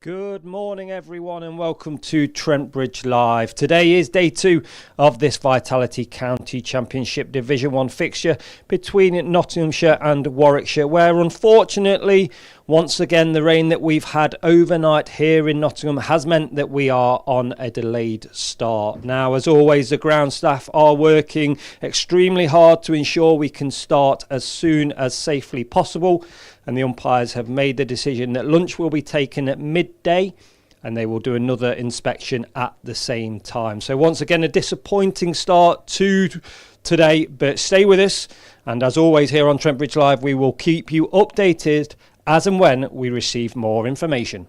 Good morning, everyone, and welcome to Trent Bridge Live. Today is day 2 of this Vitality County Championship Division 1 fixture between Nottinghamshire and Warwickshire, where unfortunately, once again, the rain that we've had overnight here in Nottingham has meant that we are on a delayed start. Now, as always, the ground staff are working extremely hard to ensure we can start as soon as safely possible. And the umpires have made the decision that lunch will be taken at midday and they will do another inspection at the same time. So once again, a disappointing start to today, but stay with us. And as always here on Trent Bridge Live, we will keep you updated as and when we receive more information.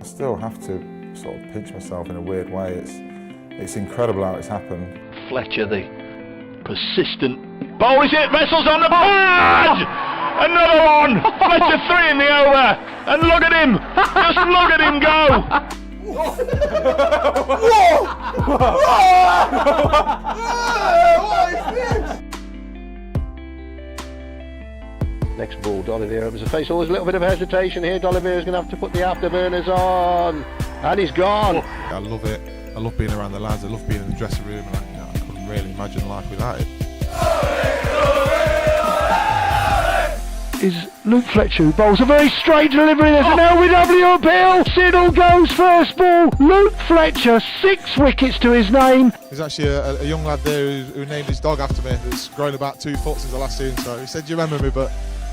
I still have to sort of pinch myself in a weird way. It's incredible how it's happened. Fletcher, the persistent bowl, is it? Vessel's on the pad! Another one! Fletcher 3 in the over, and look at him! Just look at him go! What is this? Next ball, D'Oliveira was a face. Always a little bit of hesitation here. D'Oliveira's going to have to put the afterburners on, and he's gone. I love it. I love being around the lads. I love being in the dressing room, and I couldn't really imagine life without it. Is Luke Fletcher, who bowls a very straight delivery. There's an LBW appeal. Siddle goes first ball. Luke Fletcher, 6 wickets to his name. There's actually a young lad there who named his dog after me that's grown about 2 foot since I last seen him. So he said, "Do you remember me?" But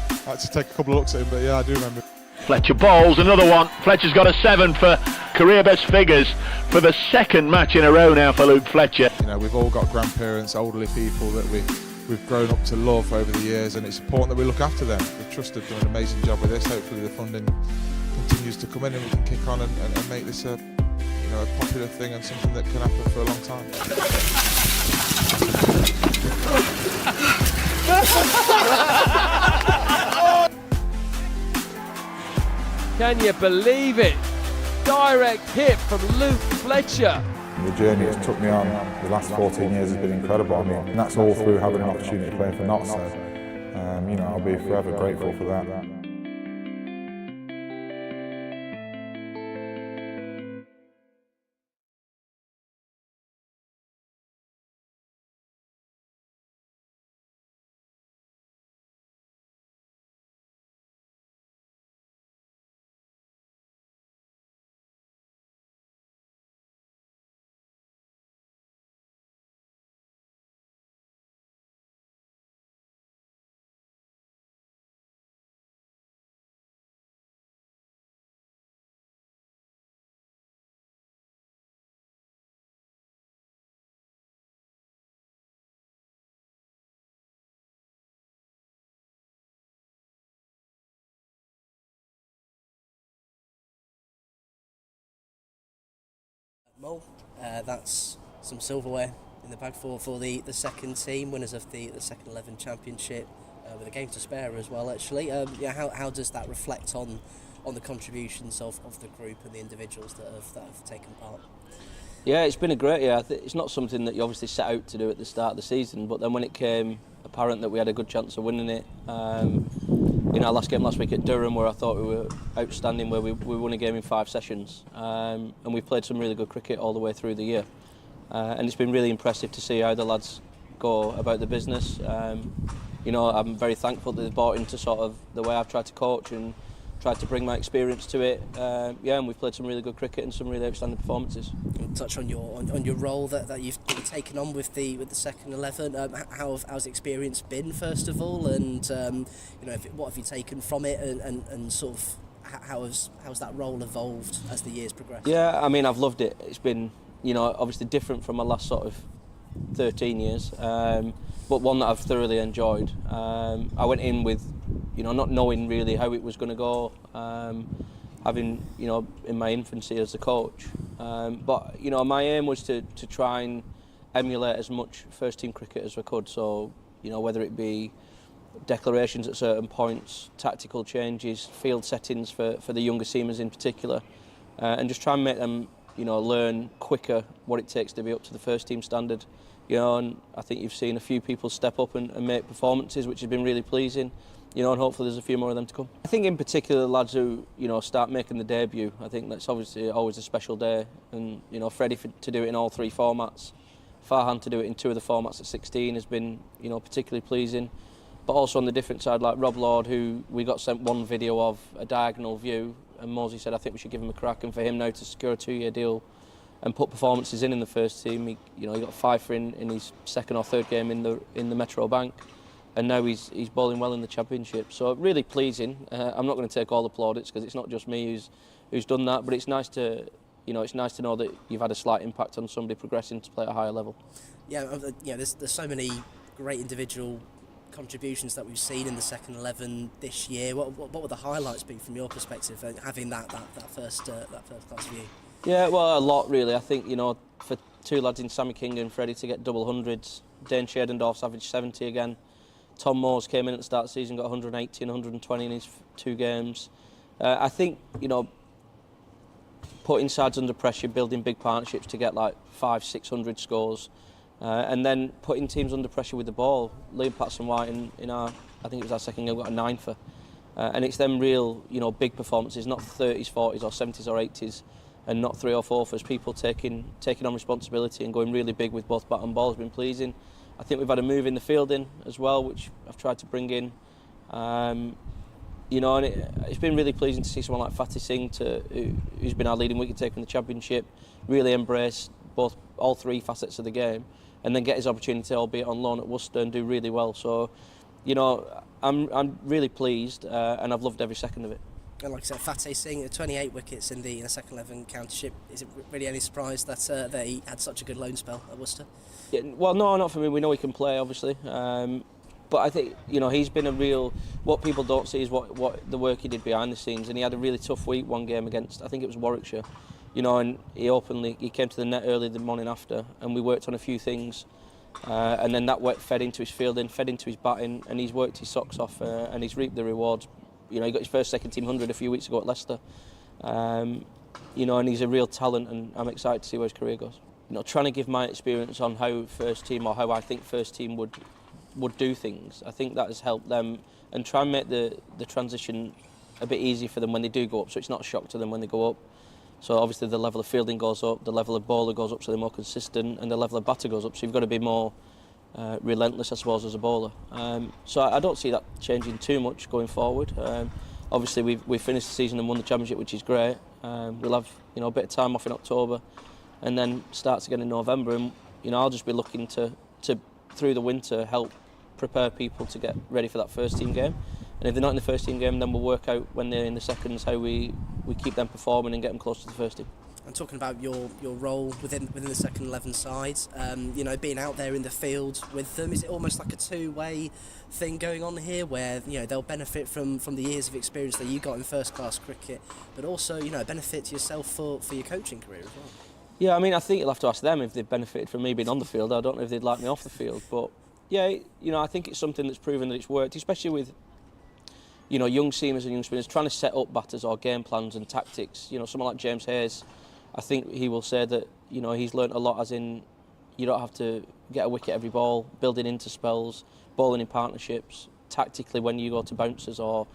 I had to take a couple of looks at him. But yeah, I do remember. Fletcher bowls another one. Fletcher's got a 7 for career best figures for the 2nd match in a row now for Luke Fletcher. You know, we've all got grandparents, elderly people that we've grown up to love over the years, and it's important that we look after them. The Trust have done an amazing job with this. Hopefully the funding continues to come in and we can kick on and make this a popular thing and something that can happen for a long time. Can you believe it? Direct hit from Luke Fletcher. The journey it's took me on the last 14 years has been incredible. I mean, and that's all through having an opportunity to play for Notts. So, I'll be forever grateful for that. Mo, that's some silverware in the bag for the second team, winners of the second 11 championship, with a game to spare as well actually. How does that reflect on the contributions of the group and the individuals that have taken part? Yeah, it's been a great year. It's not something that you obviously set out to do at the start of the season, but then when it came apparent that we had a good chance of winning it, in our last game last week at Durham, where I thought we were outstanding, where we won a game in 5 sessions, and we've played some really good cricket all the way through the year, and it's been really impressive to see how the lads go about the business. I'm very thankful that they've bought into sort of the way I've tried to coach and tried to bring my experience to it. And we've played some really good cricket and some really outstanding performances. We'll touch on your role that you've taken on with the second 11. How's the experience been first of all, and what have you taken from it, and sort of how's that role evolved as the years progressed? Yeah, I mean, I've loved it. It's been obviously different from my last sort of 13 years, but one that I've thoroughly enjoyed. I went in with not knowing really how it was going to go, having in my infancy as a coach, but my aim was to try and emulate as much first team cricket as I could. So whether it be declarations at certain points, tactical changes, field settings for the younger seamers in particular, and just try and make them learn quicker what it takes to be up to the first team standard. And I think you've seen a few people step up and make performances, which has been really pleasing. And hopefully there's a fear more of them to come. I think in particular the lads who start making the debut, I think that's obviously always a special day, and Freddie to do it in all 3 formats, Farhan to do it in 2 of the formats at 16 has been particularly pleasing. But also on the different side, like Rob Lord, who we got sent one video of a diagonal view, and Mosey said I think we should give him a crack, and for him now to secure a 2-year deal and put performances in the first team. He got 5 for in his 2nd or 3rd game in the Metro Bank, and now he's bowling well in the championship. So really pleasing. I'm not going to take all the plaudits because it's not just me who's done that, but it's nice to know that you've had a slight impact on somebody progressing to play at a higher level. Yeah, there's so many great individual contributions that we've seen in the second 11 this year. What would the highlights be from your perspective, having that first class view? Yeah, well, a lot really. I think, for two lads in Sammy King and Freddie to get double hundreds, Dane Shadendorf's averaged 70 again. Tom Moores came in at the start of the season, got 180 and 120 in his 2 games. I think, putting sides under pressure, building big partnerships to get like 500-600 scores, and then putting teams under pressure with the ball. Liam Patson-White in our, I think it was our second game, got a 9 for. And it's them real, big performances, not 30s, 40s or 70s or 80s, and not 3 or 4 for people taking on responsibility and going really big with both bat and ball has been pleasing. I think we've had a move in the fielding as well, which I've tried to bring in. And it's been really pleasing to see someone like Fatih Singh, who's been our leading wicket taker in the Championship, really embrace all 3 facets of the game, and then get his opportunity, albeit on loan at Worcester, and do really well. So, I'm really pleased, and I've loved every second of it. And like I said, Fatih Singh, 28 wickets in the second 11 countyship. Is it really any surprise that he had such a good loan spell at Worcester? Yeah, well, no, not for me. We know he can play, obviously. But I think, he's been a real... What people don't see is what the work he did behind the scenes. And he had a really tough week, one game against, I think it was Warwickshire. And he came to the net early the morning after, and we worked on a few things. And then that fed into his fielding, fed into his batting, and he's worked his socks off, and he's reaped the rewards. He got his first second team 100 a few weeks ago at Leicester. And he's a real talent, and I'm excited to see where his career goes. Trying to give my experience on how first team, or how I think first team would do things, I think that has helped them, and try and make the transition a bit easier for them when they do go up, so it's not a shock to them when they go up. So obviously the level of fielding goes up, the level of bowler goes up, so they're more consistent, and the level of batter goes up, so you've got to be more relentless, I suppose, as a bowler. So I don't see that changing too much going forward. Obviously we've finished the season and won the Championship, which is great. We'll have a bit of time off in October, and then starts again in November, and I'll just be looking to through the winter help prepare people to get ready for that first team game. And if they're not in the first team game, then we'll work out when they're in the seconds how we keep them performing and get them close to the first team. And talking about your role within the second 11 sides, being out there in the field with them, is it almost like a two-way thing going on here, where they'll benefit from the years of experience that you got in first-class cricket, but also benefit to yourself for your coaching career as well? Yeah, I think you'll have to ask them if they've benefited from me being on the field. I don't know if they'd like me off the field, but yeah, I think it's something that's proven that it's worked, especially with young seamers and young spinners trying to set up batters or game plans and tactics. Someone like James Hayes, I think he will say that he's learnt a lot, as in you don't have to get a wicket every ball, building into spells, bowling in partnerships, tactically when you go to bouncers or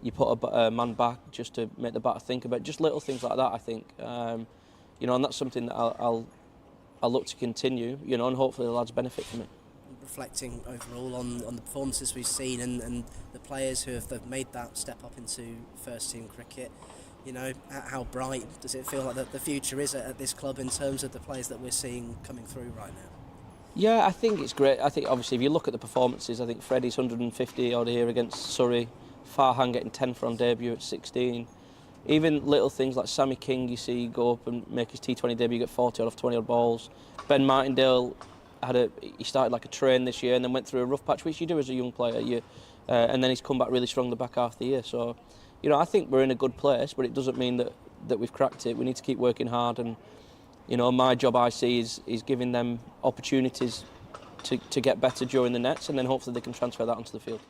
you put a man back just to make the batter think about it. Just little things like that, I think. And that's something that I'll look to continue, and hopefully the lads benefit from it. Reflecting overall on the performances we've seen and the players who have made that step up into first team cricket, how bright does it feel like the future is at this club in terms of the players that we're seeing coming through right now? Yeah, I think it's great. I think obviously if you look at the performances, I think Freddie's 150 odd here against Surrey, Farhan getting 10 for on debut at 16. Even little things like Sammy King, you see go up and make his T20 debut, get 40 odd off 20 odd balls. Ben Martindale he started like a train this year and then went through a rough patch, which you do as a young player, and then he's come back really strong the back half of the year. So, I think we're in a good place, but it doesn't mean that we've cracked it. We need to keep working hard, and my job I see is giving them opportunities to get better during the nets, and then hopefully they can transfer that onto the field.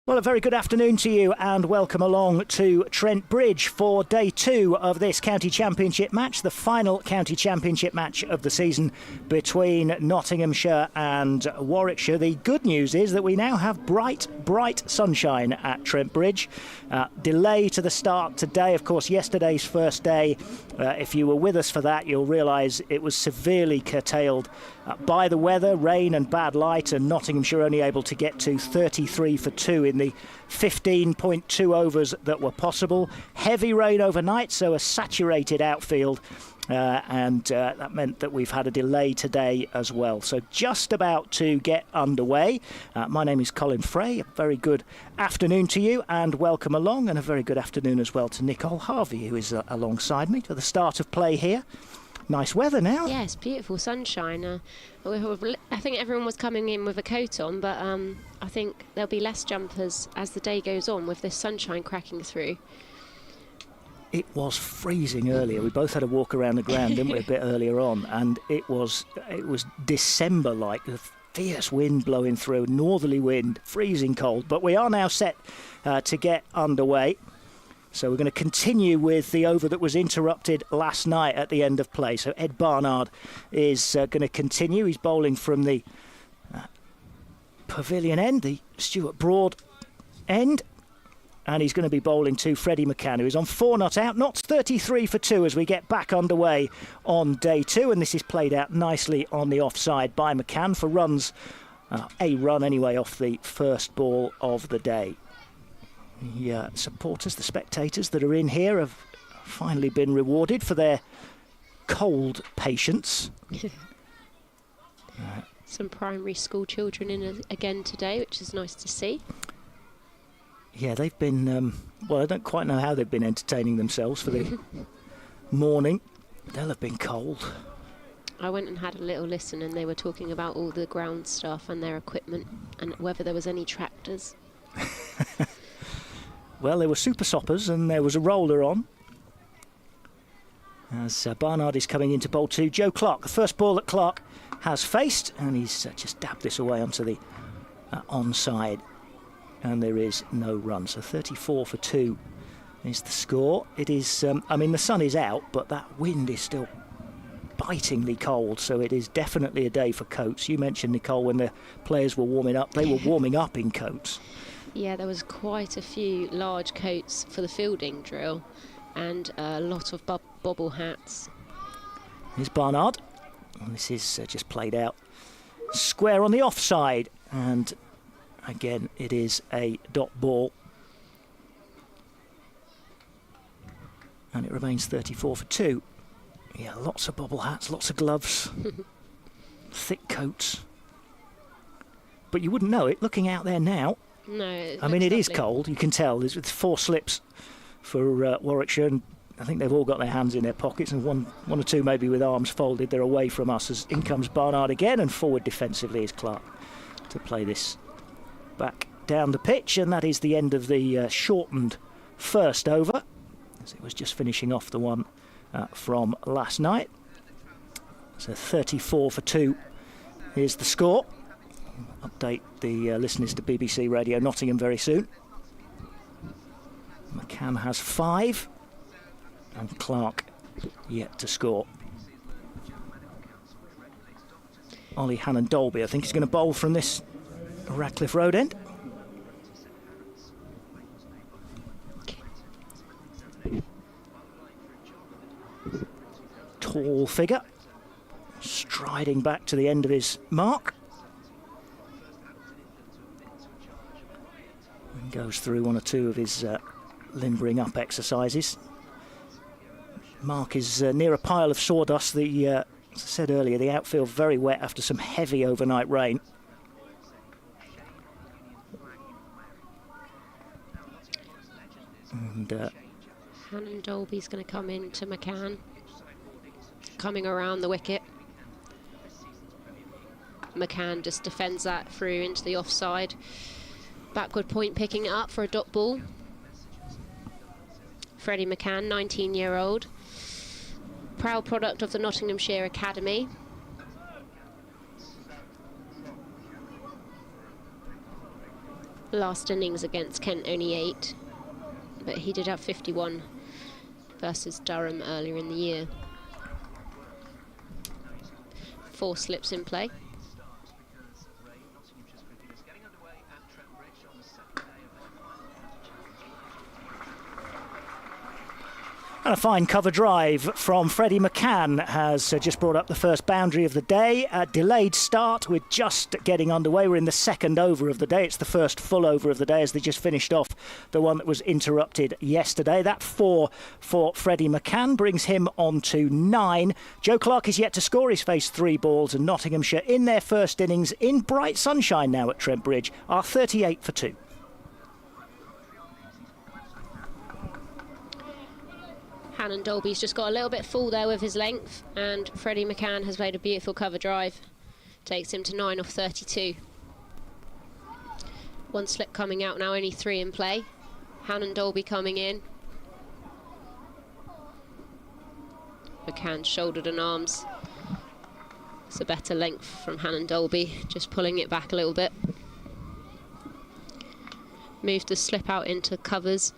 Well, a very good afternoon to you and welcome along to Trent Bridge for day 2 of this County Championship match, the final County Championship match of the season between Nottinghamshire and Warwickshire. The good news is that we now have bright sunshine at Trent Bridge. Delay to the start today, of course, yesterday's first day. If you were with us for that, you'll realise it was severely curtailed by the weather, rain and bad light, and Nottinghamshire only able to get to 33 for 2 in the 15.2 overs that were possible. Heavy rain overnight, so a saturated outfield, and that meant that we've had a delay today as well. So just about to get underway. My name is Colin Frey. A very good afternoon to you and welcome along, and a very good afternoon as well to Nicole Harvey, who is alongside me for the start of play here. Nice weather now. Yes, beautiful sunshine. I think everyone was coming in with a coat on, but I think there'll be less jumpers as the day goes on with this sunshine cracking through. It was freezing earlier. We both had a walk around the ground, didn't we, a bit earlier on, and it was December-like, the fierce wind blowing through, northerly wind, freezing cold. But we are now set to get underway. So we're going to continue with the over that was interrupted last night at the end of play. So Ed Barnard is going to continue. He's bowling from the pavilion end, the Stuart Broad end. And he's going to be bowling to Freddie McCann, who is on 4 not out. Knots 33 for 2 as we get back underway on day 2. And this is played out nicely on the offside by McCann for runs. A run anyway off the first ball of the day. The supporters, the spectators that are in here have finally been rewarded for their cold patience. Some primary school children in again today, which is nice to see. Yeah, they've been, well, I don't quite know how they've been entertaining themselves for the morning. They'll have been cold. I went and had a little listen, and they were talking about all the ground stuff and their equipment and whether there was any tractors. Well, there were super soppers and there was a roller on. As Barnard is coming into bowl 2, Joe Clark, the first ball that Clark has faced, and he's just dabbed this away onto the onside, and there is no run. So 34 for 2 is the score. It is, I mean, the sun is out, but that wind is still bitingly cold, so it is definitely a day for coats. You mentioned, Nicole, when the players were warming up, they were warming up in coats. Yeah, there was quite a few large coats for the fielding drill and a lot of bobble hats. Here's Barnard. And this is just played out square on the offside, and again it is a dot ball, and it remains 34 for 2. Yeah, lots of bobble hats, lots of gloves, thick coats, but you wouldn't know it looking out there now. No, I mean, it lovely. is cold, you can tell. There's 4 slips for Warwickshire, and I think they've all got their hands in their pockets, and one or two maybe with arms folded. They're away from us as in comes Barnard again, and forward defensively is Clark to play this back down the pitch, and that is the end of the shortened first over, as it was just finishing off the one from last night. So 34 for 2 is the score. Update the listeners to BBC Radio Nottingham very soon. McCann has 5 and Clark yet to score. Ollie Hannon-Dolby, I think, is going to bowl from this Radcliffe Road end. Tall figure, striding back to the end of his mark. And goes through one or two of his limbering up exercises. Mark is near a pile of sawdust. As I said earlier, the outfield very wet after some heavy overnight rain. And Hannon-Dolby's going to come in to McCann, coming around the wicket. McCann just defends that through into the offside. Backward point, picking it up for a dot ball. Freddie McCann, 19-year-old. Proud product of the Nottinghamshire Academy. Last innings against Kent only 8, but he did have 51 versus Durham earlier in the year. 4 slips in play. And a fine cover drive from Freddie McCann has just brought up the first boundary of the day. A delayed start, we're just getting underway. We're in the second over of the day. It's the first full over of the day as they just finished off the one that was interrupted yesterday. That 4 for Freddie McCann brings him on to 9. Joe Clark is yet to score. He's faced 3 balls, and Nottinghamshire in their first innings in bright sunshine now at Trent Bridge are 38 for 2. Hannon Dolby's just got a little bit full there with his length, and Freddie McCann has played a beautiful cover drive. Takes him to 9 off 32. 1 slip coming out now, only 3 in play. Hannon Dolby coming in. McCann shouldered and arms. It's a better length from Hannon Dolby, just pulling it back a little bit. Moved the slip out into covers.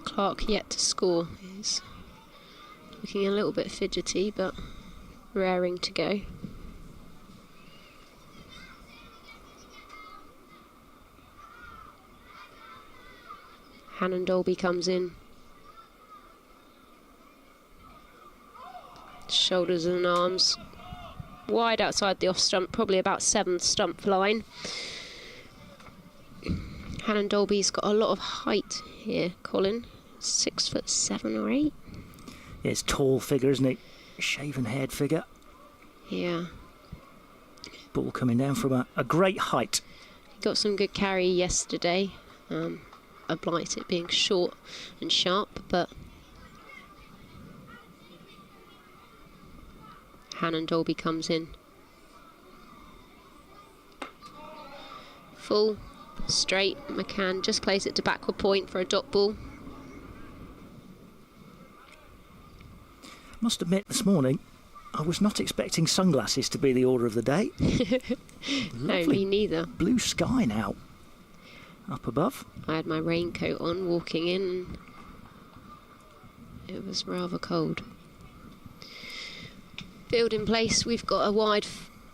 Clark yet to score. He's looking a little bit fidgety, but raring to go. Hannon Dolby comes in. Shoulders and arms wide outside the off stump, probably about 7th stump line. Hannon Dolby's got a lot of height here, Colin. 6'7" or 8. Yeah, it's a tall figure, isn't it? Shaven haired figure. Yeah. Ball coming down from a great height. He got some good carry yesterday. I blight it being short and sharp, but Hannon Dolby comes in. Full, straight. McCann just plays it to backward point for a dot ball. Must admit, this morning, I was not expecting sunglasses to be the order of the day. No, me neither. Blue sky now. Up above. I had my raincoat on walking in. It was rather cold. Field in place, we've got a wide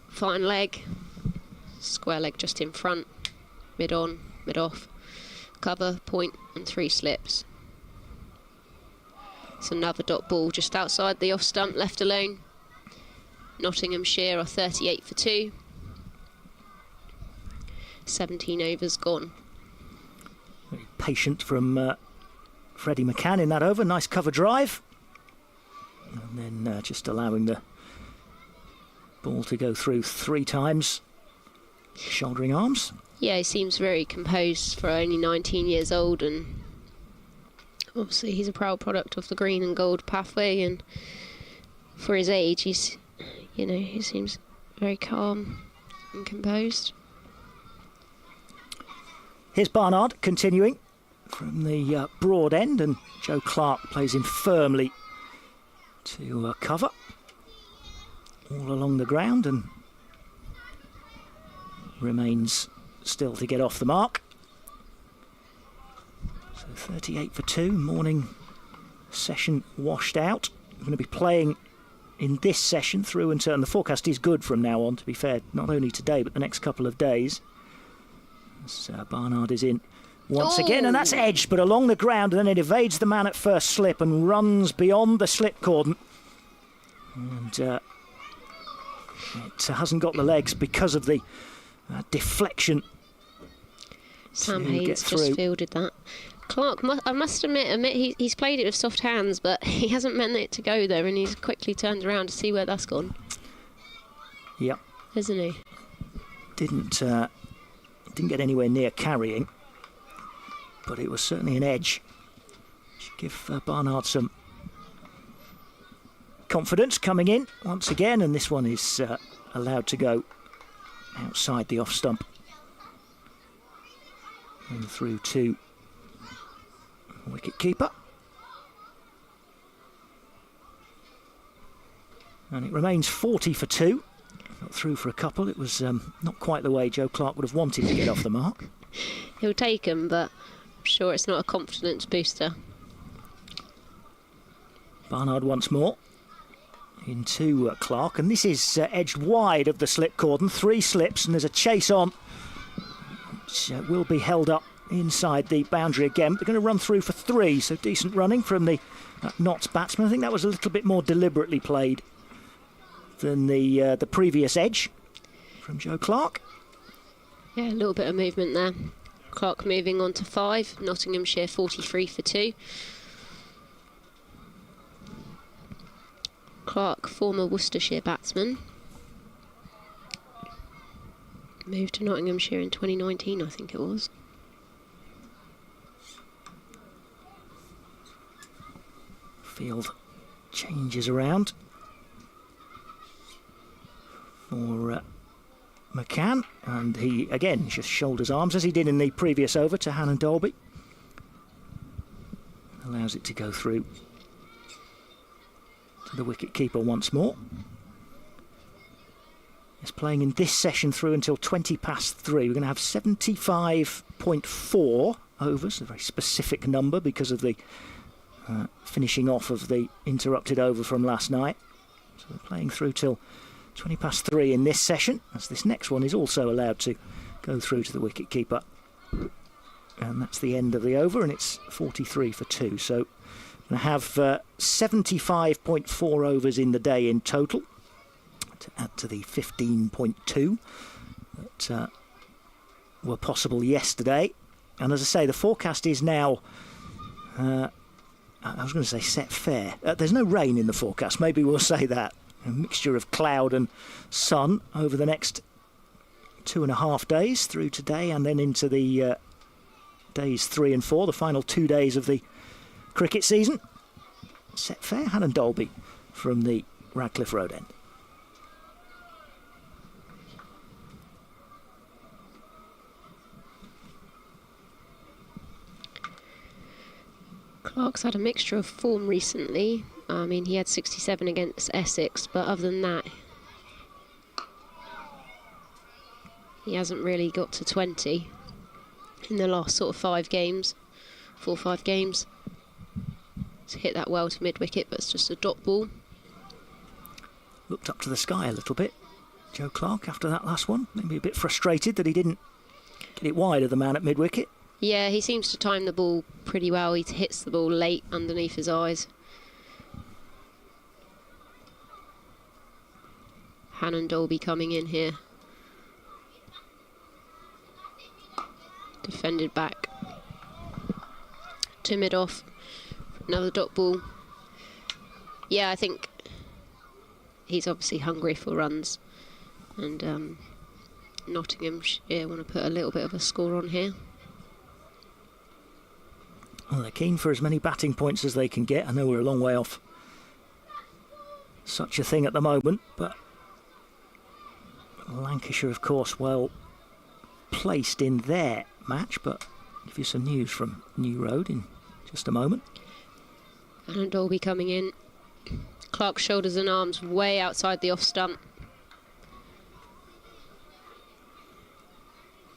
fine leg. Square leg just in front. Mid on, mid off. Cover, point and 3 slips. It's another dot ball just outside the off stump, left alone. Nottinghamshire are 38 for 2. 17 overs gone. Very patient from Freddie McCann in that over. Nice cover drive. And then just allowing the ball to go through 3 times. Shouldering arms. Yeah, he seems very composed for only 19 years old, and obviously he's a proud product of the green and gold pathway, and for his age he's, you know, he seems very calm and composed. Here's Barnard continuing from the broad end, and Joe Clark plays in firmly to cover all along the ground and remains still to get off the mark. So 38 for 2, morning session washed out. We're going to be playing in this session through until, and the forecast is good from now on, to be fair, not only today but the next couple of days. As Barnard is in once again, and that's edged but along the ground, and then it evades the man at first slip and runs beyond the slip cordon, and it hasn't got the legs because of the deflection. Sam Hayes just fielded that. Clark, I must admit he's played it with soft hands, but he hasn't meant it to go there, and he's quickly turned around to see where that's gone. Yep. Isn't he? Didn't get anywhere near carrying, but it was certainly an edge. Should give Barnard some confidence coming in once again, and this one is allowed to go outside the off stump and through to wicket keeper, and it remains 40 for 2. got through for a couple. It was not quite the way Joe Clark would have wanted to get off the mark. He'll take them, but I'm sure it's not a confidence booster. Barnard once more into Clark, and this is edged wide of the slip cordon. 3 slips, and there's a chase on, which will be held up inside the boundary again. They're going to run through for 3, so decent running from the Notts batsman. I think that was a little bit more deliberately played than the previous edge from Joe Clark. Yeah, a little bit of movement there. Clark moving on to 5. Nottinghamshire 43 for 2. Clark, former Worcestershire batsman. Moved to Nottinghamshire in 2019, I think it was. Field changes around for McCann, and he again just shoulders arms as he did in the previous over to Hannon Dolby. Allows it to go through to the wicket keeper once more. He's playing in this session through until 20 past 3. We're going to have 75.4 overs, a very specific number because of the finishing off of the interrupted over from last night. So we're playing through till 20 past 3 in this session, as this next one is also allowed to go through to the wicket keeper. And that's the end of the over, and it's 43 for 2. So we're going to have 75.4 overs in the day in total, to add to the 15.2 that were possible yesterday. And as I say, the forecast is now, I was going to say set fair. There's no rain in the forecast, maybe we'll say that. A mixture of cloud and sun over the next 2.5 days through today, and then into the days 3 and 4, the final 2 days of the cricket season. Set fair, Hannon Dolby from the Radcliffe Road end. Clark's had a mixture of form recently. I mean, he had 67 against Essex, but other than that, he hasn't really got to 20 in the last sort of 4 or 5 games. He's hit that well to mid-wicket, but it's just a dot ball. Looked up to the sky a little bit, Joe Clark, after that last one. Maybe a bit frustrated that he didn't get it wide of the man at mid-wicket. Yeah, he seems to time the ball pretty well. He hits the ball late underneath his eyes. Hannon Dolby coming in here. Defended back to mid-off. Another dot ball. Yeah, I think he's obviously hungry for runs. And Nottinghamshire want to put a little bit of a score on here. Well, they're keen for as many batting points as they can get. I know we're a long way off such a thing at the moment, but Lancashire, of course, well placed in their match. But I'll give you some news from New Road in just a moment. And Dolby coming in. Clark's shoulders and arms way outside the off stump.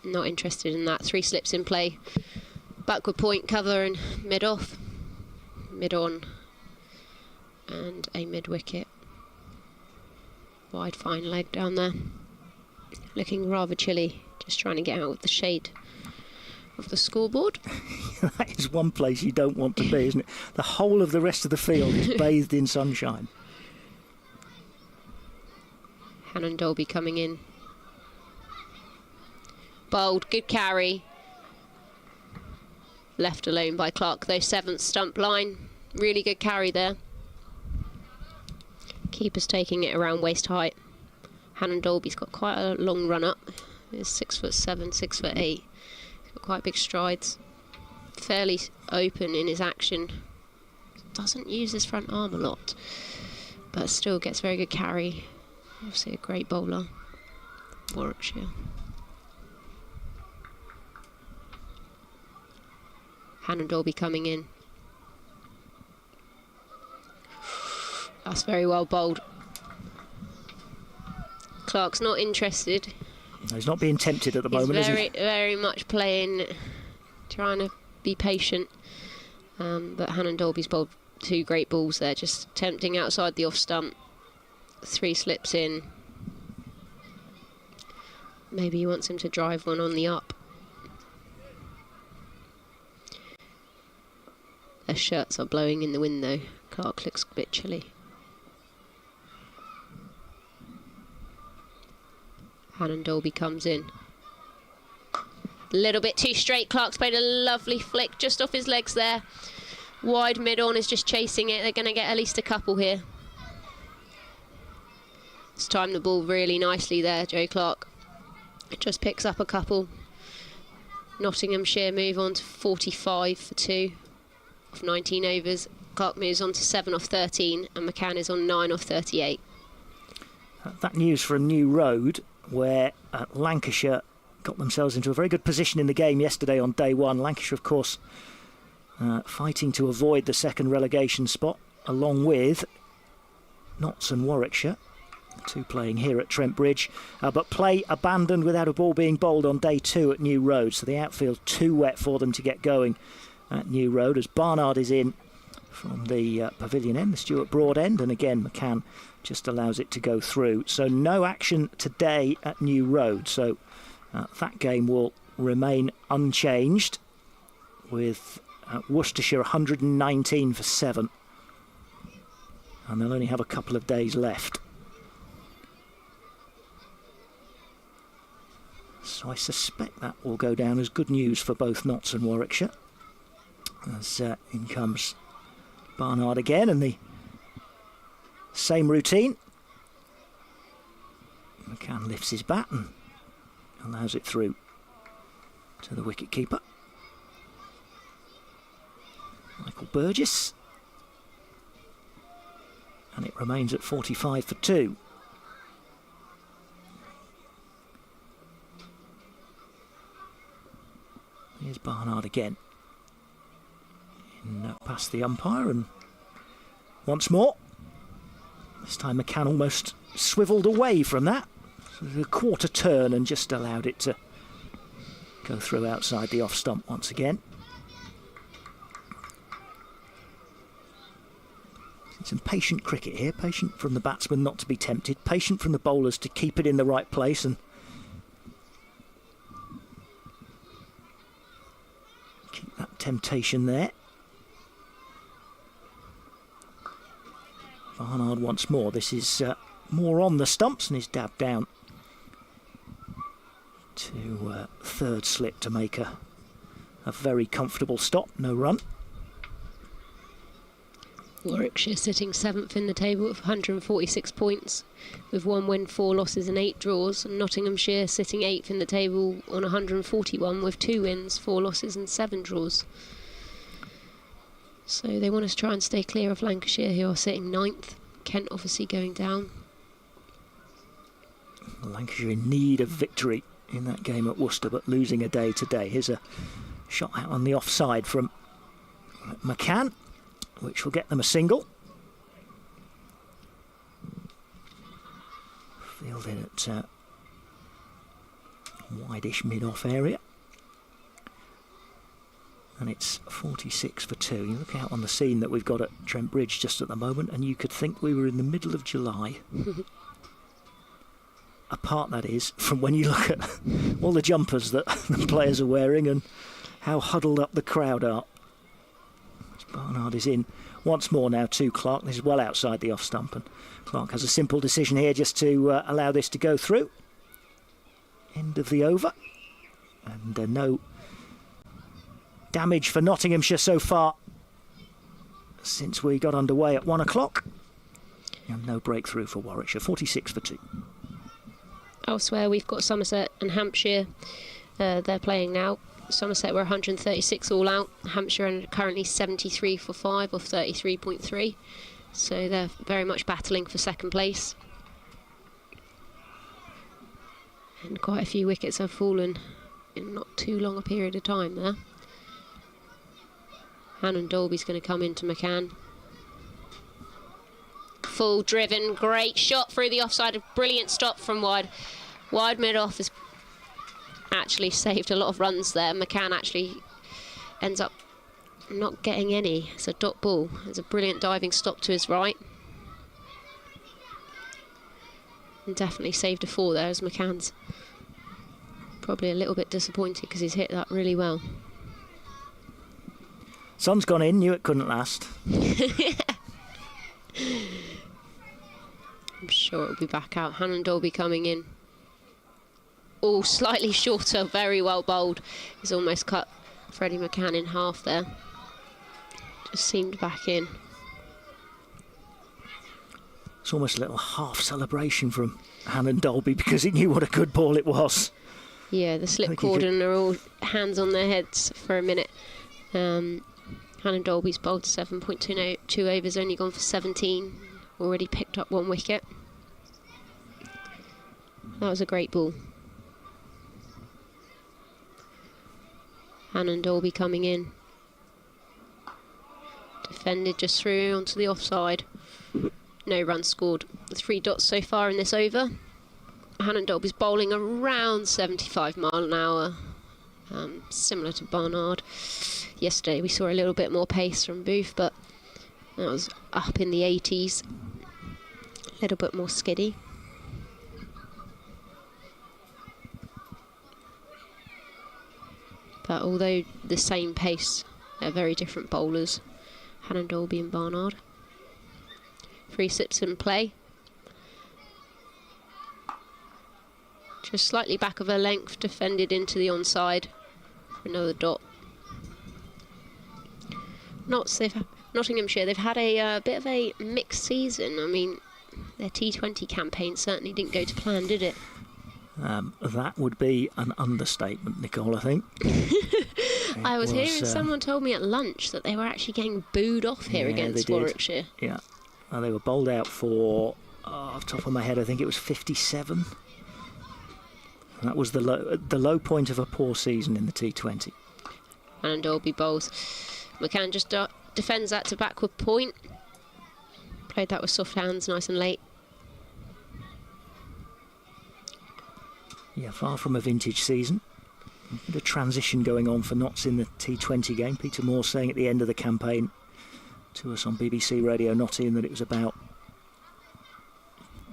Not interested in that. 3 slips in play. Backward point cover and mid-off. Mid-on. And a mid-wicket. Wide fine leg down there. Looking rather chilly. Just trying to get out of the shade of the scoreboard. That is one place you don't want to be, isn't it? The whole of the rest of the field is bathed in sunshine. Hannon Dolby coming in. Bowled, good carry. Left alone by Clark, though. 7th stump line. Really good carry there. Keeper's taking it around waist height. Hannon Dolby's got quite a long run up. He's 6'7", 6'8". He's got quite big strides. Fairly open in his action. Doesn't use his front arm a lot, but still gets very good carry. Obviously a great bowler. Warwickshire. Hannon Dolby coming in. That's very well bowled. Clark's not interested. He's not being tempted at the He's moment, is very, he? very much playing, trying to be patient. But Hannon Dolby's bowled 2 great balls there, just tempting outside the off stump. 3 slips in. Maybe he wants him to drive one on the up. Their shirts are blowing in the wind though. Clark looks a bit chilly. Hannon Dolby comes in. A little bit too straight. Clark's played a lovely flick just off his legs there. Wide mid-on is just chasing it. They're going to get at least a couple here. It's timed the ball really nicely there, Joe Clark. It just picks up a couple. Nottinghamshire move on to 45 for 2 off 19 overs. Clark moves on to 7 off 13 and McCann is on 9 off 38. That news from New Road, where Lancashire got themselves into a very good position in the game yesterday on day 1. Lancashire, of course, fighting to avoid the second relegation spot, along with Notts and Warwickshire, 2 playing here at Trent Bridge. But play abandoned without a ball being bowled on day 2 at New Road, so the outfield too wet for them to get going at New Road, as Barnard is in from the pavilion end, the Stuart Broad end, and again McCann just allows it to go through. So no action today at New Road, so that game will remain unchanged, with Worcestershire 119 for 7, and they'll only have a couple of days left. So I suspect that will go down as good news for both Notts and Warwickshire, as in comes Barnard again, and the same routine. McCann lifts his bat and allows it through to the wicket keeper, Michael Burgess, and it remains at 45 for 2. Here's Barnard again, in past the umpire, and once more. This time McCann almost swivelled away from that. So a quarter turn and just allowed it to go through outside the off stump once again. Some patient cricket here, patient from the batsman not to be tempted, patient from the bowlers to keep it in the right place and keep that temptation there. Barnard once more. This is more on the stumps and is dabbed down to third slip to make a very comfortable stop, no run. Warwickshire sitting 7th in the table with 146 points, with 1 win, 4 losses and 8 draws, and Nottinghamshire sitting 8th in the table on 141 with 2 wins, 4 losses and 7 draws. So they want to try and stay clear of Lancashire, who are sitting 9th. Kent obviously going down. Lancashire in need of victory in that game at Worcester, but losing a day today. Here's a shot out on the offside from McCann, which will get them a single. Fielded at wide-ish mid-off area. And it's 46 for 2. You look out on the scene that we've got at Trent Bridge just at the moment, and you could think we were in the middle of July. Apart, that is, from when you look at all the jumpers that the players are wearing and how huddled up the crowd are. Barnard is in once more now to Clark. This is well outside the off stump, and Clark has a simple decision here just to allow this to go through. End of the over, and no damage for Nottinghamshire so far since we got underway at 1 o'clock, and no breakthrough for Warwickshire. 46 for 2. Elsewhere we've got Somerset and Hampshire. They're playing now. Somerset were 136 all out. Hampshire are currently 73 for 5 off 33.3. So they're very much battling for second place. And quite a few wickets have fallen in not too long a period of time there. Hannon Dolby's going to come into McCann. Full driven, great shot through the offside, a brilliant stop from wide. Wide mid-off has actually saved a lot of runs there. McCann actually ends up not getting any. It's a dot ball. It's a brilliant diving stop to his right. And definitely saved a 4 there, as McCann's probably a little bit disappointed because he's hit that really well. Sun's gone in, knew it couldn't last. I'm sure it'll be back out. Hannon Dolby coming in. All slightly shorter, very well bowled. He's almost cut Freddie McCann in half there. Just seemed back in. It's almost a little half celebration from Hannon Dolby because he knew what a good ball it was. Yeah, the slip cordon are all hands on their heads for a minute. Hannon Dolby's bowled 7.2 overs, only gone for 17. Already picked up 1 wicket. That was a great ball. Hannon Dolby coming in. Defended just through onto the offside. No runs scored. 3 dots so far in this over. Hannon Dolby's bowling around 75 mile an hour. Similar to Barnard. Yesterday we saw a little bit more pace from Booth, but that was up in the 80s. A little bit more skiddy. But although the same pace, they're very different bowlers, Hannon Dolby and Barnard. 3 sips in play. Just slightly back of a length, defended into the onside for another dot. Nottinghamshire, they've had a bit of a mixed season. I mean, their T20 campaign certainly didn't go to plan, did it? That would be an understatement, Nicole, I think. I was hearing someone told me at lunch that they were actually getting booed off here against Warwickshire. Yeah, they were bowled out for, off the top of my head, I think it was 57. That was the low point of a poor season in the T20. And Dolby bowls. McCann just defends that to backward point. Played that with soft hands, nice and late. Yeah, far from a vintage season. A bit of transition going on for Notts in the T20 game. Peter Moore saying at the end of the campaign to us on BBC Radio Nottingham that it was about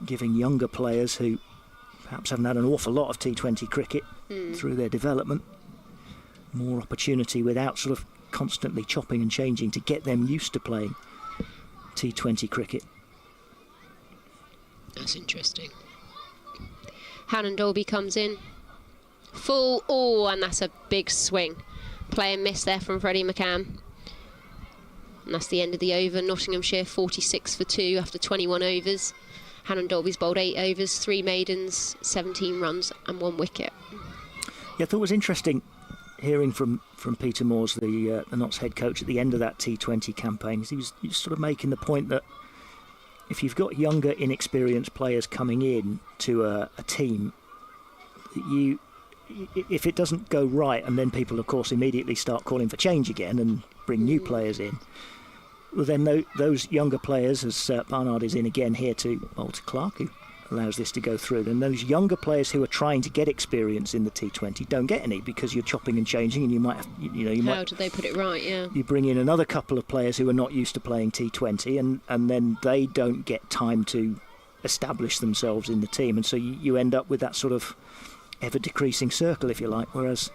giving younger players who perhaps haven't had an awful lot of T20 cricket through their development more opportunity without sort of constantly chopping and changing to get them used to playing T20 cricket. That's interesting. Hannon Dolby comes in. Full, and that's a big swing. Play and miss there from Freddie McCann. And that's the end of the over. Nottinghamshire 46 for 2 after 21 overs. Hannon Dolby's bowled 8 overs, 3 maidens, 17 runs and 1 wicket. Yeah, I thought it was interesting hearing from Peter Moores, the Notts head coach, at the end of that T20 campaign. He was sort of making the point that if you've got younger, inexperienced players coming in to a team, if it doesn't go right, and then people, of course, immediately start calling for change again and bring new players in, well, then those younger players, as Barnard is in again here to Walter Clark, who allows this to go through, then those younger players who are trying to get experience in the T20 don't get any because you're chopping and changing, and you might have, How did they put it right? Yeah. You bring in another couple of players who are not used to playing T20, and then they don't get time to establish themselves in the team, and so you end up with that sort of ever decreasing circle, if you like. Whereas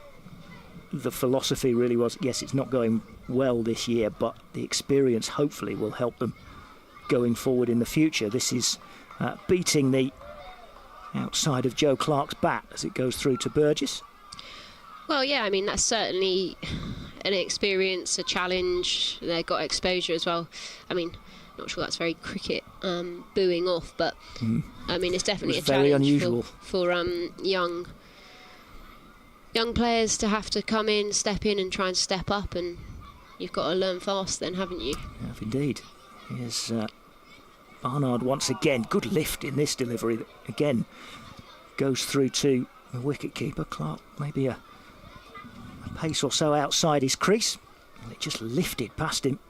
the philosophy really was, yes, it's not going well this year, but the experience hopefully will help them going forward in the future. This is beating the outside of Joe Clark's bat as it goes through to Burgess. Well, yeah, I mean, that's certainly an experience, a challenge. They got exposure as well. I mean, not sure that's very cricket booing off, but I mean, it's definitely a challenge unusual for young players to have to come in, step in and try and step up, and you've got to learn fast then, haven't you? You have indeed. Here's Barnard once again. Good lift in this delivery. Again, goes through to the wicket-keeper. Clark maybe a pace or so outside his crease. And it just lifted past him.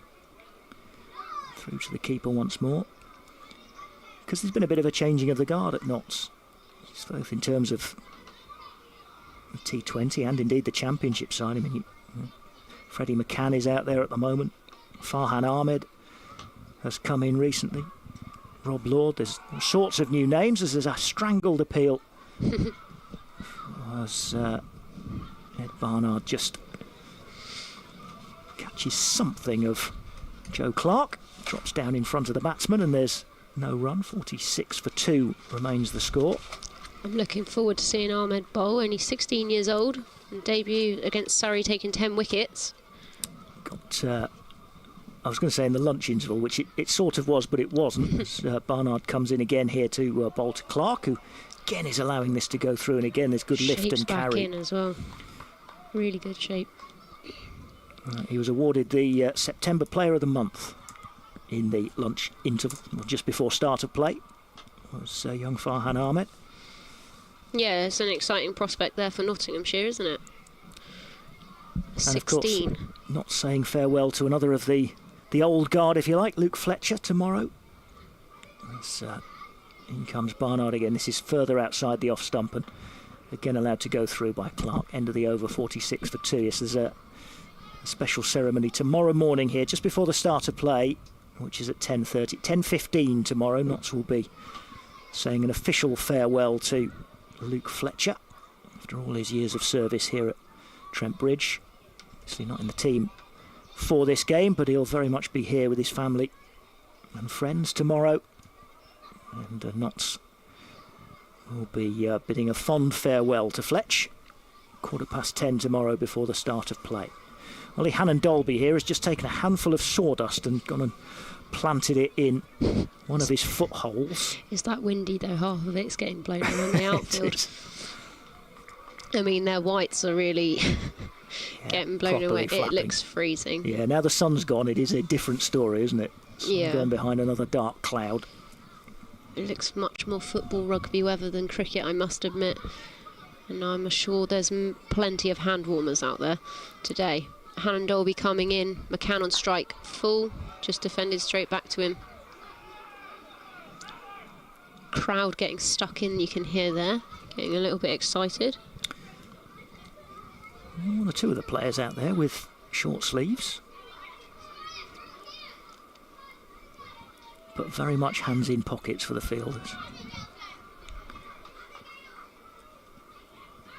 Through to the keeper once more. because there's been a bit of a changing of the guard at Notts, both in terms of the T20 and indeed the Championship side. I mean, Freddie McCann is out there at the moment. Farhan Ahmed has come in recently. Rob Lord, there's all sorts of new names as there's a strangled appeal. As Ed Barnard just catches something of Joe Clark, drops down in front of the batsman, and there's no run. 46 for 2 remains the score. I'm looking forward to seeing Ahmed bowl, only 16 years old, and debut against Surrey taking 10 wickets. Got, I was going to say in the lunch interval, which it sort of was, but it wasn't. As Barnard comes in again here to bowl to Clark, who again is allowing this to go through, and again there's good lift and carry. Back in as well. Really good shape. He was awarded the September Player of the Month in the lunch interval, just before start of play. Was young Farhan Ahmed. Yeah, it's an exciting prospect there for Nottinghamshire, isn't it? And 16. of course, not saying farewell to another of the old guard, if you like, Luke Fletcher tomorrow. As, in comes Barnard again. This is further outside the off stump and again allowed to go through by Clark. End of the over, 46 for 2. Yes, there's a special ceremony tomorrow morning here, just before the start of play, which is at 10:30, 10:15 tomorrow. Notts will be saying an official farewell to Luke Fletcher after all his years of service here at Trent Bridge. Obviously not in the team for this game, but he'll very much be here with his family and friends tomorrow. And Notts will be bidding a fond farewell to Fletch. 10:15 tomorrow before the start of play. Ollie Hannon Dolby here has just taken a handful of sawdust and gone and planted it in one of his footholes. Is that windy though? Half of it's getting blown around the outfield. I mean, their whites are really getting blown away. Flapping. It looks freezing. Yeah, now the sun's gone, it is a different story, isn't it? Yeah. Gone behind another dark cloud. It looks much more football rugby weather than cricket, I must admit. And I'm sure there's plenty of hand warmers out there today. Hannon Dolby coming in, McCann on strike, full, just defended straight back to him. Crowd getting stuck in, you can hear there, getting a little bit excited. One or two of the players out there with short sleeves, but very much hands in pockets for the fielders,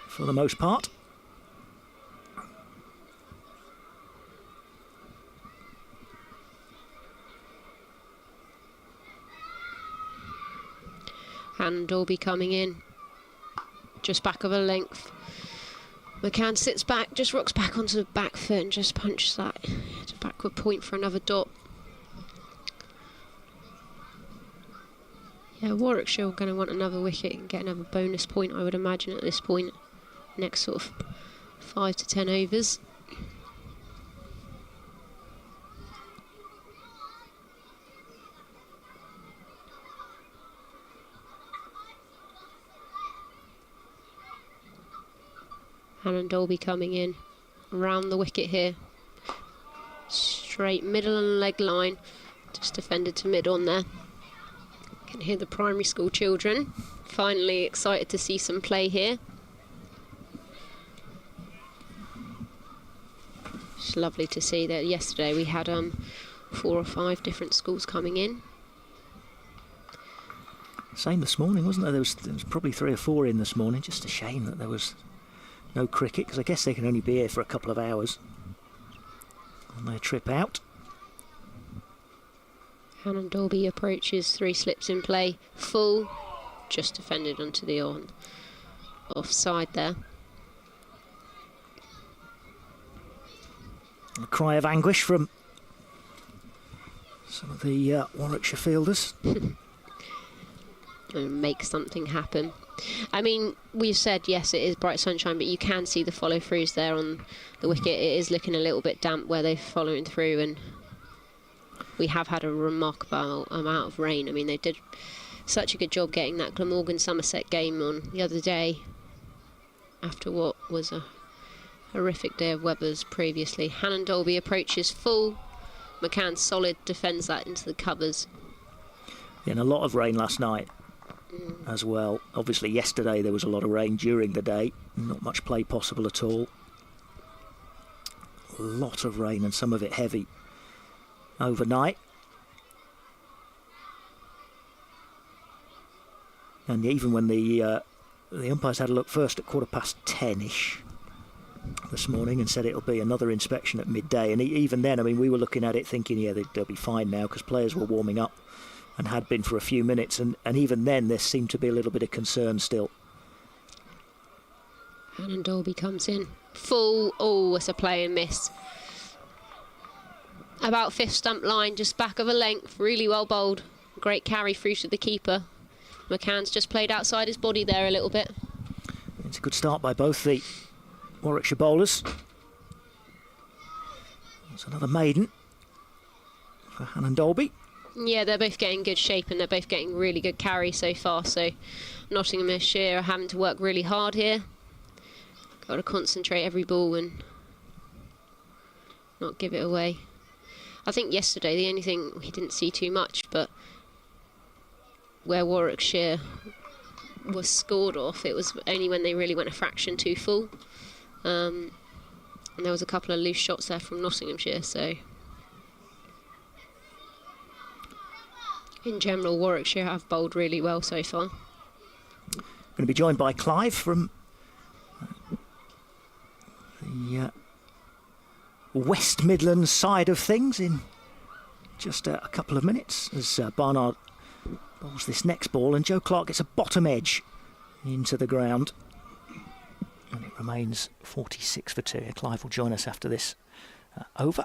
for the most part. Hannon Dolby coming in, just back of a length. McCann sits back, just rocks back onto the back foot and just punches that to backward point for another dot. Yeah, Warwickshire are going to want another wicket and get another bonus point, I would imagine, at this point. Next sort of 5 to 10 overs. Hannon Dolby coming in, round the wicket here. Straight middle and leg line, just defended to mid on there. Can hear the primary school children, finally excited to see some play here. It's lovely to see that yesterday we had 4 or 5 different schools coming in. Same this morning, wasn't there? There was probably 3 or 4 in this morning. Just a shame that there was no cricket, because I guess they can only be here for a couple of hours on their trip out. Hannon Dolby approaches, 3 slips in play, full, just defended onto the offside there. A cry of anguish from some of the Warwickshire fielders. And make something happen. I mean, we've said, yes, it is bright sunshine, but you can see the follow-throughs there on the wicket. It is looking a little bit damp where they're following through, and we have had a remarkable amount of rain. I mean, they did such a good job getting that Glamorgan-Somerset game on the other day after what was a horrific day of weathers previously. Hannon Dolby approaches full. McCann solid, defends that into the covers. And a lot of rain last night as well. Obviously yesterday there was a lot of rain during the day. Not much play possible at all. A lot of rain, and some of it heavy overnight. And even when the umpires had a look first at 10:15-ish this morning and said it'll be another inspection at midday, and even then, I mean, we were looking at it thinking, yeah, they'll be fine now, because players were warming up and had been for a few minutes, and even then there seemed to be a little bit of concern still. And Dolby comes in full. Oh, it's a play and miss. About fifth stump line, just back of a length, really well bowled. Great carry through to the keeper. McCann's just played outside his body there a little bit. It's a good start by both the Warwickshire bowlers. There's another maiden for Hannon Dolby. Yeah, they're both getting good shape, and they're both getting really good carry so far. So Nottinghamshire are having to work really hard here. Got to concentrate every ball and not give it away. I think yesterday the only thing we didn't see too much, but where Warwickshire was scored off, it was only when they really went a fraction too full. And there was a couple of loose shots there from Nottinghamshire, so in general Warwickshire have bowled really well so far. Going to be joined by Clive from the West Midlands side of things in just a couple of minutes, as Barnard bowls this next ball, and Joe Clark gets a bottom edge into the ground, and it remains 46 for 2. Clive will join us after this over,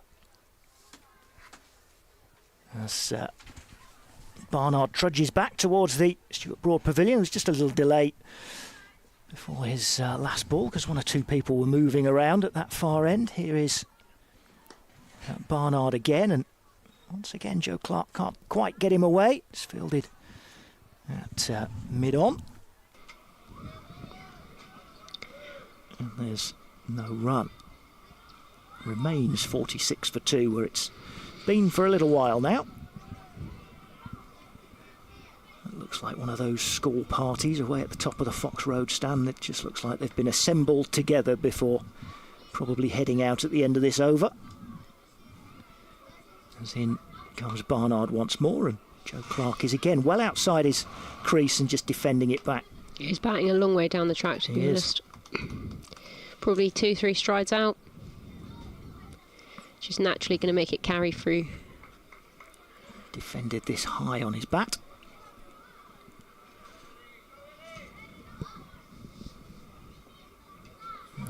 as Barnard trudges back towards the Stuart Broad Pavilion. There's just a little delay before his last ball, because one or two people were moving around at that far end. Here is Barnard again, and once again Joe Clark can't quite get him away. It's fielded at mid-on, and there's no run. Remains 46 for 2, where it's been for a little while now. It looks like one of those school parties away at the top of the Fox Road stand. It just looks like they've been assembled together before probably heading out at the end of this over. As in comes Barnard once more, and Joe Clark is again well outside his crease and just defending it back. He's batting a long way down the track, to be honest. Probably 2-3 strides out. Just naturally going to make it carry through. Defended this high on his bat.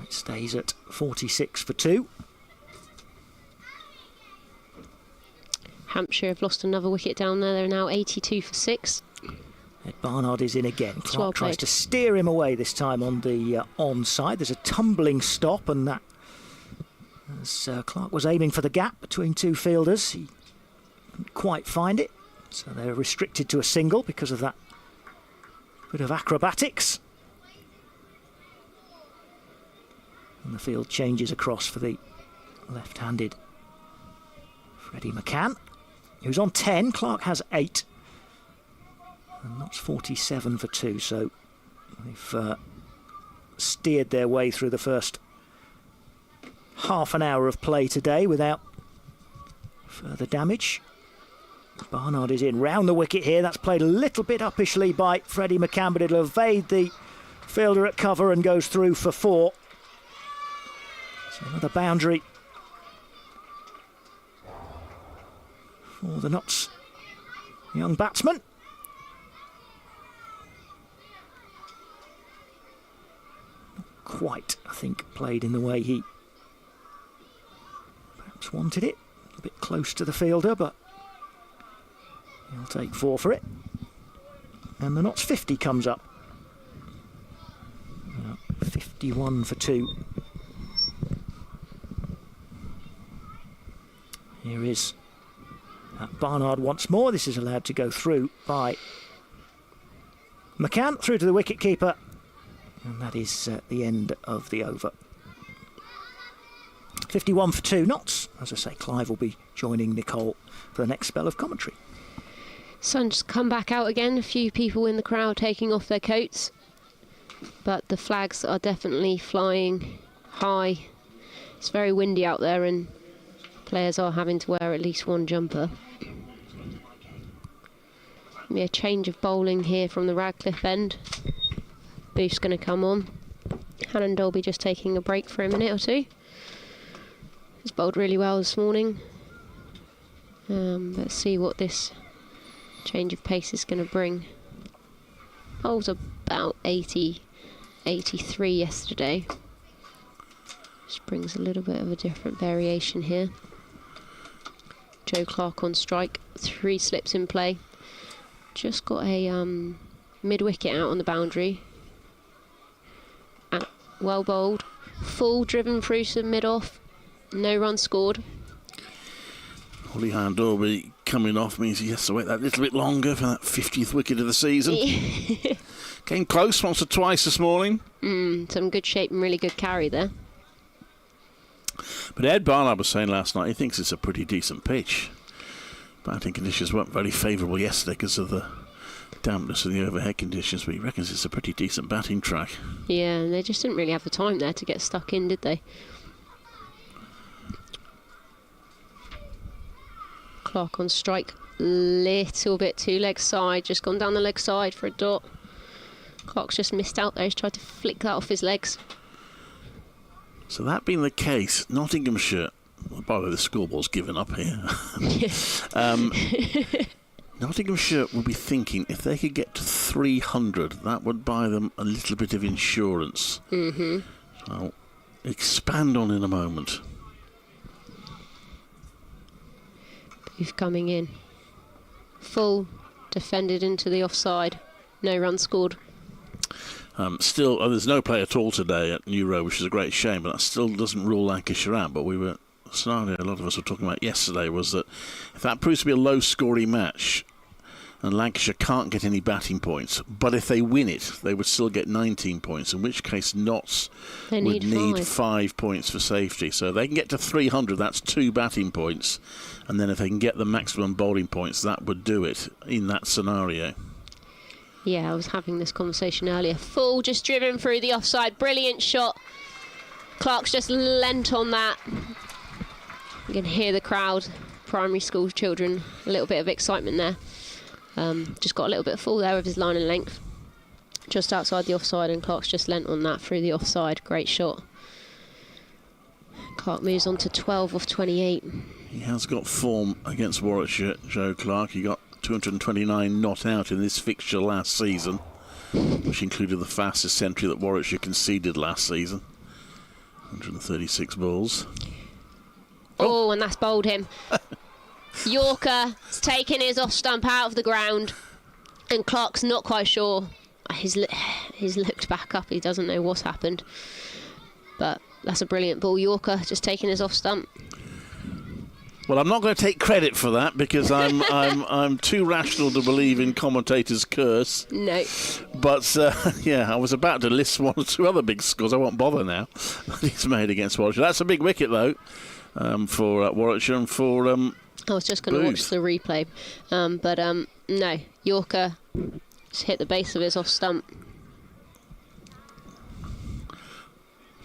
It stays at 46 for 2. Hampshire have lost another wicket down there. They're now 82 for 6. Ed Barnard is in again. Clark well tries to steer him away this time on the onside. There's a tumbling stop, and that, as Clark was aiming for the gap between two fielders, he couldn't quite find it. So they're restricted to a single because of that bit of acrobatics. And the field changes across for the left-handed Freddie McCann, who's on 10. Clark has 8. And that's 47 for 2. So they've steered their way through the first half an hour of play today without further damage. Barnard is in round the wicket here. That's played a little bit uppishly by Freddie McCann, but it'll evade the fielder at cover and goes through for 4. So another boundary for the Notts young batsman. Not quite, I think, played in the way he perhaps wanted it. A bit close to the fielder, but he'll take 4 for it. And the Notts 50 comes up. 51 for 2. Here is Barnard once more. This is allowed to go through by McCann, through to the wicket-keeper, and that is the end of the over. 51 for 2 Notts. As I say, Clive will be joining Nicole for the next spell of commentary. Sun's come back out again. A few people in the crowd taking off their coats, but the flags are definitely flying high. It's very windy out there and players are having to wear at least one jumper. Maybe a change of bowling here from the Radcliffe end. Booth's going to come on. Hannon Dolby just taking a break for a minute or two. He's bowled really well this morning. Let's see what this change of pace is going to bring. Bowls about 80, 83 yesterday. Just brings a little bit of a different variation here. Joe Clark on strike, 3 slips in play. Just got a mid-wicket out on the boundary. Well bowled. Full driven through some mid-off. No run scored. Holly Handorby coming off means he has to wait that little bit longer for that 50th wicket of the season. Came close once or twice this morning. Some good shape and really good carry there. But Ed Barnard was saying last night he thinks it's a pretty decent pitch. Batting conditions weren't very favourable yesterday because of the dampness of the overhead conditions, but he reckons it's a pretty decent batting track. Yeah, and they just didn't really have the time there to get stuck in, did they? Clark on strike, little bit too leg side, just gone down the leg side for a dot. Clark's just missed out there, he's tried to flick that off his legs. So that being the case, Nottinghamshire, well, by the way, the scoreboard's given up here. Nottinghamshire will be thinking if they could get to 300, that would buy them a little bit of insurance. I'll expand on in a moment. Booth coming in. Full, defended into the offside. No run scored. Still, there's no play at all today at New Road, which is a great shame, but that still doesn't rule Lancashire out. But the scenario a lot of us were talking about yesterday was that if that proves to be a low-scoring match and Lancashire can't get any batting points, but if they win it, they would still get 19 points, in which case Notts would need 5 points for safety. So if they can get to 300, that's 2 batting points, and then if they can get the maximum bowling points, that would do it in that scenario. Yeah, I was having this conversation earlier. Full, just driven through the offside. Brilliant shot. Clark's just lent on that. You can hear the crowd, primary school children, a little bit of excitement there. Just got a little bit full there with his line and length. Just outside the offside, and Clark's just lent on that through the offside. Great shot. Clark moves on to 12 off 28. He has got form against Warwickshire, Joe Clark. He got 229 not out in this fixture last season, which included the fastest century that Warwickshire conceded last season. 136 balls. Oh, and that's bowled him. Yorker has taken his off stump out of the ground, and Clark's not quite sure. He's looked back up, he doesn't know what's happened. But that's a brilliant ball. Yorker just taking his off stump. Well, I'm not going to take credit for that because I'm too rational to believe in commentators' curse. No. But yeah, I was about to list 1 or 2 other big scores. I won't bother now. He's made against Warwickshire. That's a big wicket though for Warwickshire and for. I was just going to watch the replay, but no. Yorker just hit the base of his off stump.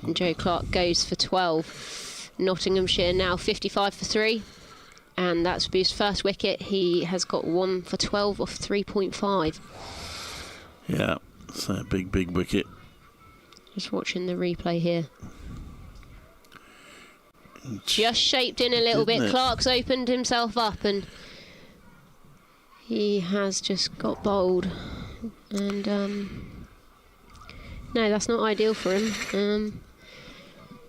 And Joe Clark goes for 12. Nottinghamshire now 55 for 3, and that's Booth's first wicket. He has got 1 for 12 off 3.5. Yeah, it's a big wicket. Just watching the replay here. Just shaped in a little bit. Clark's opened himself up and he has just got bowled. And no, that's not ideal for him.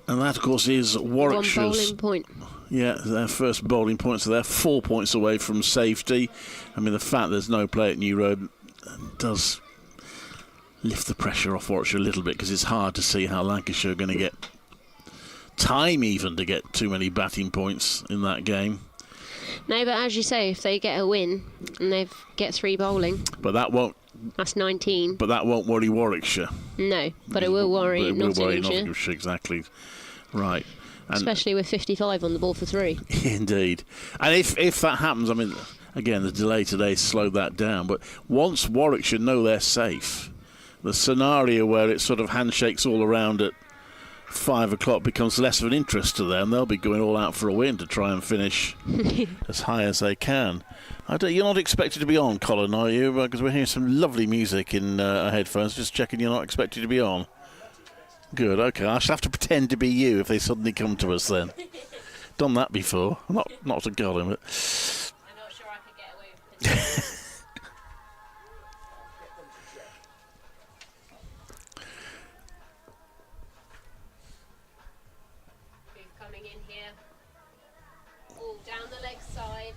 And that, of course, is Warwickshire's 1 bowling point. Yeah, their first bowling point, so they're 4 points away from safety. I mean, the fact there's no play at New Road does lift the pressure off Warwickshire a little bit, because it's hard to see how Lancashire are going to get time even to get too many batting points in that game. No, but as you say, if they get a win and they get 3 bowling, but that won't. That's 19. But that won't worry Warwickshire. No, but it will worry Nottinghamshire. Exactly. Right. And especially with 55 on the ball for 3. Indeed. And if that happens, I mean, Again, the delay today slowed that down. But once Warwickshire know they're safe, the scenario where it's sort of handshakes all around at 5 o'clock becomes less of an interest to them. They'll be going all out for a win to try and finish as high as they can. You're not expected to be on, Colin, are you? Because we're hearing some lovely music in our headphones. Just checking you're not expected to be on. Good, okay. I shall have to pretend to be you if they suddenly come to us then. Done that before. Not to Colin, but... I'm not sure I could get away with this. Coming in here. All down the leg side.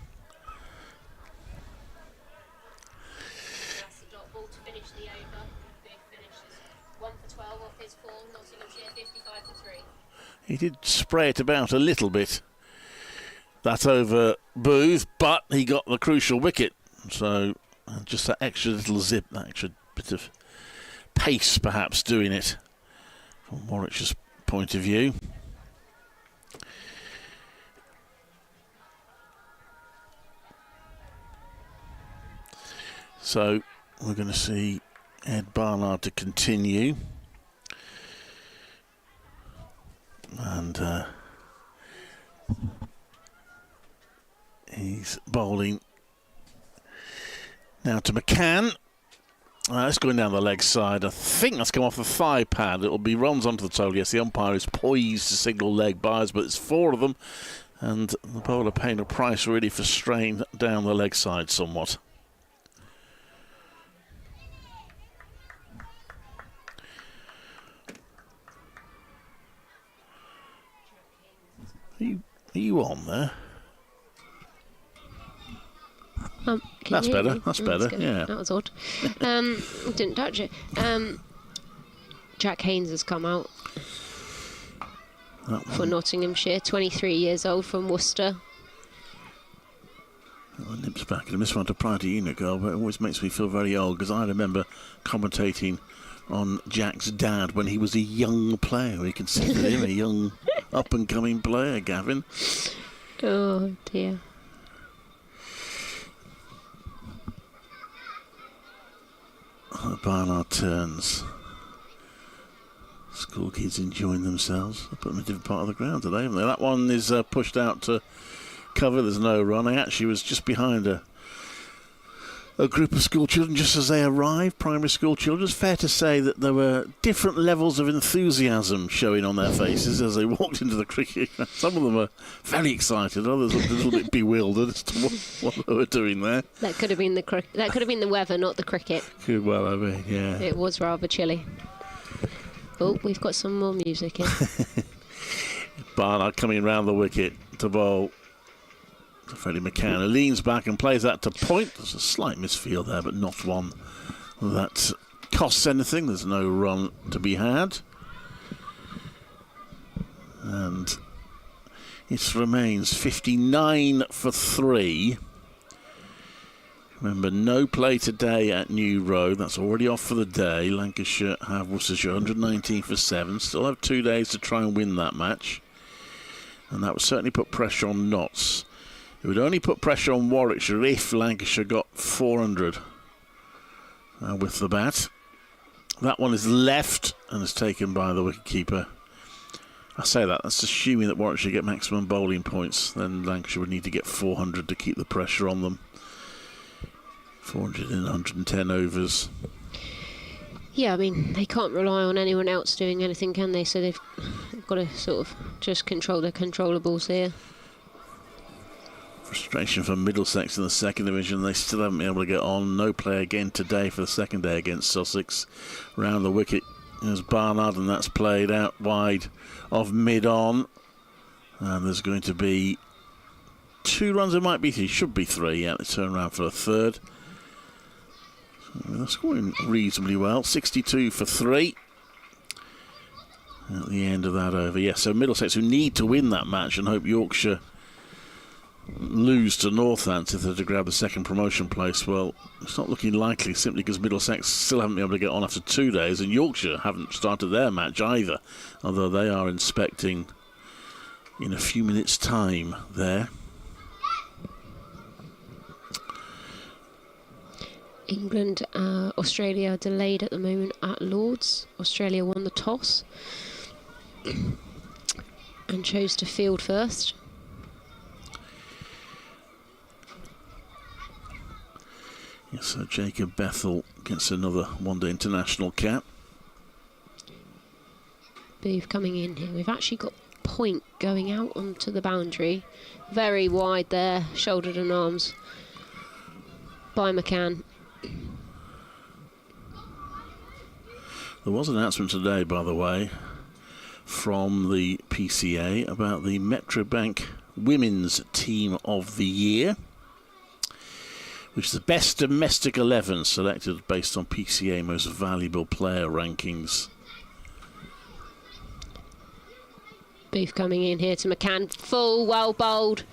That's the dot ball to finish the over. Big finishes. 1 for 12 off his 4. Nottinghamshire 55 for 3. He did spray it about a little bit. That over Booth, but he got the crucial wicket. So just that extra little zip, that extra bit of pace perhaps doing it from Warwickshire's point of view. So we're going to see Ed Barnard to continue. And he's bowling now to McCann. That's going down the leg side. I think that's come off the thigh pad. It'll be runs onto the total. Yes, the umpire is poised to signal leg byes, but it's 4 of them. And the bowler paying a price really for strain down the leg side somewhat. Are you on there? That's better. That's better. Yeah. That was odd. Didn't touch it. Jack Haynes has come out for Nottinghamshire. 23 years old from Worcester. Well, nips back and this one to prior to unit goal, but it always makes me feel very old because I remember commentating on Jack's dad when he was a young player. We considered him a young up-and-coming player, Gavin. Oh, dear. Barnard turns. School kids enjoying themselves. They put them in a different part of the ground today, haven't they? That one is pushed out to cover. There's no run. I actually was just behind a group of school children just as they arrived, primary school children. It's fair to say that there were different levels of enthusiasm showing on their faces as they walked into the cricket. Some of them were very excited, others looked a little bit bewildered as to what they were doing there. That could have been that could have been the weather, not the cricket. Could well have been, yeah. It was rather chilly. Oh, we've got some more music here. Barnard coming round the wicket to bowl. Freddie McCann, who leans back and plays that to point. There's a slight misfield there, but not one that costs anything. There's no run to be had. And it remains 59 for 3. Remember, no play today at New Road. That's already off for the day. Lancashire have Worcestershire 119 for 7. Still have 2 days to try and win that match. And that would certainly put pressure on Notts. It would only put pressure on Warwickshire if Lancashire got 400 with the bat. That one is left and is taken by the wicketkeeper. I say that's assuming that Warwickshire get maximum bowling points. Then Lancashire would need to get 400 to keep the pressure on them. 400 in 110 overs. Yeah, I mean, they can't rely on anyone else doing anything, can they? So they've got to sort of just control their controllables here. Frustration for Middlesex in the second division. They still haven't been able to get on. No play again today for the second day against Sussex. Round the wicket is Barnard, and that's played out wide of mid-on. And there's going to be 2 runs. It might be 3. Should be 3. Yeah, they turn around for a third. So they're scoring reasonably well. 62 for 3. At the end of that over. Yes, so Middlesex, who need to win that match and hope Yorkshire lose to Northants if they're to grab the second promotion place. Well, it's not looking likely simply because Middlesex still haven't been able to get on after 2 days, and Yorkshire haven't started their match either, although they are inspecting in a few minutes' time there. England, Australia are delayed at the moment at Lords. Australia won the toss and chose to field first. Yes, so Jacob Bethel gets another one-day international cap. Booth coming in here. We've actually got Point going out onto the boundary. Very wide there, shouldered and arms by McCann. There was an announcement today, by the way, from the PCA about the Metrobank Women's Team of the Year, which is the best domestic 11 selected based on PCA Most Valuable Player rankings. Booth coming in here to McCann. Full, well bowled.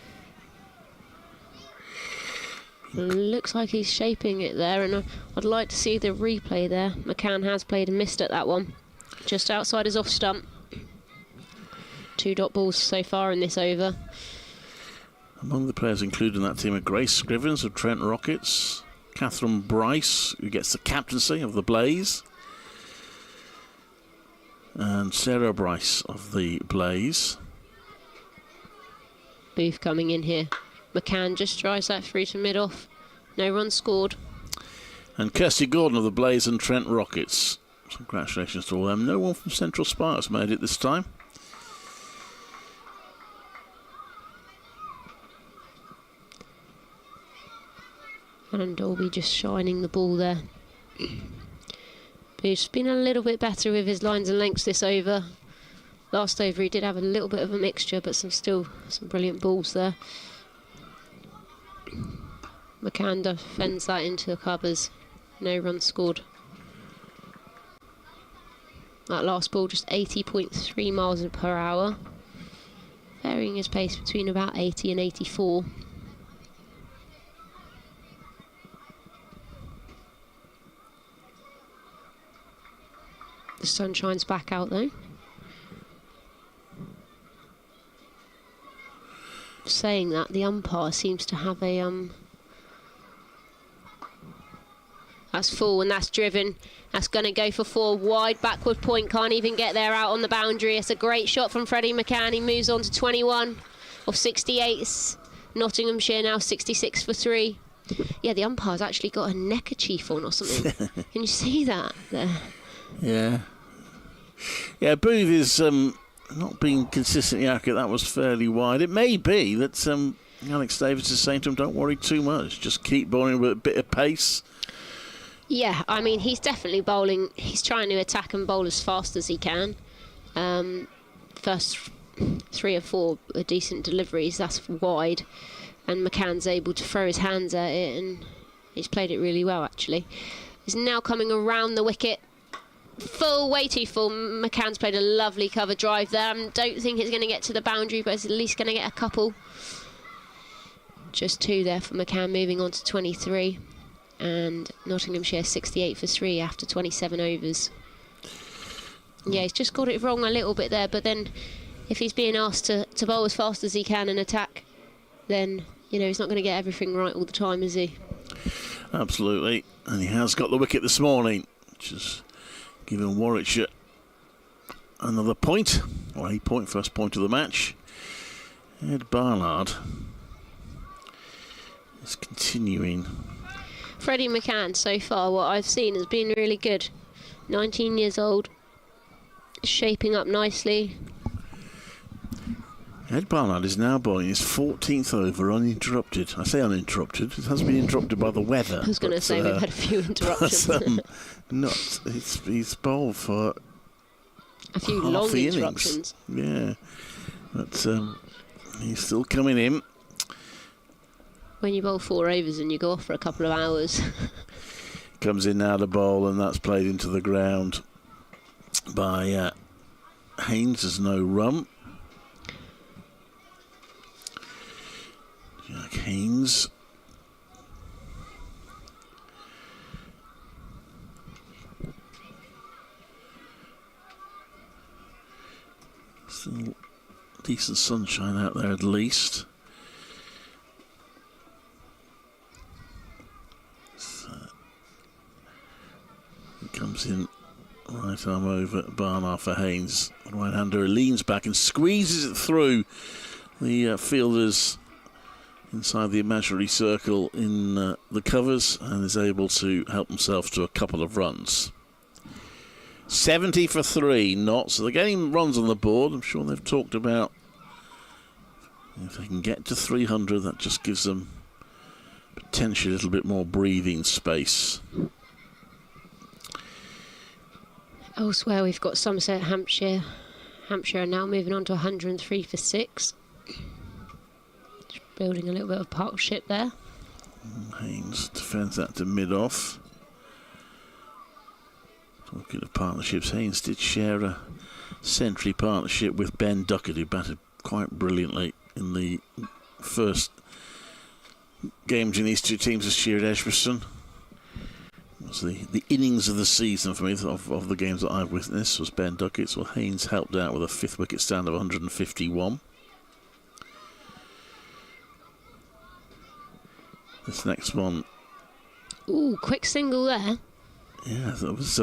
Looks like he's shaping it there, and I'd like to see the replay there. McCann has played and missed at that one. Just outside his off stump. 2 dot balls so far in this over. Among the players included in that team are Grace Scrivens of Trent Rockets, Catherine Bryce, who gets the captaincy of the Blaze, and Sarah Bryce of the Blaze. Booth coming in here. McCann just drives that through to mid-off. No runs scored. And Kirsty Gordon of the Blaze and Trent Rockets. Congratulations to all them. No one from Central Sparks made it this time. And Dolby just shining the ball there. Booth's been a little bit better with his lines and lengths this over. Last over he did have a little bit of a mixture, but some brilliant balls there. McCann defends that into the covers. No runs scored. That last ball just 80.3 miles per hour. Varying his pace between about 80 and 84. The sun shines back out though. Saying that, the umpire seems to have a that's full and that's driven. That's going to go for 4 wide. Backward Point can't even get there out on the boundary. It's a great shot from Freddie McCann. He moves on to 21 of 68. Nottinghamshire now 66 for 3. Yeah, the umpire's actually got a neckerchief on or something. Can you see that there? Yeah. Yeah, Booth is not being consistently accurate. That was fairly wide. It may be that Alex Davis is saying to him, don't worry too much. Just keep bowling with a bit of pace. Yeah, I mean, he's definitely bowling. He's trying to attack and bowl as fast as he can. First 3 or 4 are decent deliveries. That's wide. And McCann's able to throw his hands at it, and he's played it really well, actually. He's now coming around the wicket. Full, way too full. McCann's played a lovely cover drive there. I don't think it's going to get to the boundary, but it's at least going to get a couple. Just 2 there for McCann, moving on to 23. And Nottinghamshire 68 for 3 after 27 overs. Yeah, he's just got it wrong a little bit there, but then if he's being asked to bowl as fast as he can and attack, then, you know, he's not going to get everything right all the time, is he? Absolutely. And he has got the wicket this morning, which is giving Warwickshire another point, or a point, first point of the match. Ed Barnard is continuing. Freddie McCann, so far, what I've seen has been really good. 19 years old, shaping up nicely. Ed Barnard is now bowling his 14th over uninterrupted. I say uninterrupted, it has been interrupted by the weather. I was going to say we've had a few interruptions. He's bowled for a few long interruptions. Yeah, but he's still coming in. When you bowl 4 overs and you go off for a couple of hours. Comes in now to bowl, and that's played into the ground by Haynes. There's no run. Jack Haynes. Still decent sunshine out there at least. Comes in, right arm over Barnard for Haynes. Right-hander leans back and squeezes it through the fielders inside the imaginary circle in the covers, and is able to help himself to a couple of runs. 70 for 3, not. So they're getting runs on the board. I'm sure they've talked about if they can get to 300, that just gives them potentially a little bit more breathing space. Elsewhere, we've got Somerset, Hampshire. Hampshire are now moving on to 103 for 6. Just building a little bit of partnership there. Haynes defends that to mid-off. Talking of partnerships, Haynes did share a century partnership with Ben Duckett, who batted quite brilliantly in the first game between these two teams this year at Edgbaston. It was the innings of the season for me, of the games that I've witnessed, was Ben Duckett's. Well, Haynes helped out with a 5th wicket stand of 151. This next one. Ooh, quick single there. Yeah, that was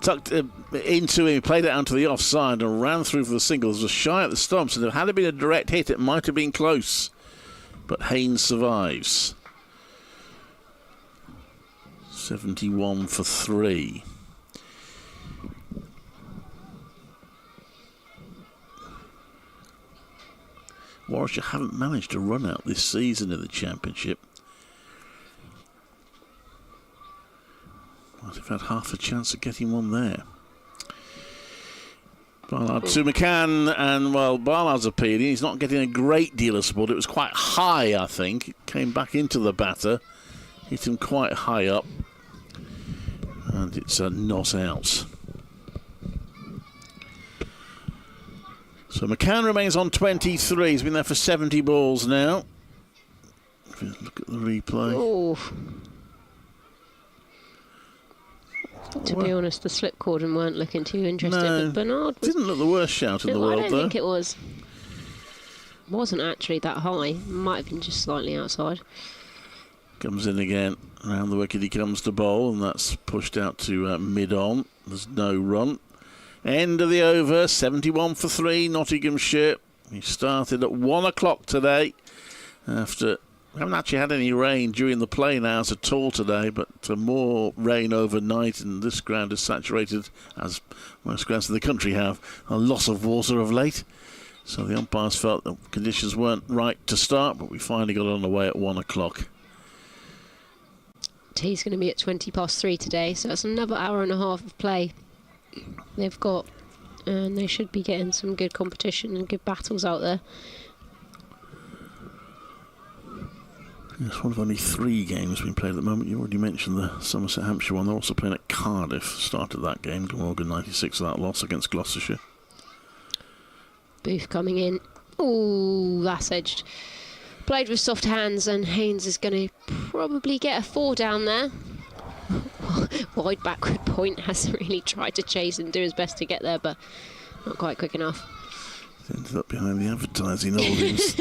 tucked into him. He played it out to the offside and ran through for the singles. Was shy at the stumps, and if it had been a direct hit, it might have been close. But Haynes survives. 71 for 3. Warwickshire haven't managed to run out this season in the Championship. Might have had half a chance of getting one there. Barnard to McCann, and well, Barnard's appealing. He's not getting a great deal of support. It was quite high, I think. It came back into the batter, hit him quite high up, and it's not out. So McCann remains on 23. He's been there for 70 balls now. If you look at the replay. Oh. To be honest, the slip cordon weren't looking too interested, but Bernard didn't look the worst shout in the world, I don't think it was. Wasn't actually that high. Might have been just slightly outside. Comes in again. Around the wicket he comes to bowl, and that's pushed out to mid-on. There's no run. End of the over, 71 for 3, Nottinghamshire. He started at 1 o'clock today after... We haven't actually had any rain during the playing hours at all today, but more rain overnight, and this ground is saturated, as most grounds in the country have, a loss of water of late. So the umpires felt the conditions weren't right to start, but we finally got on the way at 1 o'clock. Tea's going to be at 20 past 3 today, so that's another hour and a half of play they've got, and they should be getting some good competition and good battles out there. It's one of only 3 games being played at the moment. You already mentioned the Somerset Hampshire one. They're also playing at Cardiff. Started that game. Glamorgan 96 of that loss against Gloucestershire. Booth coming in. Ooh, that's edged. Played with soft hands, and Haynes is going to probably get a 4 down there. Wide backward point. Hasn't really tried to chase and do his best to get there, but not quite quick enough. Ended up behind the advertising holdings.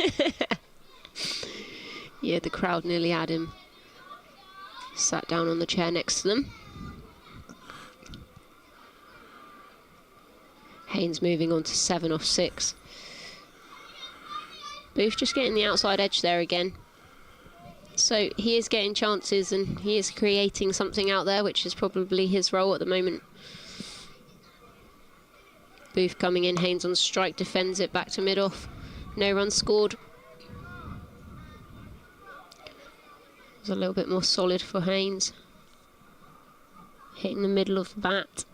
Yeah, the crowd nearly had him. Sat down on the chair next to them. Haynes moving on to 7 off 6. Booth just getting the outside edge there again. So he is getting chances and he is creating something out there, which is probably his role at the moment. Booth coming in, Haynes on strike, defends it back to mid-off. No runs scored. A little bit more solid for Haynes. Hitting the middle of the bat.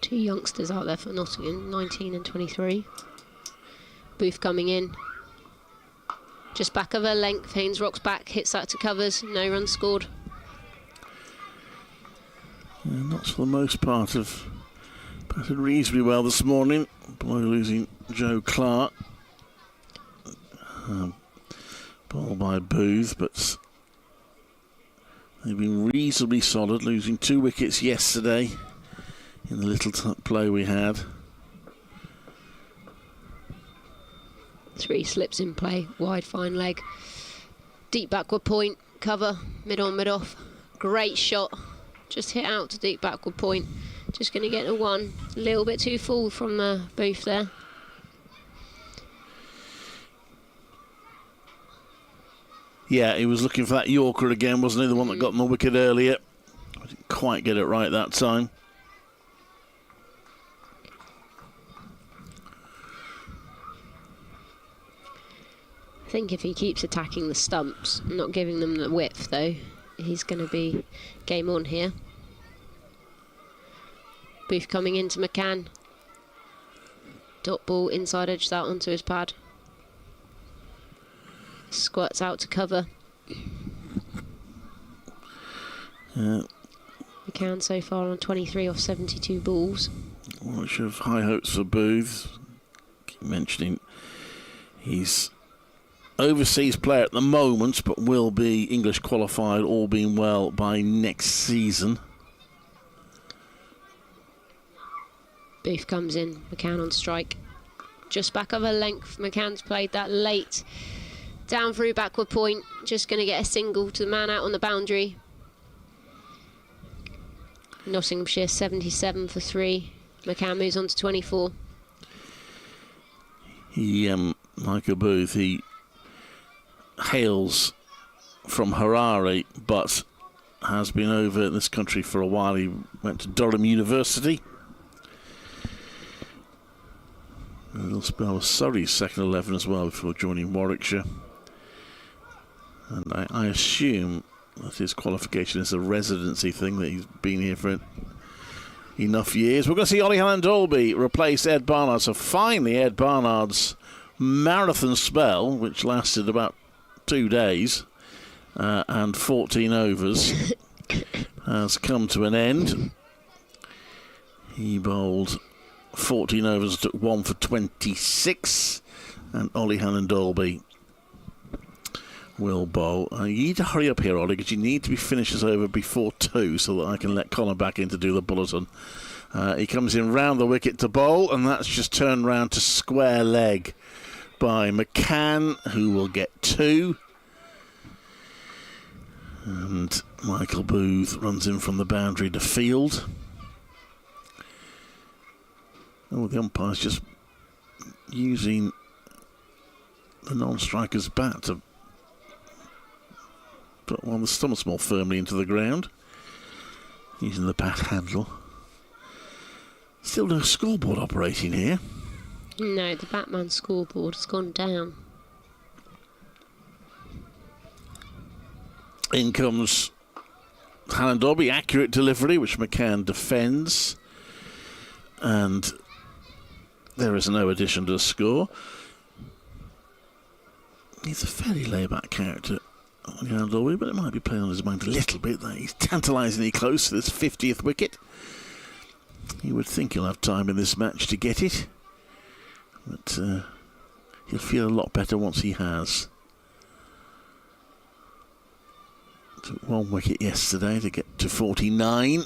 Two youngsters out there for Nottingham, 19 and 23. Booth coming in. Just back of her length, Haynes rocks back, hits that to covers, no runs scored. Yeah, not for the most part have batted reasonably well this morning. Below losing Joe Clark. Ball by Booth, but they've been reasonably solid, losing 2 wickets yesterday in the little play we had. 3 slips in play, wide fine leg. Deep backward point, cover, mid on, mid off. Great shot, just hit out to deep backward point. Just going to get a 1, a little bit too full from the booth there. Yeah, he was looking for that Yorker again, wasn't he? The one that got in the wicket earlier. I didn't quite get it right that time. I think if he keeps attacking the stumps, not giving them the width though, he's going to be game on here. Booth coming into McCann. Dot ball inside edge that onto his pad. Squirts out to cover. McCann so far on 23 off 72 balls. Well, I should have high hopes for Booth. Keep mentioning he's overseas player at the moment, but will be English qualified, all being well, by next season. Booth comes in, McCann on strike. Just back of a length, McCann's played that late. Down through backward point, just going to get a single to the man out on the boundary. Nottinghamshire 77 for 3. McCann moves on to 24. Michael Booth, he hails from Harare, but has been over in this country for a while. He went to Durham University. A little spell with Surrey's second 11 as well before joining Warwickshire. And I assume that his qualification is a residency thing, that he's been here for enough years. We're going to see Ollie Halland-Dolby replace Ed Barnard. So finally Ed Barnard's marathon spell, which lasted about 2 days and 14 overs, has come to an end. He bowled 14 overs, took 1 for 26, and Ollie Halland-Dolby will bowl. You need to hurry up here, Ollie, because you need to be finished this over before 2 so that I can let Colin back in to do the bulletin. He comes in round the wicket to bowl, and that's just turned round to square leg by McCann, who will get 2. And Michael Booth runs in from the boundary to field. Oh, the umpire's just using the non-striker's bat to put one of the stumps more firmly into the ground, using the bat handle. Still no scoreboard operating here. No, the Batman scoreboard has gone down. In comes Halland-Dolby, accurate delivery, which McCann defends. And there is no addition to the score. He's a fairly laid-back character, Halland-Dolby, but it might be playing on his mind a little bit that he's tantalisingly close to this 50th wicket. You would think he'll have time in this match to get it, but he'll feel a lot better once he has. Took 1 wicket yesterday to get to 49.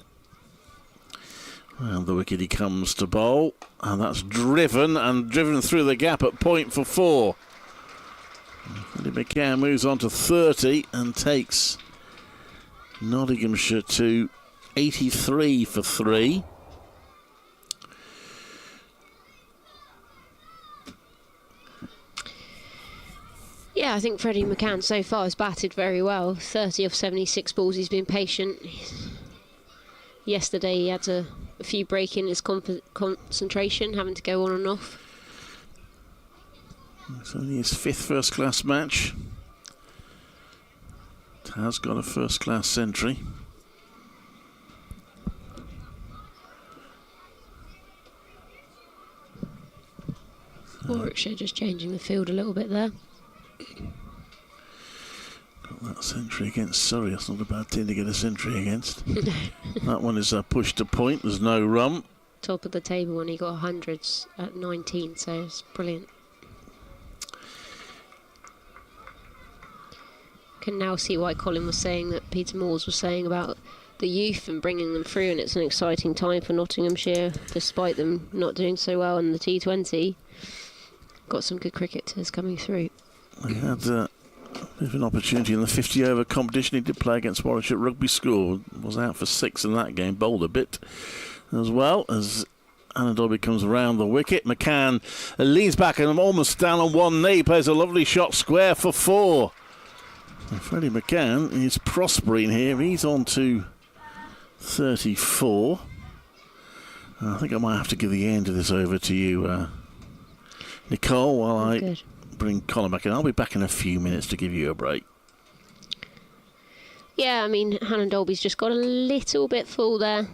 Round the wicket he comes to bowl, and that's driven through the gap at point for 4. Eddie McCann moves on to 30 and takes Nottinghamshire to 83 for 3. Yeah, I think Freddie McCann so far has batted very well. 30 off 76 balls, he's been patient. Yesterday he had a few break in his concentration, having to go on and off. It's only his 5th first-class match. Has got a first-class century. Warwickshire just changing the field a little bit there. Got that century against Surrey. That's not a bad team to get a century against. That one is pushed to point. There's no run. Top of the table when he got 100s at 19, so it's brilliant. Can now see why Colin was saying that Peter Moores was saying about the youth and bringing them through, and it's an exciting time for Nottinghamshire, despite them not doing so well in the T20. Got some good cricketers coming through. We had a bit of an opportunity in the 50-over competition. He did play against Warwickshire Rugby School. Was out for 6 in that game. Bowled a bit as well as Anadolu comes around the wicket. McCann leans back and almost down on one knee. Plays a lovely shot square for 4. And Freddie McCann is prospering here. He's on to 34. I think I might have to give the end of this over to you, Nicole, while I bring Colin back in. I'll be back in a few minutes to give you a break. Yeah, I mean, Hannon Dolby's just got a little bit full there.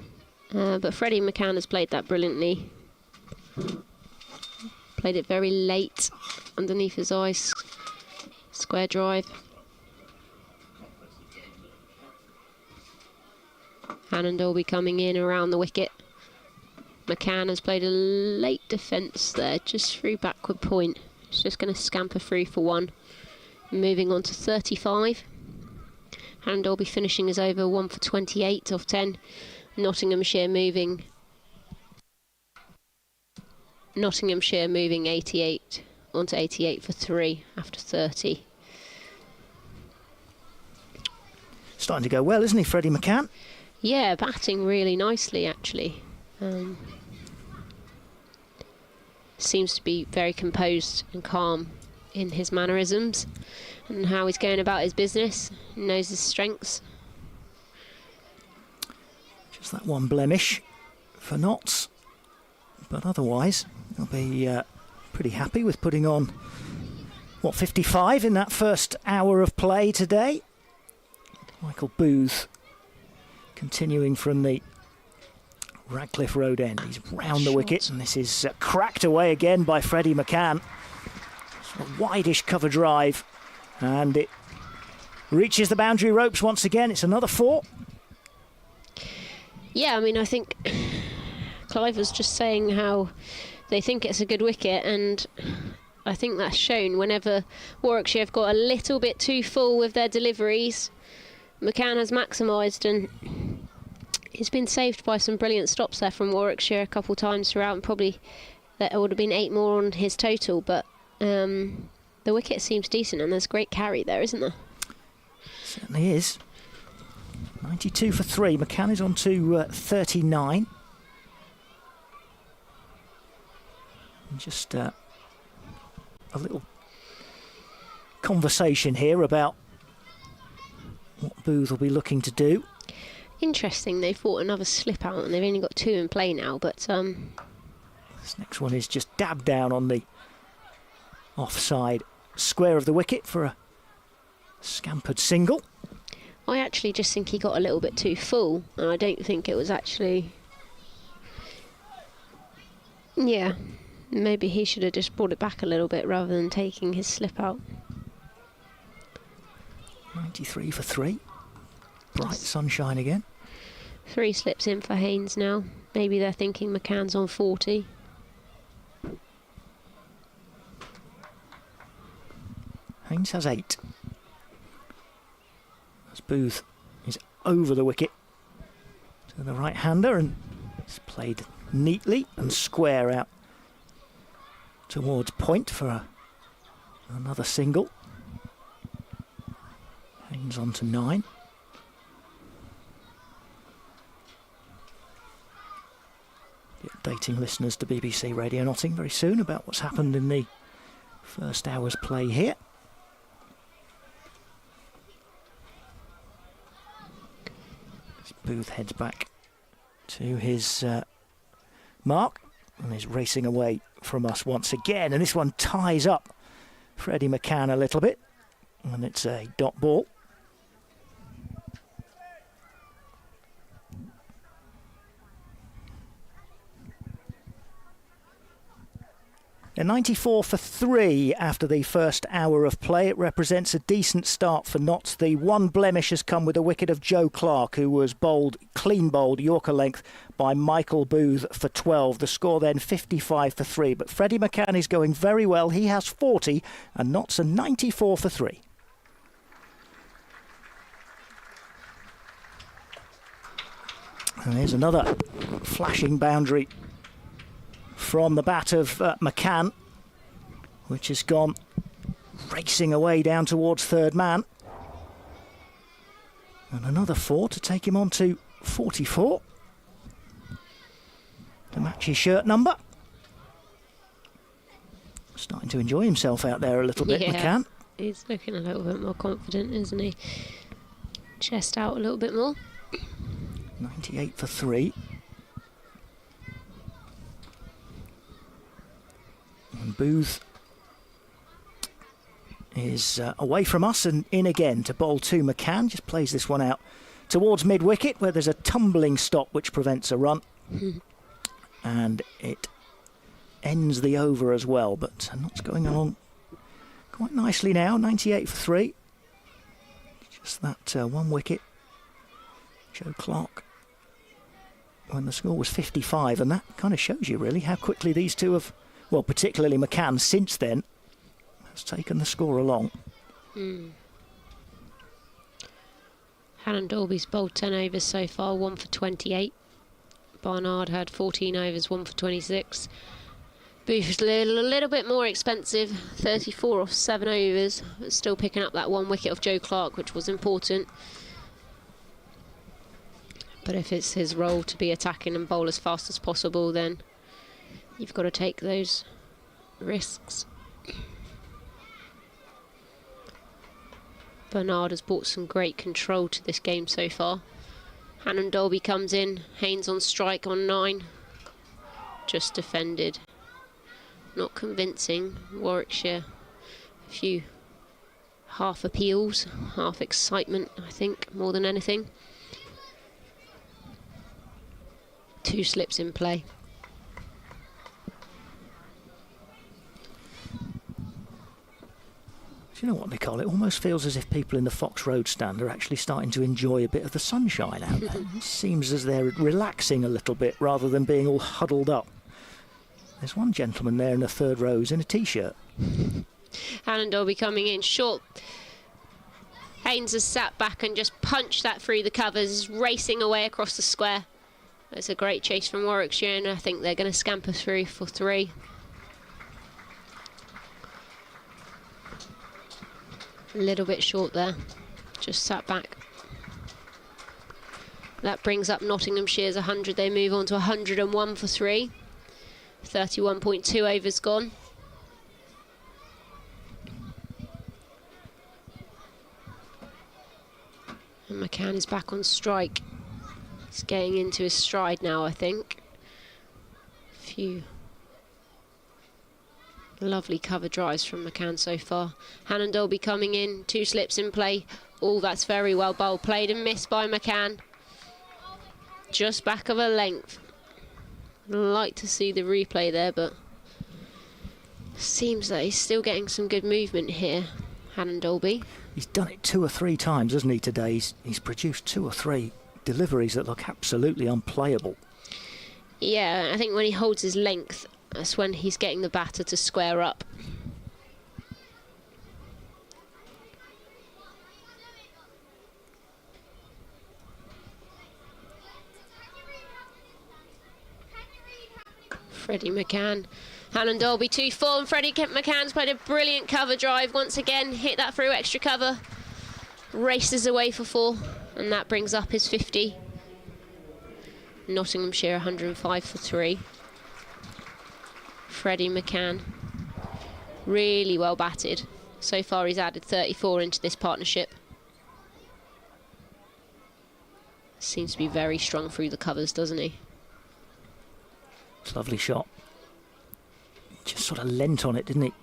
But Freddie McCann has played that brilliantly. Played it very late underneath his eyes. Square drive. Hannon Dolby coming in around the wicket. McCann has played a late defence there, just through backward point. He's just going to scamper through for 1. Moving on to 35. Hannon Dolby finishing his over 1 for 28 off 10. Nottinghamshire moving 88 onto 88 for 3 after 30. Starting to go well, isn't he, Freddie McCann? Yeah, batting really nicely actually. Seems to be very composed and calm in his mannerisms and how he's going about his business. He knows his strengths. Just that one blemish for Notts, but otherwise he'll be pretty happy with putting on 55 in that first hour of play today. Michael Booth continuing from the Radcliffe Road end. He's round the wicket, and this is cracked away again by Freddie McCann. It's a wideish cover drive, and it reaches the boundary ropes once again. It's another 4. Yeah, I mean, I think Clive was just saying how they think it's a good wicket, and I think that's shown whenever Warwickshire have got a little bit too full with their deliveries. McCann has maximised, and he's been saved by some brilliant stops there from Warwickshire a couple of times throughout, and probably there would have been 8 more on his total, but the wicket seems decent, and there's great carry there, isn't there? Certainly is. 92 for 3. McCann is on to 39. And just a little conversation here about what Booth will be looking to do. Interesting, they fought another slip out and they've only got 2 in play now, but this next one is just dabbed down on the offside square of the wicket for a scampered single. I actually just think he got a little bit too full, and I don't think it was actually... Yeah, maybe he should have just brought it back a little bit rather than taking his slip out. 93 for 3. Bright sunshine again. 3 slips in for Haynes now. Maybe they're thinking McCann's on 40. Haynes has 8. As Booth is over the wicket to the right-hander, and it's played neatly and square out towards point for another single. Haynes on to 9. Be updating listeners to BBC Radio Nottingham very soon about what's happened in the first hour's play here. As Booth heads back to his mark and is racing away from us once again, and this one ties up Freddie McCann a little bit, and it's a dot ball. A 94 for 3 after the first hour of play. It represents a decent start for Notts. The one blemish has come with a wicket of Joe Clark, who was clean bowled Yorker length by Michael Booth for 12. The score then 55 for 3. But Freddie McCann is going very well. He has 40 and Notts a 94 for 3. And here's another flashing boundary from the bat of McCann, which has gone racing away down towards third man. And another 4 to take him on to 44 to match his shirt number. Starting to enjoy himself out there a little bit, McCann. He's looking a little bit more confident, isn't he? Chest out a little bit more. 98 for 3. And Booth is away from us and in again to bowl to McCann. Just plays this one out towards mid-wicket where there's a tumbling stop which prevents a run. And it ends the over as well, but Not's going along quite nicely now. 98 for 3. Just that one wicket. Joe Clark when the score was 55, and that kind of shows you really how quickly these two have, well, particularly McCann since then, has taken the score along. Hannon Dolby's bowled 10 overs so far, 1 for 28. Barnard had 14 overs, 1 for 26. Booth's a little bit more expensive, 34 off 7 overs, but still picking up that one wicket of Joe Clark, which was important. But if it's his role to be attacking and bowl as fast as possible, then you've got to take those risks. Bernard has brought some great control to this game so far. Hannon Dolby comes in, Haynes on strike on 9. Just defended. Not convincing. Warwickshire, a few half appeals, half excitement, I think, more than anything. 2 slips in play. Do you know what, Nicole? It almost feels as if people in the Fox Road stand are actually starting to enjoy a bit of the sunshine out there. It seems as they're relaxing a little bit rather than being all huddled up. There's one gentleman there in the third rows in a T-shirt. Hannon Dolby coming in short. Haynes has sat back and just punched that through the covers, racing away across the square. It's a great chase from Warwickshire, and I think they're going to scamper through for 3. A little bit short there, just sat back. That brings up Nottinghamshire's 100. They move on to 101 for 3. 31.2 overs gone. And McCann is back on strike. He's getting into his stride now, I think. A few lovely cover drives from McCann so far. Hannon Dolby coming in, 2 slips in play. Oh, that's very well bowled. Played and missed by McCann. Just back of a length. I'd like to see the replay there, but seems that he's still getting some good movement here, Hannon Dolby. He's done it 2 or 3 times, hasn't he, today? He's produced 2 or 3 deliveries that look absolutely unplayable. Yeah, I think when he holds his length, that's when he's getting the batter to square up. Freddie McCann. Hannon Dolby 2-4, and Freddie McCann's played a brilliant cover drive once again. Hit that through extra cover. Races away for 4, and that brings up his 50. Nottinghamshire 105 for 3. Freddie McCann, really well batted. So far he's added 34 into this partnership. Seems to be very strong through the covers, doesn't he? It's a lovely shot. Just sort of leant on it, didn't he?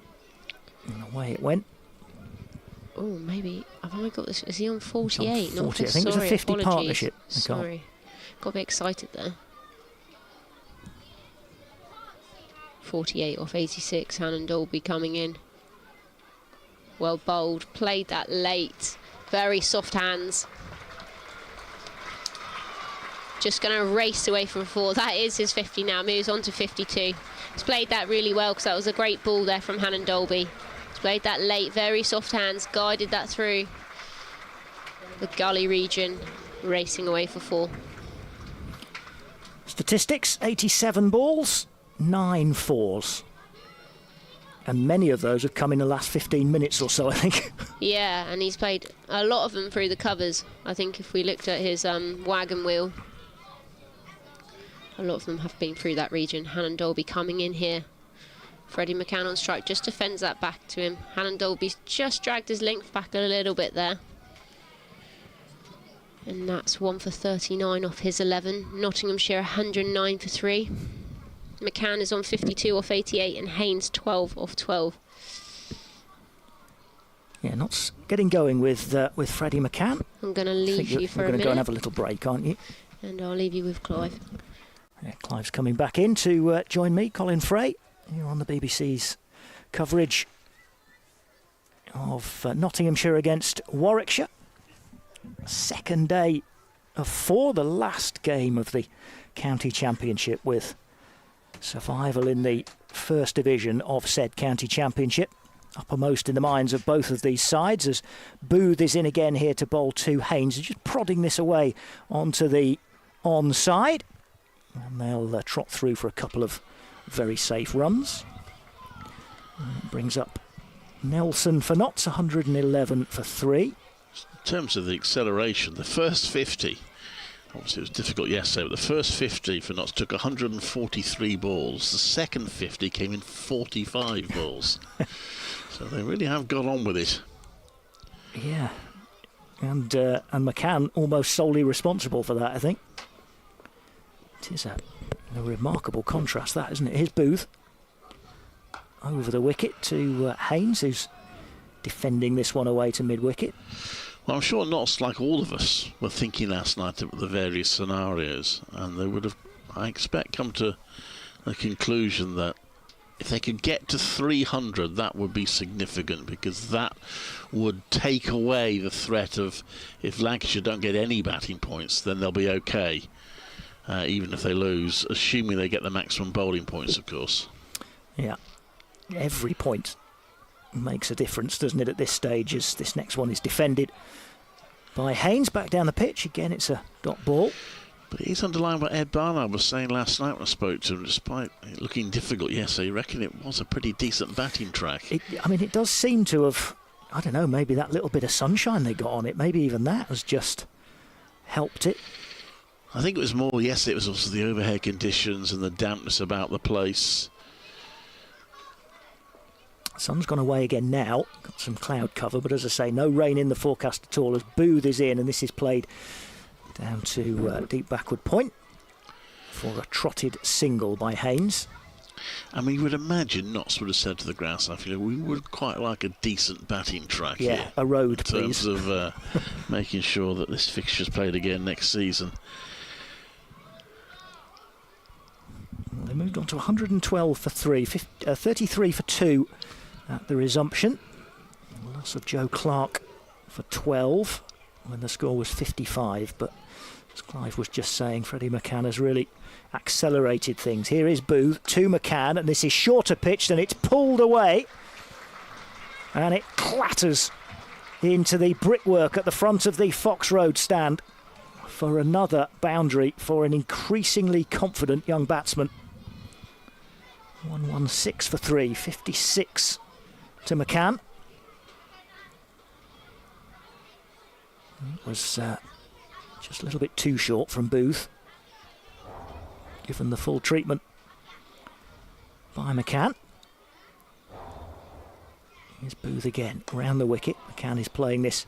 And away it went. Oh, maybe. Have I got this? Is he on 48? 40. Not I think it was a 50 apologies. partnership. Sorry. Got a bit excited there. 48 off 86. Hannon Dolby coming in. Well bowled. Played that late. Very soft hands. Just going to race away from 4. That is his 50 now. Moves on to 52. He's played that really well because that was a great ball there from Hannon Dolby. He's played that late. Very soft hands. Guided that through the gully region. Racing away for 4. Statistics, 87 balls, 9 fours. And many of those have come in the last 15 minutes or so, I think. Yeah, and he's played a lot of them through the covers. I think if we looked at his wagon wheel, a lot of them have been through that region. Hannon Dolby coming in here. Freddie McCann on strike just defends that back to him. Hannon Dolby's just dragged his length back a little bit there. And that's 1 for 39 off his 11. Nottinghamshire 109 for 3. McCann is on 52 off 88 and Haynes 12 off 12. Yeah, not getting going with Freddie McCann. I'm going to leave you for a minute. You're going to go and have a little break, aren't you? And I'll leave you with Clive. Yeah, Clive's coming back in to join me, Colin Frey, here on the BBC's coverage of Nottinghamshire against Warwickshire. Second day of 4, the last game of the county championship, with survival in the first division of said county championship uppermost in the minds of both of these sides, as Booth is in again here to bowl to Haynes, just prodding this away onto the onside, and they'll trot through for a couple of very safe runs. Brings up Nelson for Notts, 111 for 3. In terms of the acceleration, the first 50, obviously it was difficult yesterday, but the first 50 for Notts took 143 balls. The second 50 came in 45 balls. So they really have got on with it. Yeah, and McCann almost solely responsible for that, I think. It is a remarkable contrast, that, isn't it? Here's Booth over the wicket to Haynes, who's defending this one away to mid-wicket. Well, I'm sure Notts, like all of us, were thinking last night of the various scenarios, and they would have, I expect, come to the conclusion that if they could get to 300, that would be significant, because that would take away the threat of, if Lancashire don't get any batting points, then they'll be okay, even if they lose, assuming they get the maximum bowling points, of course. Yeah, every point makes a difference, doesn't it, at this stage, as this next one is defended by Haynes. Back down the pitch, again it's a dot ball. But it is underlined what Ed Barnard was saying last night when I spoke to him. Despite it looking difficult yesterday, I reckon it was a pretty decent batting track. It does seem to have, I don't know, maybe that little bit of sunshine they got on it, maybe even that has just helped it. I think it was more yesterday, it was also the overhead conditions and the dampness about the place. Sun's gone away again now, got some cloud cover, but as I say, no rain in the forecast at all, as Booth is in, and this is played down to deep backward point for a trotted single by Haynes. I mean, you would imagine Notts would have said to the ground staff, we would quite like a decent batting track here. A road, in terms of making sure that this fixture's played again next season. They moved on to 112 for 3, 33 for 2 at the resumption. The loss of Joe Clark for 12 when the score was 55, but as Clive was just saying, Freddie McCann has really accelerated things. Here is Booth to McCann, and this is shorter pitched, and it's pulled away, and it clatters into the brickwork at the front of the Fox Road stand for another boundary for an increasingly confident young batsman. 116 for 3, 56 to McCann. It was just a little bit too short from Booth, given the full treatment by McCann. Here's Booth again, round the wicket. McCann is playing this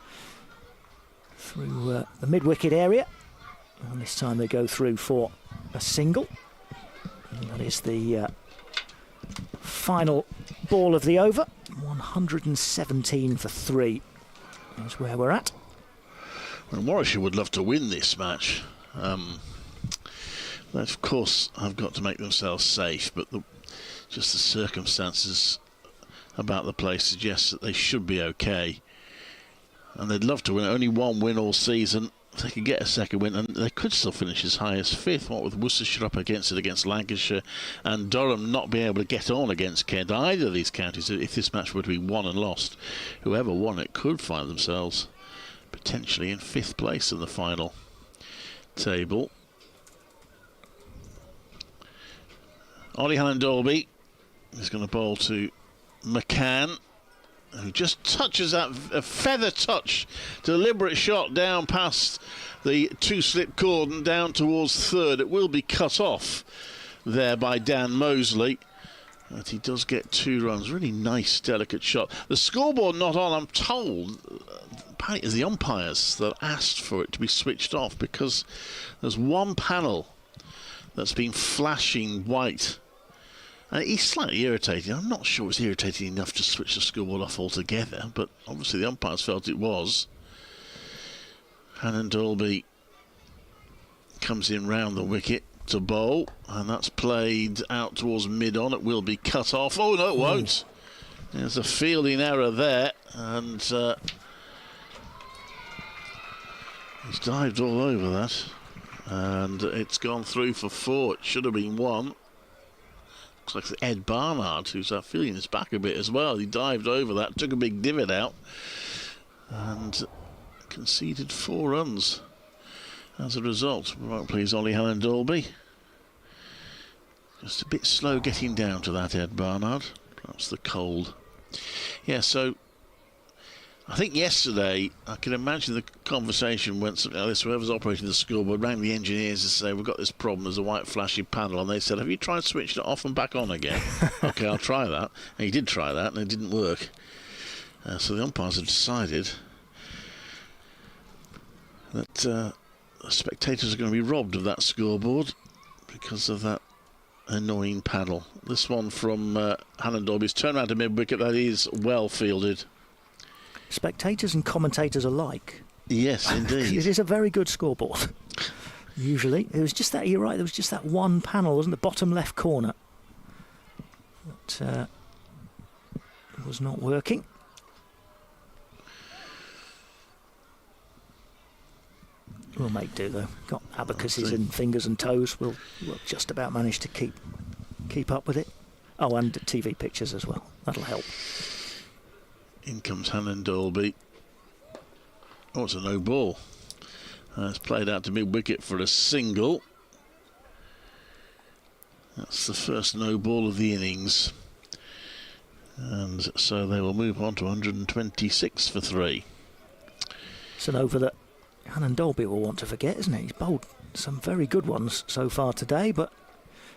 through the mid-wicket area, and this time they go through for a single. And that is the final ball of the over. 117 for 3 is where we're at. Well, Warwickshire would love to win this match. They, of course, have got to make themselves safe, but just the circumstances about the place suggest that they should be okay. And they'd love to win. Only one win all season. If they could get a second win, and they could still finish as high as 5th, what with Worcestershire up against it against Lancashire, and Durham not being able to get on against Kent. Either of these counties, if this match were to be won and lost, whoever won it could find themselves potentially in 5th place in the final table. Ollie Hannon-Dolby is going to bowl to McCann, who just touches that, a feather touch, deliberate shot down past the two-slip cordon down towards third. It will be cut off there by Dan Mosley, but he does get 2 runs. Really nice, delicate shot. The scoreboard not on, I'm told. Apparently it's the umpires that asked for it to be switched off, because there's one panel that's been flashing white. And he's slightly irritated. I'm not sure it's irritating enough to switch the scoreboard off altogether, but obviously the umpires felt it was. Hannon-Dolby comes in round the wicket to bowl, and that's played out towards mid-on. It will be cut off. Oh, no, it won't. There's a fielding error there, and he's dived all over that, and it's gone through for 4. It should have been 1. Looks like it's Ed Barnard who's feeling his back a bit as well. He dived over that, took a big divot out, and conceded 4 runs as a result. Right, please, Ollie Hannon-Dolby. Just a bit slow getting down to that, Ed Barnard. Perhaps the cold. Yeah, so I think yesterday, I can imagine the conversation went something like this. Whoever's operating the scoreboard rang the engineers to say, we've got this problem, there's a white flashing panel, and they said, have you tried switching it off and back on again? OK, I'll try that. And he did try that, and it didn't work. So the umpires have decided that the spectators are going to be robbed of that scoreboard because of that annoying panel. This one from Hannon-Dolby's turnaround to mid-wicket, that is well fielded. Spectators and commentators alike. Yes, indeed. It is a very good scoreboard. Usually. It was just that, you're right, there was just that one panel, wasn't the bottom left corner. That was not working. We'll make do though. Got abacuses and fingers and toes. We'll just about manage to keep up with it. Oh, and TV pictures as well. That'll help. In comes Hannon-Dolby. Oh, it's a no ball. It's played out to mid-wicket for a single. That's the first no ball of the innings. And so they will move on to 126 for 3. It's an over that Hannon-Dolby will want to forget, isn't it? He's bowled some very good ones so far today, but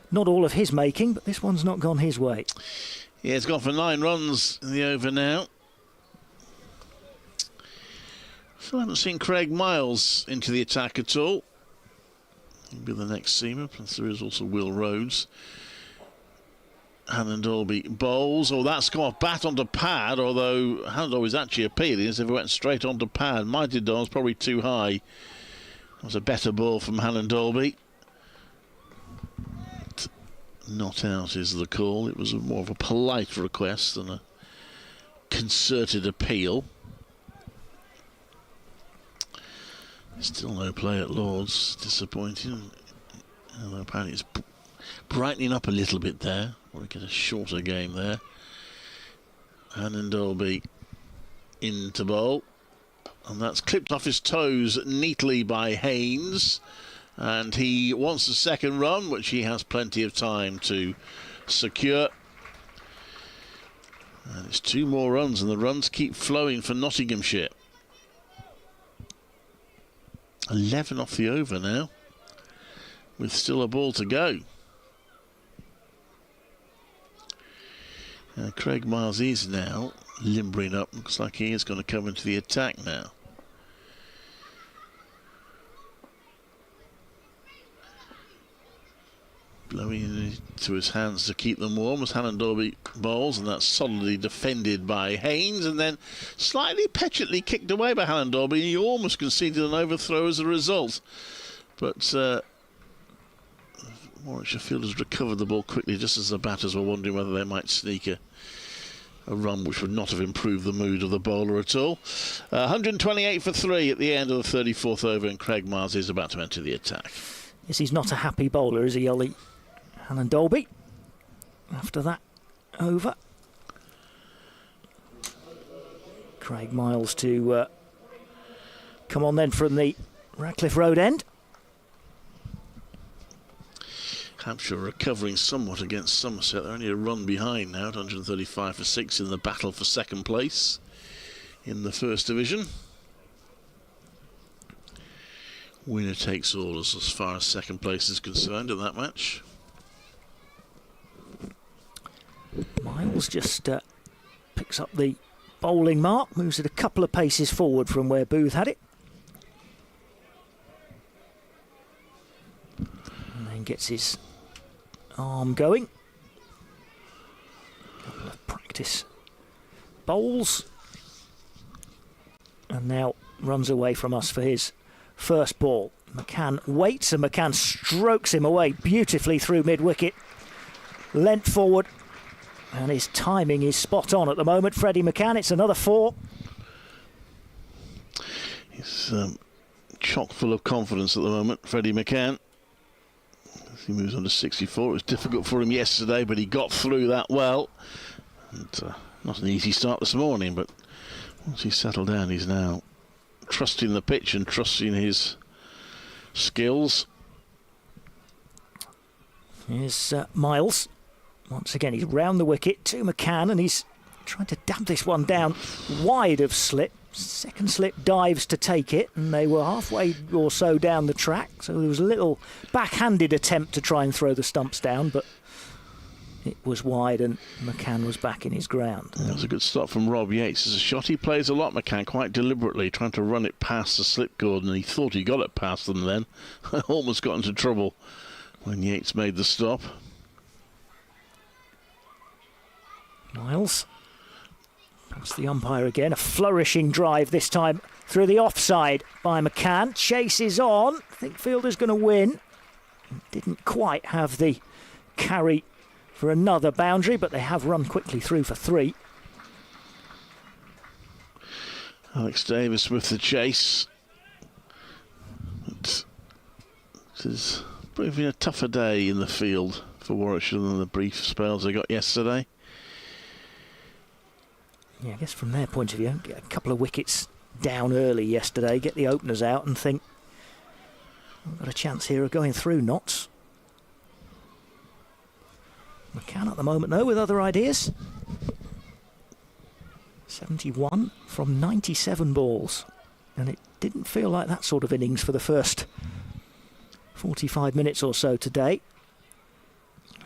not all of his making, but this one's not gone his way. Yeah, it's gone for 9 runs in the over now. Still haven't seen Craig Miles into the attack at all. He'll be the next seamer, plus there is also Will Rhodes. Hannon-Dolby bowls. Oh, that's gone off bat onto pad, although Hannon-Dolby's actually appealing as if it went straight onto pad. Might have done, it was probably too high. That was a better ball from Hannon-Dolby. Not out is the call. It was more of a polite request than a concerted appeal. Still no play at Lord's. Disappointing. Although apparently it's brightening up a little bit there. Want to get a shorter game there. Hannon-Dolby into bowl. And that's clipped off his toes neatly by Haynes. And he wants the second run, which he has plenty of time to secure. And it's 2 more runs, and the runs keep flowing for Nottinghamshire. 11 off the over now, with still a ball to go. Craig Miles is now limbering up. Looks like he is going to come into the attack now. Blowing into his hands to keep them warm as Hannon-Dolby bowls, and that's solidly defended by Haynes, and then slightly petulantly kicked away by Hannon-Dolby. He almost conceded an overthrow as a result, but Warwickshire fielders recovered the ball quickly just as the batters were wondering whether they might sneak a run which would not have improved the mood of the bowler at all. 128 for 3 at the end of the 34th over, and Craig Miles is about to enter the attack. Yes, he's not a happy bowler, is he, Ollie Hannon-Dolby? After that over. Craig Miles to come on then from the Ratcliffe Road end. Hampshire recovering somewhat against Somerset. They're only a run behind now at 135 for 6 in the battle for second place in the First Division. Winner takes all as far as second place is concerned in that match. Miles just picks up the bowling mark, moves it a couple of paces forward from where Booth had it. And then gets his arm going. Couple of practice bowls. And now runs away from us for his first ball. McCann waits and McCann strokes him away beautifully through mid-wicket. Length forward. And his timing is spot on at the moment. Freddie McCann, it's another 4. He's chock full of confidence at the moment, Freddie McCann. As he moves on to 64, it was difficult for him yesterday, but he got through that well. And, not an easy start this morning, but once he's settled down, he's now trusting the pitch and trusting his skills. Here's Miles. Once again, he's round the wicket to McCann, and he's trying to dab this one down wide of slip. Second slip dives to take it, and they were halfway or so down the track, so there was a little backhanded attempt to try and throw the stumps down, but it was wide and McCann was back in his ground. That was a good stop from Rob Yates. It's a shot he plays a lot, McCann, quite deliberately, trying to run it past the slip cord, and he thought he got it past them then. Almost got into trouble when Yates made the stop. Miles past the umpire again, a flourishing drive this time through the offside by McCann. Chase is on, I think fielder's going to win. Didn't quite have the carry for another boundary, but they have run quickly through for 3. Alex Davis with the chase. It is proving a tougher day in the field for Warwickshire than the brief spells they got yesterday. Yeah, I guess from their point of view, get a couple of wickets down early yesterday, get the openers out and think, I've got a chance here of going through Notts. McCann at the moment, though, with other ideas. 71 from 97 balls. And it didn't feel like that sort of innings for the first 45 minutes or so today.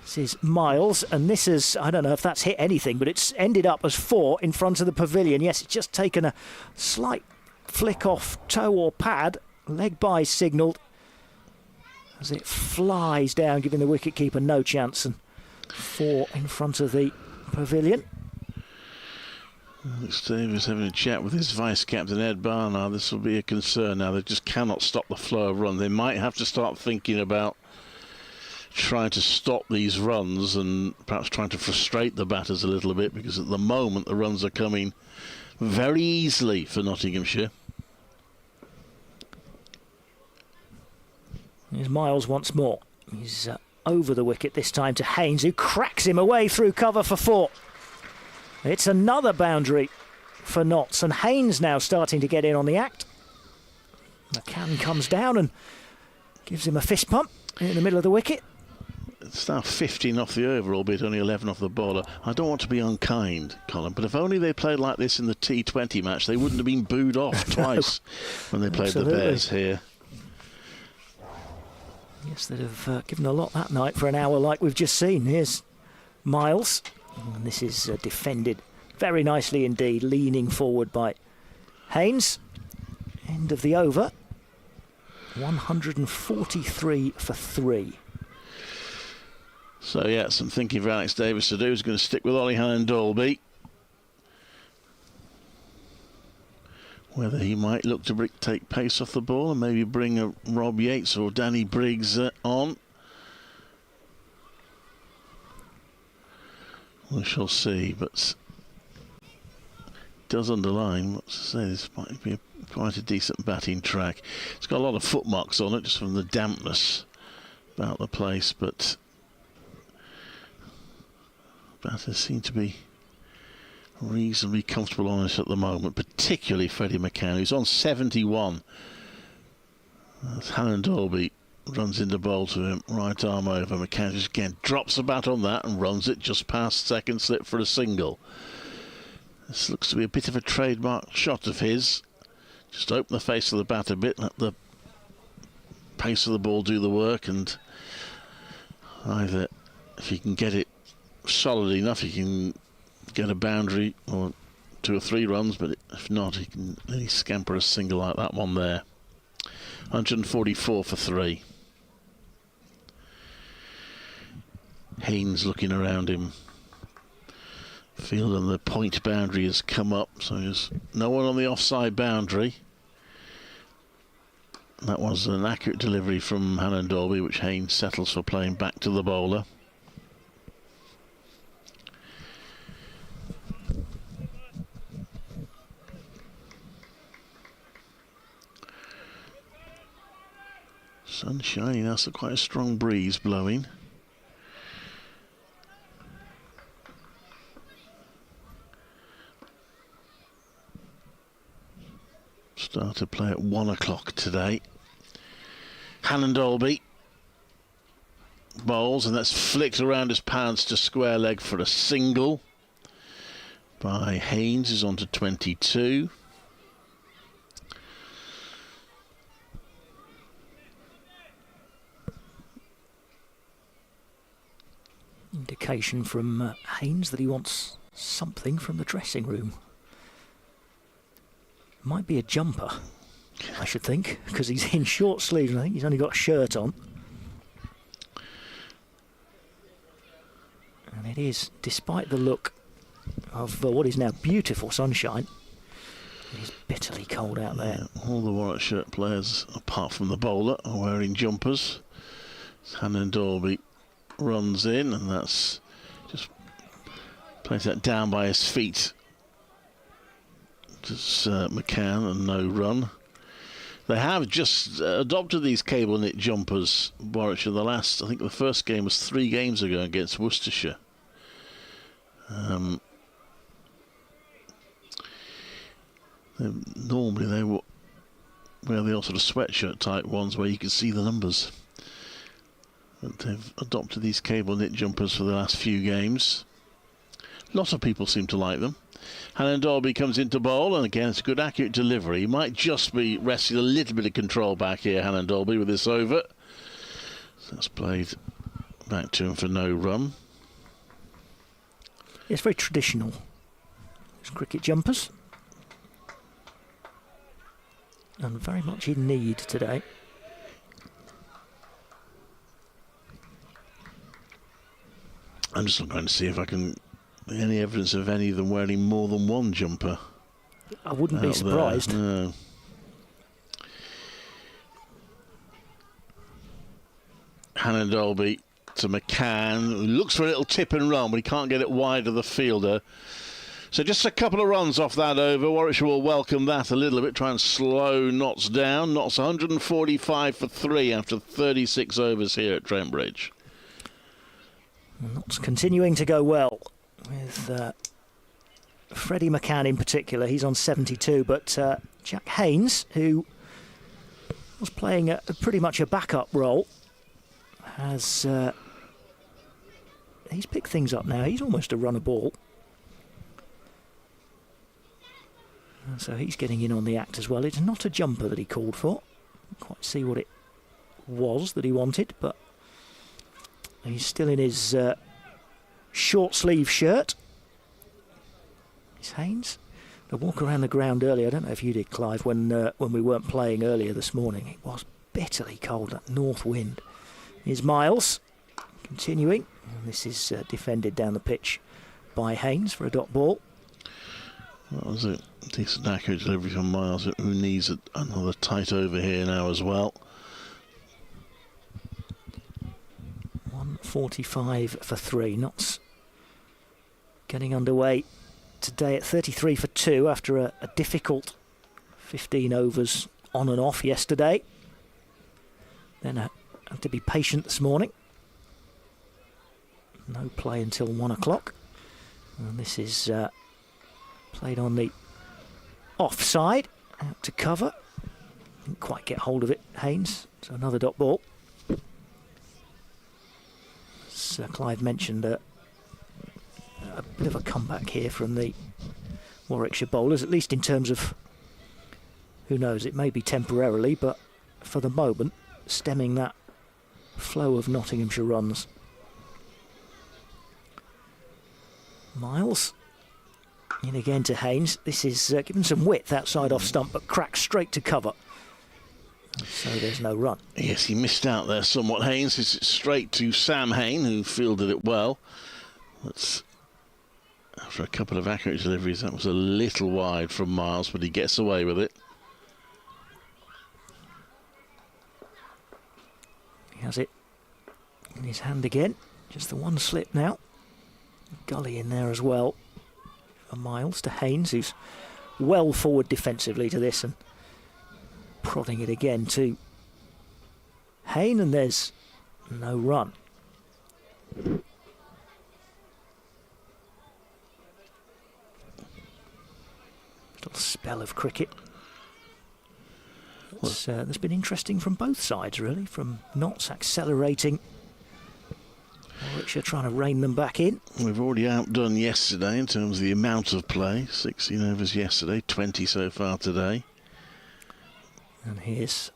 This is Miles, and this is, I don't know if that's hit anything, but it's ended up as 4 in front of the pavilion. Yes, it's just taken a slight flick off toe or pad. Leg by signalled as it flies down, giving the wicketkeeper no chance. And 4 in front of the pavilion. Alex Davis having a chat with his vice-captain Ed Barnard. This will be a concern now. They just cannot stop the flow of run. They might have to start thinking about trying to stop these runs and perhaps trying to frustrate the batters a little bit, because at the moment the runs are coming very easily for Nottinghamshire. Here's Miles once more. He's over the wicket this time to Haynes, who cracks him away through cover for 4. It's another boundary for Notts, and Haynes now starting to get in on the act. McCann comes down and gives him a fist pump in the middle of the wicket. It's now 15 off the over, albeit only 11 off the bowler. I don't want to be unkind, Colin, but if only they played like this in the T20 match, they wouldn't have been booed off twice when they played the Bears here. Yes, they'd have given a lot that night for an hour like we've just seen. Here's Miles, and this is defended very nicely indeed, leaning forward by Haynes. End of the over. 143 for 3. So yeah, some thinking for Alex Davis to do. He's going to stick with Ollie Hannon-Dolby. Whether he might look to take pace off the ball and maybe bring a Rob Yates or Danny Briggs on. We shall see, but does underline, what to say, this might be quite a decent batting track. It's got a lot of footmarks on it just from the dampness about the place, but batters seem to be reasonably comfortable on it at the moment, particularly Freddie McCann, who's on 71. That's Hannon-Dolby runs into bowl to him, right arm over. McCann just again drops the bat on that and runs it just past second slip for a single. This looks to be a bit of a trademark shot of his. Just open the face of the bat a bit, let the pace of the ball do the work, and either if you can get it solid enough, you can get a boundary or 2 or 3 runs, but if not, he can really scamper a single like that one there. 144 for 3. Haynes looking around him. Field on the point boundary has come up, so there's no one on the offside boundary. That was an accurate delivery from Hannon Dolby, which Haynes settles for playing back to the bowler. Sun shining, that's quite a strong breeze blowing. Start to play at 1 o'clock today. Hannon Dolby bowls, and that's flicked around his pants to square leg for a single by Haynes, who's on to 22. Indication from Haynes that he wants something from the dressing room. Might be a jumper, I should think, because he's in short sleeves and I think he's only got a shirt on. And it is, despite the look of what is now beautiful sunshine, it is bitterly cold out there. Yeah, all the Warwickshire players, apart from the bowler, are wearing jumpers. Hannon Dolby runs in, and that's just plays that down by his feet. Just McCann, and no run. They have just adopted these cable knit jumpers, Warwickshire. I think the first game was 3 games ago against Worcestershire. Normally they wear the sort of sweatshirt type ones where you can see the numbers. But they've adopted these cable knit jumpers for the last few games. Lots of people seem to like them. Hannon Dolby comes into bowl, and again it's a good accurate delivery. He might just be wresting a little bit of control back here, Hannon Dolby, with this over. So that's played back to him for no run. It's very traditional. It's cricket jumpers. And very much in need today. I'm just going to see if I can any evidence of any of them wearing more than one jumper. I wouldn't be surprised. No. Hannon Dolby to McCann, who looks for a little tip and run, but he can't get it wide of the fielder. So just a couple of runs off that over. Warwickshire will welcome that a little bit, try and slow Notts down. Notts 145 for 3 after 36 overs here at Trent Bridge. Notts continuing to go well with Freddie McCann in particular. He's on 72, but Jack Haynes, who was playing pretty much a backup role, has he's picked things up now. He's almost a runner ball. And so he's getting in on the act as well. It's not a jumper that he called for. Can't quite see what it was that he wanted, but he's still in his short sleeve shirt. It's Haynes. The walk around the ground earlier, I don't know if you did, Clive, when we weren't playing earlier this morning. It was bitterly cold, that north wind. Here's Miles, continuing. And this is defended down the pitch by Haynes for a dot ball. That was a decent accurate delivery from Miles, who needs another tight over here now as well. 145 for 3. Notts getting underway today at 33 for 2 after a difficult 15 overs on and off yesterday. Then had to be patient this morning. No play until 1 o'clock. And this is played on the offside, out to cover. Didn't quite get hold of it, Haynes. So another dot ball. as Clive mentioned, a bit of a comeback here from the Warwickshire bowlers, at least in terms of, who knows, it may be temporarily, but for the moment, stemming that flow of Nottinghamshire runs. Miles in again to Haynes. This is given some width outside off stump, but cracks straight to cover. So there's no run. Yes, he missed out there somewhat. Haynes is straight to Sam Hain, who fielded it well. That's after a couple of accurate deliveries. That was a little wide from Miles, but he gets away with it. He has it in his hand again. Just the one slip now. Gully in there as well. For Miles to Haynes, who's well forward defensively to this, and prodding it again to Hain, and there's no run. Little spell of cricket. That's been interesting from both sides, really, from Notts accelerating, Warwickshire trying to rein them back in. We've already outdone yesterday in terms of the amount of play. 16 overs yesterday, 20 so far today. And here's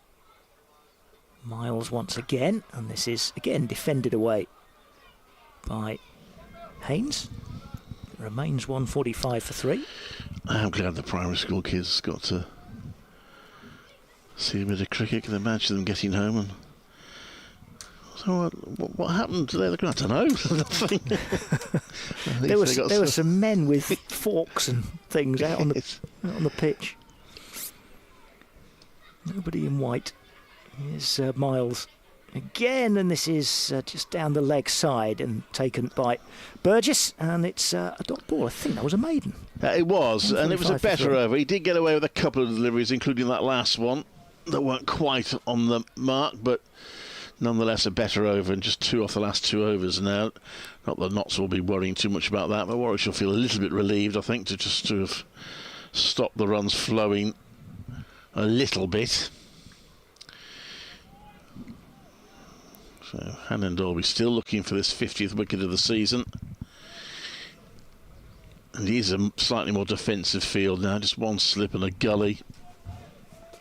Miles once again, and this is again defended away by Haynes. It remains 145 for 3. I'm glad the primary school kids got to see a bit of cricket. Can imagine them getting home and so what happened today? I don't know. there were some men with forks and things out on the pitch. Nobody in white. Here's Miles again, and this is just down the leg side and taken by Burgess, and it's a dot ball. I think that was a maiden. It was, and it was a better over. He did get away with a couple of deliveries, including that last one that weren't quite on the mark, but nonetheless a better over, and just 2 off the last 2 overs now. Not that Notts will be worrying too much about that, but Warwickshire will feel a little bit relieved, I think, to have stopped the runs flowing a little bit. So Hannon Dolby still looking for this 50th wicket of the season. And he's a slightly more defensive field now, just one slip and a gully.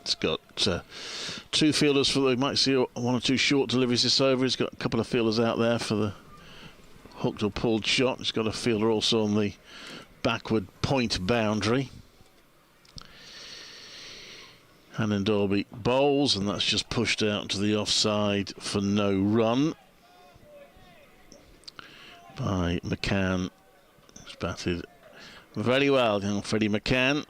It's got 2 fielders for we might see 1 or 2 short deliveries this over. He's got a couple of fielders out there for the hooked or pulled shot. He's got a fielder also on the backward point boundary. Hannon Dolby bowls, and that's just pushed out to the offside for no run by McCann. He's batted very well, young Freddie McCann.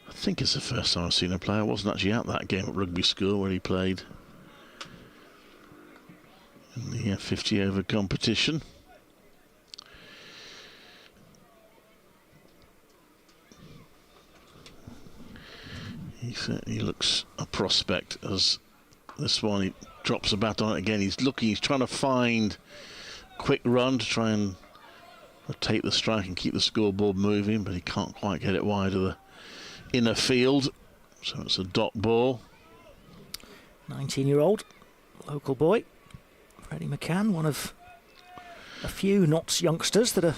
I think it's the first time I've seen a player. I wasn't actually at that game at rugby school where he played in the 50 over competition. He looks a prospect as this one. He drops a bat on it again. He's trying to find a quick run to try and take the strike and keep the scoreboard moving, but he can't quite get it wide of the inner field, so it's a dot ball. 19-year-old local boy, Freddie McCann, one of a few Notts youngsters that are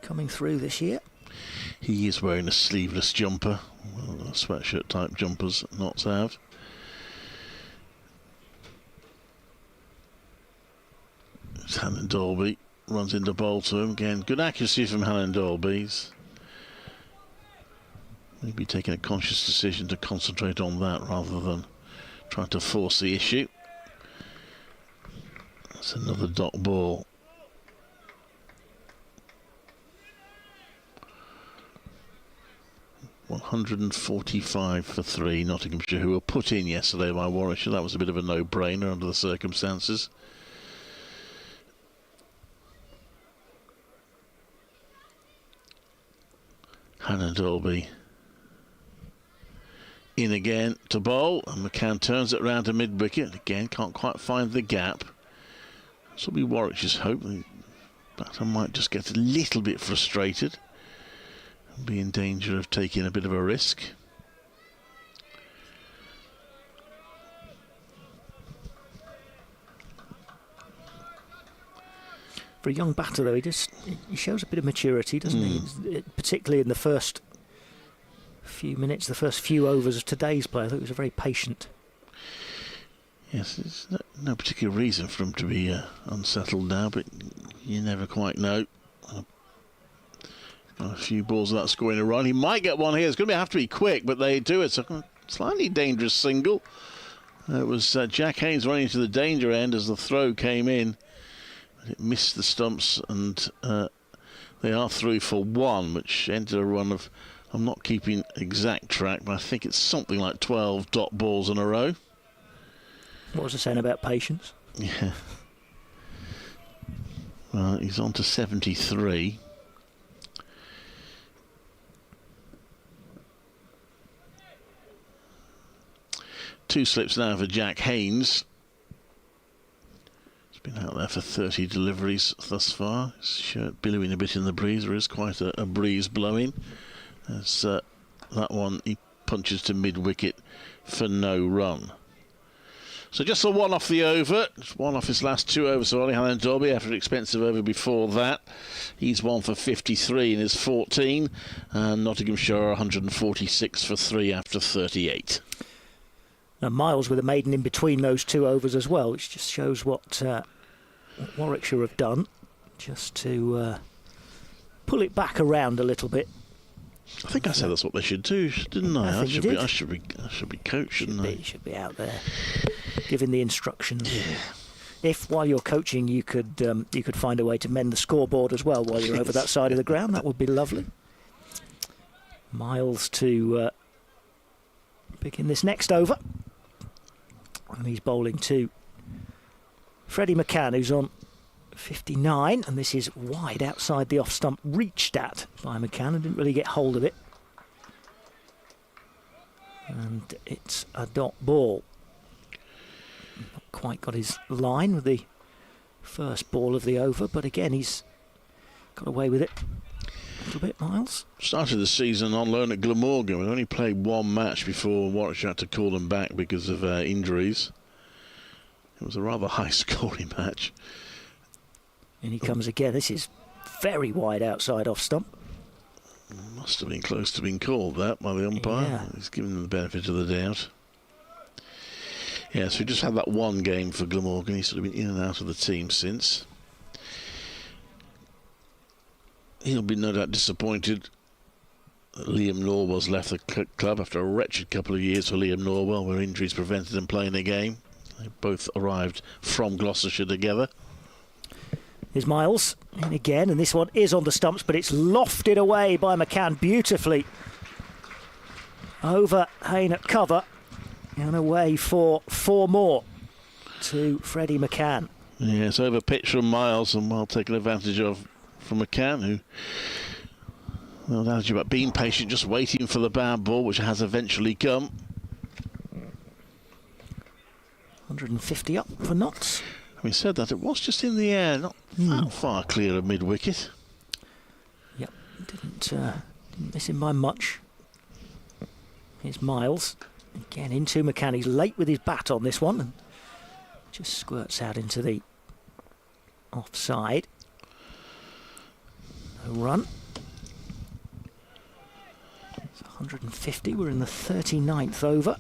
coming through this year. He is wearing a sleeveless jumper, well, a sweatshirt type jumpers that Notts have. It's Hannon Dolby, runs into bowl to him again. Good accuracy from Hannon Dolby. Maybe taking a conscious decision to concentrate on that rather than trying to force the issue. That's another dot ball. $145 for 3, Nottinghamshire, who were put in yesterday by Warwickshire. That was a bit of a no-brainer under the circumstances. Hannon Dolby in again to bowl, and McCann turns it round to mid-wicket. Again, can't quite find the gap. This will be Warwickshire's hope. The batter might just get a little bit frustrated and be in danger of taking a bit of a risk. For a young batter, though, he shows a bit of maturity, doesn't he? Particularly in the first few minutes, the first few overs of today's play. I thought he was very patient. Yes, there's no particular reason for him to be unsettled now, but you never quite know. A few balls of that scoring a run. He might get one here. It's going to have to be quick, but they do. It's a slightly dangerous single. It was Jack Haynes running to the danger end as the throw came in. It missed the stumps, and they are through for one, which ended a run of, I'm not keeping exact track, but I think it's something like 12 dot balls in a row. What was I saying about patience? Yeah. Well, he's on to 73. Two slips now for Jack Haynes. He's been out there for 30 deliveries thus far. His shirt billowing a bit in the breeze. There is quite a breeze blowing. As that one, he punches to mid-wicket for no run. So just the one off the over. Just one off his last 2 overs. So Ollie Hannon Dobby after an expensive over before that. He's 1 for 53 in his 14. And Nottinghamshire 146 for 3 after 38. Now Miles with a maiden in between those 2 overs as well, which just shows what Warwickshire have done, just to pull it back around a little bit. I think I said that's what they should do, didn't I? I think you did. I should be coach, shouldn't I? Should be out there giving the instructions. Yeah. If while you're coaching you could find a way to mend the scoreboard as well while you're over that side of the ground, that would be lovely. Miles to begin this next over. And he's bowling to Freddie McCann, who's on 59, and this is wide outside the off stump, reached at by McCann and didn't really get hold of it. And it's a dot ball. Not quite got his line with the first ball of the over, but again he's got away with it a little bit. Miles started the season on loan at Glamorgan. We only played one match before Warwickshire had to call them back because of injuries. It was a rather high scoring match. And he comes again. This is very wide outside off stump. Must have been close to being called that by the umpire. Yeah. He's given them the benefit of the doubt. Yeah, so we just had that one game for Glamorgan. He's sort of been in and out of the team since. He'll be no doubt disappointed that Liam Norwell's left the club after a wretched couple of years for Liam Norwell, where injuries prevented him playing a game. They both arrived from Gloucestershire together. Here's Miles in again, and this one is on the stumps, but it's lofted away by McCann beautifully. Over Hayne at cover, and away for 4 more to Freddie McCann. Yes, over pitch from Miles, and well taken advantage of from McCann, who, well, that's about being patient, just waiting for the bad ball, which has eventually come. 150 up for Notts. Having said that, it was just in the air, not that far clear of mid-wicket. Yep, didn't miss him by much. Here's Miles again into McCann. He's late with his bat on this one and just squirts out into the offside. No run. It's 150. We're in the 39th over.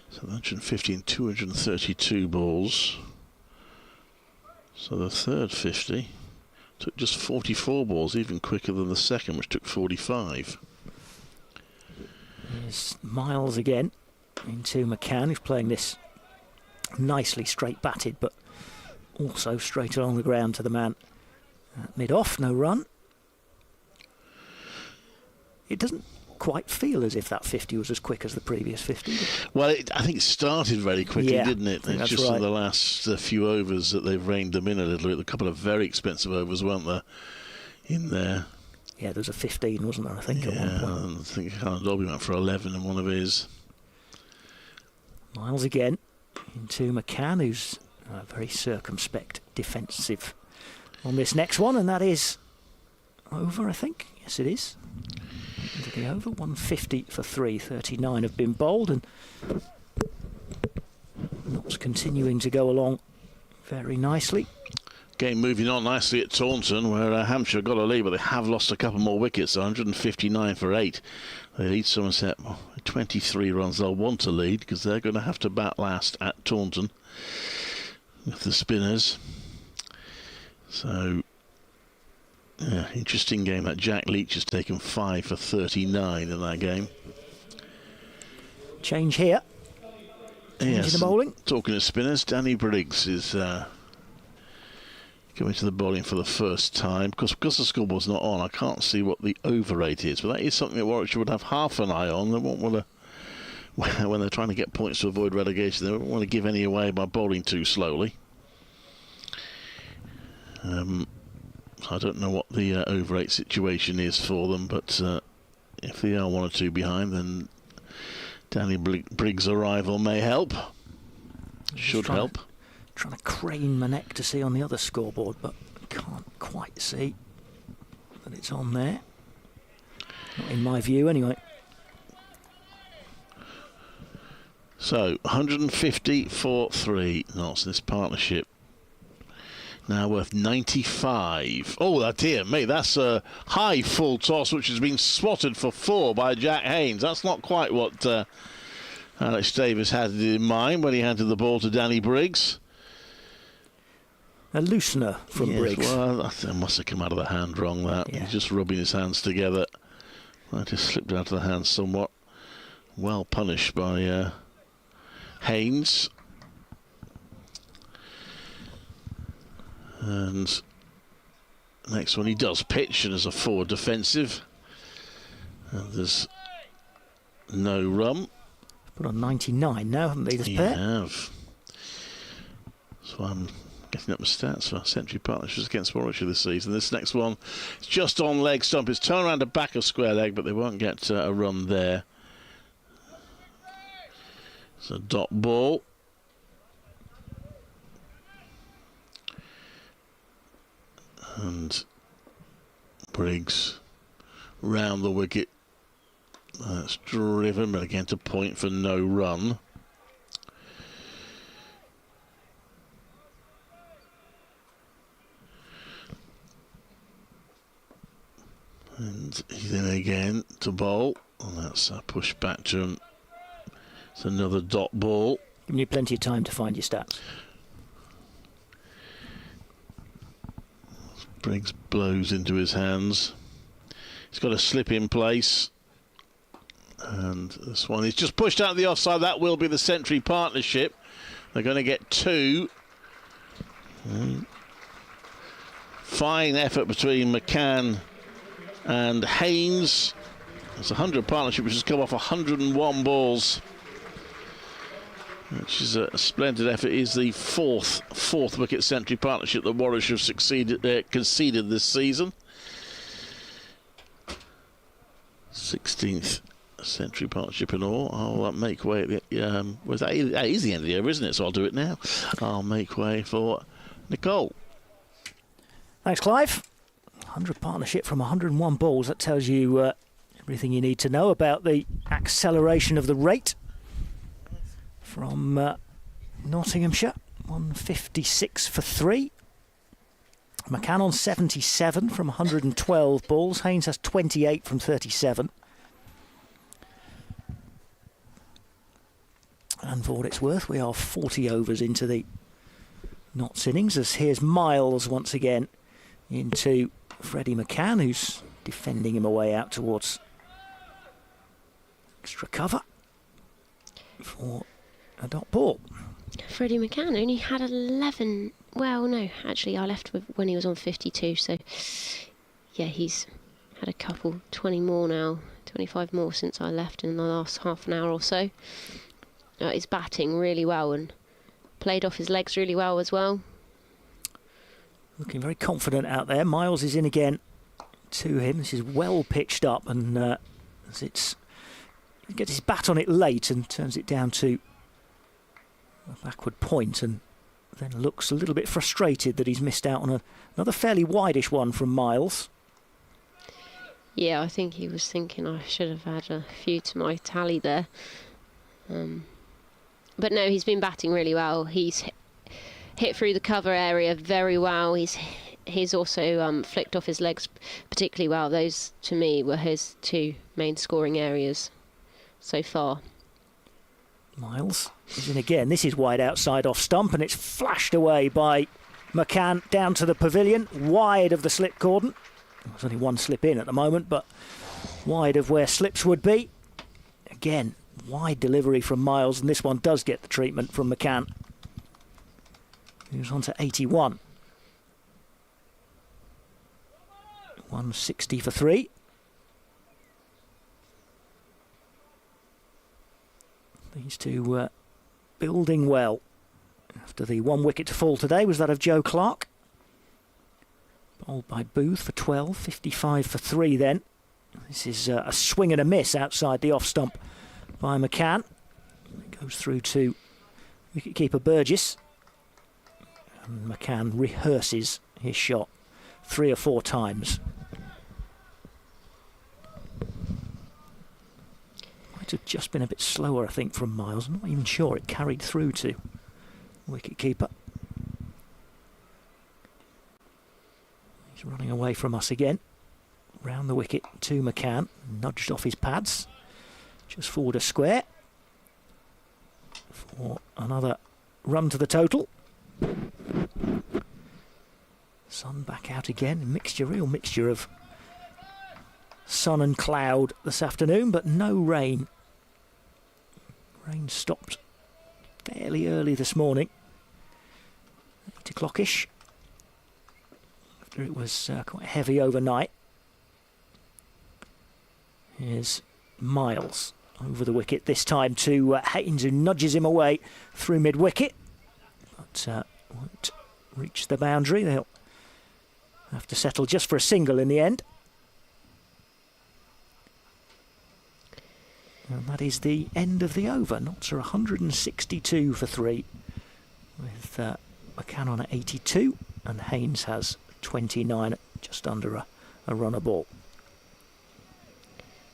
So 150 and 232 balls. So the third 50 took just 44 balls, even quicker than the second, which took 45. There's Miles again into McCann, who's playing this nicely straight batted, but also straight along the ground to the man mid-off. No run. It doesn't quite feel as if that 50 was as quick as the previous 50. Well, I think it started very quickly, didn't it? It's just right. in the last few overs that they've reined them in a little bit. A couple of very expensive overs, weren't there, in there? Yeah, there was a 15, wasn't there, I think, at one point. I think Hannon Dobby went for 11 in one of his. Miles again into McCann, who's very circumspect defensive on this next one, and that is over, I think. Yes, it is. Into the over, 150 for 3, 39 have been bowled, and Notts continuing to go along very nicely. Game moving on nicely at Taunton, where Hampshire got a lead, but they have lost a couple more wickets, 159 for 8. They lead Somerset 23 runs. They'll want to lead because they're going to have to bat last at Taunton with the spinners. So, yeah, interesting game. That Jack Leach has taken 5 for 39 in that game. Change here. Yes, the bowling. Talking of spinners, Danny Briggs is coming to the bowling for the first time. Because the scoreboard's not on, I can't see what the over rate is. But that is something that Warwickshire would have half an eye on. They won't want to, when they're trying to get points to avoid relegation, they don't want to give any away by bowling too slowly. I don't know what the over rate situation is for them, but if they are 1 or 2 behind, then Danny Briggs' arrival may help. Should help. Trying to crane my neck to see on the other scoreboard, but can't quite see that it's on there. Not in my view, anyway. So, 150 for 3 knots in this partnership. Now worth 95. Oh, dear me, that's a high full toss, which has been swatted for 4 by Jack Haynes. That's not quite what Alex Davis had in mind when he handed the ball to Danny Briggs. A loosener from Briggs. Well, that must have come out of the hand wrong, that. Yeah. He's just rubbing his hands together. That just slipped out of the hand somewhat. Well punished by Haynes. And next one he does pitch, and as a forward defensive. And there's no run. Put on 99 now, haven't they, this pair? Have. So I'm getting up the stats for century partnerships against Warwickshire this season. This next one is just on leg stump. It's turn around to back of square leg, but they won't get a run there. It's a dot ball. And Briggs round the wicket. That's driven, but again to point for no run. And he's in again to bowl. And that's a push back to him. It's another dot ball. Giving you plenty of time to find your stats. Briggs blows into his hands. He's got a slip in place. And this one is just pushed out of the offside. That will be the century partnership. They're going to get 2. Fine effort between McCann and Haynes. It's a 100 partnership which has come off 101 balls, which is a splendid effort. It is the fourth wicket century partnership that Warwickshire have conceded this season. 16th century partnership in all. I'll make way at the that is the end of the year, isn't it? So I'll do it now. I'll make way for Nicole. Thanks, Clive. 100 partnership from 101 balls. That tells you everything you need to know about the acceleration of the rate from Nottinghamshire. 156 for 3. McCann on 77 from 112 balls. Haynes has 28 from 37. And for what it's worth, we are 40 overs into the Notts innings, as here's Miles once again into Freddie McCann, who's defending him away out towards extra cover for a dot ball. Freddie McCann only had 11. Well, no, actually, I left when he was on 52. So, yeah, he's had a couple, 20 more now, 25 more since I left in the last half an hour or so. He's batting really well and played off his legs really well as well. Looking very confident out there. Miles is in again to him. This is well pitched up, and as he gets his bat on it late and turns it down to a backward point, and then looks a little bit frustrated that he's missed out on another fairly wideish one from Miles. Yeah, I think he was thinking I should have had a few to my tally there. But no, he's been batting really well. He's hit through the cover area very well. He's also flicked off his legs particularly well. Those, to me, were his two main scoring areas so far. Miles is in again. This is wide outside off stump, and it's flashed away by McCann down to the pavilion, wide of the slip cordon. There's only one slip in at the moment, but wide of where slips would be. Again, wide delivery from Miles, and this one does get the treatment from McCann. Moves on to 81. 160 for 3. These two building well. After the one wicket to fall today was that of Joe Clark. Bowled by Booth for 12, 55 for 3 then. This is a swing and a miss outside the off stump by McCann. It goes through to wicketkeeper Burgess. And McCann rehearses his shot 3 or 4 times. Might have just been a bit slower, I think, from Miles. I'm not even sure it carried through to wicketkeeper. He's running away from us again. Round the wicket to McCann. Nudged off his pads. Just forward a square. For another run to the total. Sun back out again. Real mixture of sun and cloud this afternoon, but no rain. Rain stopped fairly early this morning. 8 o'clock-ish. After it was quite heavy overnight. Here's Miles over the wicket, this time to Haynes, who nudges him away through mid-wicket. But won't reach the boundary. They'll have to settle just for a single in the end. And that is the end of the over. Notts are 162 for 3, with McCann on at 82, and Haynes has 29, just under a run a ball.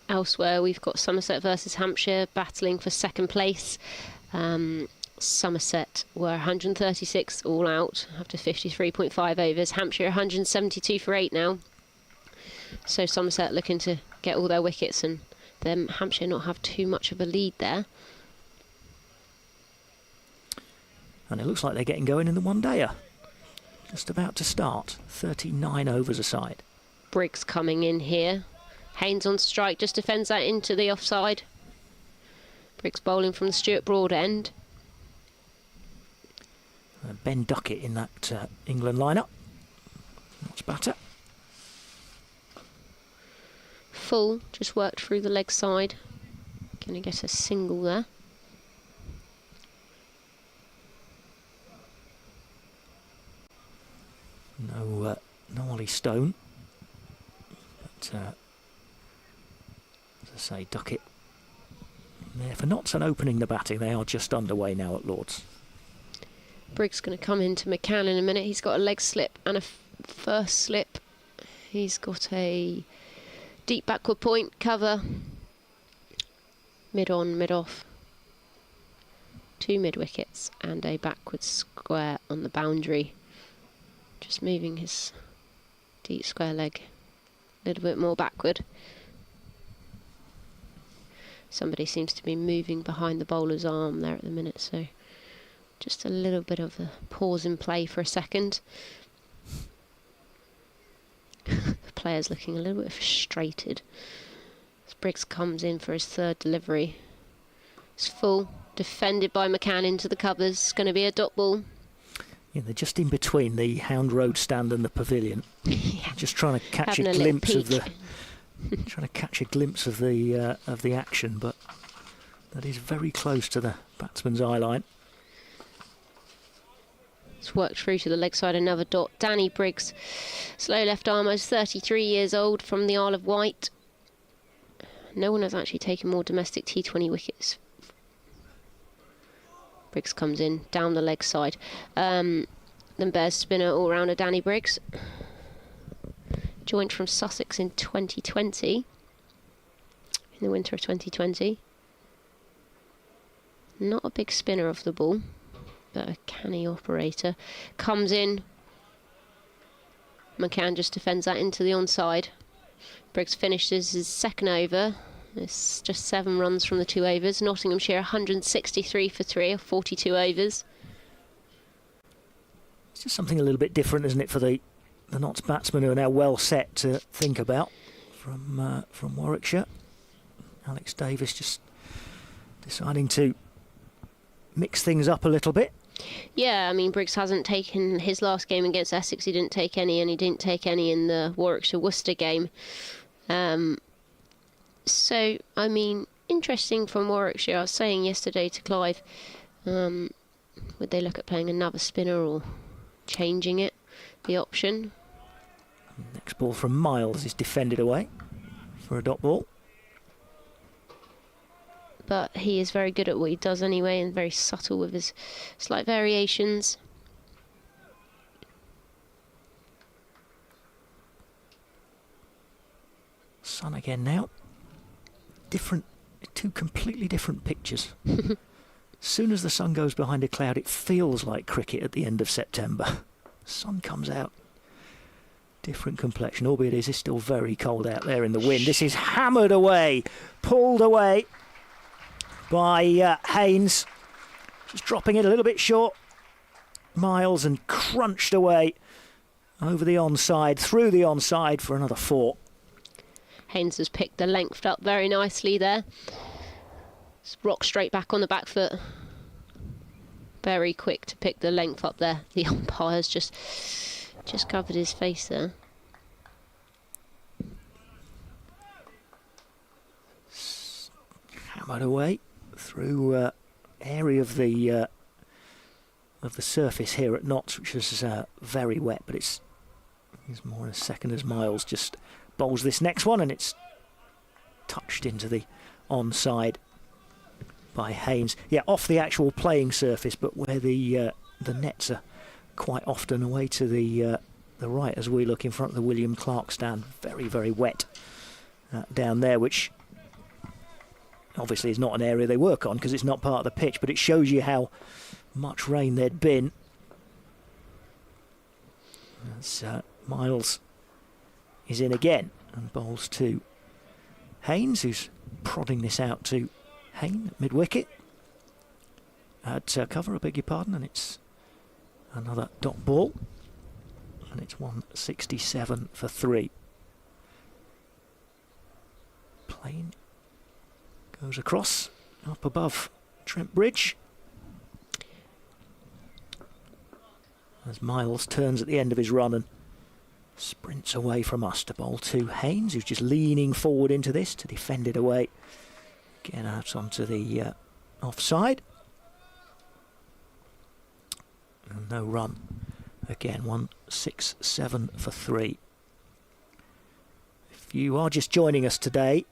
Elsewhere, we've got Somerset versus Hampshire battling for second place. Somerset were 136 all out after 53.5 overs. Hampshire 172 for 8 now. So Somerset looking to get all their wickets, and then Hampshire not have too much of a lead there. And it looks like they're getting going in the one-dayer. Just about to start. 39 overs aside. Briggs coming in here. Haynes on strike, just defends that into the offside. Briggs bowling from the Stuart Broad end. Ben Duckett in that England lineup. Much better. Full, just worked through the leg side. Gonna get a single there. No Ollie Stone. But as I say, Duckett there for Notts and opening the batting. They are just underway now at Lord's. Briggs going to come into McCann in a minute. He's got a leg slip and a first slip. He's got a deep backward point cover. Mid on, mid off. 2 mid wickets and a backward square on the boundary. Just moving his deep square leg a little bit more backward. Somebody seems to be moving behind the bowler's arm there at the minute, so just a little bit of a pause in play for a second. The player's looking a little bit frustrated. As Briggs comes in for his third delivery. It's full, defended by McCann into the covers. It's going to be a dot ball. Yeah, they're just in between the Hound Road stand and the pavilion. Yeah. Just trying to catch a glimpse of the action, but that is very close to the batsman's eye line. It's worked through to the leg side, another dot. Danny Briggs, slow left armer, is 33 years old, from the Isle of Wight. No one has actually taken more domestic T20 wickets. Briggs comes in, down the leg side. Then Bears spinner all-rounder Danny Briggs. Joined from Sussex in 2020. In the winter of 2020. Not a big spinner of the ball. but a canny operator. Comes in. McCann just defends that into the onside. Briggs finishes his second over. It's just 7 runs from the 2 overs. Nottinghamshire 163 for 3 of 42 overs. It's just something a little bit different, isn't it, for the Notts batsmen who are now well set to think about from Warwickshire. Alex Davis just deciding to mix things up a little bit. Yeah, I mean, Briggs hasn't taken his last game against Essex. He didn't take any, and he didn't take any in the Warwickshire-Worcester game. So, I mean, interesting from Warwickshire. I was saying yesterday to Clive, would they look at playing another spinner or changing it, the option? Next ball from Miles is defended away for a dot ball. But he is very good at what he does anyway, and very subtle with his slight variations. Sun again now. Two completely different pictures. As soon as the sun goes behind a cloud, it feels like cricket at the end of September. Sun comes out. Different complexion, albeit it is still very cold out there in the wind. This is hammered away, pulled away by Haynes. Just dropping it a little bit short. Miles, and crunched away over the onside, through the onside for another 4. Haynes has picked the length up very nicely there. Just rock straight back on the back foot. Very quick to pick the length up there. The umpire's just covered his face there. Hammered away through area of the surface here at Notts, which is very wet, but it's more in a second as Miles just bowls this next one, and it's touched into the onside by Haynes. Yeah, off the actual playing surface, but where the nets are quite often away to the right as we look in front of the William Clark stand. Very, very wet down there, which obviously is not an area they work on because it's not part of the pitch, but it shows you how much rain there'd been. As Miles is in again and bowls to Haynes, who's prodding this out to Hayne at mid-wicket. At cover, I beg your pardon, and it's another dot ball, and it's 167 for 3. Plane goes across up above Trent Bridge as Miles turns at the end of his run and sprints away from us to bowl to Haynes, who's just leaning forward into this to defend it away. Get out onto the offside. And no run. Again, 167 for 3. If you are just joining us today,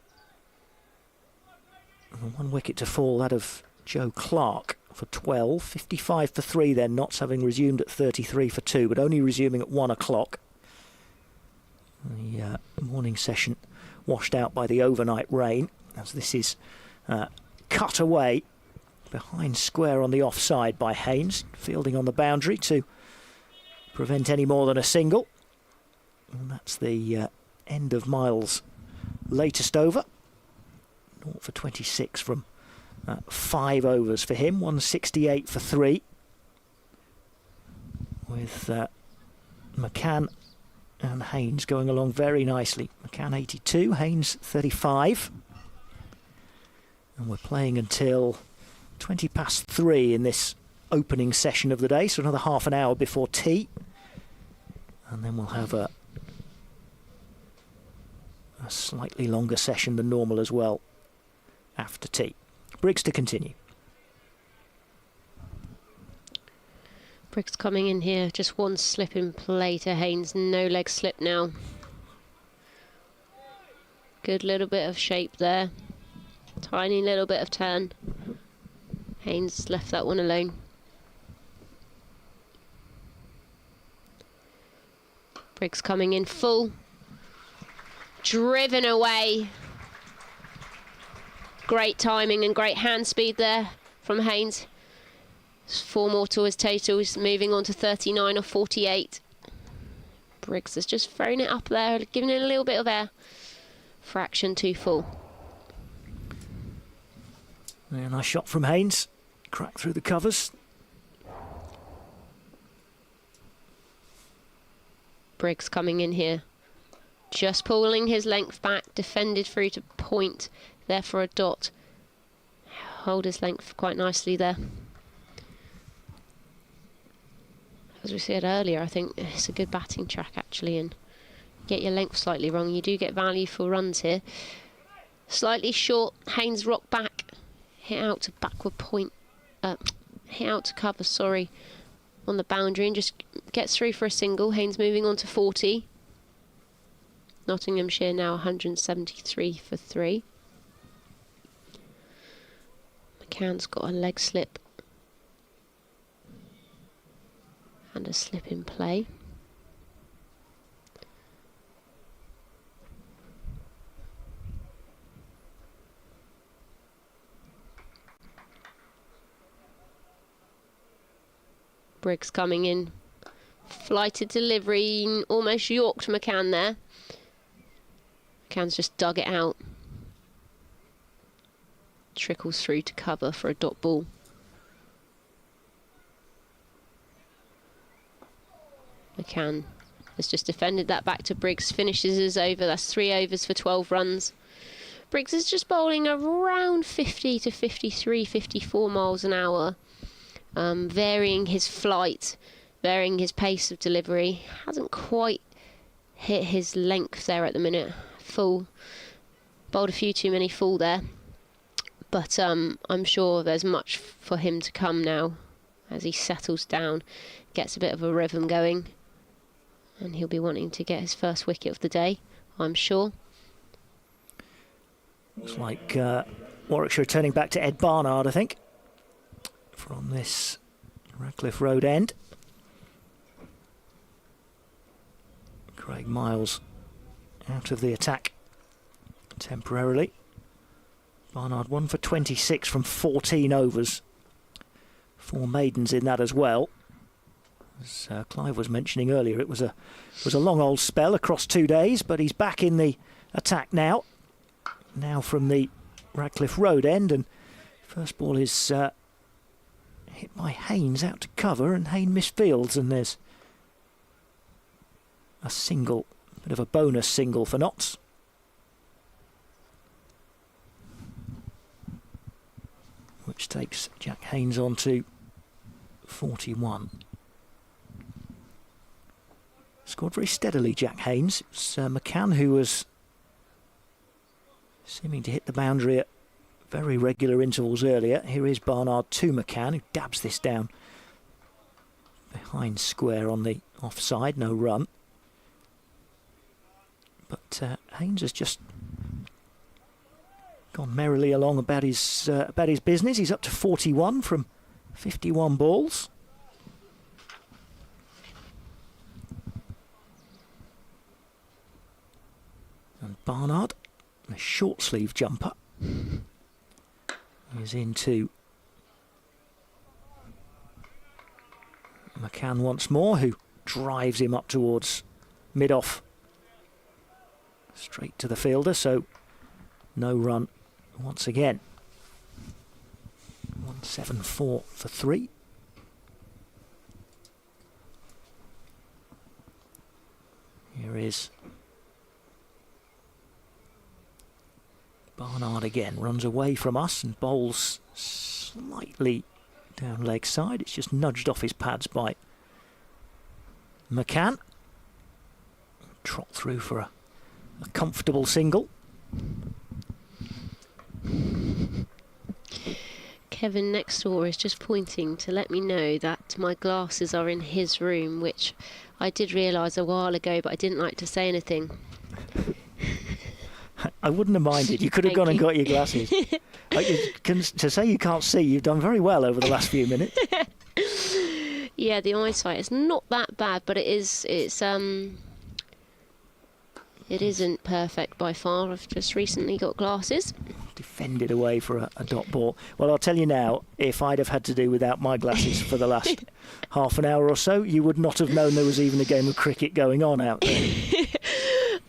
1 wicket to fall, that of Joe Clark for 12. 55 for 3 then, Notts having resumed at 33 for 2, but only resuming at 1 o'clock. The morning session washed out by the overnight rain, as this is cut away behind square on the offside by Haynes, fielding on the boundary to prevent any more than a single. And that's the end of Miles' latest over. 0 for 26 from 5 overs for him, 168 for 3. With McCann and Haynes going along very nicely. McCann 82, Haynes 35. And we're playing until 20 past 3 in this opening session of the day, so another half an hour before tea. And then we'll have a slightly longer session than normal as well after tea. Briggs to continue. Briggs coming in here, just one slip in play to Haynes, no leg slip now. Good little bit of shape there. Tiny little bit of turn. Haynes left that one alone. Briggs coming in full. Driven away. Great timing and great hand speed there from Haynes. There's 4 more to his total. He's moving on to 39 or 48. Briggs has just thrown it up there, giving it a little bit of air. Fraction too full. Yeah, nice shot from Haynes. Crack through the covers. Briggs coming in here. Just pulling his length back. Defended through to point. There for a dot. Hold his length quite nicely there. As we said earlier, I think it's a good batting track actually, and get your length slightly wrong, you do get value for runs here. Slightly short, Haynes rock back, hit out to backward point, hit out to cover, sorry, on the boundary and just gets through for a single. Haynes moving on to 40. Nottinghamshire now 173 for 3. McCann's got a leg slip and a slip in play. Briggs coming in, flighted delivery, almost yorked McCann there. McCann's just dug it out. Trickles through to cover for a dot ball. McCann has just defended that back to Briggs, finishes his over. That's 3 overs for 12 runs. Briggs is just bowling around 50 to 53, 54 miles an hour. Varying his flight, varying his pace of delivery. Hasn't quite hit his length there at the minute. Full. Bowled a few too many full there. But I'm sure there's much for him to come now as he settles down, gets a bit of a rhythm going. And he'll be wanting to get his first wicket of the day, I'm sure. Looks like Warwickshire turning back to Ed Barnard, I think, from this Radcliffe Road end. Craig Miles out of the attack temporarily. Barnard 1 for 26 from 14 overs. 4 maidens in that as well. As Clive was mentioning earlier, it was a long old spell across 2 days, but he's back in the attack now. Now from the Radcliffe Road end, and first ball is hit by Haynes out to cover, and Haynes misfields, and there's a single, bit of a bonus single for Notts. Which takes Jack Haynes on to 41. Scored very steadily, Jack Haynes. It was McCann who was seeming to hit the boundary at very regular intervals earlier. Here is Barnard to McCann, who dabs this down behind square on the offside, no run. But Haynes has just gone merrily along about his business. He's up to 41 from 51 balls. And Barnard, a short sleeve jumper, is into McCann once more, who drives him up towards mid-off, straight to the fielder, so no run once again. 174 for 3. Here is Barnard again, runs away from us and bowls slightly down leg side. It's just nudged off his pads by McCann. Trot through for a comfortable single. Kevin next door is just pointing to let me know that my glasses are in his room, which I did realise a while ago, but I didn't like to say anything. I wouldn't have minded. You could have gone and got your glasses. To say you can't see, you've done very well over the last few minutes. Yeah, the eyesight is not that bad, but it isn't perfect by far. I've just recently got glasses. defended away for a dot ball. Well, I'll tell you now, if I'd have had to do without my glasses for the last half an hour or so, you would not have known there was even a game of cricket going on out there.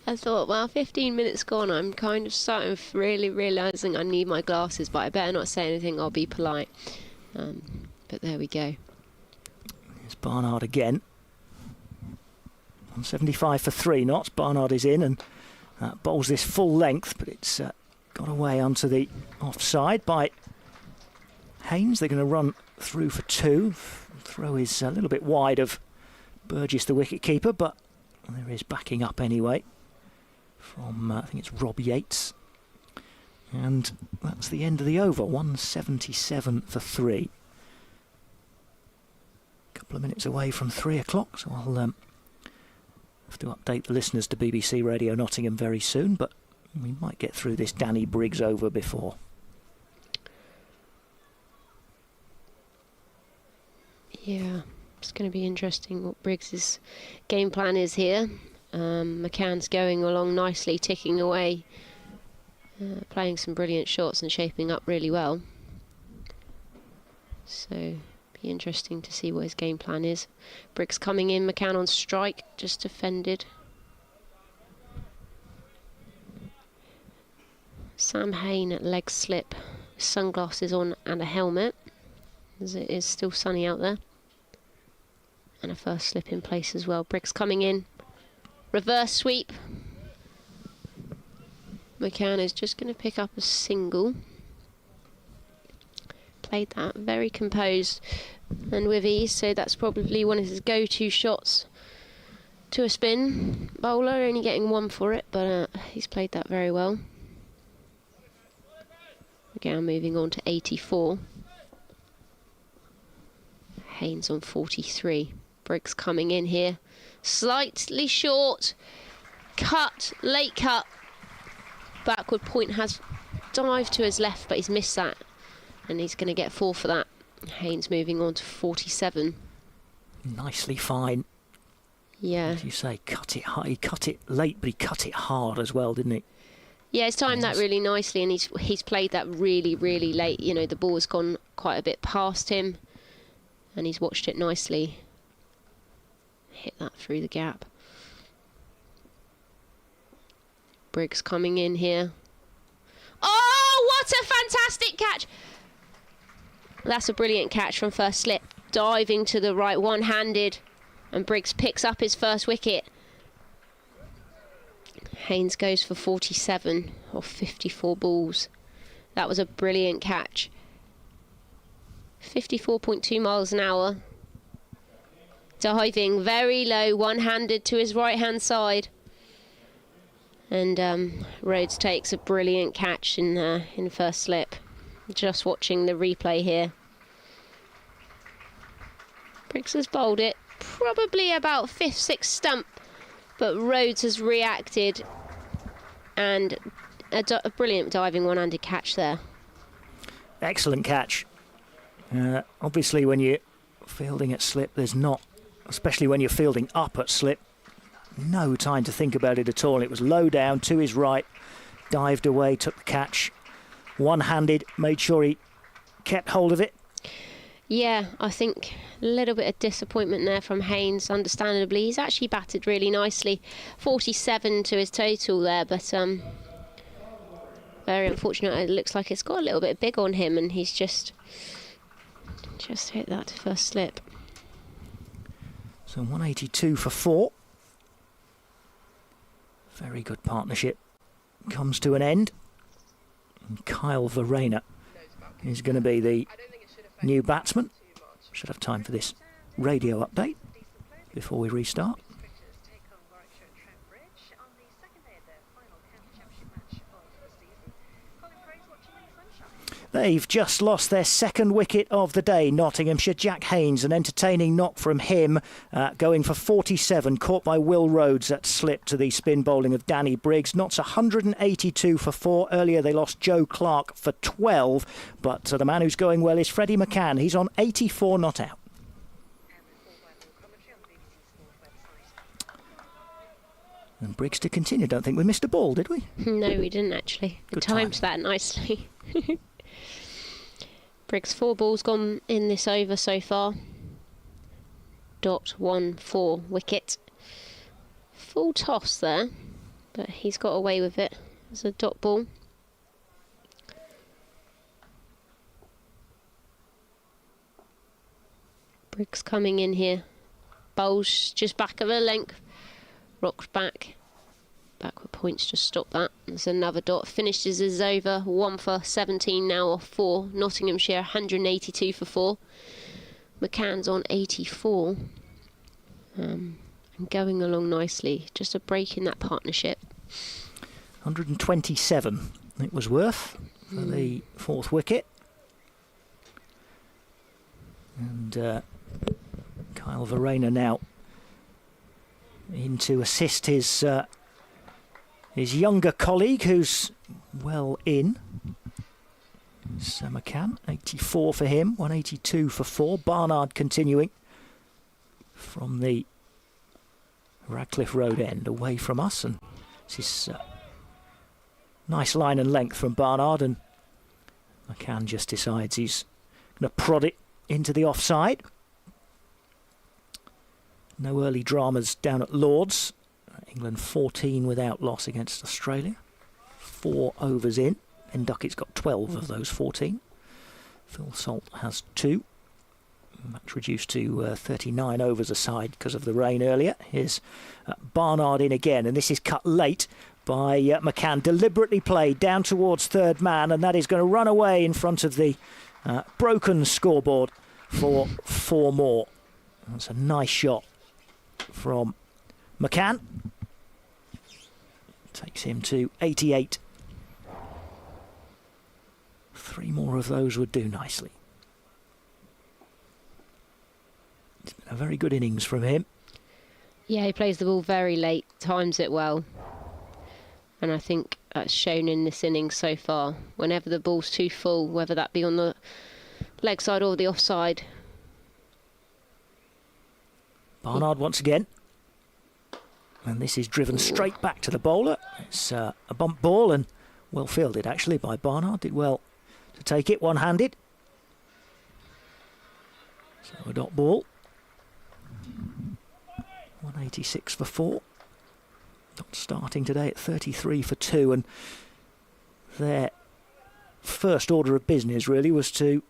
I thought, well, 15 minutes gone, I'm kind of starting really realising I need my glasses, but I better not say anything, I'll be polite. But there we go. There's Barnard again. 175 for 3 knots. Barnard is in and bowls this full length, but it's got away onto the offside by Haynes. They're going to run through for 2. Throw is a little bit wide of Burgess, the wicket-keeper, but there is backing up anyway from, I think it's Rob Yates. And that's the end of the over, 177 for 3. A couple of minutes away from 3 o'clock, so I'll have to update the listeners to BBC Radio Nottingham very soon, but we might get through this Danny Briggs over before. Yeah, it's going to be interesting what Briggs's game plan is here. McCann's going along nicely, ticking away, playing some brilliant shots and shaping up really well. So, be interesting to see what his game plan is. Briggs coming in, McCann on strike, just defended. Sam Hain at leg slip, sunglasses on and a helmet, as it is still sunny out there. And a first slip in place as well. Briggs coming in, reverse sweep. McCann is just going to pick up a single. Played that very composed and with ease, so that's probably one of his go-to shots to a spin bowler, only getting 1 for it, but he's played that very well. Again, moving on to 84. Haynes on 43. Briggs coming in here, slightly short, cut, late cut. Backward point has dived to his left, but he's missed that, and he's going to get 4 for that. Haynes moving on to 47. Nicely fine. Yeah. As you say, cut it high. He cut it late, but he cut it hard as well, didn't he? Yeah, he's timed that really nicely, and he's played that really late. You know, the ball's gone quite a bit past him, and he's watched it nicely. Hit that through the gap. Briggs coming in here. Oh, what a fantastic catch! That's a brilliant catch from first slip. Diving to the right, one-handed, and Briggs picks up his first wicket. Haynes goes for 47 off 54 balls. That was a brilliant catch. 54.2 miles an hour. Diving very low, one-handed to his right-hand side. And Rhodes takes a brilliant catch in first slip. Just watching the replay here. Briggs has bowled it probably about 5th, 6th stump, but Rhodes has reacted, and a brilliant diving one-handed catch there. Excellent catch. Obviously, when you're fielding at slip, there's not, especially when you're fielding up at slip, no time to think about it at all. It was low down to his right, dived away, took the catch, one-handed, made sure he kept hold of it. Yeah, I think a little bit of disappointment there from Haynes, understandably. He's actually batted really nicely. 47 to his total there, but very unfortunate. It looks like it's got a little bit big on him, and he's just hit that to first slip. So 182 for 4. Very good partnership comes to an end. And Kyle Verreynne is going to be the new batsman. Should have time for this radio update before we restart. They've just lost their second wicket of the day, Nottinghamshire. Jack Haynes, an entertaining knock from him, going for 47, caught by Will Rhodes at slip to the spin bowling of Danny Briggs. Knots 182 for 4. Earlier they lost Joe Clark for 12, but the man who's going well is Freddie McCann. He's on 84 not out. And Briggs to continue. Don't think we missed a ball, did we? No, we didn't actually. We timed that nicely. Briggs 4 balls gone in this over so far. .14 wicket. Full toss there, but he's got away with it. It's a dot ball. Briggs coming in here. Bowls just back of a length. Rocked back. Backward points just stop that. There's another dot. Finishes his over. 1 for 17 now off 4. Nottinghamshire 182 for 4. McCann's on 84. And going along nicely. Just a break in that partnership. 127 it was worth for the 4th wicket. And Kyle Verreynne now in to assist his younger colleague, who's well in. So McCann, 84 for him, 182 for 4. Barnard continuing from the Radcliffe Road end, away from us, and this is nice line and length from Barnard, and McCann just decides he's going to prod it into the offside. No early dramas down at Lord's. England 14 without loss against Australia. 4 overs in. Ben Duckett's got 12 of those 14. Phil Salt has 2. Match reduced to 39 overs aside because of the rain earlier. Here's Barnard in again, and this is cut late by McCann. Deliberately played down towards third man, and that is going to run away in front of the broken scoreboard for 4 more. That's a nice shot from McCann. Takes him to 88. 3 more of those would do nicely. It's been a very good innings from him. Yeah, he plays the ball very late, times it well. And I think that's shown in this innings so far. Whenever the ball's too full, whether that be on the leg side or the offside. Barnard once again. And this is driven straight back to the bowler. It's a bump ball, and well fielded actually by Barnard. Did well to take it one-handed. So a dot ball. 186 for 4. Not starting today at 33 for 2, and their first order of business really was to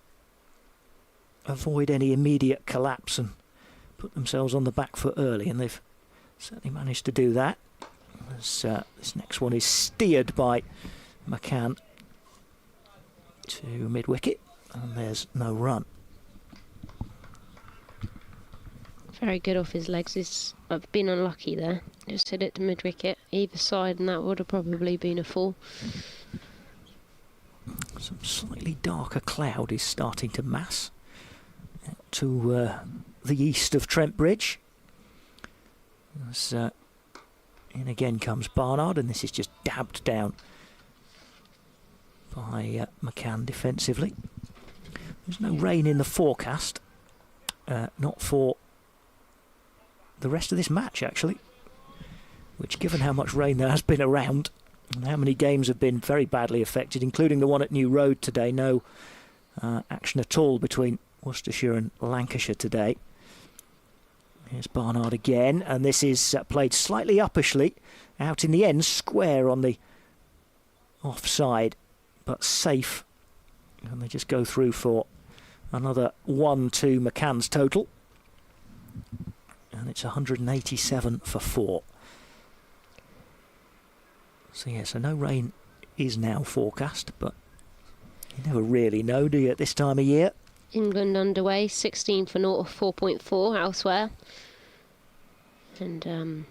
avoid any immediate collapse and put themselves on the back foot early, and they've certainly managed to do that. As, this next one is steered by McCann to mid-wicket, and there's no run. Very good off his legs. I've been unlucky there. Just hit it to mid-wicket, either side, and that would have probably been a 4. Some slightly darker cloud is starting to mass out to the east of Trent Bridge. As, in again comes Barnard, and this is just dabbed down by McCann defensively. There's no rain in the forecast, not for the rest of this match actually, which, given how much rain there has been around and how many games have been very badly affected, including the one at New Road today, no action at all between Worcestershire and Lancashire today. Here's Barnard again, and this is played slightly uppishly, out in the end, square on the offside, but safe, and they just go through for another 1 to McCann's total. And it's 187 for 4. So yeah, so no rain is now forecast, but you never really know, do you, at this time of year? England underway, 16 for 0, 4.4 elsewhere. And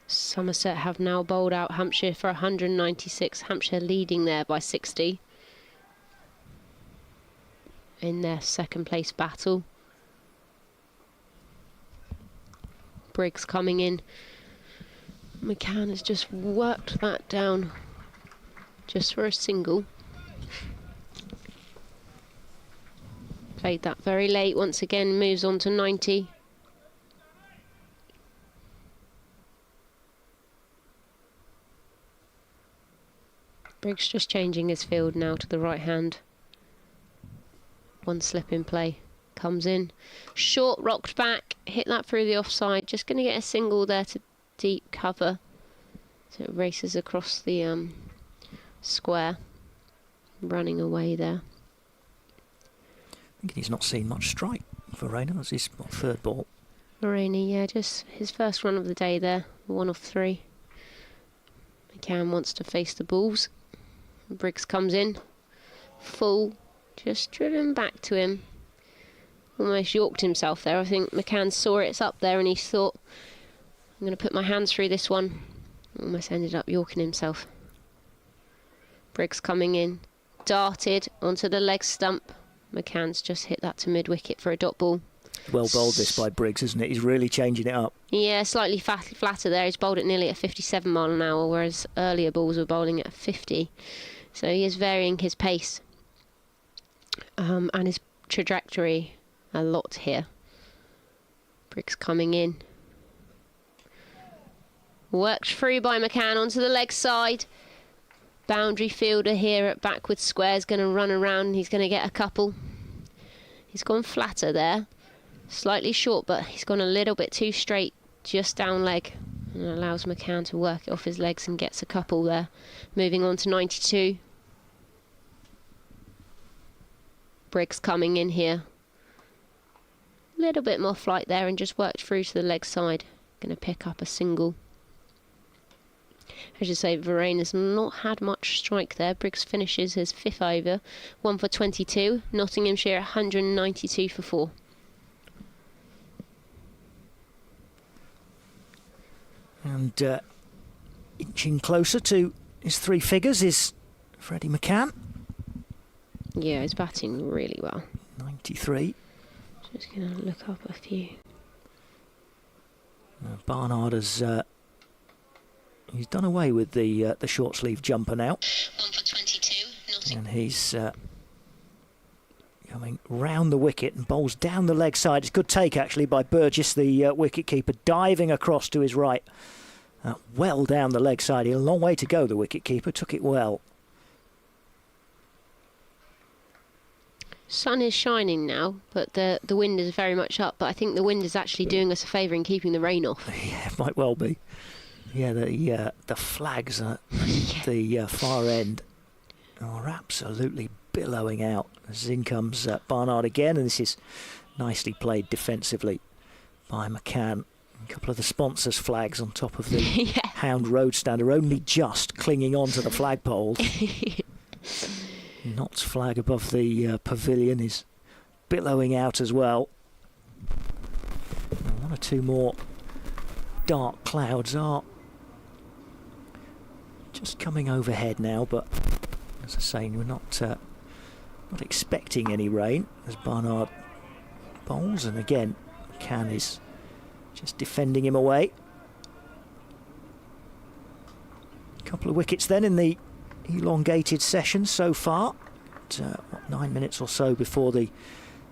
Somerset have now bowled out Hampshire for 196. Hampshire leading there by 60 in their second place battle. Briggs coming in. McCann has just worked that down just for a single. Played that very late once again, moves on to 90. Briggs just changing his field now to the right hand. One slip in play. Comes in. Short, rocked back. Hit that through the offside. Just going to get a single there to deep cover. So it races across the square. Running away there. Thinking he's not seen much strike for Rayner. That's his third ball. Rainey, yeah, just his first run of the day there. 1 of 3. McCann wants to face the balls. Briggs comes in. Full. Just driven back to him. Almost yorked himself there. I think McCann saw it's up there and he thought, I'm going to put my hands through this one. Almost ended up yorking himself. Briggs coming in. Darted onto the leg stump. McCann's just hit that to mid-wicket for a dot ball. Well bowled this by Briggs, isn't it? He's really changing it up. Yeah, slightly flatter there. He's bowled it nearly at 57 mile an hour, whereas earlier balls were bowling at 50. So he is varying his pace and his trajectory a lot here. Briggs coming in. Worked through by McCann onto the leg side. Boundary fielder here at backward square is going to run around. He's going to get a couple. He's gone flatter there. Slightly short, but he's gone a little bit too straight, just down leg. And allows McCann to work it off his legs and gets a couple there. Moving on to 92. Briggs coming in here. A little bit more flight there and just worked through to the leg side. Going to pick up a single. As you say, Varane has not had much strike there. Briggs finishes his 5th over. 1 for 22. Nottinghamshire 192 for 4. And inching closer to his 3 figures is Freddie McCann. Yeah, he's batting really well. 93. Just going to look up a few. Barnard has he's done away with the short sleeve jumper now. 1 for 22. And he's coming round the wicket and bowls down the leg side. It's a good take actually by Burgess, the wicket keeper, diving across to his right. Well down the leg side. He had a long way to go, the wicket keeper. Took it well. Sun is shining now, but the wind is very much up. But I think the wind is actually doing us a favour in keeping the rain off. Yeah, it might well be. Yeah, the flags at the far end are absolutely billowing out. As in comes Barnard again, and this is nicely played defensively by McCann. A couple of the sponsors' flags on top of the Hound Road stand are only just clinging on to the flagpoles. Knott's flag above the pavilion is billowing out as well. And 1 or 2 more dark clouds are just coming overhead now, but as I say, we're not expecting any rain as Barnard bowls, and again McCann is just defending him away. A couple of wickets then in the elongated session so far. 9 minutes or so before the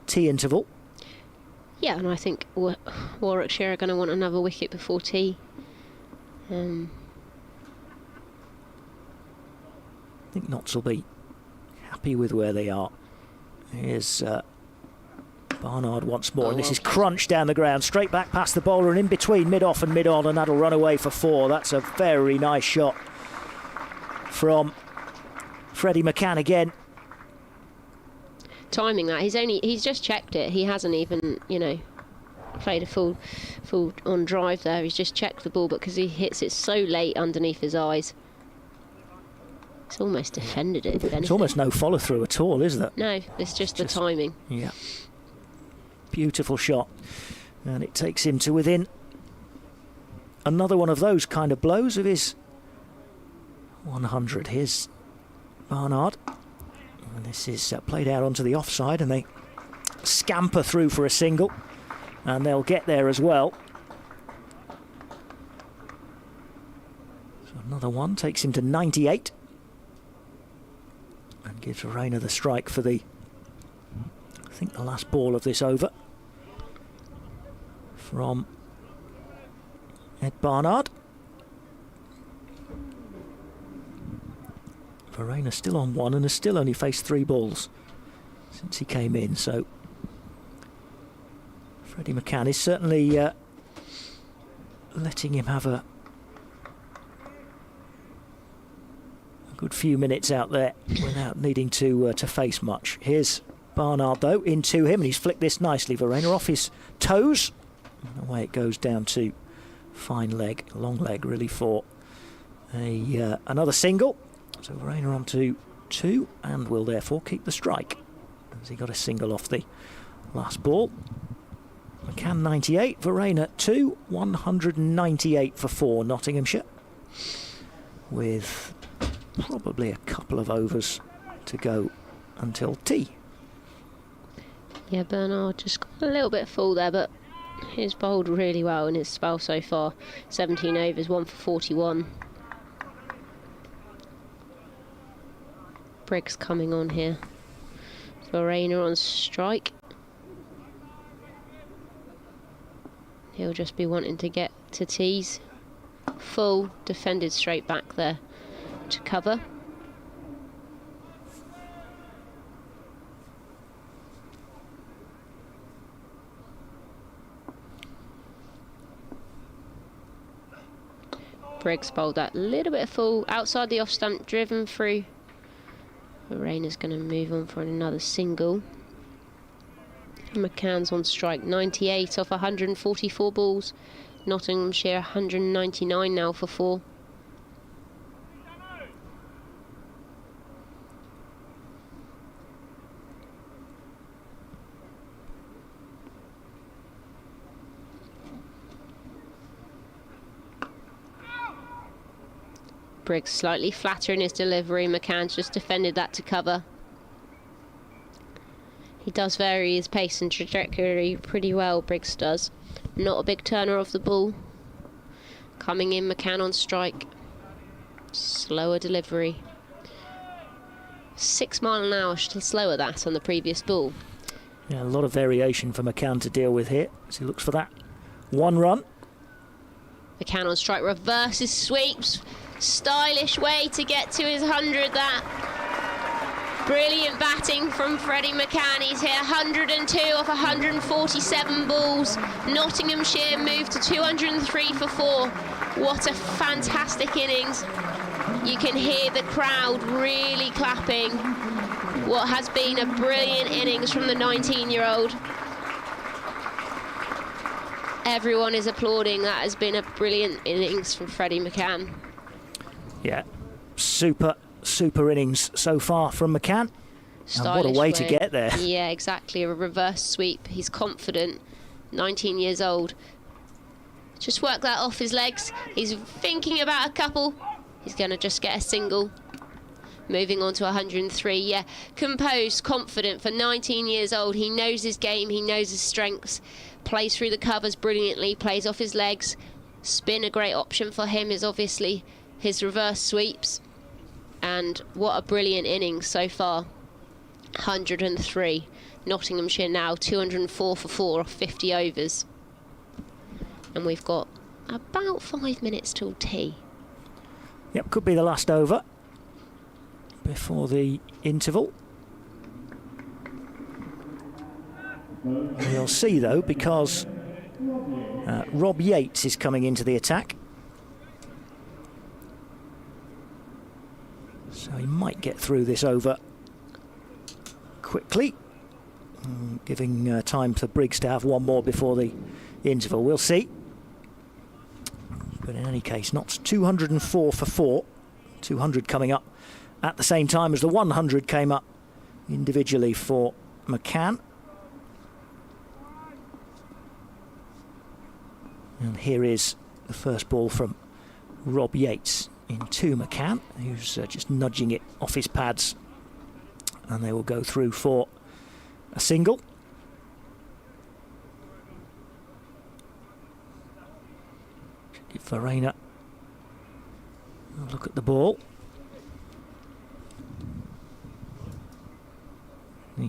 tea interval. Yeah, and I think Warwickshire are going to want another wicket before tea. I think Notts will be happy with where they are. Here's Barnard once more, and this is crunched down the ground, straight back past the bowler and in between mid-off and mid-on, and that'll run away for 4. That's a very nice shot from Freddie McCann again. Timing that, he's just checked it. He hasn't even, played a full on drive there. He's just checked the ball, but because he hits it so late underneath his eyes, it's almost defended it. It's almost no follow through at all, is there? No, it's just the timing. Yeah. Beautiful shot. And it takes him to within another one of those kind of blows of his 100. Here's Barnard. And this is played out onto the offside, and they scamper through for a single. And they'll get there as well. So another one takes him to 98. And gives Rayner the strike for the, I think, the last ball of this over. From Ed Barnard. Verena still on 1 and has still only faced 3 balls since he came in, so Freddie McCann is certainly letting him have a good few minutes out there without needing to face much. Here's Barnard though into him, and he's flicked this nicely. Verena off his toes, and away it goes down to fine leg, long leg really for another single. So Verena on to 2 and will therefore keep the strike, as he got a single off the last ball. McCann 98, Verena 2, 198 for 4 Nottinghamshire, with probably a couple of overs to go until tea. Yeah, Bernard just got a little bit full there, but he's bowled really well in his spell so far. 17 overs, 1 for 41. Briggs coming on here. Verena on strike. He'll just be wanting to get to tees. Full, defended straight back there to cover. Briggs bowled that little bit full outside the off stump, driven through. Verena's going to move on for another single. McCann's on strike, 98 off 144 balls. Nottinghamshire 199 now for 4. Briggs slightly flatter in his delivery. McCann's just defended that to cover. He does vary his pace and trajectory pretty well, Briggs does. Not a big turner of the ball. Coming in, McCann on strike. Slower delivery. 6 mile an hour, slower that on the previous ball. Yeah, a lot of variation for McCann to deal with here as he looks for that 1 run. McCann on strike, reverses, sweeps. Stylish way to get to his 100, that. Brilliant batting from Freddie McCann. He's hit 102 off 147 balls. Nottinghamshire moved to 203 for 4. What a fantastic innings. You can hear the crowd really clapping. What has been a brilliant innings from the 19-year-old. Everyone is applauding. That has been a brilliant innings from Freddie McCann. Yeah, super innings so far from McCann. And what a way to get there. Yeah, exactly, a reverse sweep. He's confident, 19 years old. Just work that off his legs. He's thinking about a couple. He's going to just get a single. Moving on to 103, yeah. Composed, confident for 19 years old. He knows his game, he knows his strengths. Plays through the covers brilliantly, plays off his legs. Spin, a great option for him is obviously his reverse sweeps. And what a brilliant innings so far. 103. Nottinghamshire now 204 for 4 off 50 overs. And we've got about 5 minutes till tea. Yep, could be the last over before the interval. We'll see though, because Rob Yates is coming into the attack. So he might get through this over quickly, giving time for Briggs to have 1 more before the interval. We'll see. But in any case, Notts 204 for 4. 200 coming up at the same time as the 100 came up individually for McCann. And here is the first ball from Rob Yates into McCann, who's just nudging it off his pads, and they will go through for a single. Give Verena a look at the ball.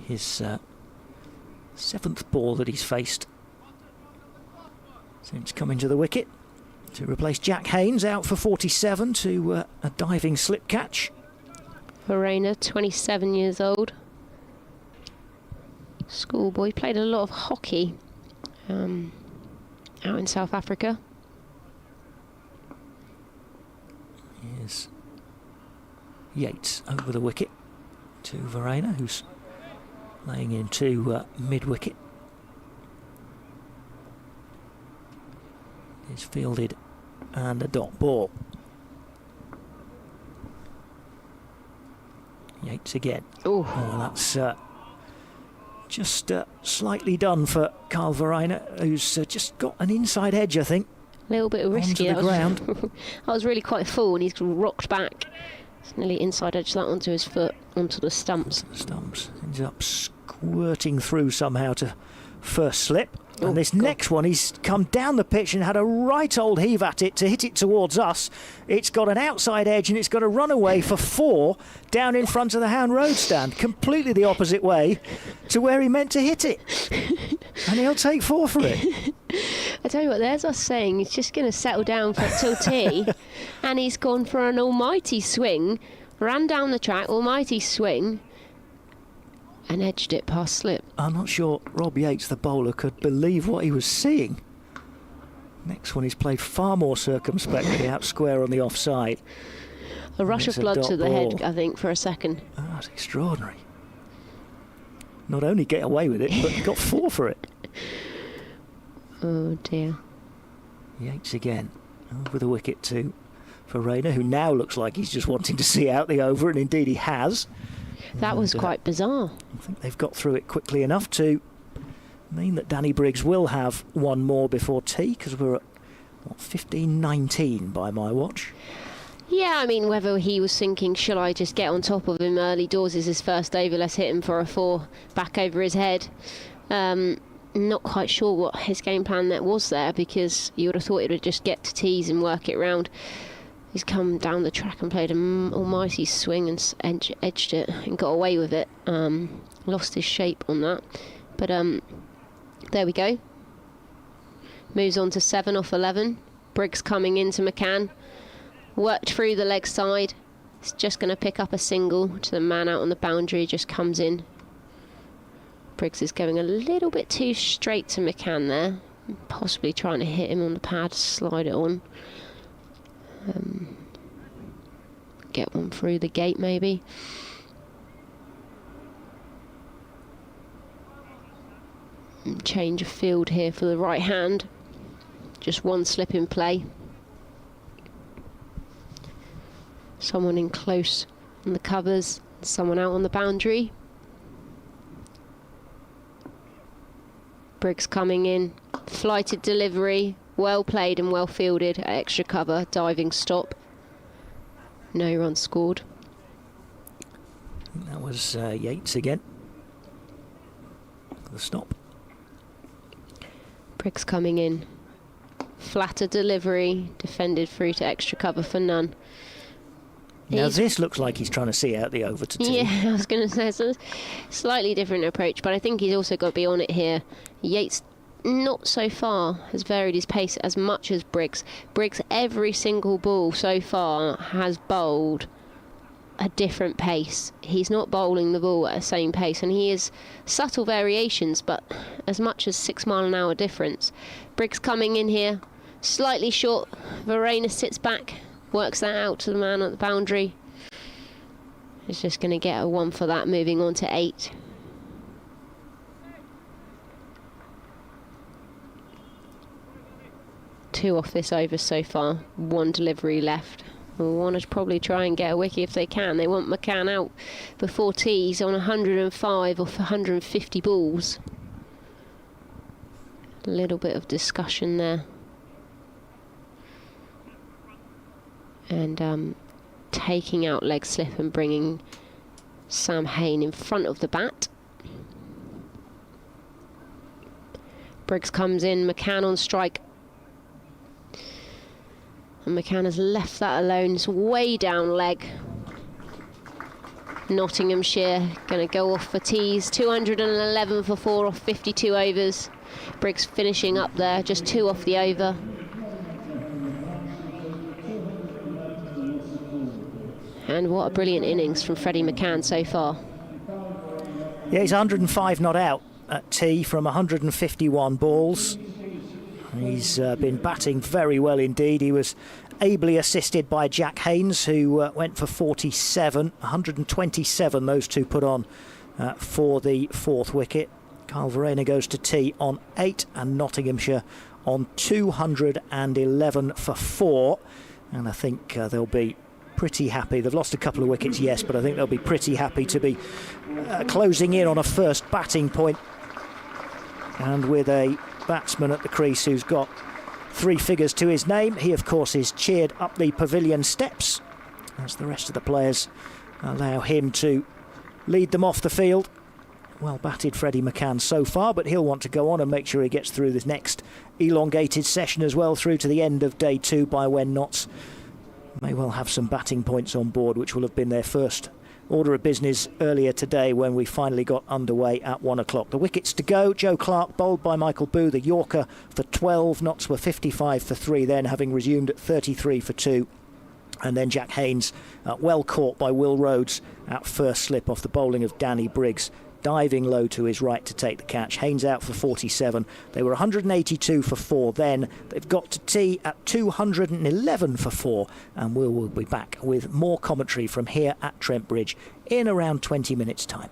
His 7th ball that he's faced since coming to the wicket, to replace Jack Haynes, out for 47 to a diving slip catch. Verena, 27 years old. Schoolboy, played a lot of hockey out in South Africa. Here's Yates over the wicket to Verena, who's laying into mid-wicket. Is fielded and a dot ball. Yates again. Ooh. Oh, that's just slightly done for Carl Verena, who's just got an inside edge, I think. A little bit risky. Onto the ground. I was really quite full, and he's rocked back. It's nearly inside edge that onto his foot, onto the stumps. Ends up squirting through somehow to first slip. And this next one, he's come down the pitch and had a right old heave at it to hit it towards us. It's got an outside edge and it's got a run away for 4 down in front of the Hound Road stand, completely the opposite way to where he meant to hit it. And he'll take 4 for it. I tell you what, there's us saying he's just going to settle down for till tea, and he's gone for an almighty swing, ran down the track, almighty swing, and edged it past slip. I'm not sure Rob Yates, the bowler, could believe what he was seeing. Next one, he's played far more circumspectly out square on the offside. A rush of blood to the head, I think, for a second. Oh, that's extraordinary. Not only get away with it, but got 4 for it. Oh dear. Yates again, over the wicket to Verena, who now looks like he's just wanting to see out the over, and indeed he has. That was quite bizarre. I think they've got through it quickly enough to mean that Danny Briggs will have one more before tea, because we're at 15-19 by my watch. Yeah, I mean, whether he was thinking, shall I just get on top of him early doors, is his first over, let's hit him for a 4 back over his head. Not quite sure what his game plan that was there, because you would have thought it would just get to tees and work it round. He's come down the track and played an almighty swing and edged it and got away with it. Lost his shape on that. But there we go. Moves on to 7 off 11. Briggs coming into McCann. Worked through the leg side. He's just going to pick up a single to the man out on the boundary. Just comes in. Briggs is going a little bit too straight to McCann there. Possibly trying to hit him on the pad, slide it on. Get one through the gate maybe. And change of field here for the right hand. Just one slip in play. Someone in close on the covers, someone out on the boundary. Briggs coming in, flighted delivery, well played and well fielded at extra cover, diving stop. No run scored. That was Yates again. The stop. Briggs coming in, flatter delivery, defended through to extra cover for none. Now this looks like he's trying to see out the over to 2. Yeah, I was going to say it's a slightly different approach, but I think he's also got to be on it here. Yates, not so far, has varied his pace as much as Briggs. Briggs, every single ball so far, has bowled a different pace. He's not bowling the ball at the same pace, and he is subtle variations, but as much as 6 mile an hour difference. Briggs coming in here, slightly short. Verena sits back. Works that out to the man at the boundary. He's just going to get a 1 for that, moving on to 8. Two off this over so far. 1 delivery left. We'll want to probably try and get a wicket if they can. They want McCann out before tees on 105 or 150 balls. A little bit of discussion there. And taking out leg slip and bringing Sam Hain in front of the bat. Briggs comes in, McCann on strike. And McCann has left that alone. It's way down leg. Nottinghamshire going to go off for tees. 211 for 4 off 52 overs. Briggs finishing up there, just 2 off the over. And what a brilliant innings from Freddie McCann so far. Yeah, he's 105 not out at tee from 151 balls. He's been batting very well indeed. He was ably assisted by Jack Haynes, who went for 47, 127 those two put on for the fourth wicket. Kyle Verreynne goes to tee on 8 and Nottinghamshire on 211 for 4. And I think they'll be pretty happy. They've lost a couple of wickets, yes, but I think they'll be pretty happy to be closing in on a first batting point. And with a batsman at the crease who's got 3 figures to his name, he of course is cheered up the pavilion steps as the rest of the players allow him to lead them off the field. Well batted Freddie McCann so far, but he'll want to go on and make sure he gets through this next elongated session as well, through to the end of day 2, by when Notts may well have some batting points on board, which will have been their first order of business earlier today when we finally got underway at 1 o'clock. The wickets to go. Joe Clark bowled by Michael Boo, the Yorker, for 12. Notts were 55 for 3 then, having resumed at 33 for 2. And then Jack Haynes, well caught by Will Rhodes at first slip off the bowling of Danny Briggs, diving low to his right to take the catch. Haynes out for 47. They were 182 for 4 then. They've got to tee at 211 for 4, and we'll be back with more commentary from here at Trent Bridge in around 20 minutes' time.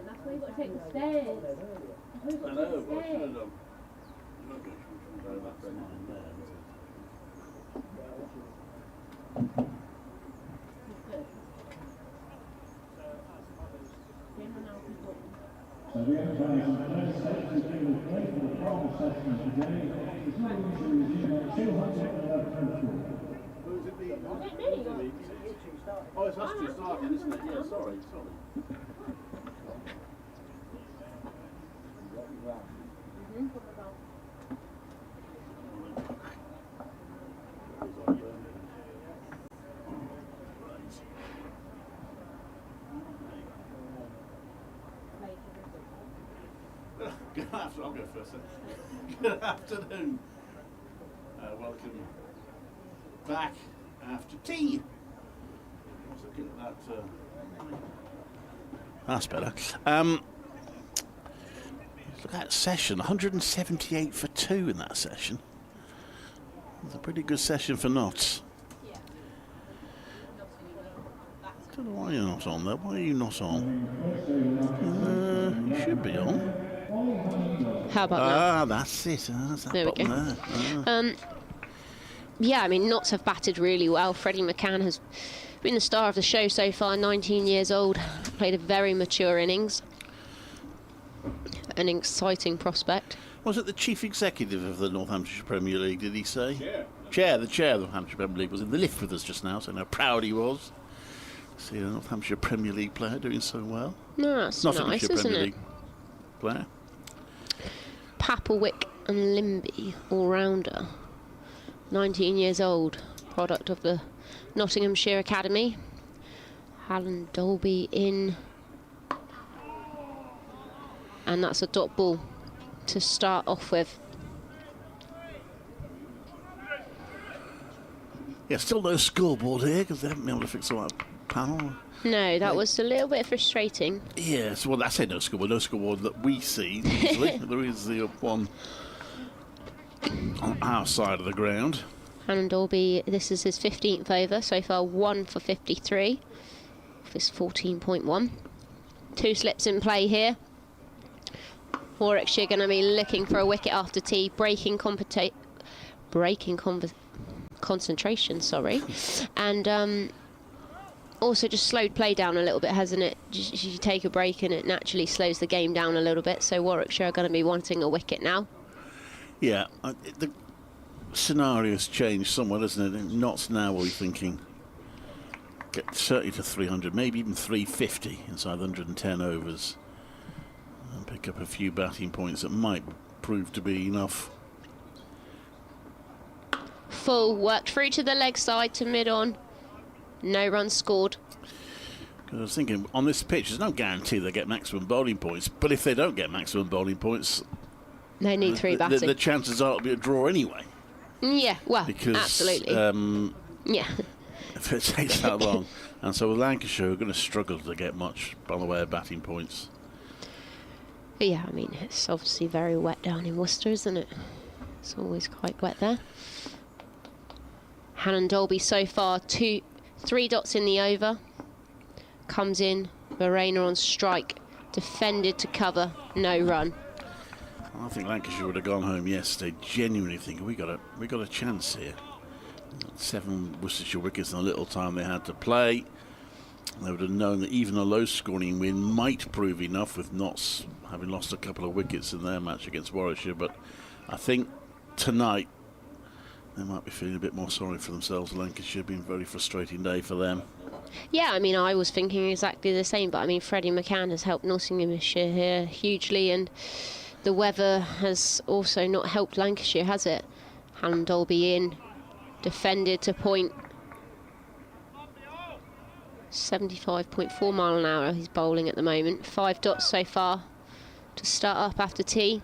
That's why you've got to take the stairs. So the enterprise and the first stage is being played for the final session today. It's not usually resumed at 211. Oh, it's us two starting, isn't it? Yeah, sorry. I'll go first then. Good afternoon. Welcome back after tea. So get that. That's better. Look at that session, 178 for 2 in that session. It's a pretty good session for Notts. I don't know why you're not on there. Why are you not on? You should be on. How about that? Ah, that's it. That's that there we go. There. Yeah, I mean, Notts have batted really well. Freddie McCann has been the star of the show so far, 19 years old. Played a very mature innings. An exciting prospect. Was it the chief executive of the Northamptonshire Premier League, did he say? Chair. The chair of the Northamptonshire Premier League was in the lift with us just now, so how proud he was. See a Northamptonshire Premier League player doing so well. No, that's nice, isn't Premier it? League player. Papelwick and Limby, all-rounder. 19 years old, product of the Nottinghamshire Academy. Alan Dolby in. And that's a dot ball to start off with. Yeah, still no scoreboard here because they haven't been able to fix all that panel. No, that was a little bit frustrating. Yes, well, I say no scoreboard that we see usually. There is the one on our side of the ground. Alan Dolby, this is his 15th over, so far 1 for 53. Off his 14.1. 2 slips in play here. Warwickshire going to be looking for a wicket after tea, breaking concentration, sorry. And also just slowed play down a little bit, hasn't it? Just, you take a break and it naturally slows the game down a little bit, so Warwickshire are going to be wanting a wicket now. Yeah, the scenario's changed somewhat, hasn't it? Notts now we're thinking get certainly to 300, maybe even 350 inside 110 overs. And pick up a few batting points that might prove to be enough. Full, worked through to the leg side to mid-on. No runs scored. I was thinking, on this pitch, there's no guarantee they get maximum bowling points. But if they don't get maximum bowling points, they need 3 batting. The chances are it'll be a draw anyway. Yeah, well, because, absolutely. Yeah. If it takes that long. And so with Lancashire, we're going to struggle to get much by the way of batting points. But yeah, I mean, it's obviously very wet down in Worcester, isn't it? It's always quite wet there. Hannon Dolby so far 3 dots in the over. Comes in, Verena on strike, defended to cover, no run. I think Lancashire would have gone home yesterday genuinely thinking we got a chance here. 7 Worcestershire wickets in the little time they had to play. They would have known that even a low-scoring win might prove enough, with Notts having lost a couple of wickets in their match against Warwickshire. But I think tonight they might be feeling a bit more sorry for themselves. Lancashire being a very frustrating day for them. Yeah, I mean, I was thinking exactly the same, but I mean, Freddie McCann has helped Nottinghamshire here hugely, and the weather has also not helped Lancashire, has it? Alan Dolby in, defended to point. 75.4 mile an hour he's bowling at the moment. 5 dots so far to start up after tea.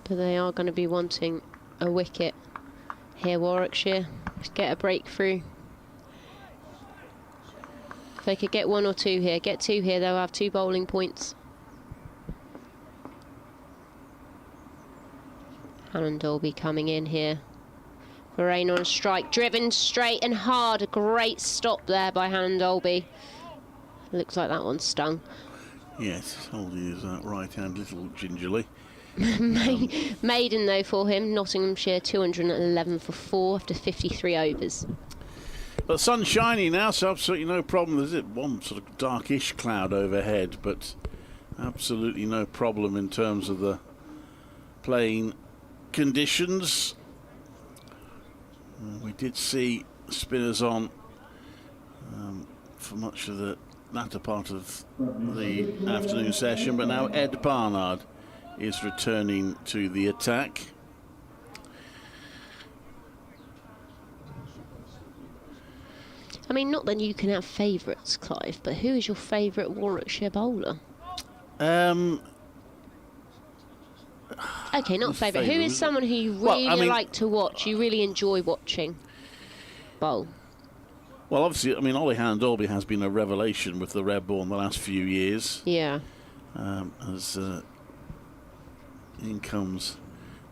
But they are going to be wanting a wicket here, Warwickshire, to get a breakthrough. If they could get 1 or 2 here, get 2 here, they'll have 2 bowling points. Alan Dolby coming in here. Verena on strike, driven straight and hard. A great stop there by Hannah Dolby. Looks like that one stung. Yes, holding his right hand a little gingerly. Maiden though for him, Nottinghamshire 211 for 4 after 53 overs. But the sun's shining now, so absolutely no problem. There's one sort of darkish cloud overhead, but absolutely no problem in terms of the playing conditions. We did see spinners on for much of the latter part of the afternoon session, but now Ed Barnard is returning to the attack. I mean, not that you can have favourites, Clive, but who is your favourite Warwickshire bowler? Okay, not favourite. Who is someone who you really like to watch, you really enjoy watching bowl? Well, obviously, I mean, Hannah Dolby has been a revelation with the red ball in the last few years. Yeah. As in comes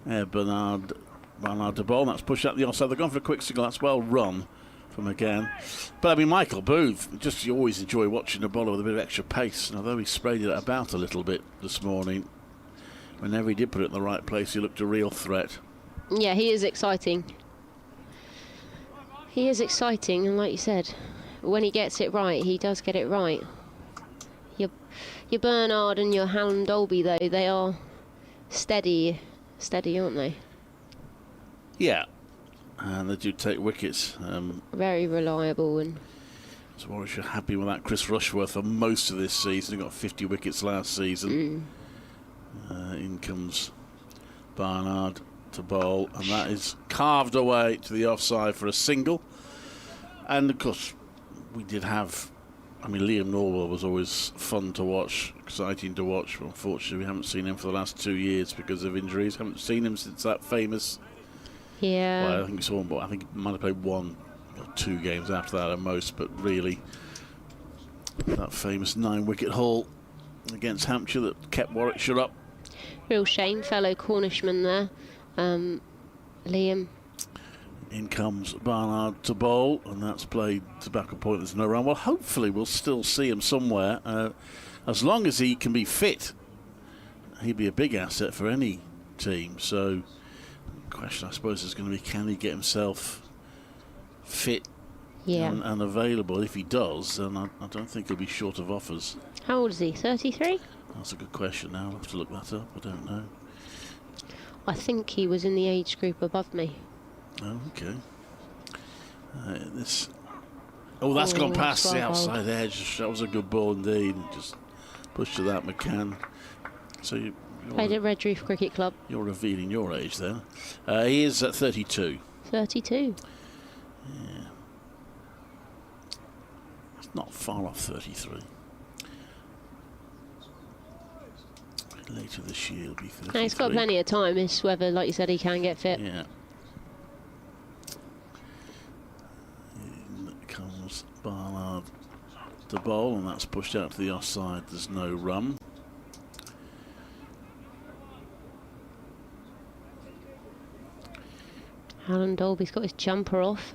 Bernard de Boll. That's pushed out the offside. They've gone for a quick single. That's well run from again. But I mean, Michael Booth, just you always enjoy watching a bowler with a bit of extra pace. And although he sprayed it about a little bit this morning, whenever he did put it in the right place, he looked a real threat. Yeah, he is exciting. He is exciting, and like you said, when he gets it right, he does get it right. Your Bernard and your Hannah Dolby, though, they are steady, aren't they? Yeah, and they do take wickets. Very reliable. And so Warwickshire happy with that. Chris Rushworth for most of this season. He got 50 wickets last season. In comes Barnard to bowl, and that is carved away to the offside for a single. And of course, we did have, I mean, Liam Norwell was always fun to watch, exciting to watch, but unfortunately we haven't seen him for the last 2 years because of injuries. Haven't seen him since that famous, well, I think we saw him, but I think he might have played 1 or 2 games after that at most, but really that famous 9-wicket haul against Hampshire that kept Warwickshire up. Real shame, fellow Cornishman there, Liam. In comes Barnard to bowl, and that's played to back a point. There's no run. Well, hopefully we'll still see him somewhere. As long as he can be fit, he'd be a big asset for any team. So the question, I suppose, is going to be, can he get himself fit and available? If he does, then I don't think he'll be short of offers. How old is he, 33? That's a good question now. I'll have to look that up. I don't know. I think he was in the age group above me. Oh, okay. That's gone past the outside edge. That was a good ball indeed. Just pushed to that, McCann. So you played at Redruth Cricket Club. You're revealing your age there. He is at 32. 32. Yeah. It's not far off 33. Later this year he'll be 33. No, he's got plenty of time. It's whether, like you said, he can get fit. Yeah. In comes Barnard to bowl, and that's pushed out to the offside. There's no run. Hannah Dolby's got his jumper off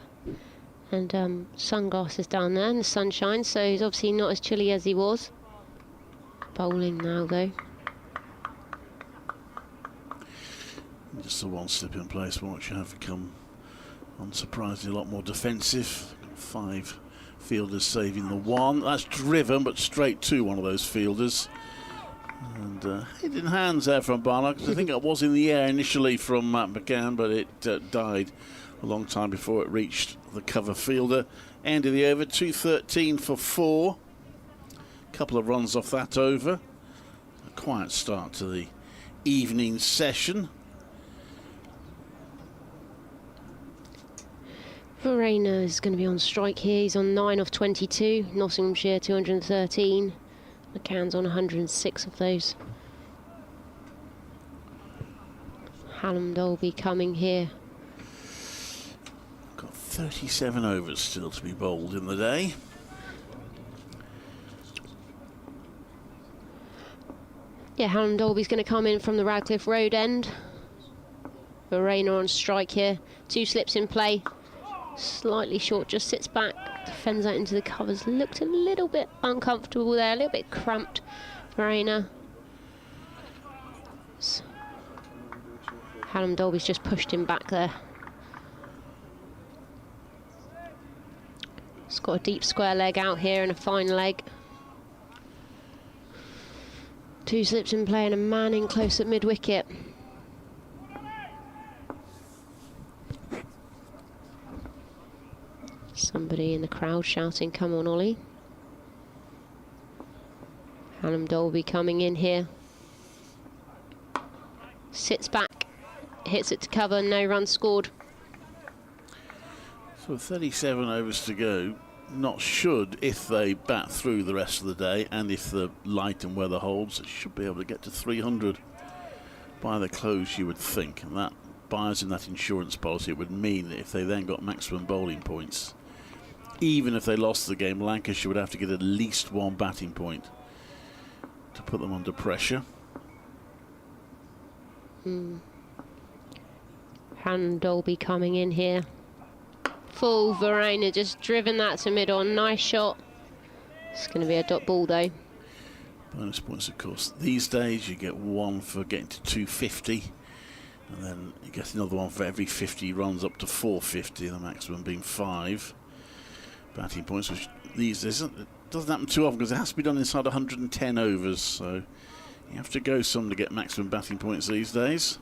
and sunglasses down there in the sunshine, so he's obviously not as chilly as he was. Bowling now, though. Just the one slip in place. Warwickshire have become unsurprisingly a lot more defensive. 5 fielders saving the 1. That's driven, but straight to one of those fielders. And hit in hands there from Barnard, because I think it was in the air initially from Matt McCann, but it died a long time before it reached the cover fielder. End of the over, 213 for 4. Couple of runs off that over. A quiet start to the evening session. Verena is going to be on strike here. He's on 9 of 22. Nottinghamshire 213. McCann's on 106 of those. Hannah Dolby coming here. Got 37 overs still to be bowled in the day. Yeah, Hannah Dolby's going to come in from the Radcliffe Road end. Verena on strike here. 2 slips in play. Slightly short, just sits back, defends out into the covers. Looked a little bit uncomfortable there, a little bit cramped. Verena. Callum Dolby's just pushed him back there. He's got a deep square leg out here and a fine leg. 2 slips in play and a man in close at mid-wicket. Somebody in the crowd shouting, "Come on, Ollie." Callum Dolby coming in here. Sits back, hits it to cover, no run scored. So 37 overs to go. Not should, if they bat through the rest of the day and if the light and weather holds, it should be able to get to 300 by the close, you would think. And that buys in that insurance policy. It would mean that if they then got maximum bowling points, even if they lost the game, Lancashire would have to get at least 1 batting point to put them under pressure. Callum Dolby coming in here. Full Verena, just driven that to mid-on. Nice shot. It's going to be a dot ball though. Bonus points, of course. These days you get 1 for getting to 250, and then you get another 1 for every 50 runs up to 450, the maximum being 5 batting points, which these days it doesn't happen too often because it has to be done inside 110 overs, so you have to go some to get maximum batting points these days.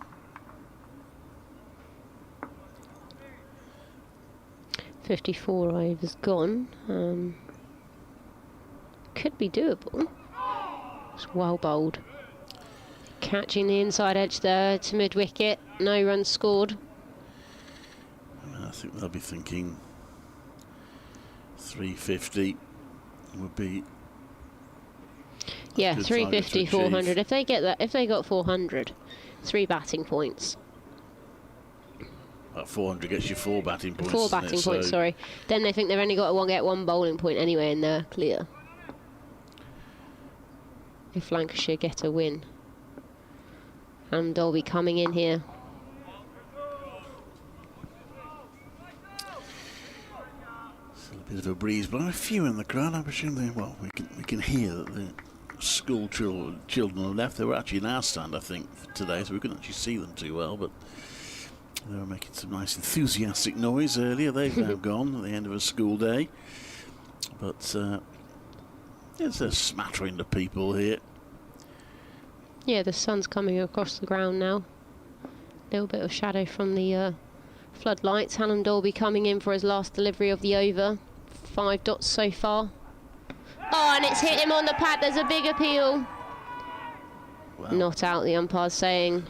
54 overs gone. Could be doable. It's well bowled. Catching the inside edge there to mid-wicket. No runs scored. I think they'll be thinking 350 would be. Yeah, 350, 400. If they get that, if they got 400, 3 batting points. 400 gets you 4 batting points. 4 batting points, sorry. Then they think they've only got to get 1 bowling point anyway, and they're clear. If Lancashire get a win. And Dolby coming in here. Still a bit of a breeze, but a few in the crowd. I presume they. Well, we can hear that the school children have left. They were actually in our stand, I think, today, so we couldn't actually see them too well, but they were making some nice enthusiastic noise earlier. They've now gone at the end of a school day. But there's a smattering of people here. Yeah, the sun's coming across the ground now. A little bit of shadow from the floodlights. Callum Dolby coming in for his last delivery of the over. 5 dots so far. Oh, and it's hit him on the pad. There's a big appeal. Wow. Not out, the umpire's saying.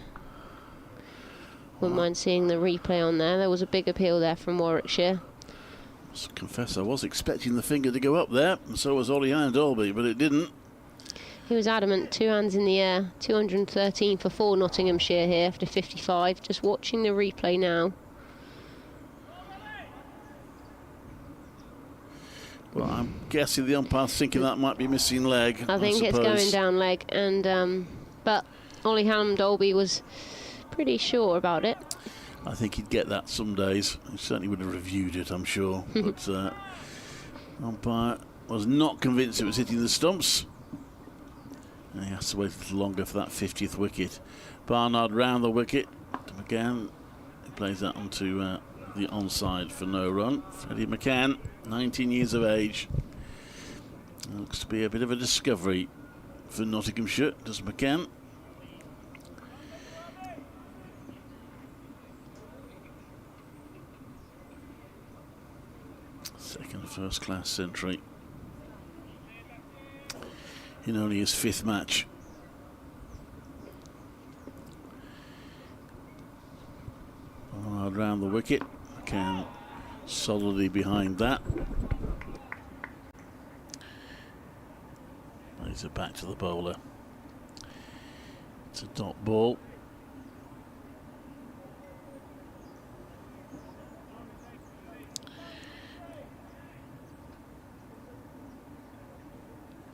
Wouldn't mind seeing the replay on there. There was a big appeal there from Warwickshire. I must confess I was expecting the finger to go up there, and so was Ollie Dolby, but it didn't. He was adamant, 2 hands in the air. 213 for 4 Nottinghamshire here after 55. Just watching the replay now. Well, I'm guessing the umpire's thinking that might be missing leg. I think it's going down leg, and but Ollie Dolby was pretty sure about it. I think he'd get that some days. He certainly would have reviewed it, I'm sure. But umpire was not convinced it was hitting the stumps. And he has to wait a little longer for that 50th wicket. Barnard round the wicket to McCann. He plays that onto the onside for no run. Freddie McCann, 19 years of age. Looks to be a bit of a discovery for Nottinghamshire, does McCann. Second first-class century in only his 5th match. Barnard round the wicket. McCann solidly behind that. Plays it back to the bowler. It's a dot ball.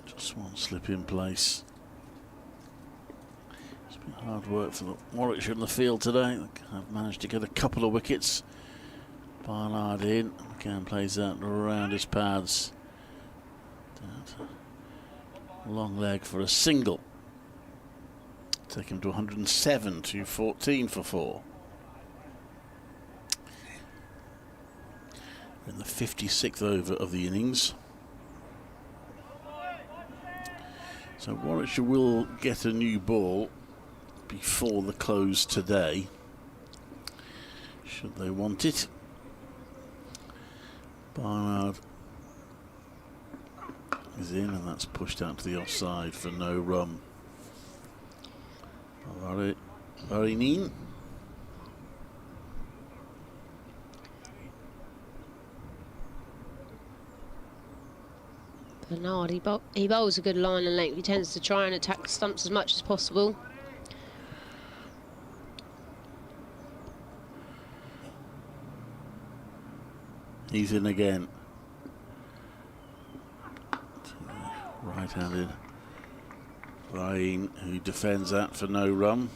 Just 1 slip in place. It's been Hard work for the Warwickshire in the field today. Have managed to get a couple of wickets. Barnard in. McCann plays that around his pads. Long leg for a single. Take him to 107 to 14 for 4. In the 56th over of the innings. So Warwickshire will get a new ball before the close today, should they want it. Barnard is in, and that's pushed out to the offside for no run. Very neat. Bernard, he bowls a good line and length. He tends to try and attack the stumps as much as possible. He's in again. Right-handed Ryan, who defends that for no run.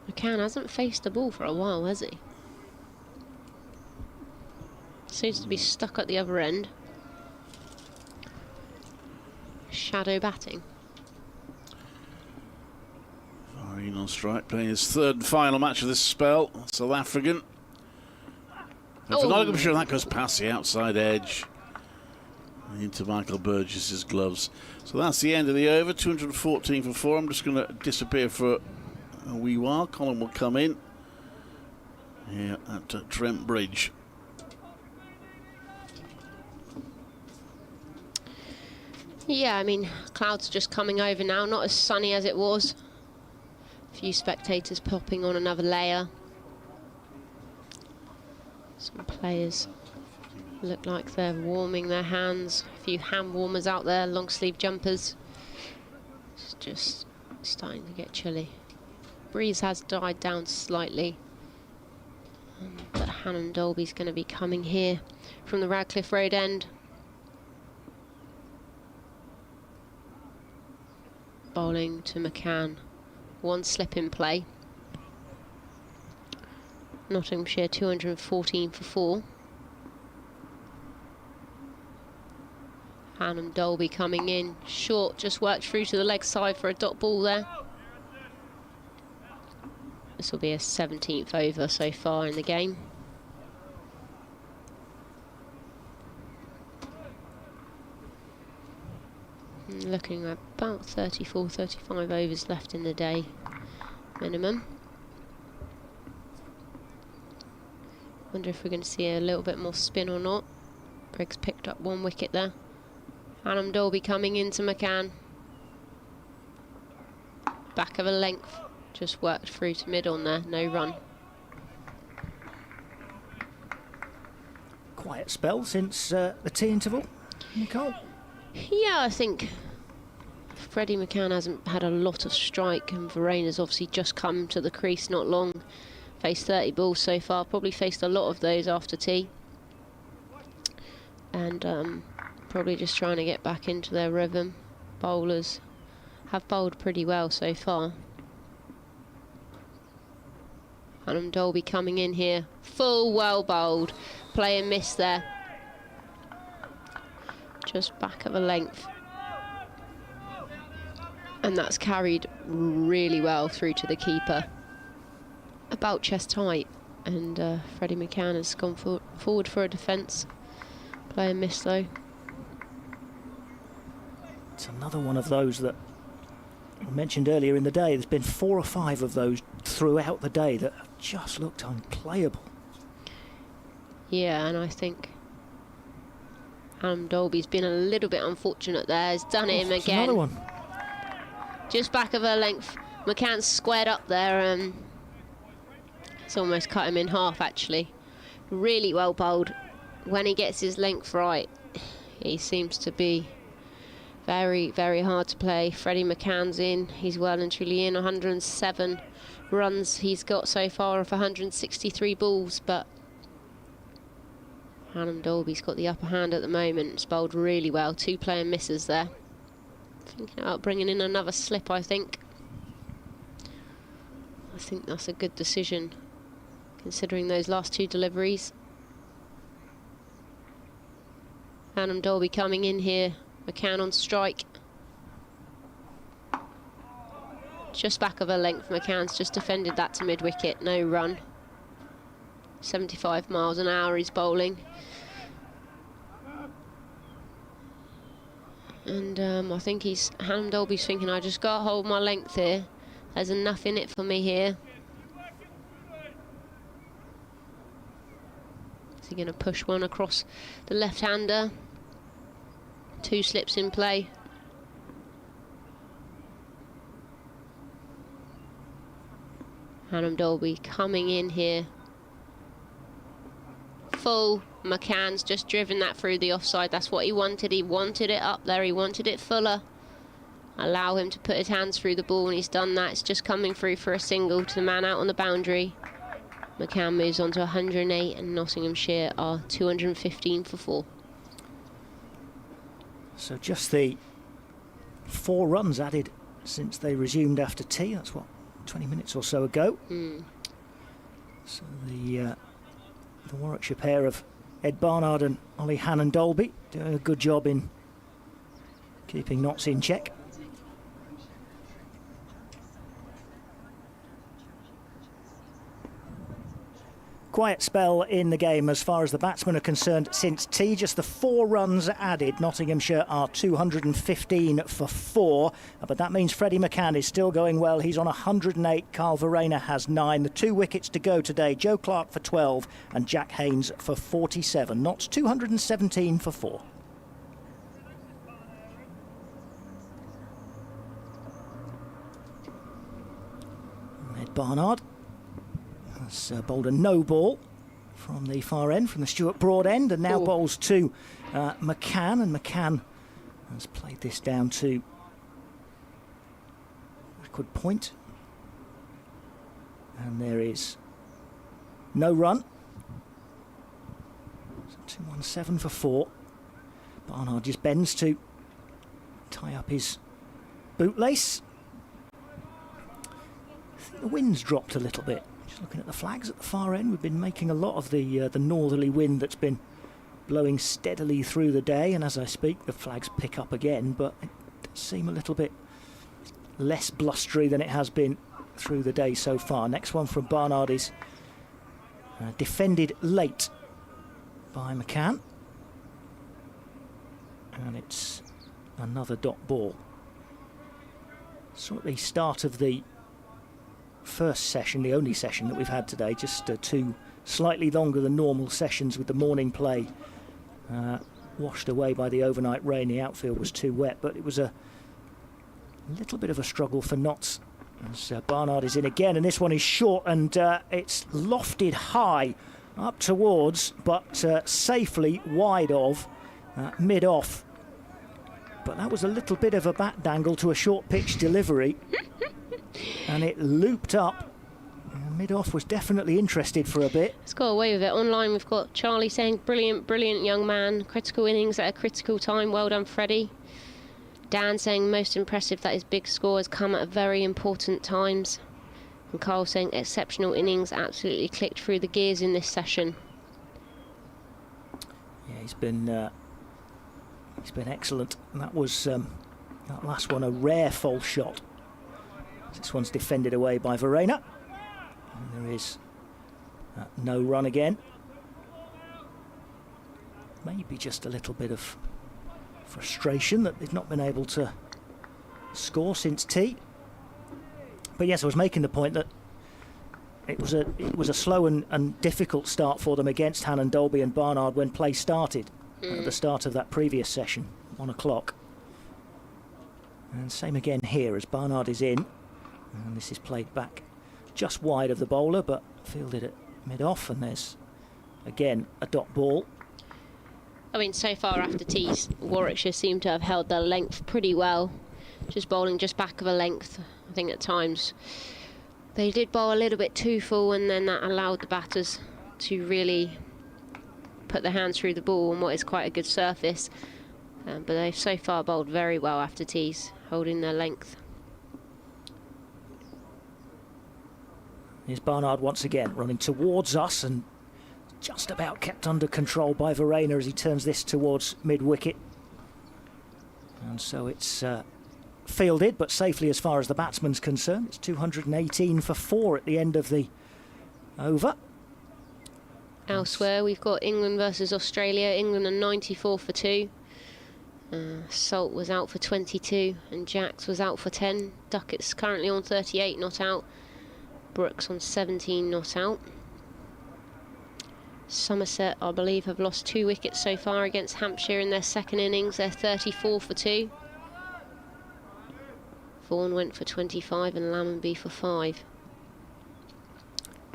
McCann hasn't faced the ball for a while, has he? Seems to be stuck at the other end. Shadow batting. Ryan on strike, playing his third and final match of this spell. South African. And for Nottinghamshire, that goes past the outside edge into Michael Burgess's gloves. So that's the end of the over. 214 for 4. I'm just going to disappear for a wee while. Colin will come in here at Trent Bridge. Yeah, I mean, clouds are just coming over now. Not as sunny as it was. A few spectators popping on another layer. Some players look like they're warming their hands. A few hand warmers out there, long sleeve jumpers. It's just starting to get chilly. Breeze has died down slightly. But Hannum Dolby's going to be coming here from the Radcliffe Road end. Bowling to McCann. One slip in play. Nottinghamshire 214 for 4. Hannum Dolby coming in short, just worked through to the leg side for a dot ball there. This will be a 17th over so far in the game. Looking at about 34, 35 overs left in the day, minimum. Wonder if we're going to see a little bit more spin or not. Briggs picked up one wicket there. Hannum Dolby coming into McCann. Back of a length, just worked through to mid on there, no run. Quiet spell since the tea interval, Nicole? Yeah, I think Freddie McCann hasn't had a lot of strike, and Veraina's obviously just come to the crease not long. Faced 30 balls so far, probably faced a lot of those after tea. And probably just trying to get back into their rhythm. Bowlers have bowled pretty well so far. Hannum Dolby coming in here, full well bowled, play and miss there. Just back of a length. And that's carried really well through to the keeper. About chest height. And Freddie McCann has gone forward for a defence. Play and miss though. It's another one of those that I mentioned earlier in the day. There's been 4 or 5 of those throughout the day that have just looked unplayable. Yeah, and I think Hannum Dolby's been a little bit unfortunate there. He's done it him again. Another one. Just back of her length. McCann's squared up there. It's almost cut him in half, actually. Really well bowled. When he gets his length right, he seems to be very, very hard to play. Freddie McCann's in. He's well and truly in. 107 runs he's got so far off 163 balls, but Hannum Dolby's got the upper hand at the moment. It's bowled really well. 2 play and misses there. Thinking about bringing in another slip, I think. I think that's a good decision, considering those last 2 deliveries. Hannam Dolby coming in here. McCann on strike. Just back of a length. McCann's just defended that to mid-wicket. No run. 75 miles an hour he's bowling. And I think Hannam Dolby's thinking, I just got to hold my length here. There's enough in it for me here. Is he going to push one across the left-hander? 2 slips in play. Hannam Dolby coming in here. Full. McCann's just driven that through the offside. That's what he wanted. He wanted it up there. He wanted it fuller. Allow him to put his hands through the ball, and he's done that. It's just coming through for a single to the man out on the boundary. McCann moves on to 108, and Nottinghamshire are 215 for 4. So just the 4 runs added since they resumed after tea. That's what, 20 minutes or so ago. So the Warwickshire pair of Ed Barnard and Ollie Hannam Dolby doing a good job in keeping Notts in check. Quiet spell in the game as far as the batsmen are concerned since tea. Just the 4 runs added. Nottinghamshire are 215 for 4. But that means Freddie McCann is still going well. He's on 108. Carl Verreynne has 9. The 2 wickets to go today. Joe Clark for 12 and Jack Haynes for 47. Notts 217 for 4. Ed Barnard has bowled a no ball from the far end, from the Stuart Broad end, and now bowls to McCann, and McCann has played this down to backward point, and there is no run. So 217 for 4. Barnard just bends to tie up his bootlace. I think the wind's dropped a little bit. Just looking at the flags at the far end, we've been making a lot of the northerly wind that's been blowing steadily through the day, and as I speak the flags pick up again, but it does seem a little bit less blustery than it has been through the day so far. Next one from Barnard is defended late by McCann, and it's another dot ball. So at the start of the first session, the only session that we've had today, just 2 slightly longer than normal sessions with the morning play washed away by the overnight rain. The outfield was too wet, but it was a little bit of a struggle for Notts as Barnard is in again, and this one is short, and it's lofted high up towards, but safely wide of mid-off. But that was a little bit of a bat dangle to a short pitch delivery. And it looped up. Mid-off was definitely interested for a bit. It's got away with it. Online we've got Charlie saying, brilliant, brilliant young man. Critical innings at a critical time. Well done, Freddie. Dan saying, most impressive that his big score has come at very important times. And Carl saying, exceptional innings. Absolutely clicked through the gears in this session. Yeah, he's been excellent. And that was that last one a rare false shot. This one's defended away by Verreynne. And there is no run again. Maybe just a little bit of frustration that they've not been able to score since tea. But yes, I was making the point that it was a slow and difficult start for them against Hannam Dolby and Barnard when play started at the start of that previous session, 1 o'clock. And same again here as Barnard is in. And this is played back just wide of the bowler, but fielded at mid-off, and there's again a dot ball. I mean, so far after tees, Warwickshire seem to have held their length pretty well, just bowling just back of a length. I think at times they did bowl a little bit too full, and then that allowed the batters to really put their hands through the ball on what is quite a good surface. But they've so far bowled very well after tees. holding their length. Here's Barnard once again running towards us and just about kept under control by Verena as he turns this towards mid-wicket. And so it's fielded, but safely as far as the batsman's concerned. It's 218 for 4 at the end of the over. Elsewhere, we've got England versus Australia. England are 94 for 2. Salt was out for 22 and Jacks was out for 10. Duckett's currently on 38, not out. Brooks on 17, not out. Somerset, I believe, have lost 2 wickets so far against Hampshire in their second innings. They're 34 for 2. Vaughan went for 25 and Lammonby for 5.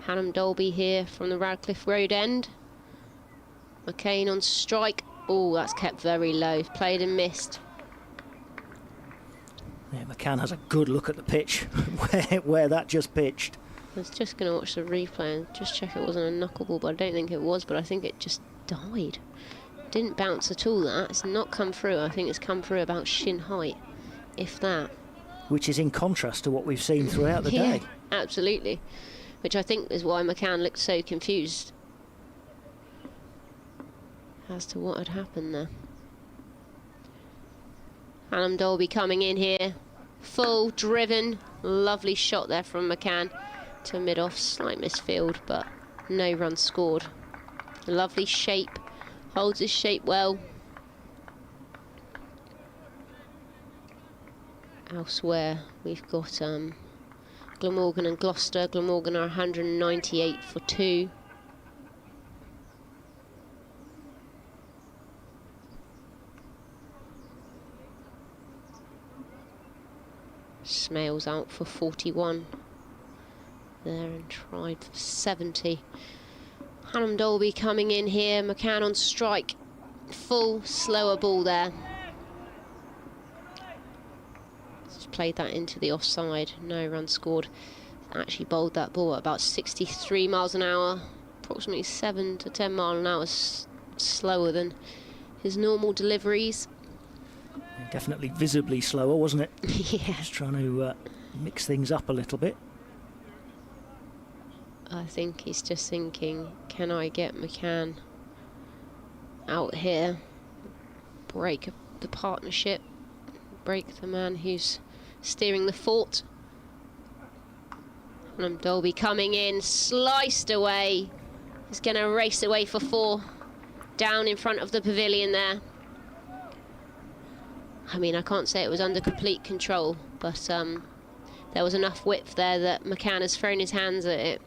Hannam Dolby here from the Radcliffe Road end. McCain on strike. Oh, that's kept very low. Played and missed. Yeah, McCann has a good look at the pitch where that just pitched. I was just going to watch the replay and just check it wasn't a knuckleball, but I don't think it was, but I think it just died. Didn't bounce at all, that. It's not come through. I think it's come through about shin height, if that. Which is in contrast to what we've seen throughout the day. Absolutely. Which I think is why McCann looked so confused as to what had happened there. Hannam Dolby coming in here. Full, driven. Lovely shot there from McCann to mid-off. Slight misfield, but no run scored. Lovely shape. Holds his shape well. Elsewhere, we've got Glamorgan and Gloucester. Glamorgan are 198 for 2. Smales out for 41. There and tried for 70. Hannam Dolby coming in here. McCann on strike. Full, slower ball there. Just played that into the offside. No run scored. Actually bowled that ball at about 63 miles an hour. Approximately 7 to 10 miles an hour slower than his normal deliveries. Definitely visibly slower, wasn't it? Yeah. Just trying to mix things up a little bit. I think he's just thinking, can I get McCann out here, break the partnership, break the man who's steering the fort. And Dolby coming in, sliced away. He's going to race away for 4, down in front of the pavilion there. I mean, I can't say it was under complete control, but there was enough width there that McCann has thrown his hands at it.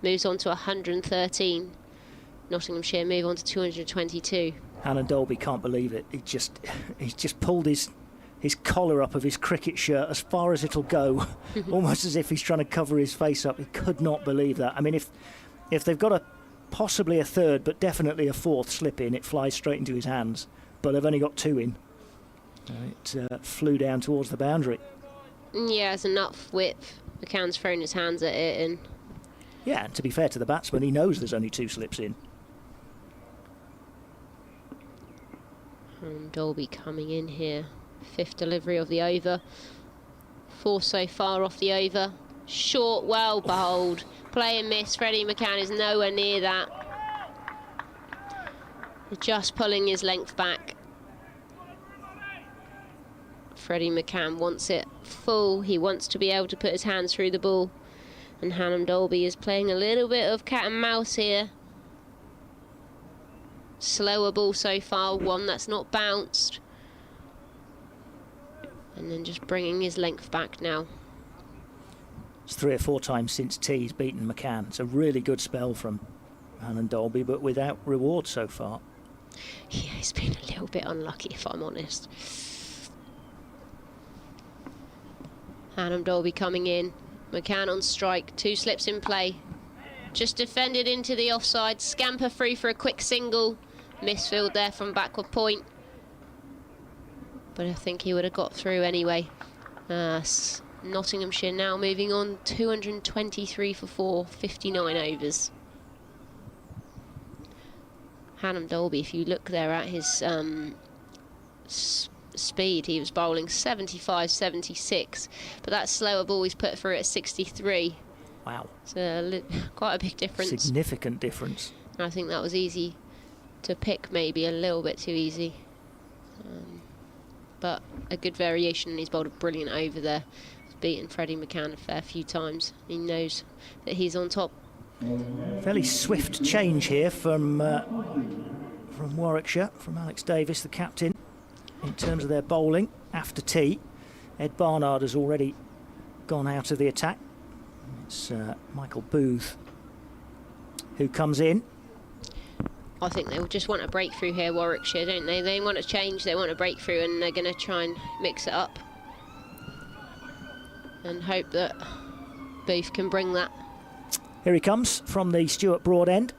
Moves on to 113. Nottinghamshire move on to 222. Hannam Dolby can't believe it. He's just pulled his collar up of his cricket shirt as far as it'll go, almost as if he's trying to cover his face up. He could not believe that. I mean, if they've got possibly a third, but definitely a 4th slip in, it flies straight into his hands. But they've only got 2 in. It flew down towards the boundary. Yeah, it's enough width. McCann's thrown his hands at it, and yeah, and to be fair to the batsman, he knows there's only 2 slips in. And Dolby coming in here. 5th delivery of the over. 4 so far off the over. Short, well bowled. Play and miss. Freddie McCann is nowhere near that. Just pulling his length back. Freddie McCann wants it full. He wants to be able to put his hands through the ball. And Hannam Dolby is playing a little bit of cat and mouse here. Slower ball so far, one that's not bounced. And then just bringing his length back now. It's 3 or 4 times since T's beaten McCann. It's a really good spell from Hannam Dolby, but without reward so far. Yeah, he's been a little bit unlucky, if I'm honest. Hannam Dolby coming in. McCann on strike. 2 slips in play. Just defended into the offside. Scamper through for a quick single. Misfield there from backward point. But I think he would have got through anyway. Nottinghamshire now moving on. 223 for 4. 59 overs. Hannam Dolby, if you look there at his speed. He was bowling 75, 76, but that slower ball he's put through at 63. Wow. It's quite a big difference. Significant difference. I think that was easy to pick, maybe a little bit too easy. But a good variation, and he's bowled a brilliant over there. He's beaten Freddie McCann a fair few times. He knows that he's on top. Fairly swift change here from Warwickshire, from Alex Davis, the captain, in terms of their bowling after tea. Ed Barnard has already gone out of the attack. It's Michael Booth who comes in. I think they will just want a breakthrough here, Warwickshire, don't they? They want a change, they want a breakthrough, and they're going to try and mix it up and hope that Booth can bring that. Here he comes from the Stuart Broad end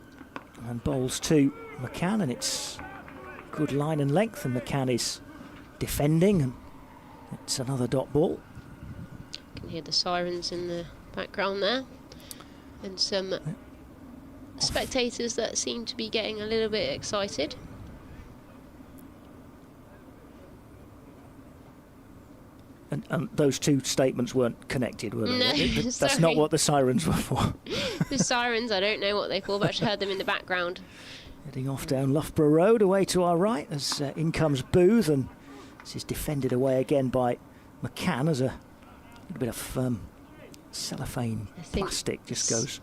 and bowls to McCann, and it's good line and length, and McCann is defending, and it's another dot ball. You can hear the sirens in the background there, and some spectators that seem to be getting a little bit excited. And those two statements weren't connected, were they? No, That's not what the sirens were for. The sirens, I don't know what they for, but I just heard them in the background. Heading off down Loughborough Road, away to our right, as in comes Booth, and this is defended away again by McCann as a little bit of cellophane plastic just goes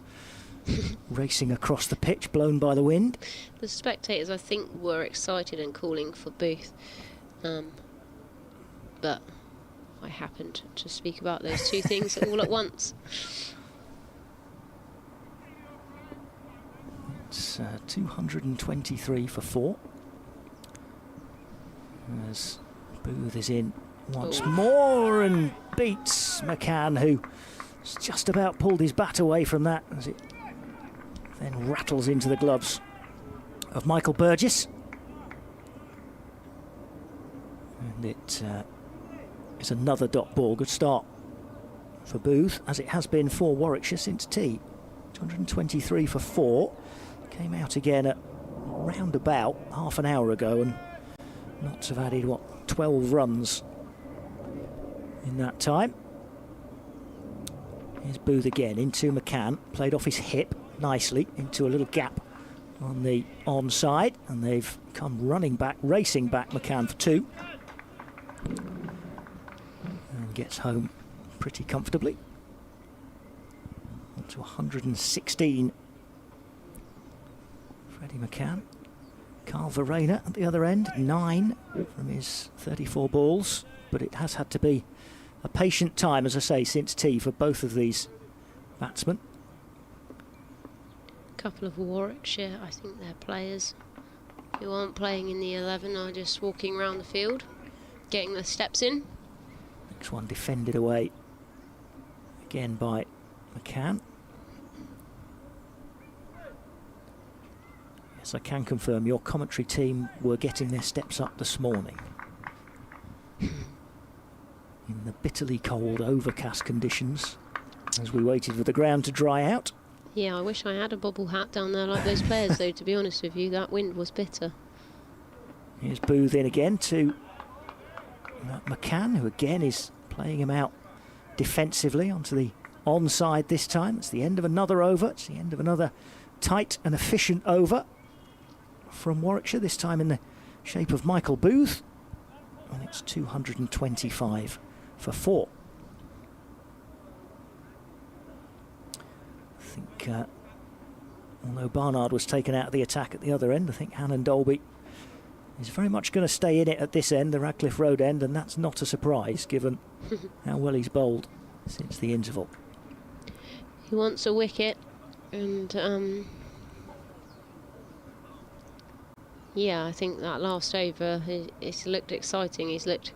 racing across the pitch, blown by the wind. The spectators, I think, were excited and calling for Booth, but I happened to speak about those two things all at once. It's 223 for 4. As Booth is in once more and beats McCann, who has just about pulled his bat away from that as it then rattles into the gloves of Michael Burgess. And it is another dot ball. Good start for Booth, as it has been for Warwickshire since tea. 223 for 4. Came out again at round about half an hour ago, and Notts have added, 12 runs in that time. Here's Booth again into McCann, played off his hip nicely into a little gap on the onside, and they've come running back, racing back McCann for 2. And gets home pretty comfortably. Up to 116. Freddie McCann. Carl Verreynne at the other end, 9 from his 34 balls, but it has had to be a patient time, as I say, since tea for both of these batsmen. A couple of Warwickshire, I think they're players who aren't playing in the 11, are just walking around the field, getting their steps in. Next one defended away again by McCann. Yes, I can confirm your commentary team were getting their steps up this morning. In the bitterly cold, overcast conditions, as we waited for the ground to dry out. Yeah, I wish I had a bobble hat down there like those players, though, to be honest with you. That wind was bitter. Here's Booth in again to McCann, who again is playing him out defensively onto the onside this time. It's the end of another over. It's the end of another tight and efficient over from Warwickshire, this time in the shape of Michael Booth. And it's 225 for 4. I think, although Barnard was taken out of the attack at the other end, I think Hannon Dolby is very much going to stay in it at this end, the Radcliffe Road end, and that's not a surprise given how well he's bowled since the interval. He wants a wicket, and yeah, I think that last over, it's looked exciting. He's looked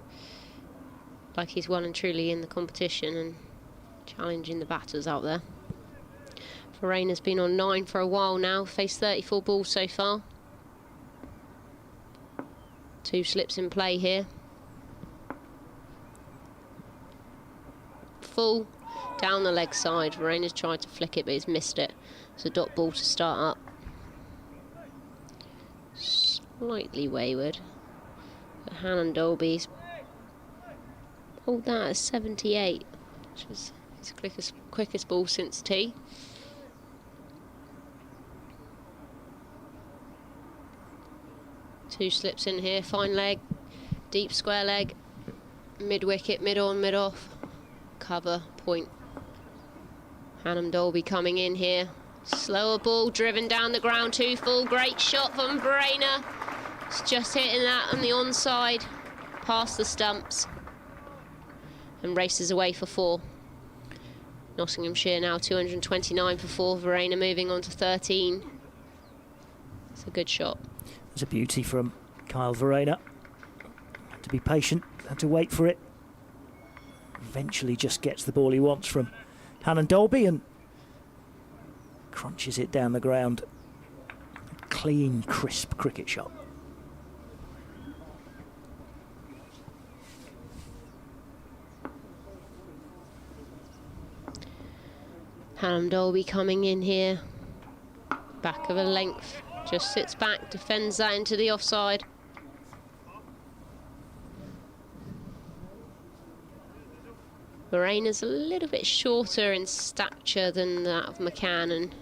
like he's well and truly in the competition and challenging the batters out there. Verreynne has been on 9 for a while now, faced 34 balls so far. 2 slips in play here. Full down the leg side. Verreynne has tried to flick it, but he's missed it. It's a dot ball to start up. Slightly wayward. But Hannon Dolby's hold that at 78, which is his quickest ball since tee. Two slips in here, fine leg, deep square leg, mid wicket, mid on, mid off, cover, point. Hannam Dolby coming in here. Slower ball, driven down the ground, 2 full, great shot from Verena. It's just hitting that on the onside, past the stumps, and races away for 4. Nottinghamshire now 229 for 4, Verena moving on to 13. It's a good shot. It's a beauty from Kyle Verena. Had to be patient, had to wait for it. Eventually just gets the ball he wants from Hannam Dolby and crunches it down the ground. Clean, crisp cricket shot. Hannam Dolby coming in here. Back of a length. Just sits back, defends that into the offside. Verena's a little bit shorter in stature than that of McCann, and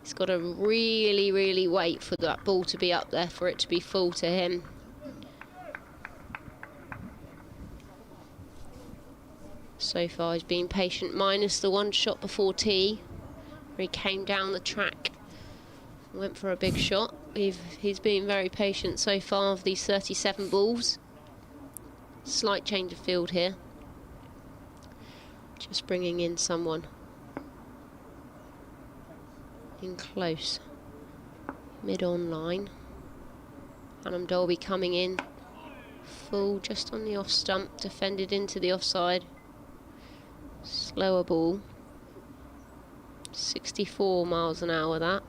he's got to really, really wait for that ball to be up there for it to be full to him. So far he's been patient, minus the 1 shot before tee, where he came down the track, went for a big shot. He's been very patient so far of these 37 balls. Slight change of field here. Just bringing in someone in close, mid-on line. Hannam Dolby coming in, full just on the off stump, defended into the offside. Slower ball, 64 miles an hour that.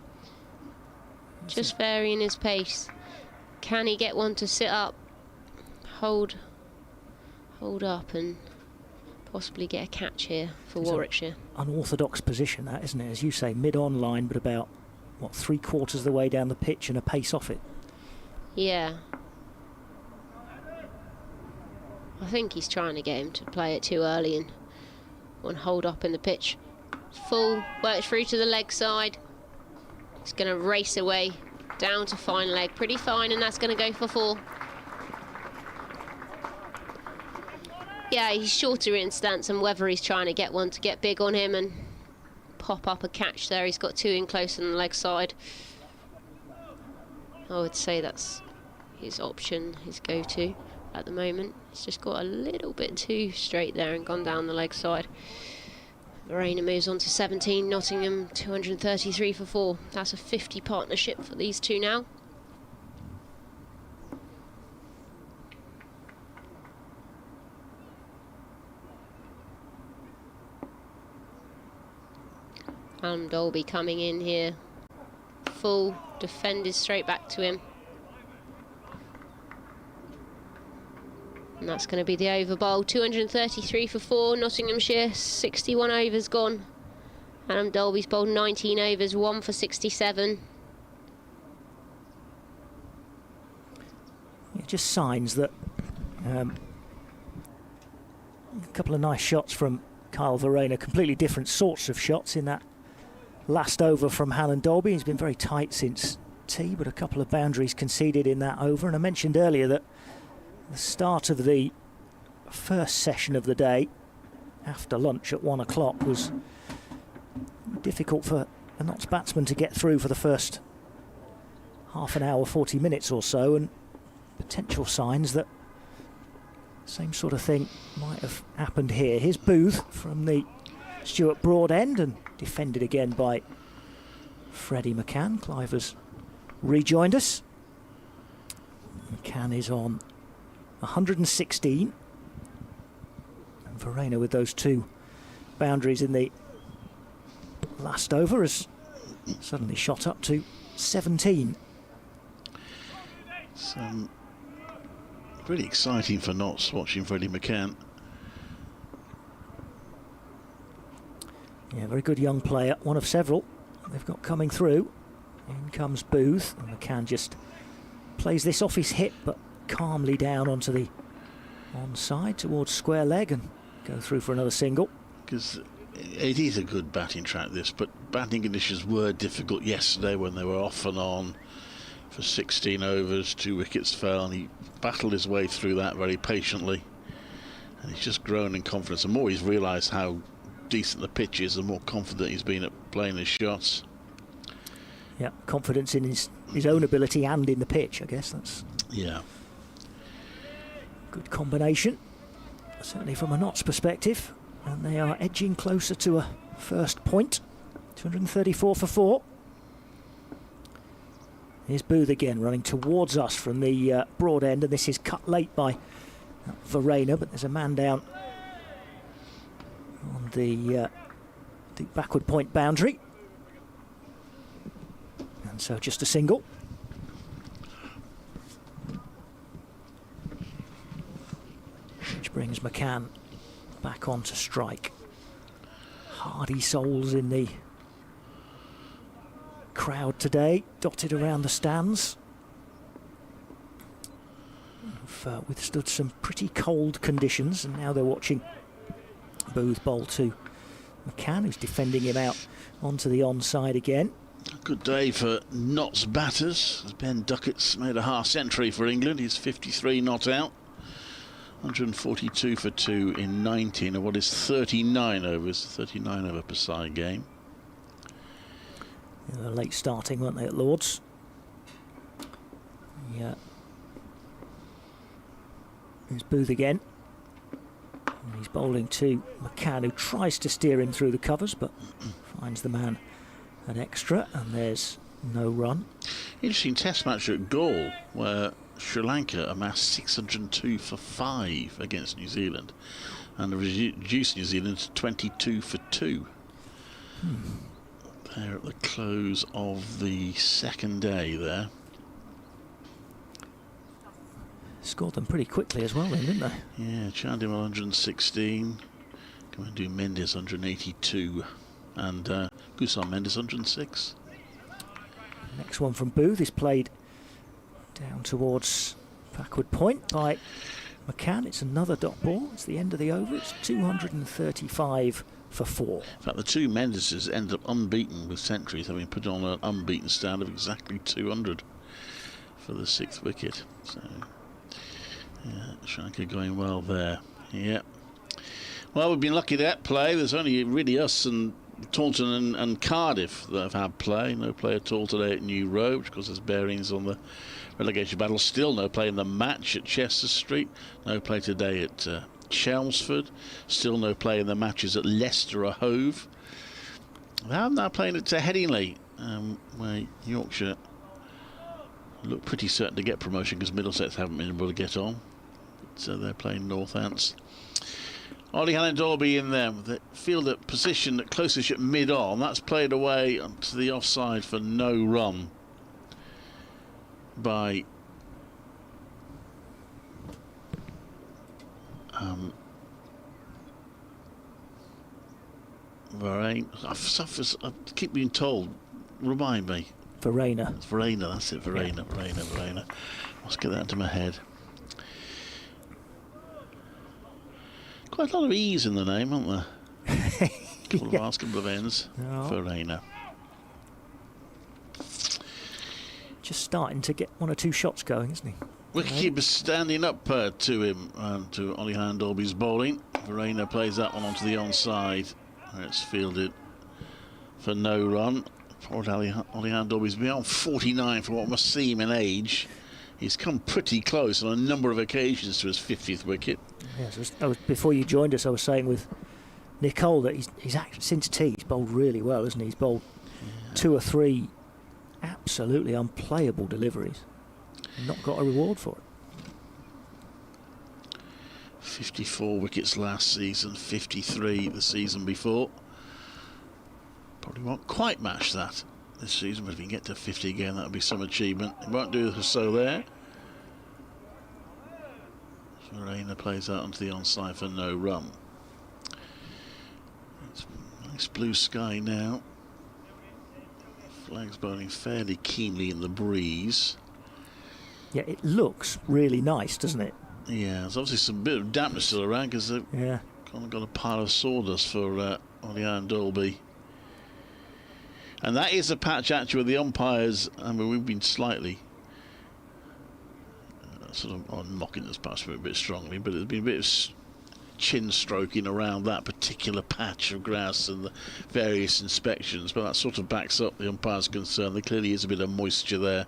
Just varying his pace. Can he get one to sit up, hold up and possibly get a catch here for Warwickshire? Unorthodox position that, isn't it? As you say, mid-on line, but about, what, 3/4 of the way down the pitch and a pace off it. Yeah. I think he's trying to get him to play it too early and hold up in the pitch. Full, works through to the leg side. He's going to race away down to fine leg. Pretty fine, and that's going to go for 4. Yeah, he's shorter in stance, and whether he's trying to get one to get big on him and pop up a catch there. He's got 2 in close on the leg side. I would say that's his option, his go-to at the moment. He's just got a little bit too straight there and gone down the leg side. Verena moves on to 17, Nottingham 233 for 4. That's a 50 partnership for these two now. Hannam Dolby coming in here. Full, defended straight back to him. And that's going to be the over bowl. 233 for 4, Nottinghamshire, 61 overs gone. Hannam Dolby's bowled 19 overs, 1 for 67. Yeah, just signs that a couple of nice shots from Kyle Verena, completely different sorts of shots in that last over from Hannam Dolby. He's been very tight since tee, but a couple of boundaries conceded in that over. And I mentioned earlier that the start of the first session of the day, after lunch at 1 o'clock, was difficult for a Notts batsman to get through for the first half an hour, 40 minutes or so, and potential signs that same sort of thing might have happened here. Here's Booth from the Stuart Broad end and defended again by Freddie McCann. Clive has rejoined us. McCann is on 116. And Verena, with those 2 boundaries in the last over, has suddenly shot up to 17. Really exciting for Notts watching Freddie McCann. Yeah, very good young player, one of several they've got coming through. In comes Booth, and McCann just plays this off his hip, but calmly down onto the onside towards square leg and go through for another single. Because it is a good batting track, this, but batting conditions were difficult yesterday when they were off and on for 16 overs, 2 wickets fell, and he battled his way through that very patiently. And he's just grown in confidence. The more he's realised how decent the pitch is, the more confident he's been at playing his shots. Yeah, confidence in his own ability and in the pitch, I guess. That's good combination, certainly from a Notts perspective. And they are edging closer to a first point. 234 for 4. Here's Booth again, running towards us from the broad end, and this is cut late by Verena, but there's a man down on the backward point boundary. And so just a single. Which brings McCann back on to strike. Hardy souls in the crowd today, dotted around the stands. Have withstood some pretty cold conditions, and now they're watching Booth bowl to McCann, who's defending him out onto the onside again. A good day for Notts batters, as Ben Duckett's made a half century for England. He's 53 not out. 142 for 2 in 19 of what is 39 overs, 39 over per side game. They were late starting, weren't they, at Lord's? Yeah. Here's Booth again. And he's bowling to McCann, who tries to steer him through the covers, but finds the man at extra, and there's no run. Interesting test match at Gaul, where Sri Lanka amassed 602 for 5 against New Zealand, and reduced New Zealand to 22 for 2. They're at the close of the second day there. Scored them pretty quickly as well then, didn't they? Yeah, Chandimal 116, come and do Mendes 182, and Gusam Mendes 106. Next one from Booth is played down towards backward point by McCann. It's another dot ball. It's the end of the over. It's 235 for 4. In fact, the two Mendeses end up unbeaten with centuries, having put on an unbeaten stand of exactly 200 for the 6th wicket. So, yeah, Sri Lanka going well there. Yeah. Well, we've been lucky to get play. There's only really us and Taunton and Cardiff that have had play. No play at all today at New Road, because there's bearings on the relegation battle. Still no play in the match at Chester Street. No play today at Chelmsford. Still no play in the matches at Leicester or Hove. They are now playing at Headingley, where Yorkshire look pretty certain to get promotion because Middlesex haven't been able to get on. So they're playing Northants. Ollie Dolby in them. The field at position at closest at mid-on. That's played away to the offside for no run by Varane. I keep being told. Remind me. Verena. It's Verena, that's it. Verena. Let's get that into my head. Quite a lot of E's in the name, aren't there? Couple of ends. No. Verena. Just starting to get 1 or 2 shots going, isn't he? Wicketkeeper standing up to him, to Ollie Dolby's bowling. Verena plays that one onto the onside. It's fielded for no run. Poor Ollie Dolby's beyond 49 for what must seem an age. He's come pretty close on a number of occasions to his 50th wicket. Yes, before you joined us, I was saying with Nicole that he's actually, since tea, he's bowled really well, isn't he? He's bowled 2 or 3 absolutely unplayable deliveries. Not got a reward for it. 54 wickets last season, 53 the season before. Probably won't quite match that this season, but if he can get to 50 again, that would be some achievement. He won't do so there. Verena plays out onto the onside for no run. It's nice blue sky now. Flag's burning fairly keenly in the breeze. Yeah, it looks really nice, doesn't it? Yeah, there's obviously some bit of dampness still around because they've kind of got a pile of sawdust for Ollie and Dolby. And that is a patch actually with the umpires. I mean, we've been slightly sort of mocking this perhaps a bit strongly, but there's been a bit of chin stroking around that particular patch of grass and the various inspections, but that sort of backs up the umpire's concern. There clearly is a bit of moisture there.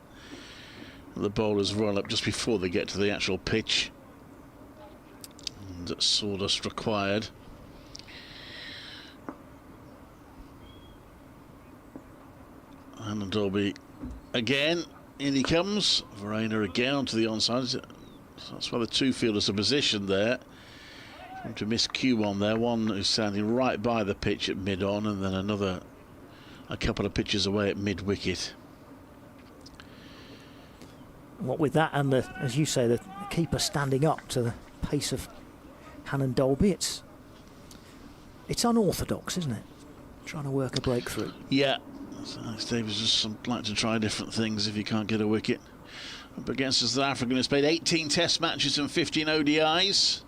The bowlers roll up just before they get to the actual pitch. And sawdust required. And Dolby again, in he comes. Verena again onto the onside. So that's why the two fielders are positioned there. To miss cue on there, one who's standing right by the pitch at mid-on, and then another a couple of pitches away at mid-wicket. What with that and the, as you say, the keeper standing up to the pace of Hannon Dolby, it's unorthodox, isn't it? Trying to work a breakthrough. Yeah, so Alex Davies just like to try different things if he can't get a wicket. Up against the South African, who's played 18 Test matches and 15 ODIs.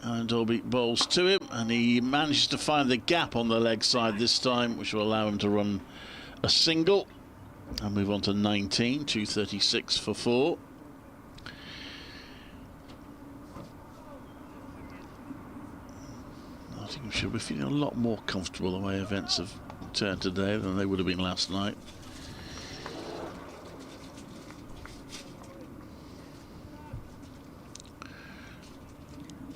And Dolby bowls to him, and he manages to find the gap on the leg side this time, which will allow him to run a single and move on to 19, 236 for 4. Nottinghamshire we're feeling a lot more comfortable the way events have turned today than they would have been last night.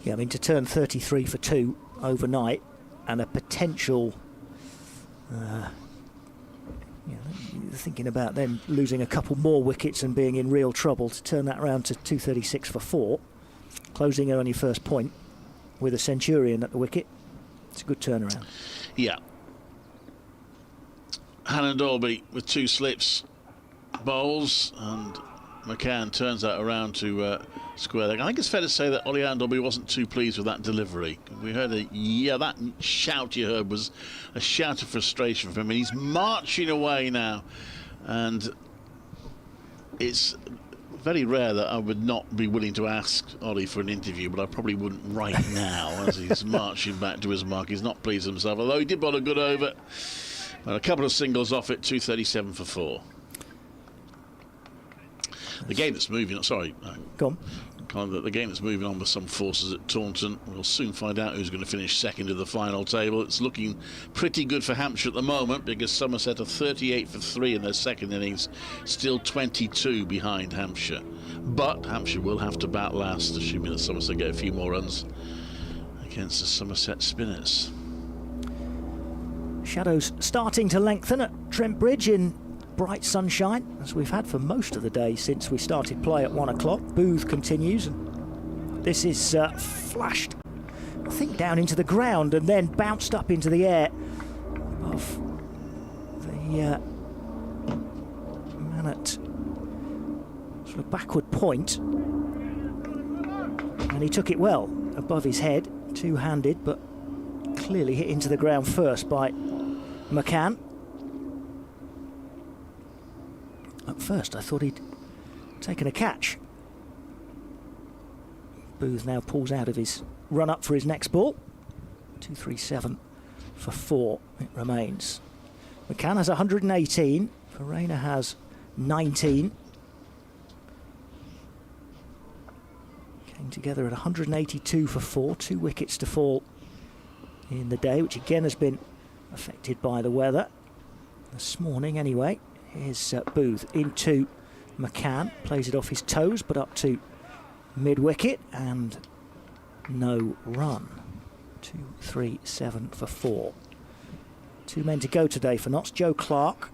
Yeah, I mean, to turn 33 for 2 overnight and a potential, thinking about them losing a couple more wickets and being in real trouble, to turn that round to 236 for 4, closing on your first point with a centurion at the wicket, it's a good turnaround. Yeah. Hannon Dolby with 2 slips, bowls, and McCann turns that around to square leg. I think it's fair to say that Ollie Dolby wasn't too pleased with that delivery. We heard that shout you heard was a shout of frustration from him. And he's marching away now, and it's very rare that I would not be willing to ask Ollie for an interview, but I probably wouldn't right now as he's marching back to his mark. He's not pleased with himself, although he did bowl a good over. And a couple of singles off it, 237 for 4. The game that's moving, go on. The game that's moving on with some forces at Taunton. We'll soon find out who's going to finish second of the final table. It's looking pretty good for Hampshire at the moment, because Somerset are 38 for 3 in their second innings, still 22 behind Hampshire. But Hampshire will have to bat last, assuming that Somerset get a few more runs against the Somerset spinners. Shadows starting to lengthen at Trent Bridge in bright sunshine, as we've had for most of the day since we started play at 1 o'clock. Booth continues, and this is flashed, I think, down into the ground and then bounced up into the air above the man at sort of backward point, and he took it well above his head, two-handed, but clearly hit into the ground first by McCann. At first I thought he'd taken a catch. Booth now pulls out of his run up for his next ball. 237 for 4 it remains. McCann has 118, Verena has 19. Came together at 182 for 4, 2 wickets to fall in the day, which again has been affected by the weather this morning anyway. Here's Booth into McCann, plays it off his toes but up to mid-wicket, and no run. 237 for 4. 2 men to go today for Notts. Joe Clark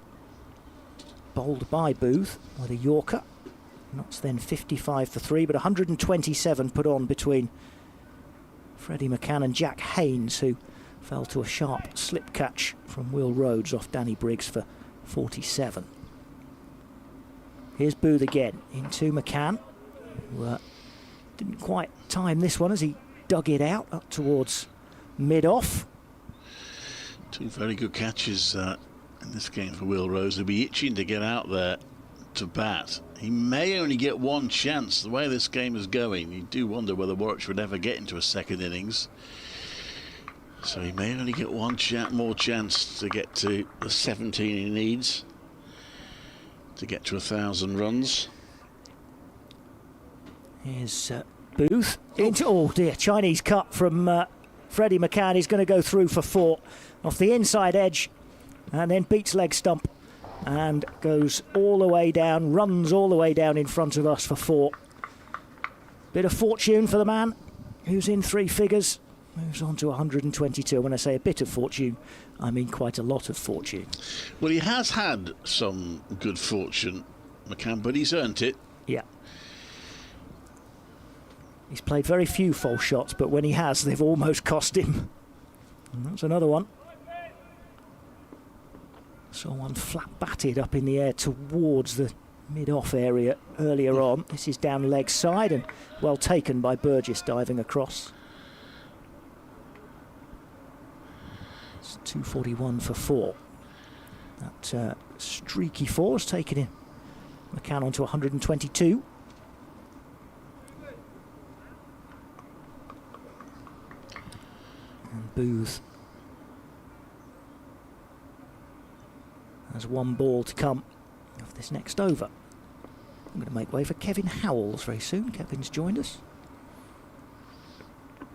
bowled by Booth with a Yorker. Notts then 55 for 3, but 127 put on between Freddie McCann and Jack Haynes, who fell to a sharp slip catch from Will Rhodes off Danny Briggs for 47. Here's Booth again into McCann, who didn't quite time this one as he dug it out up towards mid-off. 2 very good catches in this game for Will Rhodes. He'll be itching to get out there to bat. He may only get one chance. The way this game is going, you do wonder whether Warwickshire would ever get into a second innings. So he may only get one more chance to get to the 17 he needs to get to 1,000 runs. Here's Booth into, oh dear, Chinese cut from Freddie McCann. He's going to go through for 4 off the inside edge and then beats leg stump and goes all the way down, runs all the way down in front of us for 4. Bit of fortune for the man who's in 3 figures, moves on to 122. When I say a bit of fortune, I mean quite a lot of fortune. Well, he has had some good fortune, McCann, but he's earned it. Yeah. He's played very few false shots, but when he has, they've almost cost him. And that's another one. Saw one flat batted up in the air towards the mid-off area earlier on. This is down leg side and well taken by Burgess diving across. It's 241 for 4. That streaky 4 has taken in McCann on to 122. And Booth has 1 ball to come of this next over. I'm going to make way for Kevin Howells very soon. Kevin's joined us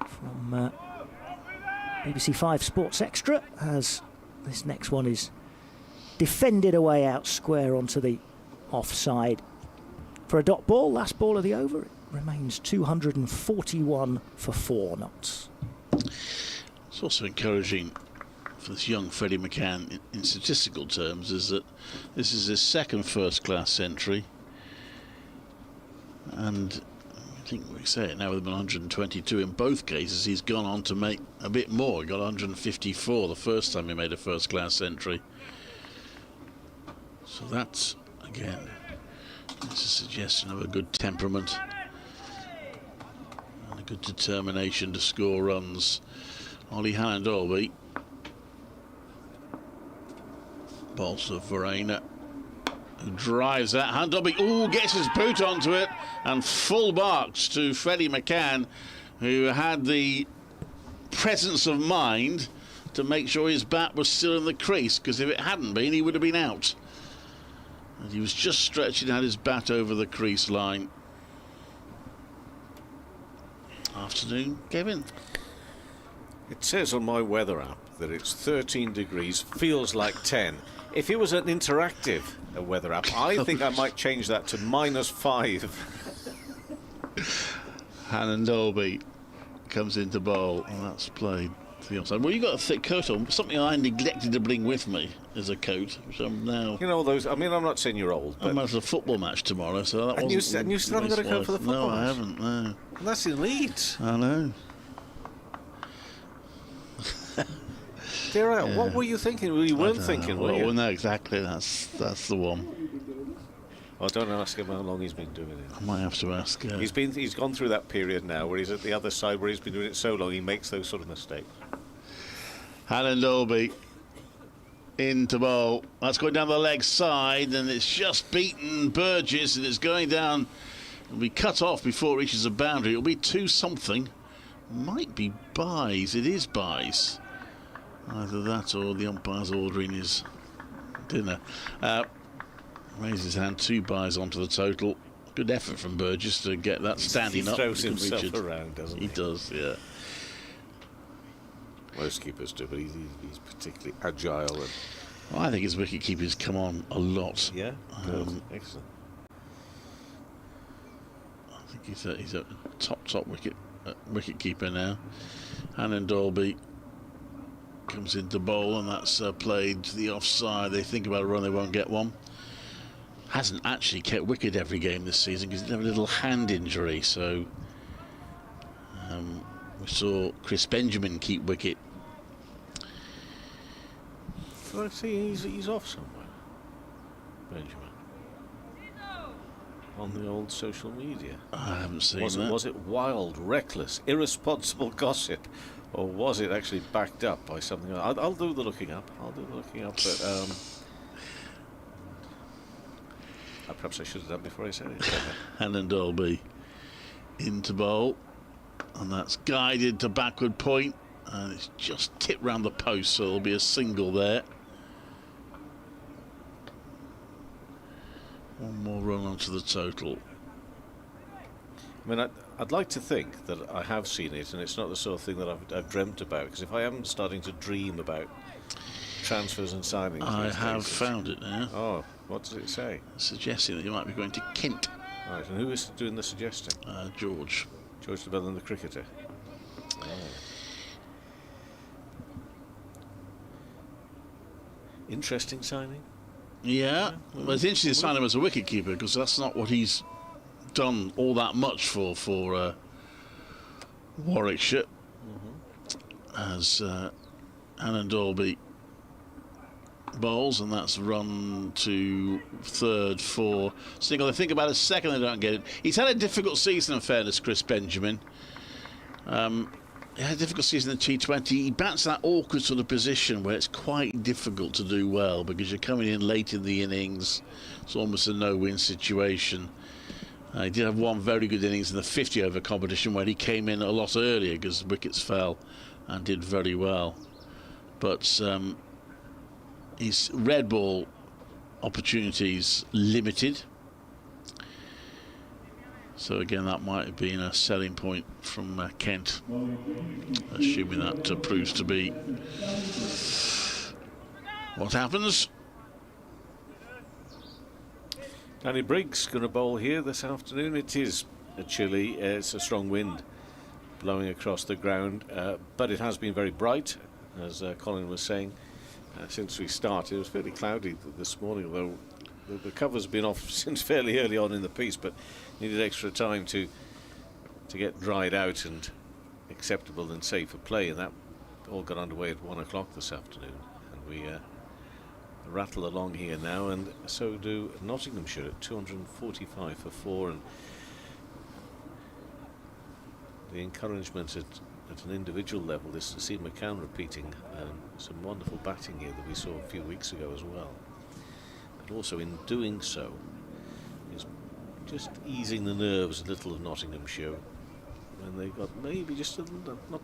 from BBC 5 Sports Extra, as this next one is defended away out square onto the offside. For a dot ball, last ball of the over, it remains 241 for 4 knots. It's also encouraging for this young Freddie McCann in statistical terms is that this is his second first-class century, and I think we say it now with him 122 in both cases. He's gone on to make a bit more. He got 154 the first time he made a first-class century. So that's, again, it's a suggestion of a good temperament and a good determination to score runs. Ollie Halland-Dolby. Balls to Verena, who drives that. Halland-Dolby, gets his boot onto it, and full marks to Freddie McCann, who had the presence of mind to make sure his bat was still in the crease, because if it hadn't been, he would have been out. And he was just stretching out his bat over the crease line. Afternoon, Kevin. It says on my weather app that it's 13 degrees, feels like 10. If it was an interactive weather app, I think I might change that to -5. Halland-Dolby comes into bowl, and that's played to the offside. Well, you got a thick coat on, something I neglected to bring with me as a coat, which I'm now. You know those. I mean, I'm not saying you're old, but I'm at a football match tomorrow, so that and you still haven't got a coat for the football match? match? I haven't. No. And that's elite. I know. Dear, what were you thinking? Well, you weren't thinking, were you? Well, no, exactly. That's the one. Well, don't ask him how long he's been doing it. I might have to ask. He's gone through that period now where he's at the other side, where he's been doing it so long, he makes those sort of mistakes. Halland-Dolby into bowl. That's going down the leg side, and it's just beaten Burgess, and it's going down. It'll be cut off before it reaches the boundary. It'll be 2-something. Might be buys. It is buys. Either that or the umpire's ordering his dinner. Raises his hand, 2 buys onto the total. Good effort from Burgess to get that standing up. He throws himself around, doesn't he? He does, yeah. Most keepers do, but he's particularly agile. And well, I think his wicket keepers come on a lot. Yeah, excellent. I think he's a top wicket keeper now. Halland-Dolby comes into bowl, and that's played to the offside. They think about a run, they won't get one. Hasn't actually kept wicket every game this season because he had a little hand injury, so we saw Chris Benjamin keep wicket. Well, I see he's off somewhere, Benjamin. On the old social media. I haven't seen that. Was it wild, reckless, irresponsible gossip? Or was it actually backed up by something else? I'll do the looking up. But perhaps I should have done before I said it. Hannon Dolby into bowl, and that's guided to backward point, and it's just tipped round the post, so there'll be a single there. One more run onto the total. I mean, I'd like to think that I have seen it, and it's not the sort of thing that I've dreamt about, because if I am starting to dream about transfers and signings, I have found it now. Oh, what does it say? Suggesting that you might be going to Kent. Right, and who is doing the suggesting? George. George the Bell, the cricketer. Oh. Interesting signing. Yeah, well, it's interesting to sign him as a wicketkeeper, because that's not what he's done all that much for Warwickshire. As Hannon Dolby bowls, and that's run to third for single. They think about a second, they don't get it. He's had a difficult season, in fairness, Chris Benjamin. He had a difficult season in the T20. He bats that awkward sort of position where it's quite difficult to do well, because you're coming in late in the innings. It's almost a no-win situation. He did have one very good innings in the 50-over competition when he came in a lot earlier because wickets fell, and did very well. But his red ball opportunities limited. So again, that might have been a selling point from Kent, assuming that proves to be what happens. Danny Briggs going to bowl here this afternoon. It is a chilly, it's a strong wind blowing across the ground, but it has been very bright, as Colin was saying, since we started. It was fairly cloudy this morning, although the cover's been off since fairly early on in the piece, but needed extra time to get dried out and acceptable and safe for play, and that all got underway at 1 o'clock this afternoon, and we rattle along here now, and so do Nottinghamshire at 245 for 4, and the encouragement at an individual level is to see McCann repeating some wonderful batting here that we saw a few weeks ago as well, and also in doing so is just easing the nerves a little of Nottinghamshire when they got maybe just a little, not.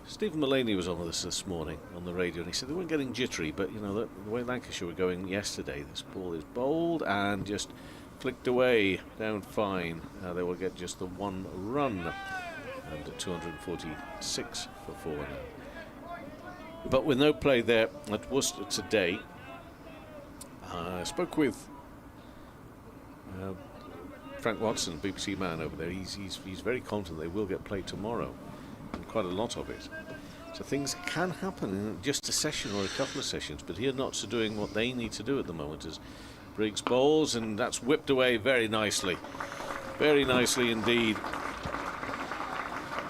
Stephen Mullaney was on with us this morning on the radio, and he said they weren't getting jittery, but you know, the way Lancashire were going yesterday, this ball is bowled and just flicked away down fine. They will get just the 1 run, and at 246 for 4 now. But with no play there at Worcester today, I spoke with Frank Watson, BBC man over there. He's very confident they will get played tomorrow, and quite a lot of it. So things can happen in just a session or a couple of sessions, but here Notts are doing what they need to do at the moment as Briggs bowls, and that's whipped away very nicely indeed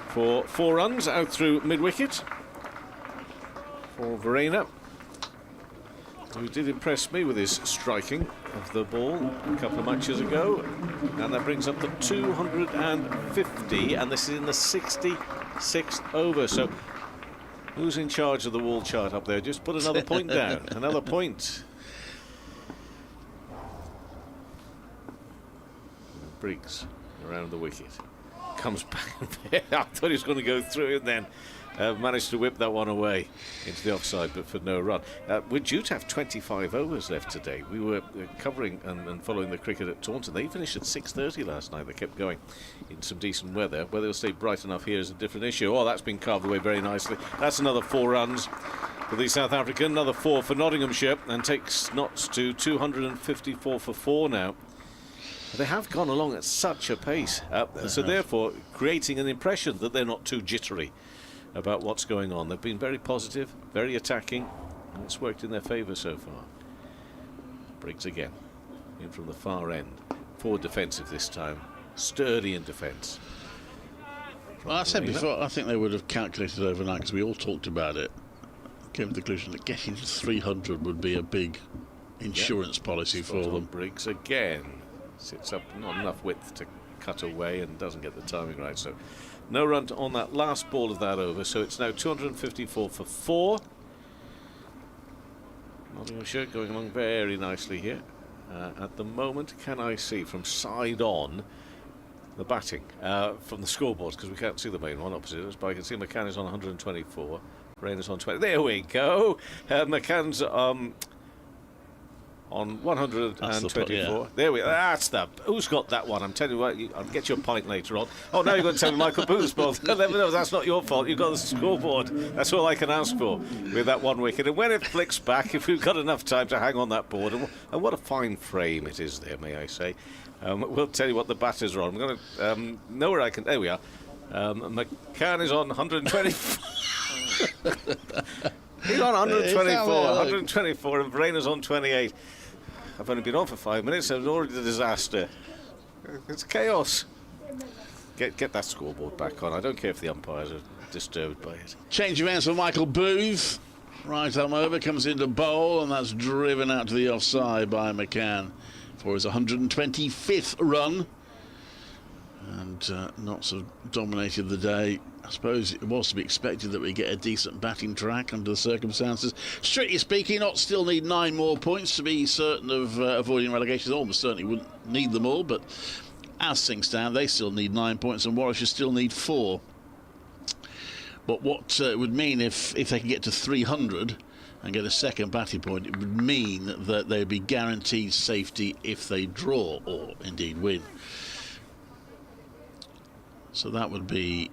for 4 runs out through mid-wicket for Verena, who did impress me with his striking of the ball a couple of matches ago, and that brings up the 250, and this is in the 66th over. So who's in charge of the wall chart up there? Just put another point down. Another point. Briggs around the wicket, comes back. I thought he was going to go through it, and then managed to whip that one away into the offside, but for no run. We're due to have 25 overs left today. We were covering and following the cricket at Taunton. They finished at 6:30 last night. They kept going in some decent weather. Whether it'll stay bright enough here is a different issue. Oh, that's been carved away very nicely. That's another 4 runs for the South African, another 4 for Nottinghamshire, and takes Notts to 254 for 4 now. They have gone along at such a pace, so therefore creating an impression that they're not too jittery about what's going on. They've been very positive, very attacking, and it's worked in their favour so far. Briggs again, in from the far end. Forward defensive this time, sturdy in defence. Well, I said before, I think they would have calculated overnight, because we all talked about it, came to the conclusion that getting to 300 would be a big insurance policy for them. Briggs again sits up, not enough width to cut away, and doesn't get the timing right, so no run on that last ball of that over. So it's now 254 for 4. Nottinghamshire going along very nicely here, at the moment. Can I see from side on the batting from the scoreboards, because we can't see the main one opposite us, but I can see McCann is on 124, Rain is on 20. There we go. McCann's on 124. There we are. That's the. Who's got that one? I'm telling you what. I'll get you a pint later on. Oh, now you're going to tell me Michael Booth's ball. No, that's not your fault. You've got the scoreboard. That's all I can ask for with that 1 wicket. And when it flicks back, if we've got enough time to hang on that board, and what a fine frame it is there, may I say. We'll tell you what the batters are on. I'm going to know where I can. There we are. McCann is on 124. He's on 124, and Rayner's on 28. I've only been on for 5 minutes, and it's already a disaster. It's chaos. Get that scoreboard back on. I don't care if the umpires are disturbed by it. Change of hands for Michael Booth. Right arm over, comes into bowl, and that's driven out to the offside by McCann for his 125th run. And Notts have dominated the day. I suppose it was to be expected that we get a decent batting track under the circumstances. Strictly speaking, Notts still need 9 more points to be certain of avoiding relegation. They almost certainly wouldn't need them all, but as things stand, they still need 9 points, and Warwickshire still need 4. But what it would mean if they can get to 300 and get a second batting point, it would mean that they'd be guaranteed safety if they draw or indeed win. So that would be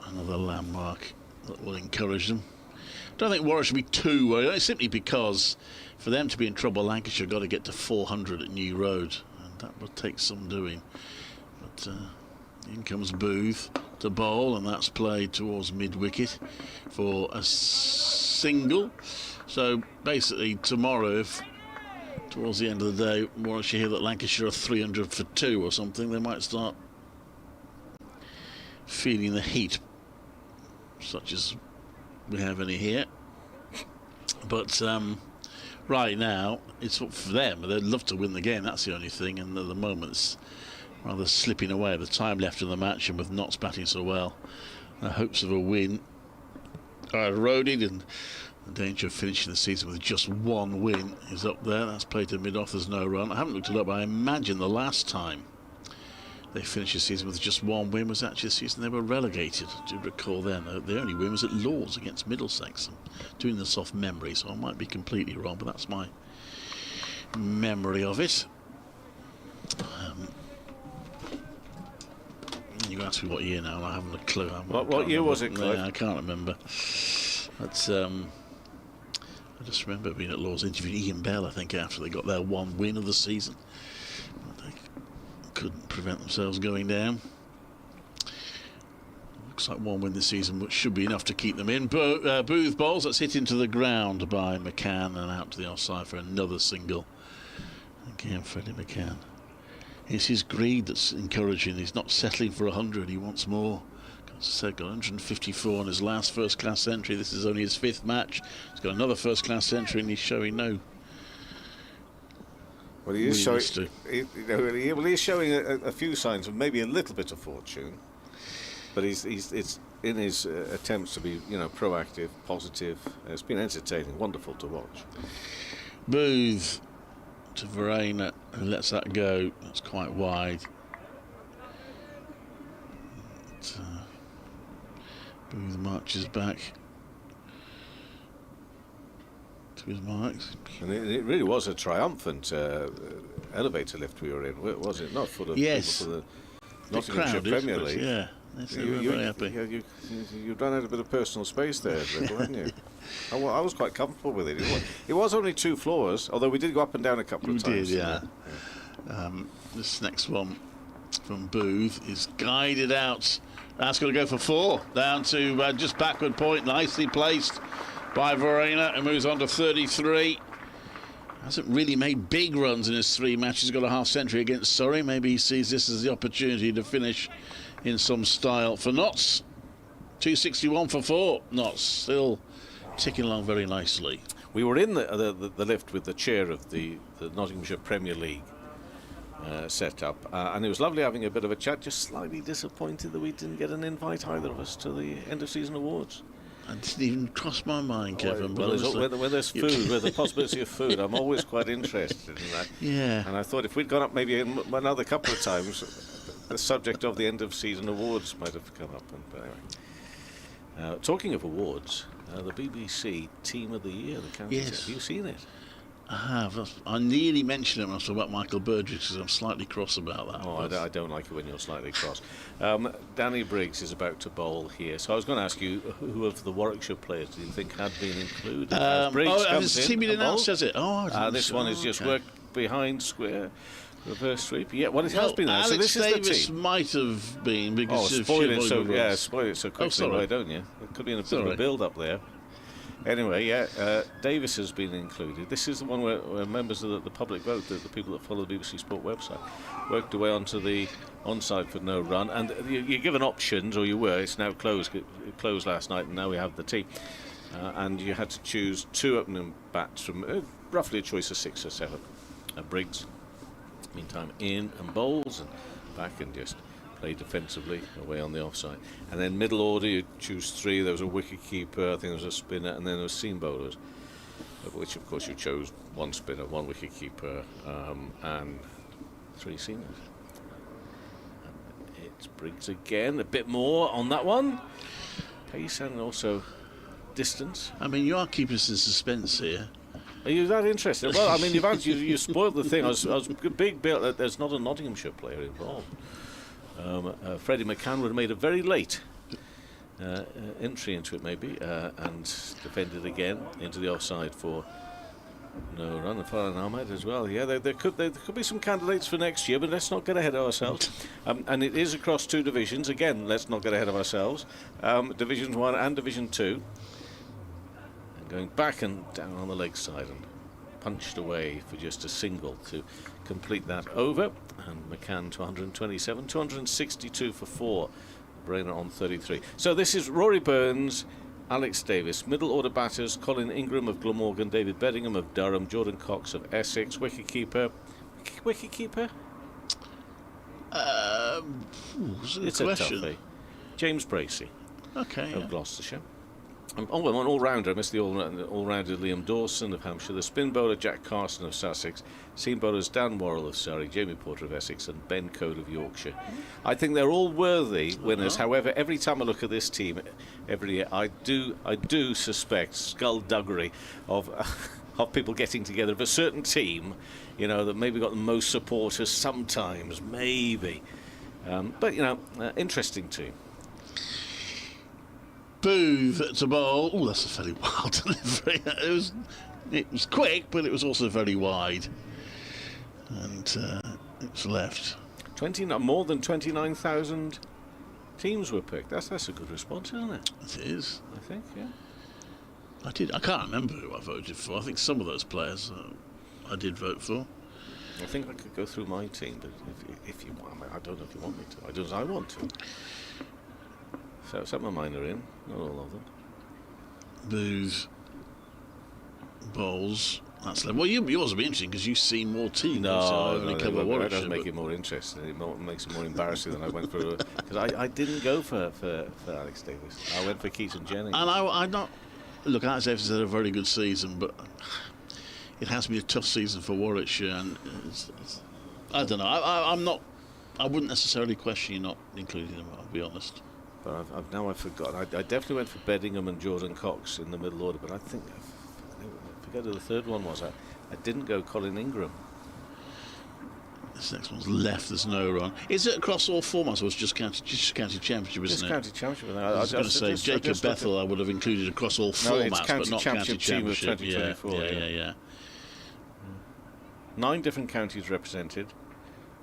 another landmark that will encourage them. I don't think Warwick should be too worried, simply because for them to be in trouble, Lancashire have got to get to 400 at New Road, and that will take some doing. But in comes Booth to bowl, and that's played towards mid-wicket for a single. So basically tomorrow, if towards the end of the day Warwickshire hear that Lancashire are 300 for 2 or something, they might start feeling the heat, such as we have any here. But right now it's up for them. They'd love to win the game, that's the only thing, and at the moment it's rather slipping away. The time left in the match, and with Notts batting so well, the hopes of a win are eroded, and the danger of finishing the season with just 1 win is up there. That's played to mid-off, there's no run. I haven't looked it up, but I imagine the last time they finished the season with just 1 win was actually the season they were relegated. I do recall then. The only win was at Lords against Middlesex. I'm doing this off memory, so I might be completely wrong, but that's my memory of it. You asked me what year now, and I haven't a clue. What year was it, Clive? I can't remember. But I just remember being at Lords interviewing Ian Bell, I think, after they got their 1 win of the season. But they couldn't prevent themselves going down. Looks like 1 win this season, which should be enough to keep them in. Booth bowls, that's hit into the ground by McCann and out to the offside for another single. Again, Freddie McCann. It's his greed that's encouraging. He's not settling for 100, he wants more. As I said, got 154 on his last first-class century. This is only his 5th match. He's got another first-class century, and he's showing no. Well, he is showing. He is showing a few signs of maybe a little bit of fortune, but it's in his attempts to be, proactive, positive. It's been entertaining, wonderful to watch. Booth to Verena, who lets that go. That's quite wide. But, Booth marches back to his marks. And it really was a triumphant elevator lift we were in, was it? Not for the yes. people for the Nottinghamshire Premier League. Yeah, they were very happy. You ran out a bit of personal space there, hadn't you? I was quite comfortable with it. It was only 2 floors, although we did go up and down a couple of times. We did, yeah. This next one from Booth is guided out. That's going to go for 4. Down to just backward point, nicely placed by Verena, and moves on to 33. Hasn't really made big runs in his 3 matches. Got a half century against Surrey. Maybe he sees this as the opportunity to finish in some style for Notts. 261 for 4. Notts still ticking along very nicely. We were in the lift with the chair of the Nottinghamshire Premier League set up, and it was lovely having a bit of a chat. Just slightly disappointed that we didn't get an invite, either of us, to the end of season awards. I didn't even cross my mind, Kevin. Well, when there's food, with the possibility of food, I'm always quite interested in that. Yeah. And I thought if we'd gone up maybe another couple of times, the subject of the end of season awards might have come up. But anyway, talking of awards, the BBC Team of the Year, the county. Yes. Have you seen it? I have. I nearly mentioned it when I was talking about Michael Burgess because I'm slightly cross about that. Oh, I don't like it when you're slightly cross. Danny Briggs is about to bowl here, so I was going to ask you, who of the Warwickshire players do you think had been included? Has the team been announced, has it? Oh, this one is just worked behind square. Reverse sweep. Yeah, well, it has been there. Alex so this Davis is the team. might have been because spoil it so quickly, sorry. why don't you? It could be in a bit of a build-up there. Anyway, Davis has been included. This is the one where members of the public vote, the people that follow the BBC Sport website, worked away onto the onside for no run. And you're given options, or you were. It's now closed. It closed last night, and now we have the team. And you had to choose 2 opening bats from roughly a choice of 6 or 7. Briggs, meantime, in and bowls and back and just play defensively away on the offside. And then middle order, you choose 3. There was a wicket keeper, I think there was a spinner, and then there was seam bowlers, of which of course you chose 1 spinner, 1 wicket keeper, and 3 seamers. And it's Briggs again, a bit more on that one. Pace and also distance. I mean, you are keeping us in suspense here. Are you that interested? Well, I mean, you spoiled the thing. I was a big bit that there's not a Nottinghamshire player involved. Freddie McCann would have made a very late entry into it, maybe, and defended again into the offside for no run. And Farhan Ahmed as well. Yeah, there could be some candidates for next year, but let's not get ahead of ourselves. And it is across 2 divisions. Again, let's not get ahead of ourselves. Division 1 and Division 2. Going back and down on the leg side and punched away for just a single to complete that over. And McCann to 127, 262 for 4. Brainer on 33. So this is Rory Burns, Alex Davis, middle order batters, Colin Ingram of Glamorgan, David Beddingham of Durham, Jordan Cox of Essex, wicketkeeper. It's a toughie. James Bracey of Gloucestershire. One all-rounder. I missed the all-rounder Liam Dawson of Hampshire, the spin bowler Jack Carson of Sussex, seam bowlers Dan Worrell of Surrey, Jamie Porter of Essex, and Ben Code of Yorkshire. I think they're all worthy winners. However, every time I look at this team, every year, I do suspect skullduggery of people getting together of a certain team, that maybe got the most supporters sometimes, maybe. But interesting team. Booth to bowl. Oh, that's a fairly wild delivery. It was quick, but it was also very wide. And it was left. More than 29,000 teams were picked. That's a good response, isn't it? It is. I think, yeah. I can't remember who I voted for. I think some of those players I did vote for. I think I could go through my team, but if you want, I don't know if you want me to. I don't. I want to. So some of mine are in, not all of them. Booth bowls. That's well, yours will be interesting because you see more teams. That doesn't make it more interesting. It makes it more embarrassing than I went for. Because I didn't go for Alex Davis. I went for Keaton Jennings. And I'm not. Look, Alex Davis had a very good season, but it has been a tough season for Warwickshire, and I don't know. I'm not. I wouldn't necessarily question you not including them. I'll be honest. But I've forgotten. I definitely went for Beddingham and Jordan Cox in the middle order, but I think I forget who the third one was. I didn't go Colin Ingram. This next one's left. There's no run. Is it across all formats, or it's just county championship? Isn't just it? County championship. I was going to say Jacob Bethel. I would have included across all formats, but not county championship. Team of 2024. Yeah. 9 different counties represented.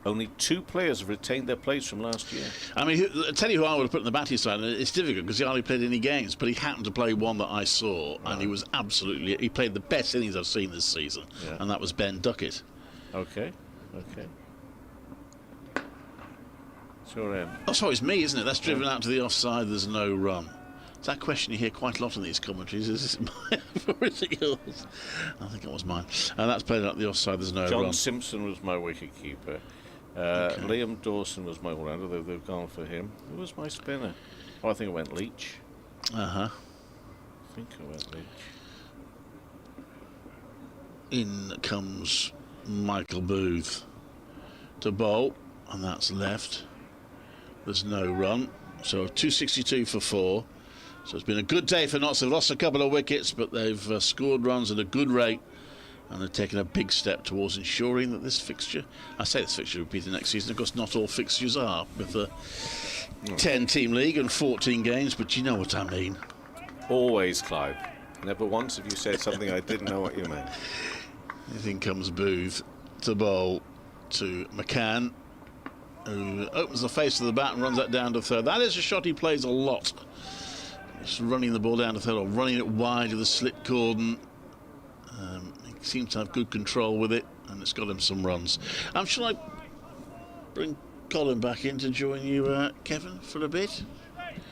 Only 2 players have retained their place from last year. I mean, I'll tell you who I would have put in the batting side. And it's difficult because he hardly played any games, but he happened to play one that I saw, and he was he played the best innings I've seen this season, and that was Ben Duckett. Okay. Sure. Oh, sorry, it's me, isn't it? That's driven out to the offside. There's no run. It's that question you hear quite a lot in these commentaries. Is it mine or is it yours? I think it was mine. And that's played out the offside. There's no run. John Simpson was my wicket-keeper. Liam Dawson was my all-rounder. They've gone for him. Who was my spinner? I think it went Leach. think about Lynch. In comes Michael Booth to bowl, and that's left. There's no run, so 262 for 4. So it's been a good day for Notts. They've lost a couple of wickets, but they've scored runs at a good rate, and they've taken a big step towards ensuring that this fixture, I say this fixture will be the next season, of course not all fixtures are, with a 10-team league and 14 games, but you know what I mean. Always, Clive. Never once have you said something I didn't know what you meant. In comes Booth to bowl to McCann, who opens the face of the bat and runs that down to third. That is a shot he plays a lot. Just running the ball down to third or running it wide with a slip cordon. He seems to have good control with it, and it's got him some runs. Shall I bring Colin back in to join you, Kevin, for a bit?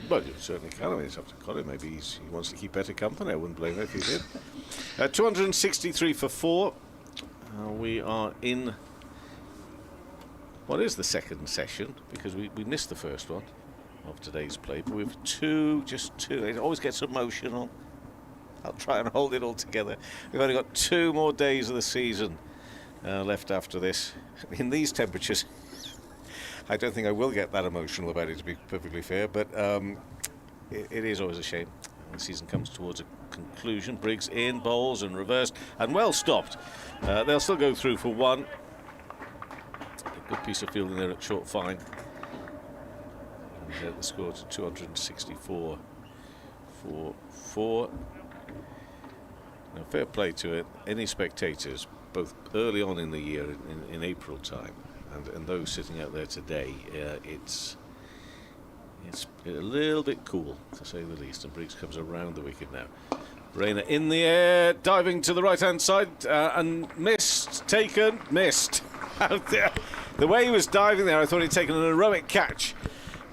Well, you certainly can. I mean, it's up to Colin. Maybe he wants to keep better company. I wouldn't blame him if he did. 263 for 4. We are in what is the second session, because we missed the first one of today's play, but we've just two. It always gets emotional. I'll try and hold it all together. We've only got 2 more days of the season left after this. In these temperatures, I don't think I will get that emotional about it, to be perfectly fair, but it is always a shame. The season comes towards a conclusion. Briggs in, bowls and reversed, and well stopped. They'll still go through for 1. A good piece of fielding there at short fine. And the score to 264 for 4. Now, fair play to it. Any spectators, both early on in the year, in April time, and those sitting out there today, it's a little bit cool, to say the least. And Briggs comes around the wicket now. Rayner in the air, diving to the right-hand side, and missed. Out there. The way he was diving there, I thought he'd taken an heroic catch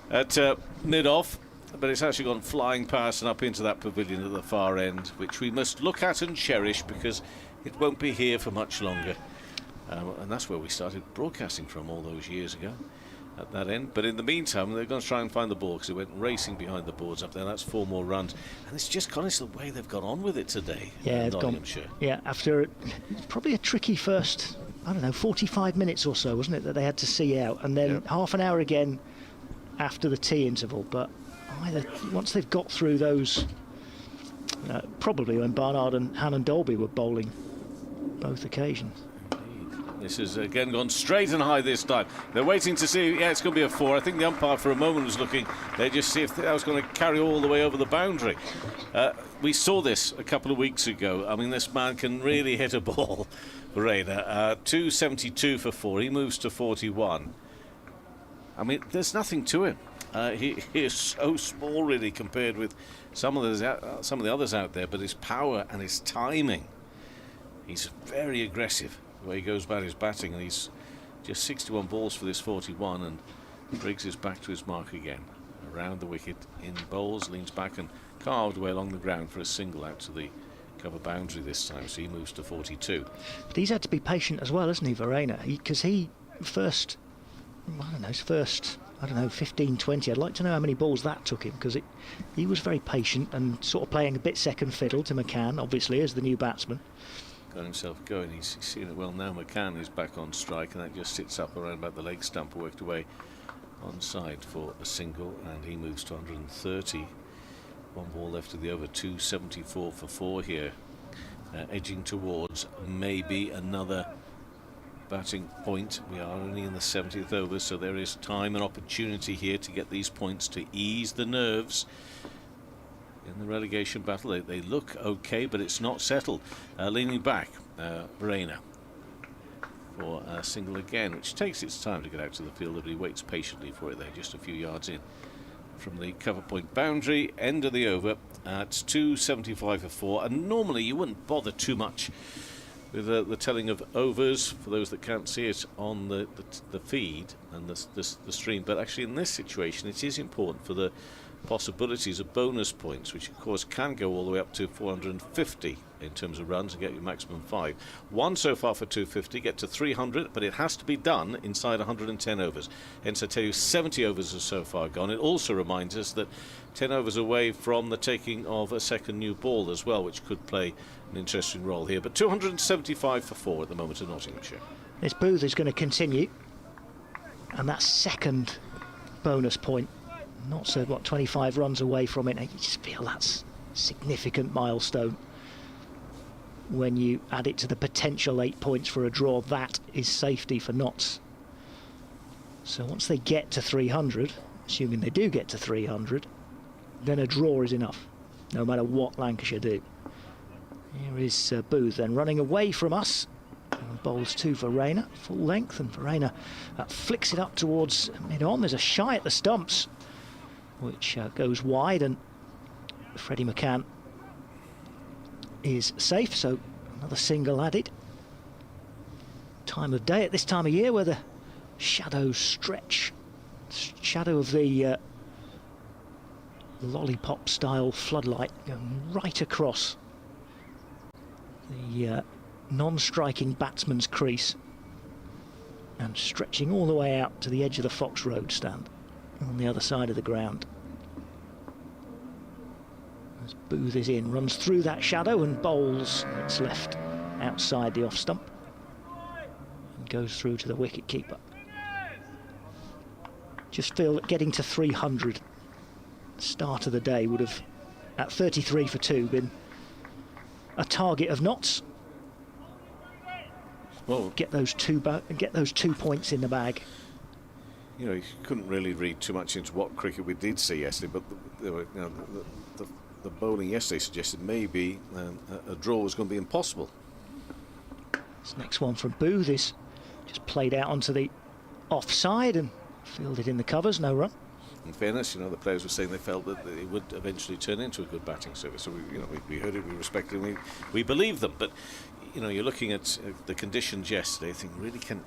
at mid-off, but it's actually gone flying past and up into that pavilion at the far end, which we must look at and cherish, because it won't be here for much longer. And that's where we started broadcasting from all those years ago, at that end. But in the meantime, they're going to try and find the ball, because it went racing behind the boards up there. That's 4 more runs, and it's just honest the way they've gone on with it today. Yeah, Nottinghamshire. After probably a tricky first, 45 minutes or so, wasn't it, that they had to see out, and then half an hour again after the tea interval. But once they've got through those, probably when Barnard and Hannon Dolby were bowling both occasions. This has again gone straight and high this time. They're waiting to see. Yeah, it's going to be a 4. I think the umpire for a moment was looking. They just see if that was going to carry all the way over the boundary. We saw this a couple of weeks ago. I mean, this man can really hit a ball. Rayner, 272 for 4. He moves to 41. I mean, there's nothing to him. He is so small, really, compared with some of the others out there. But his power and his timing, he's very aggressive. The way he goes about his batting, and he's just 61 balls for this 41, and Briggs is back to his mark again. Around the wicket, in bowls, leans back and carved away along the ground for a single out to the cover boundary this time, so he moves to 42. But he's had to be patient as well, hasn't he, Verena? Because he first 15, 20, I'd like to know how many balls that took him, because he was very patient and sort of playing a bit second fiddle to McCann, obviously, as the new batsman. Got himself going. He's seen it well now. McCann is back on strike, and that just sits up around about the leg stump, worked away on side for a single, and he moves to 130. 1 ball left of the over. 274 for 4 here, edging towards maybe another batting point. We are only in the 70th over, so there is time and opportunity here to get these points to ease the nerves in the relegation battle. They look okay, but it's not settled. Leaning back, Rayner for a single again, which takes its time to get out to the field, but he waits patiently for it there, just a few yards in from the cover point boundary. End of the over. It's 275 for 4, and normally you wouldn't bother too much with the telling of overs, for those that can't see it on the feed and the stream, but actually in this situation it is important for the possibilities of bonus points, which of course can go all the way up to 450 in terms of runs and get you maximum 5. 1 so far for 250, get to 300, but it has to be done inside 110 overs. Hence I tell you 70 overs are so far gone. It also reminds us that 10 overs away from the taking of a second new ball as well, which could play an interesting role here. But 275 for 4 at the moment in Nottinghamshire. This Booth is going to continue, and that second bonus point, not so, 25 runs away from it. I just feel that's a significant milestone. When you add it to the potential 8 points for a draw, that is safety for Notts. So once they get to 300, assuming they do get to 300, then a draw is enough, no matter what Lancashire do. Here is Booth then running away from us. And bowls 2 for Rayner, full length, and Rayner flicks it up towards mid-on. There's a shy at the stumps, which goes wide, and Freddie McCann is safe, so another single added. Time of day at this time of year where the shadows stretch. Shadow of the lollipop-style floodlight going right across the non-striking batsman's crease and stretching all the way out to the edge of the Fox Road stand on the other side of the ground. As Booth is in, runs through that shadow and bowls. It's left outside the off stump and goes through to the wicket keeper. Just feel that getting to 300 start of the day would have, at 33 for 2, been a target of Notts. Well, get those 2 points in the bag. You know, you couldn't really read too much into what cricket we did see yesterday, but the bowling yesterday suggested maybe a draw was going to be impossible. This next one from Booth is just played out onto the offside and fielded in the covers, no run. In fairness, you know, the players were saying they felt that it would eventually turn into a good batting service. So we heard it, we respected it, we believed them. But you know, you're looking at the conditions yesterday. I think really can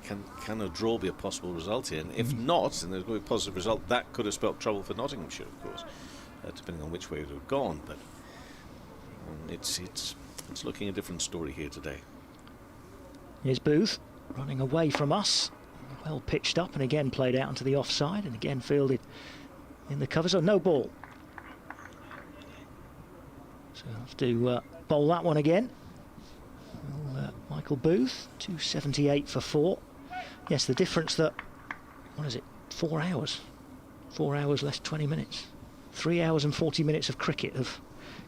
a draw be a possible result here? And if not, and there's going to be a positive result, that could have spelt trouble for Nottinghamshire, of course, depending on which way it would have gone. But it's looking a different story here today. Here's Booth running away from us, well pitched up, and again played out onto the offside, and again fielded in the covers. Oh, no ball. So I'll have to bowl that one again. Well, Michael Booth, 278 for 4. Yes, the difference that, what is it, 4 hours? 4 hours less 20 minutes. 3 hours and 40 minutes of cricket have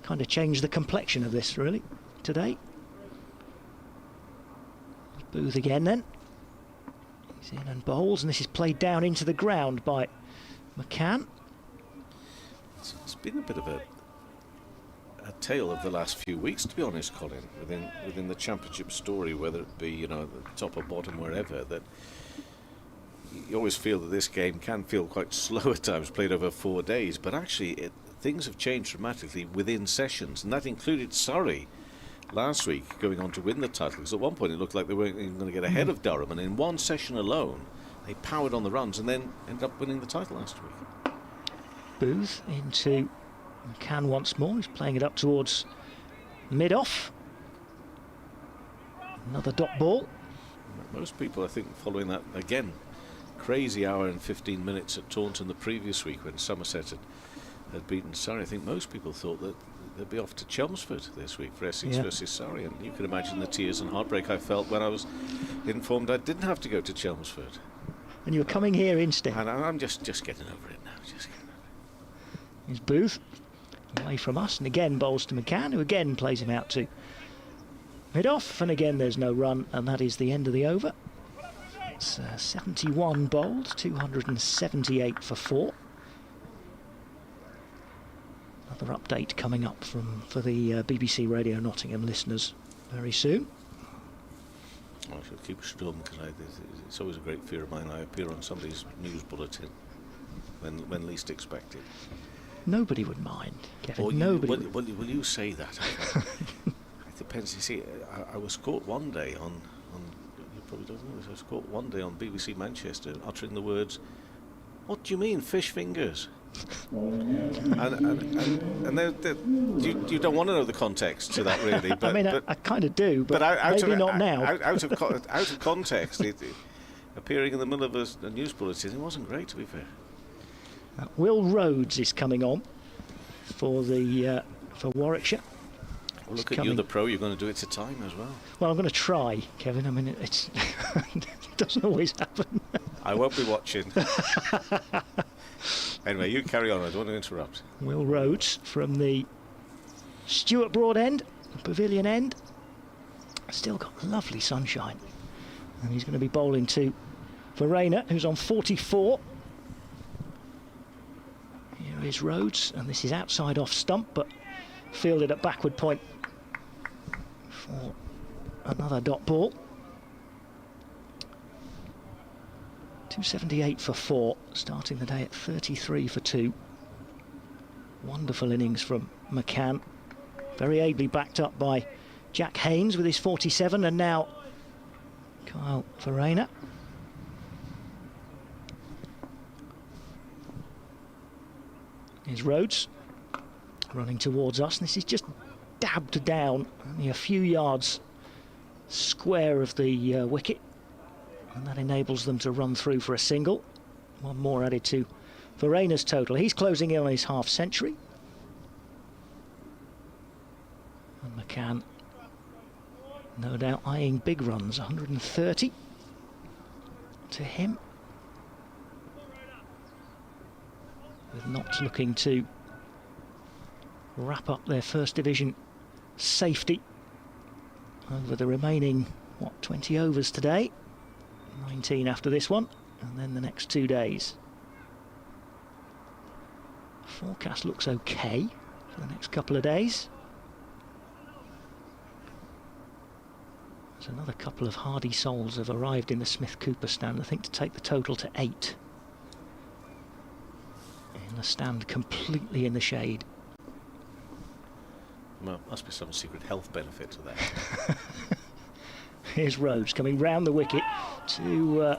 kind of changed the complexion of this, really, today. Booth again then. He's in and bowls, and this is played down into the ground by McCann. It's been a bit of a tale of the last few weeks, to be honest, Colin, within the championship story, whether it be, you know, the top or bottom, wherever, that you always feel that this game can feel quite slow at times, played over 4 days, but actually things have changed dramatically within sessions, and that included Surrey last week going on to win the title, because at one point it looked like they weren't even going to get ahead of Durham, and in one session alone they powered on the runs and then ended up winning the title last week. Booth into McCann once more. He's playing it up towards mid-off. Another dot ball. Most people, I think, following that, again, crazy hour and 15 minutes at Taunton the previous week when Somerset had beaten Surrey, I think most people thought that they'd be off to Chelmsford this week for Essex versus Surrey, and you can imagine the tears and heartbreak I felt when I was informed I didn't have to go to Chelmsford. And you were coming here instead. And I'm just getting over it now. Just getting over it. Here's Booth away from us, and again bowls to McCann, who again plays him out to mid-off, and again there's no run, and that is the end of the over. It's 71 bowled, 278 for 4. Another update coming up for the BBC Radio Nottingham listeners very soon. I should keep stum, because it's always a great fear of mine. I appear on somebody's news bulletin when least expected. Nobody would mind, Kevin. Will you say that? It depends. You see, I was caught one day on you probably don't know this. I was caught one day on BBC Manchester uttering the words, "What do you mean, fish fingers?" And you don't want to know the context to that, really. But, I mean, I kind of do, but maybe not now. Out of context, appearing in the middle of a news bulletin, it wasn't great, to be fair. Will Rhodes is coming on for Warwickshire. Well, look at you, the pro. You're going to do it to time as well. Well, I'm going to try, Kevin. I mean, it doesn't always happen. I won't be watching. Anyway, you carry on. I don't want to interrupt. Will Rhodes from the Stuart Broad end, Pavilion end. Still got lovely sunshine. And he's going to be bowling to Verena, who's on 44. Here is Rhodes, and this is outside off stump, but fielded at backward point for another dot ball. 278 for 4, starting the day at 33 for 2. Wonderful innings from McCann, very ably backed up by Jack Haynes with his 47, and now Kyle Verena. Here's Rhodes running towards us, and this is just dabbed down, only a few yards square of the wicket, and that enables them to run through for a single. One more added to Verena's total. He's closing in on his half century. And McCann, no doubt, eyeing big runs, 130 to him. With Notts looking to wrap up their First Division safety over the remaining, 20 overs today. 19 after this one, and then the next 2 days. Forecast looks okay for the next couple of days. There's another couple of hardy souls have arrived in the Smith Cooper stand, I think, to take the total to 8. In the stand completely in the shade. Well, must be some secret health benefit to that. Here's Rhodes coming round the wicket to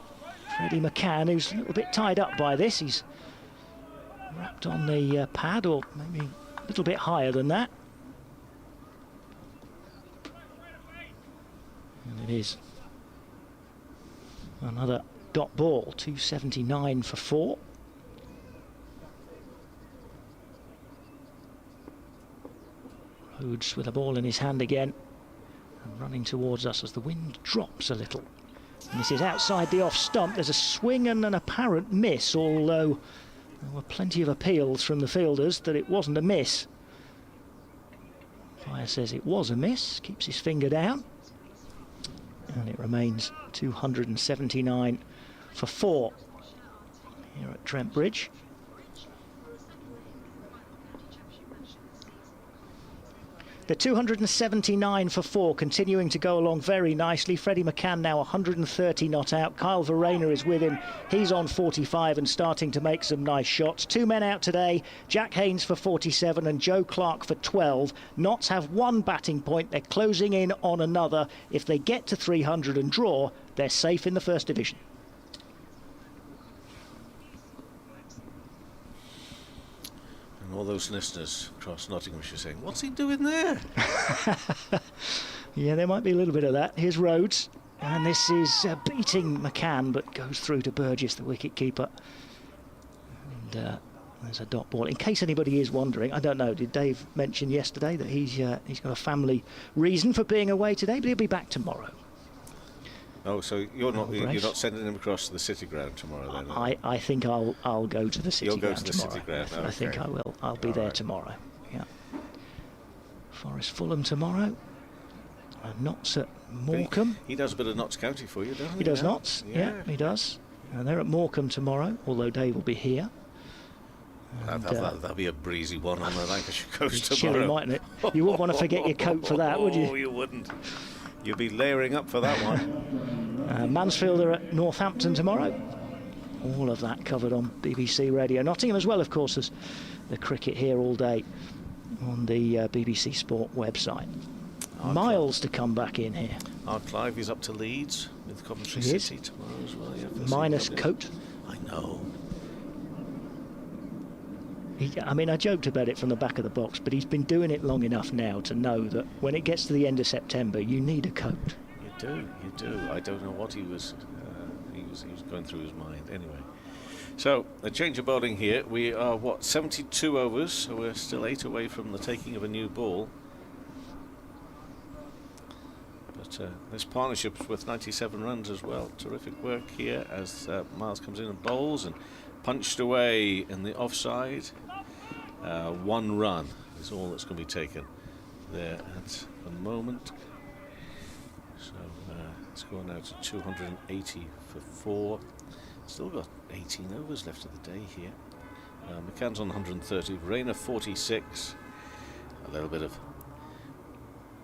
Freddie McCann, who's a little bit tied up by this. He's wrapped on the pad, or maybe a little bit higher than that. And it is another dot ball, 279 for 4. Rhodes with a ball in his hand again, and running towards us as the wind drops a little. And this is outside the off stump. There's a swing and an apparent miss, although there were plenty of appeals from the fielders that it wasn't a miss. Umpire says it was a miss, keeps his finger down, and it remains 279 for 4 here at Trent Bridge. The 279 for 4 continuing to go along very nicely. Freddie McCann now 130 not out. Kyle Verena is with him. He's on 45 and starting to make some nice shots. 2 men out today. Jack Haynes for 47 and Joe Clark for 12. Notts have 1 batting point. They're closing in on another. If they get to 300 and draw, they're safe in the First Division. All those listeners across Nottinghamshire saying, what's he doing there? Yeah, there might be a little bit of that. Here's Rhodes, and this is beating McCann, but goes through to Burgess, the wicket-keeper. And there's a dot ball. In case anybody is wondering, I don't know, did Dave mention yesterday that he's got a family reason for being away today, but he'll be back tomorrow. Oh, so you're not sending him across to the City Ground tomorrow then? I think I'll go to the City Ground tomorrow. You'll go to the City Ground. I think I will. I'll be there tomorrow. Yeah. Forest Fulham tomorrow. Notts at Morecambe. He does a bit of Notts County for you, doesn't he? He does Notts. Yeah, he does. And they're at Morecambe tomorrow, although Dave will be here. That'll be a breezy one on the Lancashire coast it's tomorrow. Chilly, mightn't it? You wouldn't want to forget your coat for that, would you? Oh, you wouldn't. You'll be layering up for that one. Mansfield are at Northampton tomorrow. All of that covered on BBC Radio Nottingham, as well, of course, as the cricket here all day on the BBC Sport website. Miles to come back in here. Clive is up to Leeds with Coventry City tomorrow as well. Yeah, minus coat. I know. I mean, I joked about it from the back of the box, but he's been doing it long enough now to know that when it gets to the end of September, you need a coat. You do. I don't know what he was going through his mind. Anyway, so a change of bowling here. We are 72 overs, so we're still 8 away from the taking of a new ball. But this partnership's worth 97 runs as well. Terrific work here as Miles comes in and bowls and punched away in the offside. 1 run is all that's going to be taken there at the moment. So it's gone now to 280 for 4. Still got 18 overs left of the day here. McCann's on 130, Rayner 46. A little bit of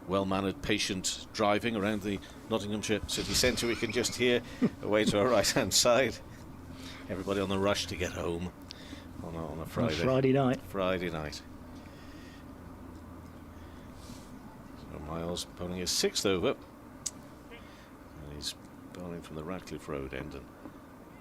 well-mannered, patient driving around the Nottinghamshire city centre. We can just hear away to our right-hand side. Everybody on the rush to get home on a Friday. Friday night. So Miles bowling his 6th over. And he's bowling from the Radcliffe Road end. And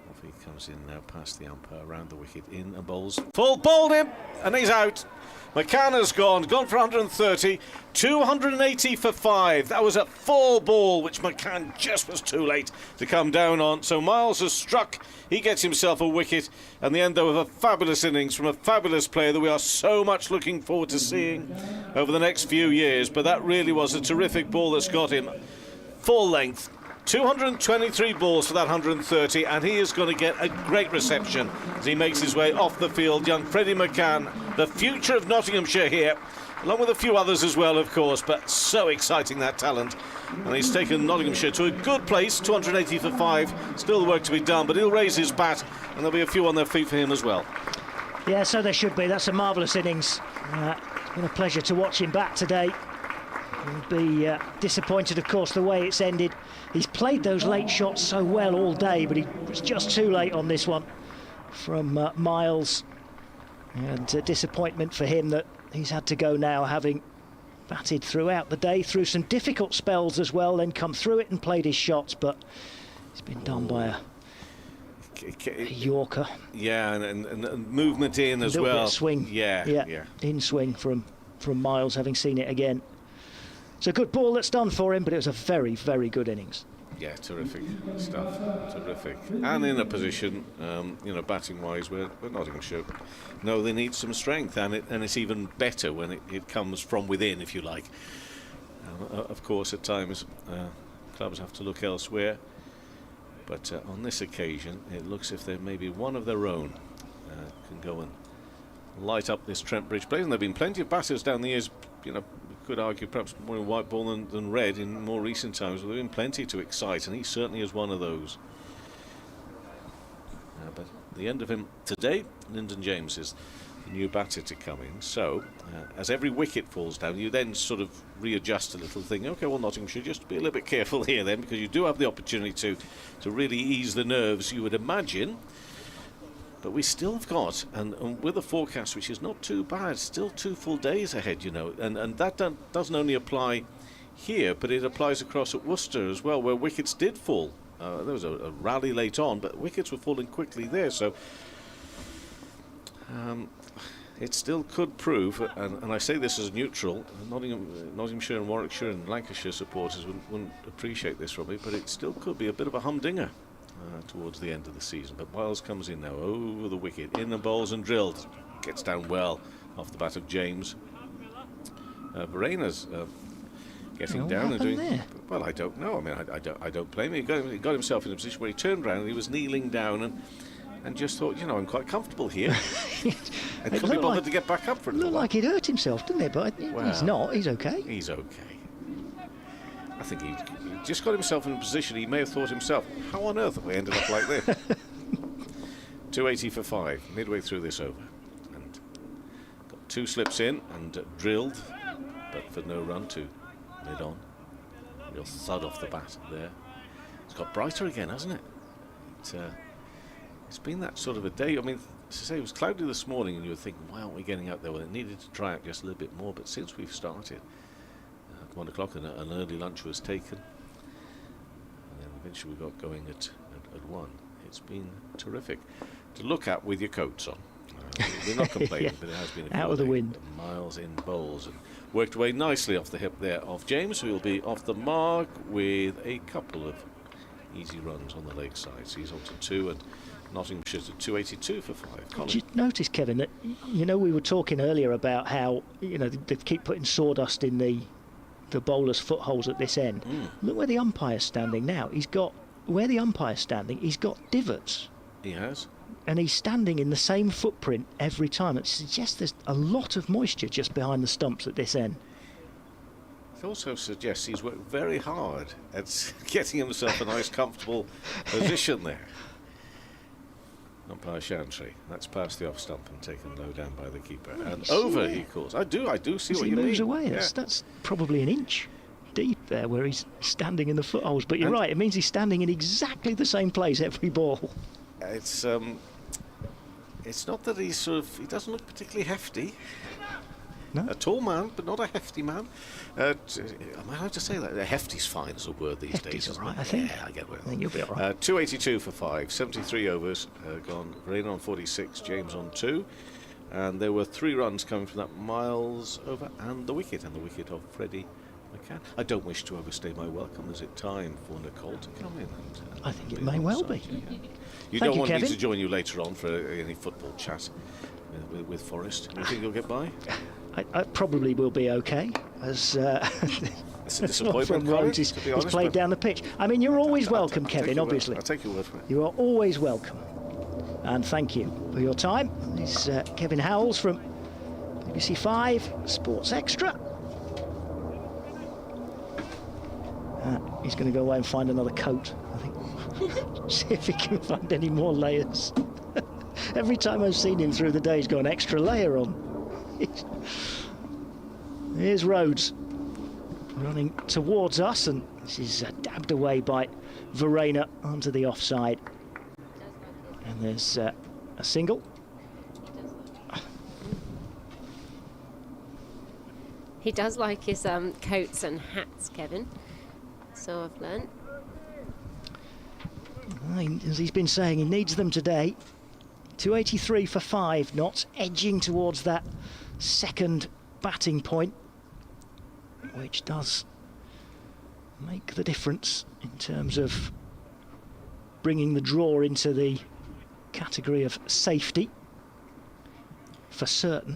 off he comes in now past the umpire, around the wicket, in and bowls. Full, bowled him, and he's out. McCann has gone for 130, 280 for 5. That was a full ball, which McCann just was too late to come down on. So Miles has struck, he gets himself a wicket, and the end, though, of a fabulous innings from a fabulous player that we are so much looking forward to seeing over the next few years. But that really was a terrific ball that's got him full length. 223 balls for that 130, and he is going to get a great reception as he makes his way off the field. Young Freddie McCann, the future of Nottinghamshire here, along with a few others as well, of course, but so exciting, that talent. And he's taken Nottinghamshire to a good place, 280 for 5. Still work to be done, but he'll raise his bat, and there'll be a few on their feet for him as well. Yeah, so there should be. That's a marvellous innings. Been a pleasure to watch him bat today. He'll be disappointed, of course, the way it's ended. He's played those late shots so well all day, but he was just too late on this one from Miles. And disappointment for him that he's had to go now, having batted throughout the day, through some difficult spells as well, then come through it and played his shots, but he's been done by a Yorker. Yeah, and movement in as well. A little bit of swing. Yeah. In swing from Miles, having seen it again. It's a good ball that's done for him, but it was a very, very good innings. Yeah, terrific stuff. Terrific. And in a position, batting-wise, where Nottinghamshire know they need some strength, and it's even better when it comes from within, if you like. Of course, at times, clubs have to look elsewhere. But on this occasion, it looks as if there may be one of their own can go and light up this Trent Bridge place. And there have been plenty of batters down the years, we could argue perhaps more in white ball than red in more recent times. There have been plenty to excite, and he certainly is one of those. But at the end of him today, Lyndon James is the new batter to come in. So, as every wicket falls down, you then sort of readjust a little, think, OK, well, Nottingham just be a little bit careful here then, because you do have the opportunity to really ease the nerves, you would imagine. But we still have got, and with a forecast which is not too bad, still 2 full days ahead, and that doesn't only apply here, but it applies across at Worcester as well, where wickets did fall. There was a rally late on, but wickets were falling quickly there, so it still could prove, and I say this as neutral, Nottinghamshire and Warwickshire and Lancashire supporters wouldn't appreciate this from me, but it still could be a bit of a humdinger towards the end of the season. But Miles comes in now over the wicket, in and bowls and drilled, gets down well off the bat of James. Varana's getting down and doing there? Well, I don't know. I mean, I don't blame him. He got himself in a position where he turned around and he was kneeling down and just thought, I'm quite comfortable here. And couldn't be bothered to get back up for a little while. Looked like he'd hurt himself, didn't it? But he's not. He's okay. He's okay. I think he just got himself in a position he may have thought himself, how on earth have we ended up like this? 280 for 5, midway through this over. And got 2 slips in and drilled, but for no run to mid-on. Real thud off the bat there. It's got brighter again, hasn't it? It's been that sort of a day. I mean, as I say, it was cloudy this morning and you were thinking, why aren't we getting out there? Well, it needed to dry out just a little bit more, but since we've started, 1 o'clock and an early lunch was taken, and then eventually we got going at 1. It's been terrific to look at with your coats on. We're not complaining, Yeah. but it has been a Out of the good day. wind. Miles in bowls and worked away nicely off the hip there of James, who will be off the mark with a couple of easy runs on the leg side. So he's on to 2 and Nottinghamshire to 282 for 5. Colin. Did you notice, Kevin, that we were talking earlier about how they keep putting sawdust in the bowler's footholes at this end. Look where the umpire's standing now. He's got divots. He has. And he's standing in the same footprint every time. It suggests there's a lot of moisture just behind the stumps at this end. It also suggests he's worked very hard at getting himself a nice, comfortable position there. Umpire Chantry. That's past the off stump and taken low down by the keeper. And over, he calls. I do see what you mean. He moves away. Yeah. That's probably an inch deep there where he's standing in the footholes. But you're right, it means he's standing in exactly the same place every ball. It's not that he doesn't look particularly hefty. No? A tall man, but not a hefty man. Am I allowed to say that? Hefty's fine as a word these days. Hefty's Isn't all right, it? I think. Yeah, I get where. I think you'll be all right. 282 for 5, 73 overs gone. Verena on 46, James on 2. And there were 3 runs coming from that. Miles over and the wicket of Freddie McCann. I don't wish to overstay my welcome. Is it time for Nicole to come in? And, I think it may well be. You Thank don't you, want me Kevin. to join you later on for any football chat with Forrest. Do you think you'll get by? I probably will be okay, as It's a disappointment, from Colin, Rhodes to be honest, he's played but down the pitch. I mean, you're always welcome, Kevin, obviously. I'll take your word for it. You are always welcome. And thank you for your time. This is Kevin Howells from BBC 5 Sports Extra. He's going to go away and find another coat, I think. See if he can find any more layers. Every time I've seen him through the day, he's got an extra layer on. Here's Rhodes running towards us, and this is dabbed away by Verena onto the offside. And there's a single. He does like his coats and hats, Kevin. So I've learnt. As he's been saying, he needs them today. 283 for 5 knots, edging towards that second batting point, which does make the difference in terms of bringing the draw into the category of safety for certain,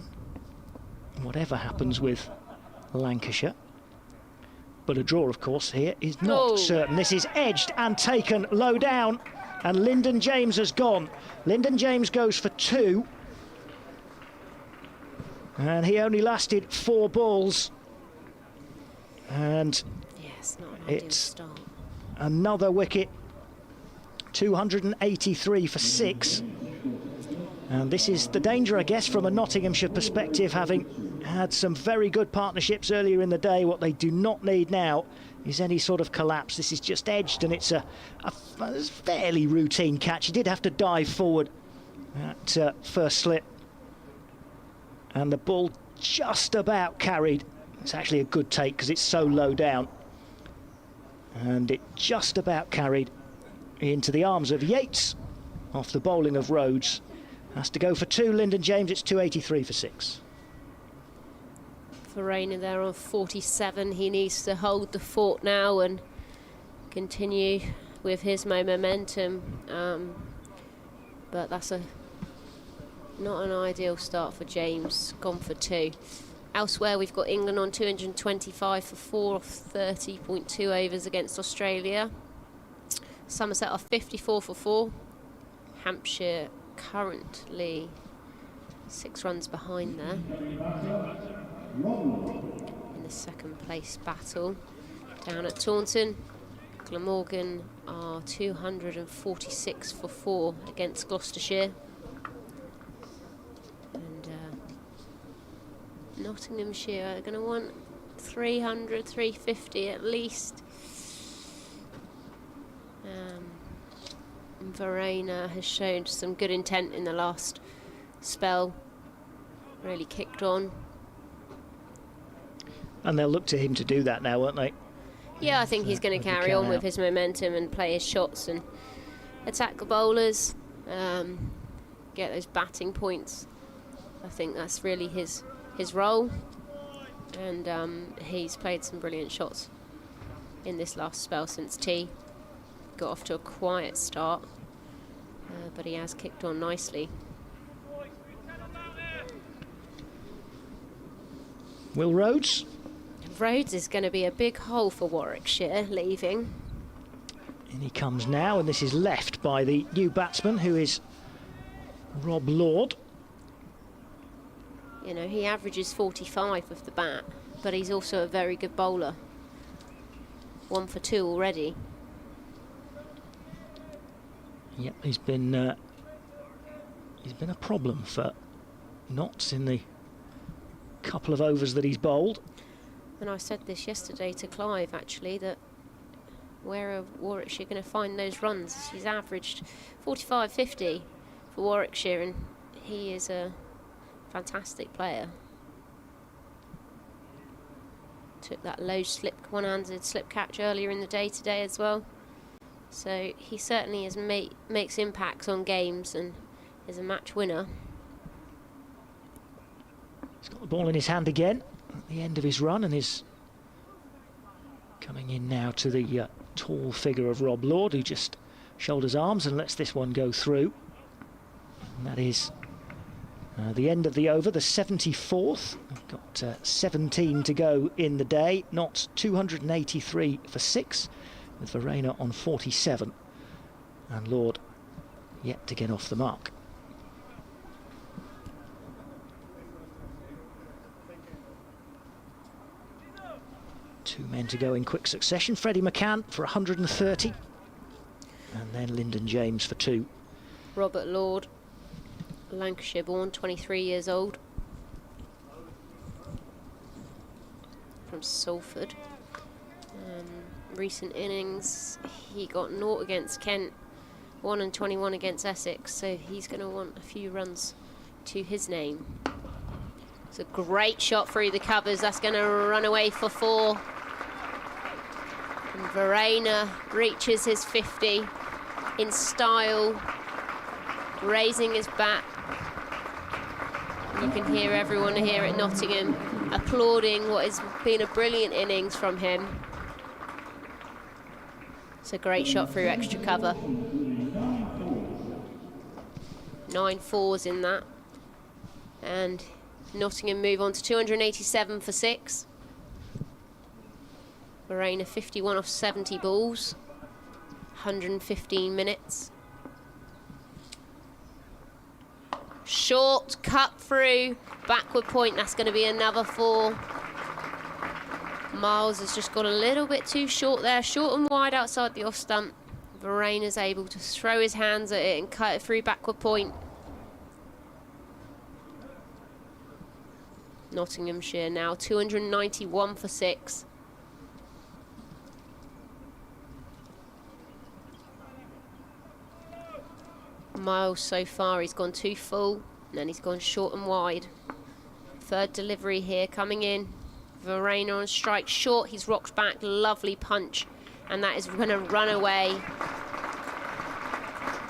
whatever happens with Lancashire. But a draw, of course, here is not certain. This is edged and taken low down, and Lyndon James has gone. Lyndon James goes for 2, and he only lasted 4 balls. And yes, not an ideal start. Another wicket, 283 for 6. And this is the danger, I guess, from a Nottinghamshire perspective, having had some very good partnerships earlier in the day. What they do not need now is any sort of collapse. This is just edged, and it's a fairly routine catch. He did have to dive forward at first slip, and the ball just about carried. It's actually a good take because it's so low down, and it just about carried into the arms of Yates off the bowling of Rhodes. Has to go for 2, Lyndon James. It's 283 for 6. Verena there on 47. He needs to hold the fort now and continue with his momentum. But that's not an ideal start for James. Gone for 2. Elsewhere, we've got England on 225 for 4 off 30.2 overs against Australia. Somerset off 54 for 4. Hampshire currently 6 runs behind there in the second place battle. Down at Taunton, Glamorgan are 246 for 4 against Gloucestershire, and Nottinghamshire are going to want 300, 350 at least. Verena has shown some good intent in the last spell, really kicked on. And they'll look to him to do that now, won't they? Yeah, I think he's going to carry on with his momentum and play his shots and attack the bowlers, get those batting points I think that's really his role, and he's played some brilliant shots in this last spell since tea. Got off to a quiet start, but he has kicked on nicely. Will Rhodes? Rhodes is going to be a big hole for Warwickshire leaving. In he comes now, and this is left by the new batsman, who is Rob Lord. You know, he averages 45 with the bat, but he's also a very good bowler. 1 for 2 already. Yep, he's been a problem for Notts in the couple of overs that he's bowled. And I said this yesterday to Clive, actually, that where are Warwickshire going to find those runs? He's averaged 45, 50 for Warwickshire, and he is a fantastic player. Took that low slip, one-handed slip catch earlier in the day today as well. So he certainly makes impacts on games and is a match winner. He's got the ball in his hand again at the end of his run, and is coming in now to the tall figure of Rob Lord, who just shoulders arms and lets this one go through. And that is the end of the over, the 74th. We've got 17 to go in the day. Notts 283 for 6, with Verena on 47, and Lord yet to get off the mark. Two men to go in quick succession. Freddie McCann for 130, and then Lyndon James for 2. Robert Lord, Lancashire born, 23 years old, from Salford. Recent innings, he got 0 against Kent, 1 and 21 against Essex, so he's going to want a few runs to his name. It's a great shot through the covers. That's going to run away for 4. And Verena reaches his 50 in style, raising his bat. You can hear everyone here at Nottingham applauding what has been a brilliant innings from him. It's a great shot through extra cover. 9 fours in that. And Nottingham move on to 287 for 6. Verena 51 off 70 balls. 115 minutes. Short, cut through, backward point, that's going to be another 4. Miles has just got a little bit too short there, short and wide outside the off stump. Verena's able to throw his hands at it and cut it through backward point. Nottinghamshire now 291 for 6. Miles so far, he's gone too full, and then he's gone short and wide. Third delivery here coming in. Verena on strike short, he's rocked back, lovely punch, and that is going to run away.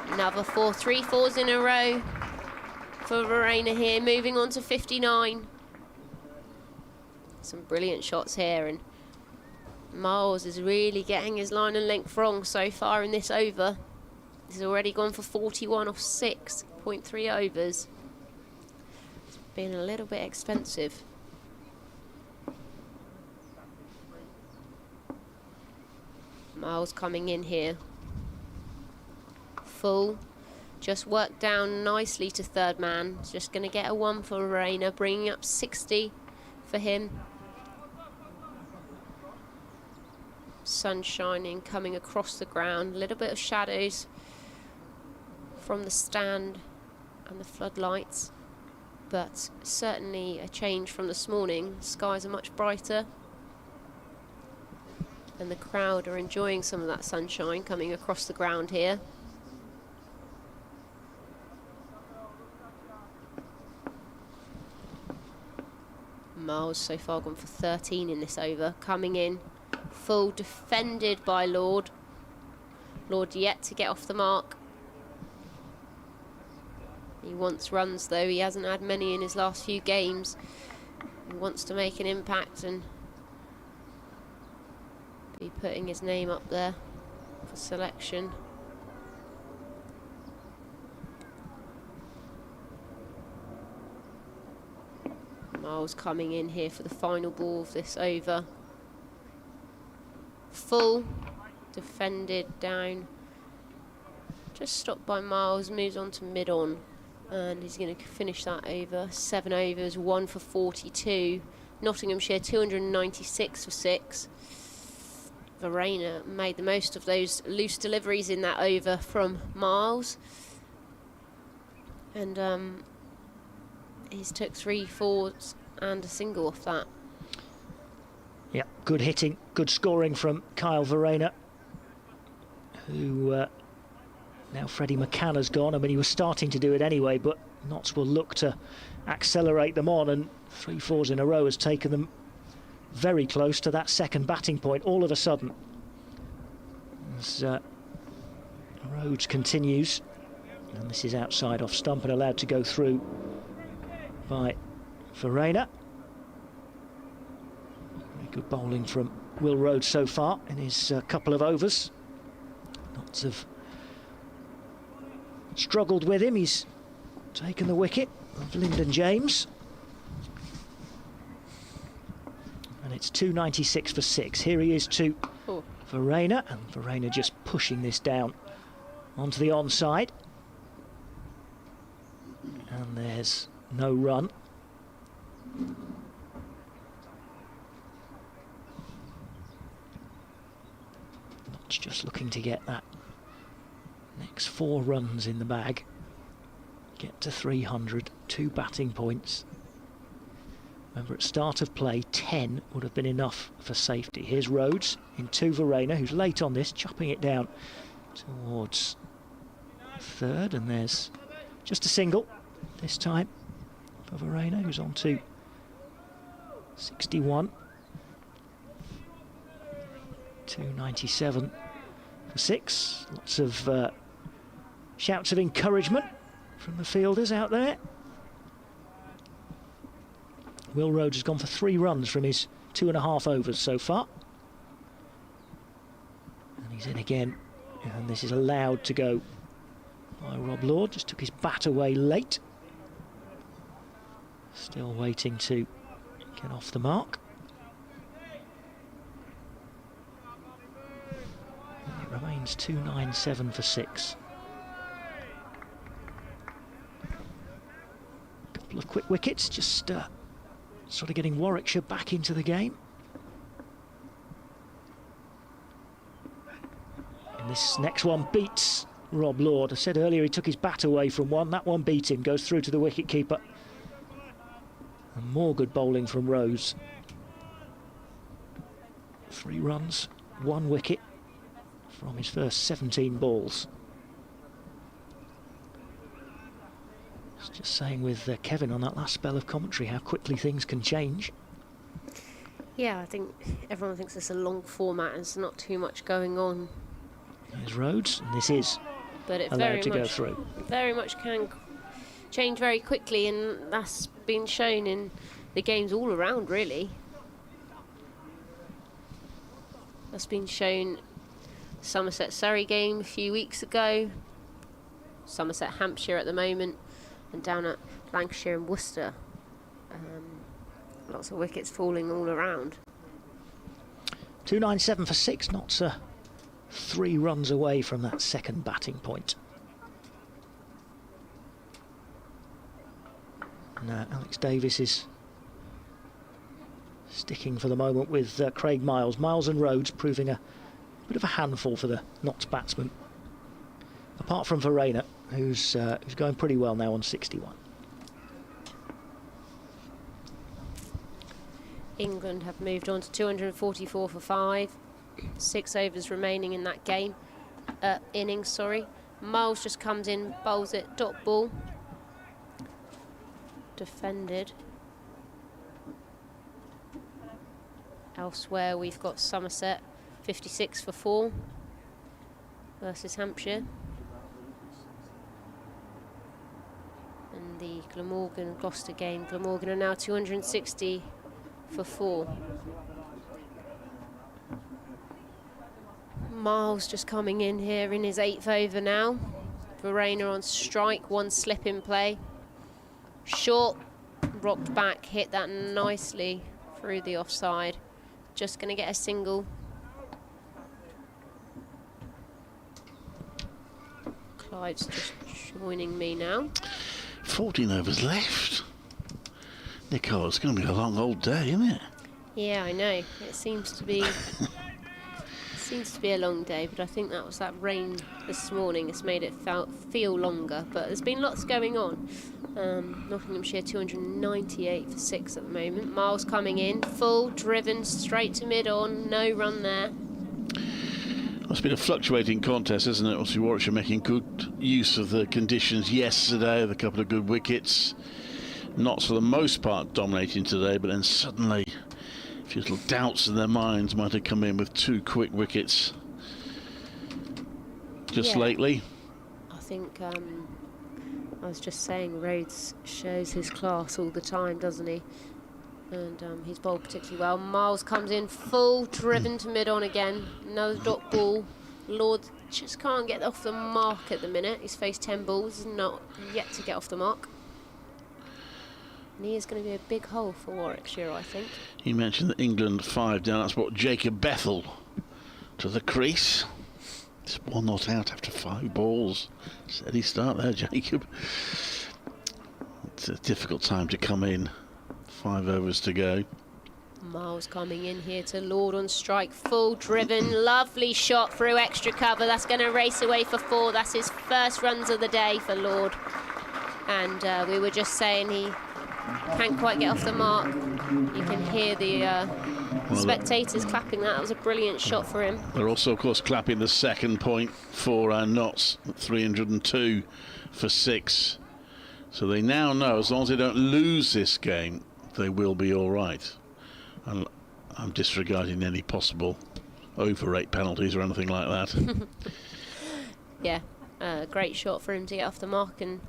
Another 4, 3 fours in a row for Verena here, moving on to 59. Some brilliant shots here, and Miles is really getting his line and length wrong so far in this over. He's already gone for 41 off 6.3 overs. It's been a little bit expensive. Miles coming in here. Full. Just worked down nicely to third man. Just going to get a 1 for Verena, bringing up 60 for him. Sun shining, coming across the ground. A little bit of shadows from the stand and the floodlights, but certainly a change from this morning. Skies are much brighter, and the crowd are enjoying some of that sunshine coming across the ground here. Miles so far gone for 13 in this over, coming in full, defended by Lord. Lord yet to get off the mark. He wants runs though, he hasn't had many in his last few games. He wants to make an impact and be putting his name up there for selection. Miles coming in here for the final ball of this over. Full, defended down. Just stopped by Miles, moves on to mid-on. And he's going to finish that over. 7 overs, 1 for 42. Nottinghamshire 296 for 6. Verena made the most of those loose deliveries in that over from Miles. And he's took 3 fours and a single off that. Yeah, good hitting, good scoring from Kyle Verena, who now Freddie McCann has gone. I mean, he was starting to do it anyway, but Notts will look to accelerate them on, and 3 fours in a row has taken them very close to that second batting point all of a sudden. As Rhodes continues, and this is outside off stump and allowed to go through by Verena. Very good bowling from Will Rhodes so far in his couple of overs. Notts have struggled with him. He's taken the wicket of Lyndon James. And it's 296 for 6. Here he is to Verena, and Verena just pushing this down onto the onside. And there's no run. Notts just looking to get that next 4 runs in the bag, get to 300, 2 batting points. Remember, at start of play, 10 would have been enough for safety. Here's Rhodes into Verena, who's late on this, chopping it down towards third, and there's just a single this time for Verena, who's on to 61. 297 for 6. Lots of shouts of encouragement from the fielders out there. Will Rhodes has gone for 3 runs from his 2.5 overs so far. And he's in again, and this is allowed to go by Rob Lord. Just took his bat away late. Still waiting to get off the mark. And it remains 297 for 6. Couple of quick wickets, just sort of getting Warwickshire back into the game. And this next one beats Rob Lord. I said earlier he took his bat away from one. That one beat him, goes through to the wicket-keeper. And more good bowling from Rose. 3 runs, 1 wicket from his first 17 balls. Just saying with Kevin on that last spell of commentary how quickly things can change. Yeah, I think everyone thinks it's a long format and there's not too much going on. There's Rhodes, and this is but it allowed to go through. Very much can change very quickly, and that's been shown in the games all around, really. That's been shown Somerset Surrey game a few weeks ago, Somerset Hampshire at the moment, and down at Lancashire and Worcester. Lots of wickets falling all around. 297 for 6, not 3 runs away from that second batting point. And Alex Davis is sticking for the moment with Craig Miles. Miles and Rhodes proving a bit of a handful for the Notts batsmen. Apart from Verena, who's going pretty well now on 61. England have moved on to 244 for 5. 6 overs remaining in that game. Innings, sorry. Miles just comes in, bowls it, dot ball. Defended. Elsewhere we've got Somerset 56 for 4 versus Hampshire. in the Glamorgan-Gloucester game. Glamorgan are now 260 for 4. Miles just coming in here in his 8th over now. Verena on strike, 1 slip in play. Short, rocked back, hit that nicely through the offside. Just going to get a single. Clyde's just joining me now. 14 overs left. Nicole, it's going to be a long old day, isn't it? Yeah, I know. It seems to be a long day, but I think that was that rain this morning. It's made it feel longer, but there's been lots going on. Nottinghamshire 298 for 6 at the moment. Miles coming in, full, driven straight to mid-on, no run there. It's been a fluctuating contest, isn't it? Obviously, Warwickshire making good use of the conditions yesterday with a couple of good wickets. Notts, for the most part, dominating today, but then suddenly a few little doubts in their minds might have come in with 2 quick wickets just lately. I think, I was just saying, Rhodes shows his class all the time, doesn't he? And he's bowled particularly well. Miles comes in full, driven to mid-on again. Another dot ball. Lord just can't get off the mark at the minute. He's faced 10 balls, not yet to get off the mark. And he is going to be a big hole for Warwickshire, I think. You mentioned that England 5 down. That's what Jacob Bethel to the crease. It's 1 not out after 5 balls. Steady start there, Jacob. It's a difficult time to come in. 5 overs to go. Miles coming in here to Lord on strike, full driven, lovely shot through extra cover. That's going to race away for 4. That's his first runs of the day for Lord. And we were just saying he can't quite get off the mark. You can hear the spectators clapping that. That was a brilliant shot for him. They're also, of course, clapping the second point for Notts at 302 for 6. So they now know, as long as they don't lose this game, they will be all right. And I'm disregarding any possible over-rate penalties or anything like that. Yeah, great shot for him to get off the mark, and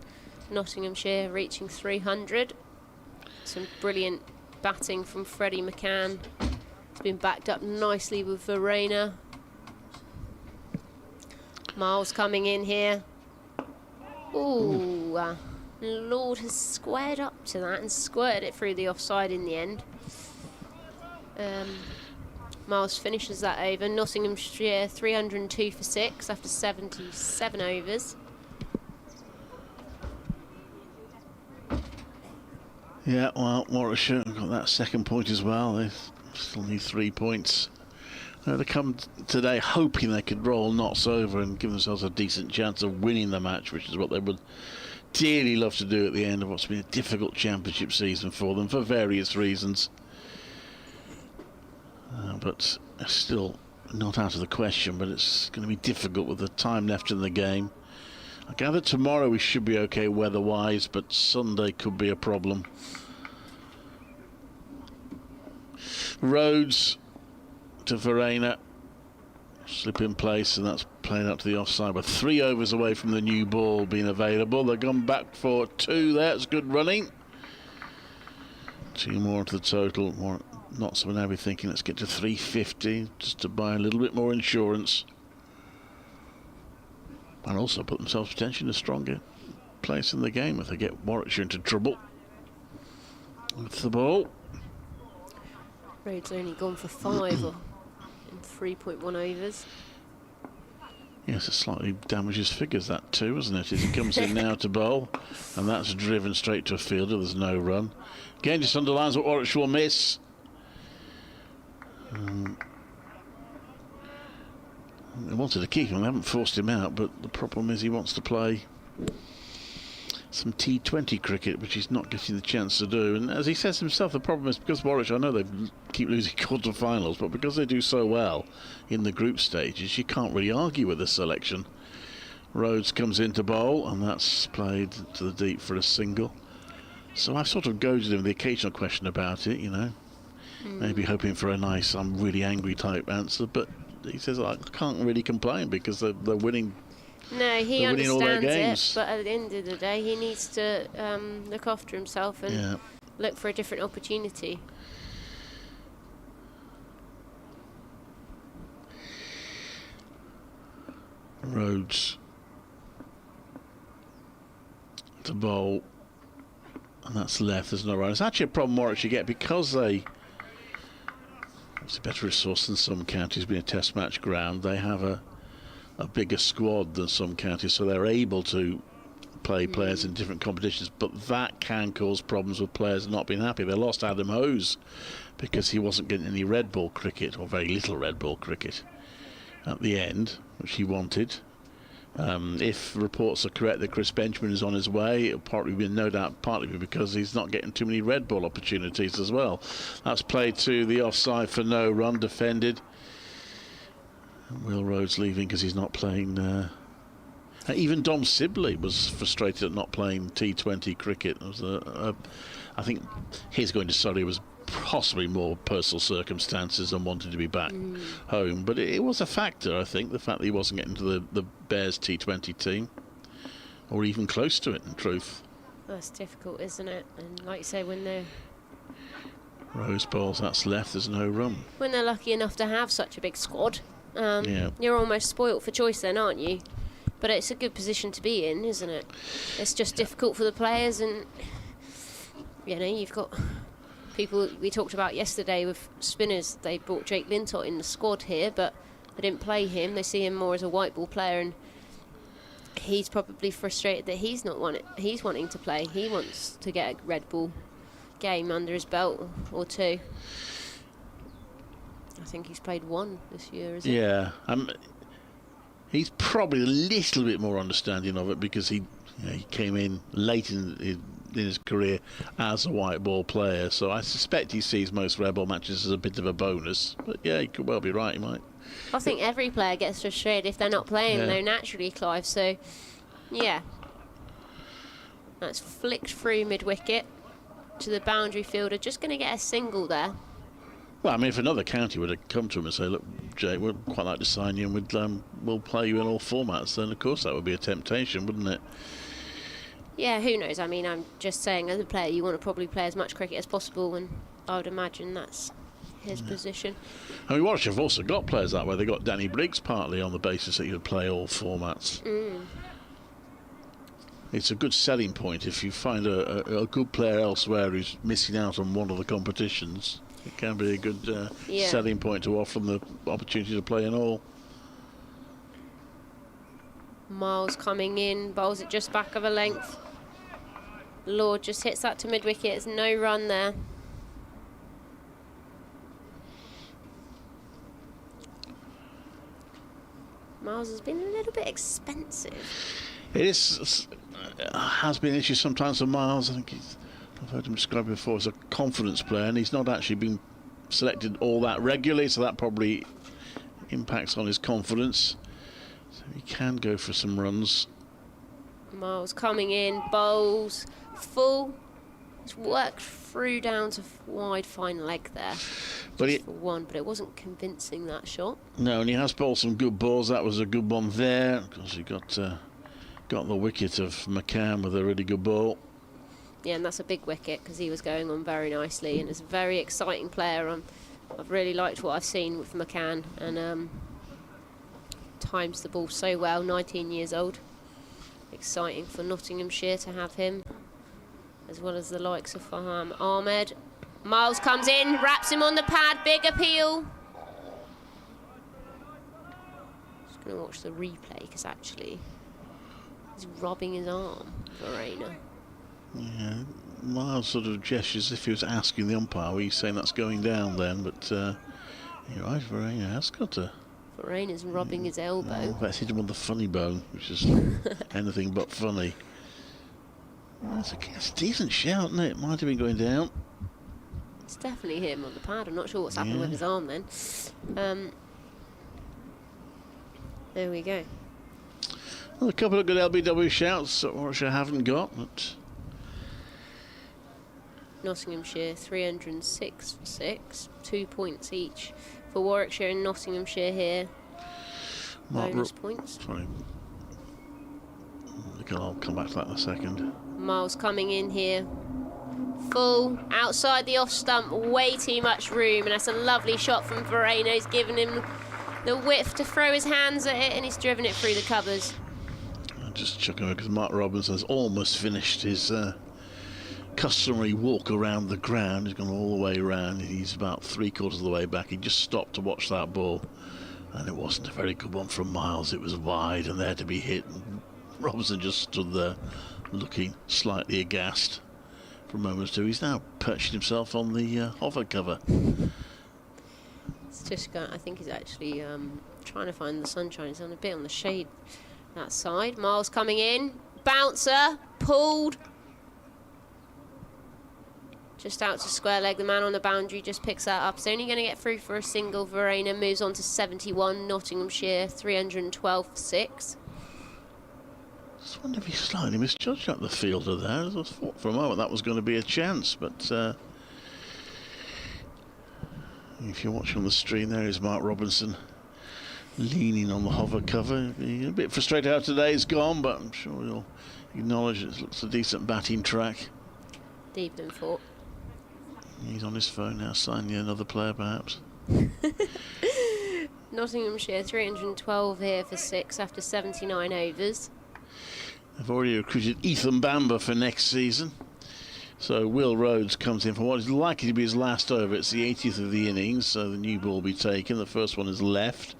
Nottinghamshire reaching 300. Some brilliant batting from Freddie McCann. It's been backed up nicely with Verena. Miles coming in here. Ooh, Lord has squared up to that and squirted it through the offside in the end. Miles finishes that over. Nottinghamshire 302 for 6 after 77 overs. Yeah, well, Warwickshire got that second point as well. They still need 3 points. They come today hoping they could roll Notts over and give themselves a decent chance of winning the match, which is what they would dearly love to do at the end of what's been a difficult championship season for them for various reasons. But still not out of the question, but it's going to be difficult with the time left in the game. I gather tomorrow we should be okay weather-wise, but Sunday could be a problem. Rhodes to Verena, slip in place, and that's playing out to the offside. We're 3 overs away from the new ball being available. They've gone back for 2 there. It's good running. 2 more to the total. More, not so now we're thinking let's get to 350 just to buy a little bit more insurance. And also put themselves potentially in a stronger place in the game if they get Warwickshire into trouble with the ball. Rhodes only gone for 5 in 3.1 overs. Yes, it slightly damages figures, that too, isn't it? As he comes in now to bowl, and that's driven straight to a fielder. There's no run. Again, just underlines what Warwickshire will miss. They wanted to keep him, they haven't forced him out, but the problem is he wants to play some T20 cricket, which he's not getting the chance to do. And as he says himself, the problem is because Warwickshire, I know they keep losing quarter-finals, but because they do so well in the group stages, you can't really argue with the selection. Rhodes comes in to bowl, and that's played to the deep for a single. So I've sort of goaded him with the occasional question about it, you know, maybe hoping for a nice, I'm really angry type answer, but he says, I can't really complain because they're winning No, he they're winning all their understands games. it, but at the end of the day, he needs to look after himself and look for a different opportunity. Rhodes to bowl, and that's left. There's no run. It's actually a problem Warwickshire get because they. It's a better resource than some counties, being a test match ground. They have a bigger squad than some counties, so they're able to play players in different competitions, but that can cause problems with players not being happy. They lost Adam Hose because he wasn't getting any red ball cricket, or very little red ball cricket at the end, which he wanted. If reports are correct that Chris Benjamin is on his way, it'll partly be because he's not getting too many red ball opportunities as well. That's played to the offside for no run, defended. And Will Rhodes leaving because he's not playing. Even Dom Sibley was frustrated at not playing T20 cricket. It was I think his going to Surrey was possibly more personal circumstances and wanted to be back home, but it was a factor, I think, the fact that he wasn't getting to the Bears T20 team, or even close to it, in truth. That's difficult, isn't it? And like you say, when they're Rose balls, that's left, there's no run. When they're lucky enough to have such a big squad, you're almost spoilt for choice then, aren't you? But it's a good position to be in, isn't it? It's just difficult for the players, and you've got people we talked about yesterday with spinners. They brought Jake Lintott in the squad here, but they didn't play him. They see him more as a white ball player, and he's probably frustrated that he's wanting to play. He wants to get a red ball game under his belt or two. I think he's played one this year, isn't he? Yeah, he's probably a little bit more understanding of it because he came in late in his career as a white ball player, so I suspect he sees most red ball matches as a bit of a bonus. But yeah, he could well be right, he might. I think every player gets frustrated if they're not playing though naturally, Clive, so yeah. That's flicked through mid-wicket to the boundary fielder, just going to get a single there. Well, I mean, if another county would have come to him and say, look, Jake, we'd quite like to sign you and we'll play you in all formats, then of course that would be a temptation, wouldn't it? Yeah, who knows? I mean, I'm just saying, as a player, you want to probably play as much cricket as possible, and I would imagine that's his position. I mean, Warwickshire have also got players that way. They got Danny Briggs partly on the basis that he would play all formats. It's a good selling point if you find a good player elsewhere who's missing out on one of the competitions. It can be a good selling point to offer them the opportunity to play in all. Miles coming in, bowls it just back of a length. Lord just hits that to mid-wicket. There's no run there. Miles has been a little bit expensive. It has been an issue sometimes for Miles. I think I've heard him described before as a confidence player, and he's not actually been selected all that regularly, so that probably impacts on his confidence. So he can go for some runs. Miles coming in, bowls, full. It's worked through down to wide fine leg there. But for one, but it wasn't convincing, that shot. No, and he has bowled some good balls. That was a good one there. Of course, he got the wicket of McCann with a really good ball. Yeah, and that's a big wicket because he was going on very nicely, and it's a very exciting player. I've really liked what I've seen with McCann, and times the ball so well. 19 years old. Exciting for Nottinghamshire to have him, as well as the likes of Faham Ahmed. Miles comes in, wraps him on the pad, big appeal. Just going to watch the replay because actually he's rubbing his arm, Verena. Yeah, Miles sort of gestures as if he was asking the umpire, were you saying that's going down then? But you're right, Verena has got to. Verena's rubbing his elbow. Let's hit him on the funny bone, which is anything but funny. That's a decent shout, isn't it? Might have been going down. It's definitely him on the pad. I'm not sure what's happened with his arm then. There we go. Well, a couple of good LBW shouts that Warwickshire haven't got, but Nottinghamshire 306 for 6, 2 points each for Warwickshire and Nottinghamshire here. Bonus points. Sorry. I'll come back to that in a second. Miles coming in here. Full outside the off stump, way too much room, and that's a lovely shot from Verena. He's given him the width to throw his hands at it, and he's driven it through the covers. I'm just chucking over because Mark Robinson's almost finished his customary walk around the ground. He's gone all the way around. He's about 3/4 of the way back. He just stopped to watch that ball, and it wasn't a very good one from Miles. It was wide and there to be hit. And Robinson just stood there looking slightly aghast for a moment or two. He's now perched himself on the hover cover. It's just going, I think he's actually trying to find the sunshine. He's on a bit on the shade that side. Miles coming in. Bouncer. Pulled. Just out to square leg. The man on the boundary just picks that up. He's only going to get through for a single. Verena moves on to 71. Nottinghamshire 312 for 6. I wonder if he slightly misjudged up the fielder there. I thought for a moment that was going to be a chance, but if you're watching on the stream, there is Mark Robinson leaning on the hover cover. He's a bit frustrated how today's gone, but I'm sure he'll acknowledge it looks a decent batting track. Deep in thought. He's on his phone now, signing another player perhaps. Nottinghamshire 312 here for 6 after 79 overs. They've already recruited Ethan Bamber for next season. So Will Rhodes comes in for what is likely to be his last over. It's the 80th of the innings, so the new ball will be taken. The first one is left.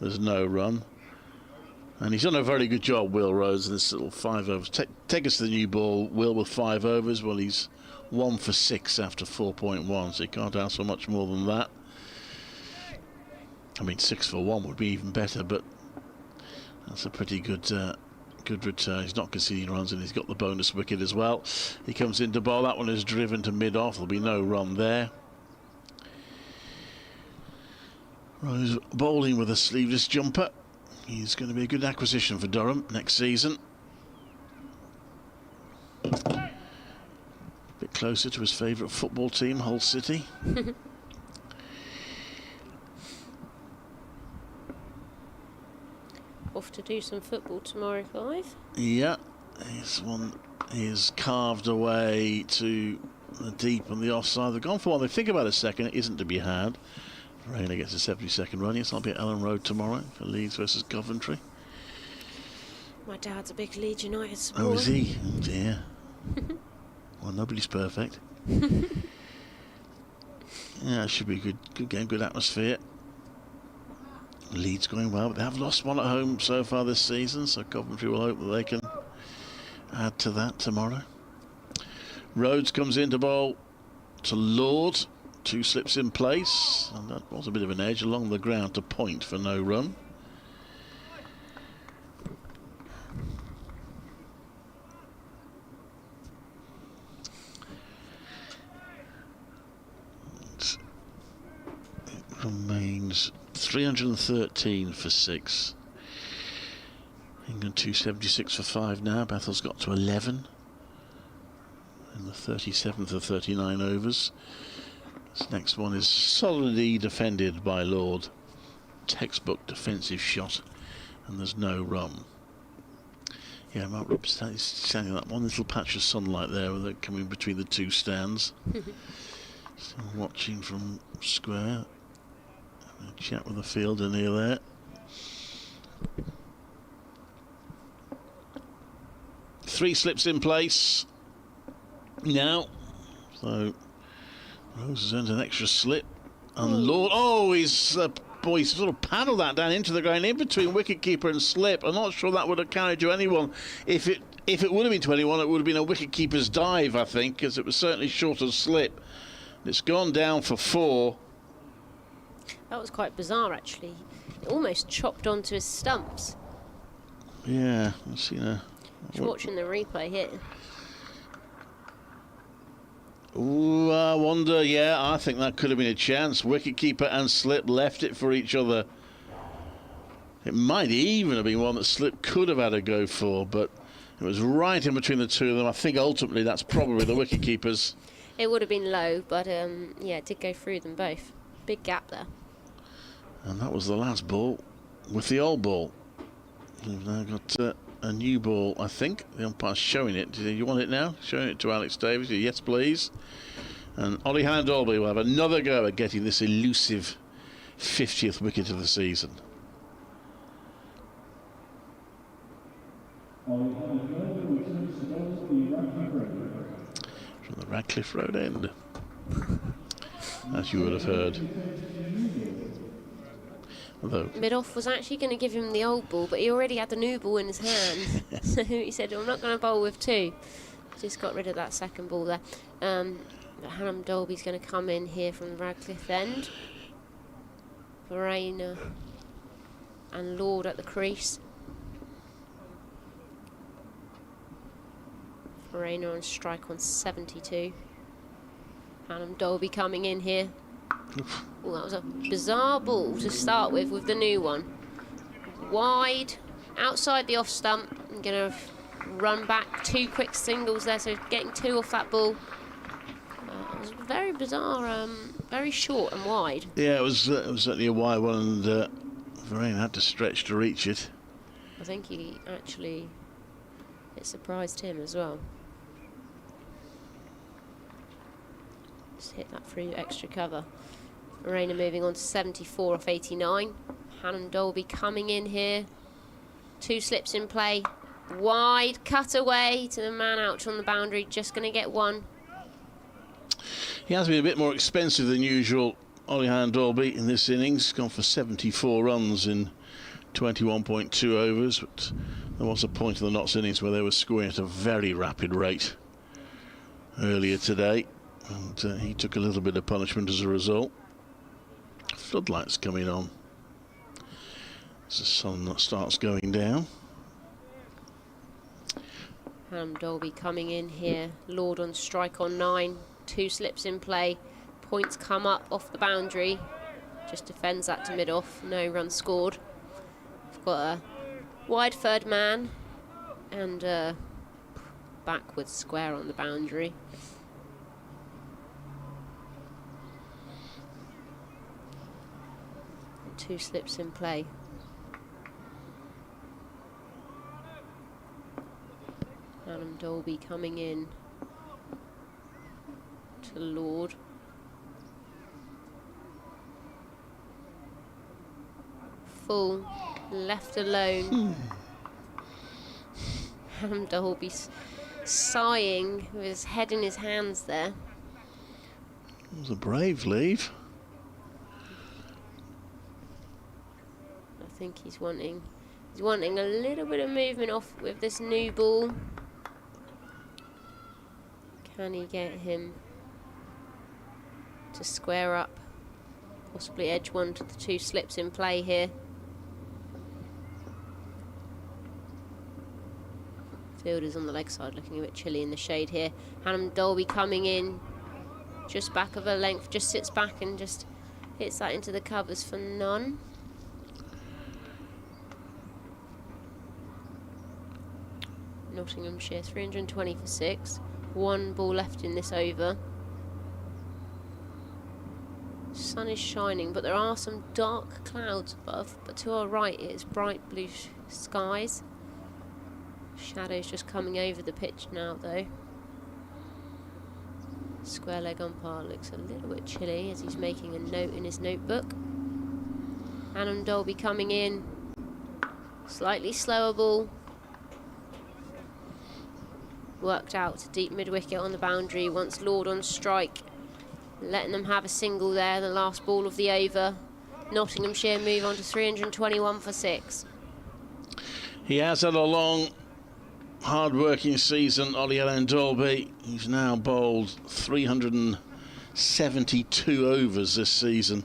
There's no run. And he's done a very good job, Will Rhodes, in this little 5 overs. Take us to the new ball. Will with 5 overs. Well, he's 1 for 6 after 4.1, so you can't ask for much more than that. I mean, 6 for 1 would be even better, but that's a pretty good return. He's not conceding runs, and he's got the bonus wicket as well. He comes in to bowl. That one is driven to mid-off. There'll be no run there. Rose bowling with a sleeveless jumper. He's going to be a good acquisition for Durham next season. A bit closer to his favourite football team, Hull City. Off to do some football tomorrow, Clive. Yeah, this one is carved away to the deep on the offside. They've gone for one. They think about a second. It isn't to be had. Verena gets a 72nd run. Yes, I'll be at Ellen Road tomorrow for Leeds versus Coventry. My dad's a big Leeds United supporter. Oh, is he? Oh, dear. Well, nobody's perfect. Yeah, it should be a good game, good atmosphere. Leeds going well, but they have lost one at home so far this season, so Coventry will hope that they can add to that tomorrow. Rhodes comes in to bowl to Lord. 2 slips in place, and that was a bit of an edge along the ground to point for no run. It remains 313 for 6. England 276 for 5 now. Bethel's got to 11 in the 37th of 39 overs. This next one is solidly defended by Lord. Textbook defensive shot, and there's no run. Yeah, Mark Robinson is standing that one little patch of sunlight there with it coming between the 2 stands. Still watching from square. Having a chat with the fielder near there. Three slips in place now. So Rose has earned an extra slip. And Lord, he's sort of paddled that down into the ground in between wicketkeeper and slip. I'm not sure that would have counted to anyone. If it would have been to anyone, it would have been a wicketkeeper's dive, I think, because it was certainly short of slip. It's gone down for 4. That was quite bizarre, actually. It almost chopped onto his stumps. Yeah, I've seen a... Just watching the replay here. Ooh, I wonder, yeah, I think that could have been a chance. Wicketkeeper and slip left it for each other. It might even have been one that slip could have had a go for, but it was right in between the two of them. I think ultimately that's probably the wicketkeepers. It would have been low, but yeah, it did go through them both. Big gap there. And that was the last ball with the old ball. We've now got a new ball, I think. The umpire's showing it. Do you want it now? Showing it to Alex Davies. Yes, please. And Ollie Hannon-Dalby will have another go at getting this elusive 50th wicket of the season. From the Radcliffe Road end, as you would have heard. Although Mid-off was actually going to give him the old ball, but he already had the new ball in his hand. So he said, I'm not going to bowl with two. Just got rid of that second ball there. Hannon-Dalby's going to come in here from the Radcliffe end. Verena and Lord at the crease. Verena on strike on 72. Hannon-Dalby coming in here. Oh, that was a bizarre ball to start with the new one. Wide, outside the off stump. I'm going to run back 2 quick singles there, so getting 2 off that ball. It was very bizarre, very short and wide. yeah, it was certainly a wide one, and Verena had to stretch to reach it. I think he actually, it surprised him as well. Just hit that through extra cover. Verena moving on to 74 off 89. Hannon-Dalby coming in here. 2 slips in play. Wide cut away to the man out on the boundary. Just going to get 1. He has been a bit more expensive than usual, Ollie Hannon-Dalby, in this innings. Gone for 74 runs in 21.2 overs. But there was a point in the Notts innings where they were scoring at a very rapid rate earlier today. And he took a little bit of punishment as a result. Floodlights coming on as the sun starts going down. Hannon-Dalby coming in here. Lord on strike on 9. 2 slips in play. Points come up off the boundary. Just defends that to mid-off. No run scored. We've got a wide third man and a backwards square on the boundary. And 2 slips in play. Hannon-Dalby coming in to Lord. Full, left alone. Hannon-Dalby sighing with his head in his hands there. It was a brave leave. I think he's wanting a little bit of movement off with this new ball. Can he get him to square up? Possibly edge one to the 2 slips in play here. Fielders on the leg side looking a bit chilly in the shade here. Hannon-Dalby coming in just back of a length, just sits back and just hits that into the covers for none. Nottinghamshire 320 for 6. 1 ball left in this over. Sun is shining, but there are some dark clouds above, but to our right it is bright blue skies. Shadows just coming over the pitch now though. Square leg umpire looks a little bit chilly as he's making a note in his notebook. Hannon-Dalby coming in. Slightly slower ball. Worked out to deep mid-wicket on the boundary. Once Lord on strike. Letting them have a single there, the last ball of the over. Nottinghamshire move on to 321 for 6. He has had a long, hard-working season, Ollie Hannon-Dalby. He's now bowled 372 overs this season.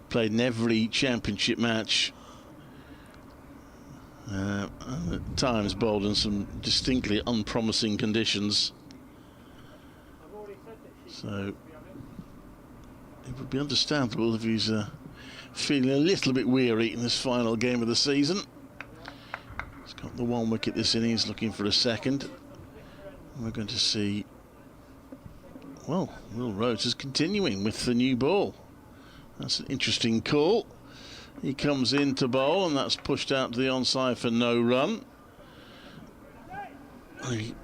Played in every championship match. And at times bowled in some distinctly unpromising conditions. So it would be understandable if he's feeling a little bit weary in this final game of the season. He's got the 1 wicket this innings, looking for a second. And we're going to see, well, Will Rhodes is continuing with the new ball. That's an interesting call. He comes in to bowl, and that's pushed out to the onside for no run. He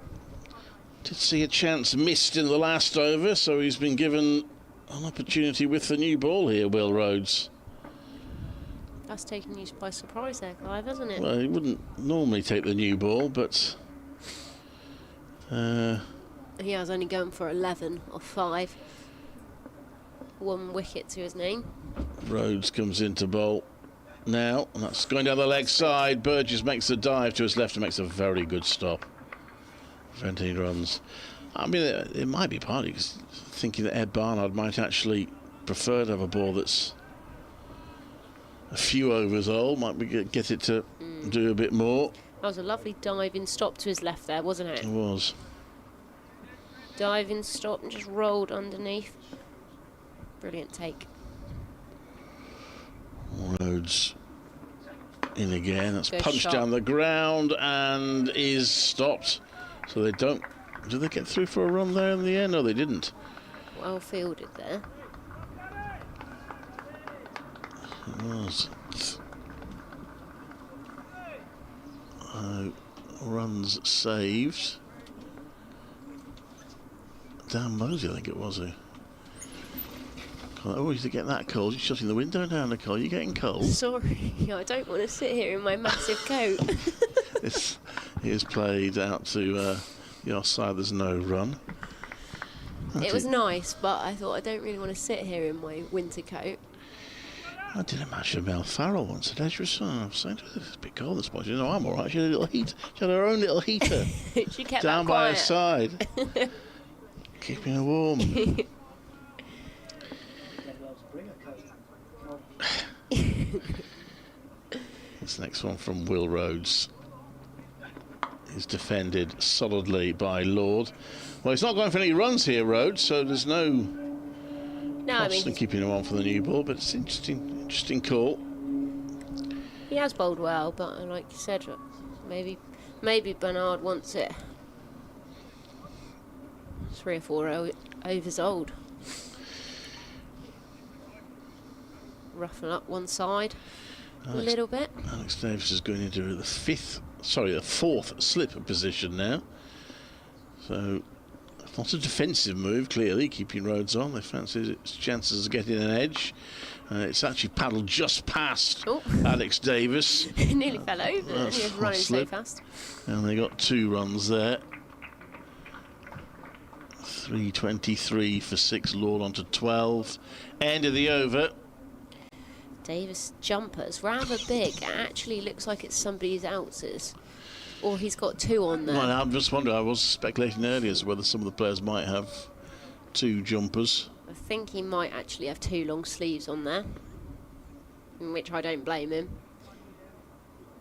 did see a chance missed in the last over, so he's been given an opportunity with the new ball here, Will Rhodes. That's taken you by surprise there, Clive, hasn't it? Well, he wouldn't normally take the new ball, but he has only gone for 11 off 5. 1 wicket to his name. Rhodes comes into bowl now, and that's going down the leg side. Burgess makes a dive to his left and makes a very good stop. 17 runs. I mean, it might be partly because thinking that Ed Barnard might actually prefer to have a ball that's a few overs old, might we get it to do a bit more. That was a lovely diving stop to his left there, wasn't it? It was. Diving stop and just rolled underneath. Brilliant take. Rhodes in again. That's Good punched shot. down the ground and is stopped. So they don't. Did they get through for a run there in the end? No, they didn't. Well fielded there. It was. Runs saved. Dan Mosey, I think it was. Oh, you to get that cold. You're shutting the window down, Nicole. You're getting cold. Sorry, I don't want to sit here in my massive coat. This is played out to the offside. There's no run. It was nice, but I thought I don't really want to sit here in my winter coat. I did a match with Mel Farrell once at Edgerton. I was saying to her, it's a bit cold this morning. You know, I'm all right. She had a little heat. She had her own little heater She kept down that by her quiet. side, keeping her warm. This next one from Will Rhodes is defended solidly by Lord. Well, he's not going for any runs here, Rhodes, so there's no I cost in mean, keeping him on for the new ball, but it's interesting call. he has bowled well, but like you said, maybe Bernard wants it 3 or 4 overs old. Ruffle up one side a little bit. Alex Davis is going into the fourth slip position now. So not a defensive move, clearly, keeping Rhodes on. They fancy its chances of getting an edge. It's actually paddled just past Alex Davis. He nearly fell over. That's He was running so slip. fast. And they got 2 runs there. 323 for 6, Lord on to 12. End of the over. Davis' jumper's rather big. It actually looks like it's somebody's ounces. Or he's got 2 on there. Well, I'm just wondering, I was speculating earlier as to whether some of the players might have 2 jumpers. I think he might actually have 2 long sleeves on there, in which I don't blame him.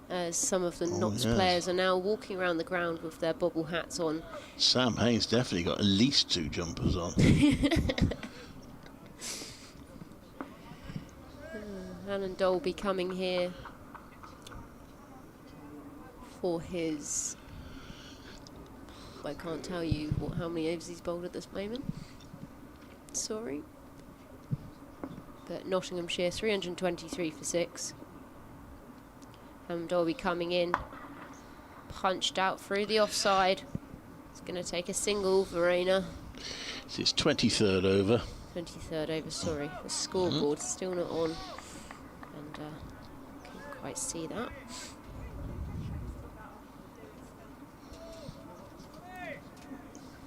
As some of the Notts players are now walking around the ground with their bobble hats on. Sam Haynes definitely got at least 2 jumpers on. Alan Dolby coming here for his... I can't tell you how many overs he's bowled at this moment. Sorry. But Nottinghamshire 323 for 6. Dolby coming in, punched out through the offside. It's going to take a single, Verena. It's his 23rd over. 23rd over, sorry. The scoreboard's still not on. And can't quite see that.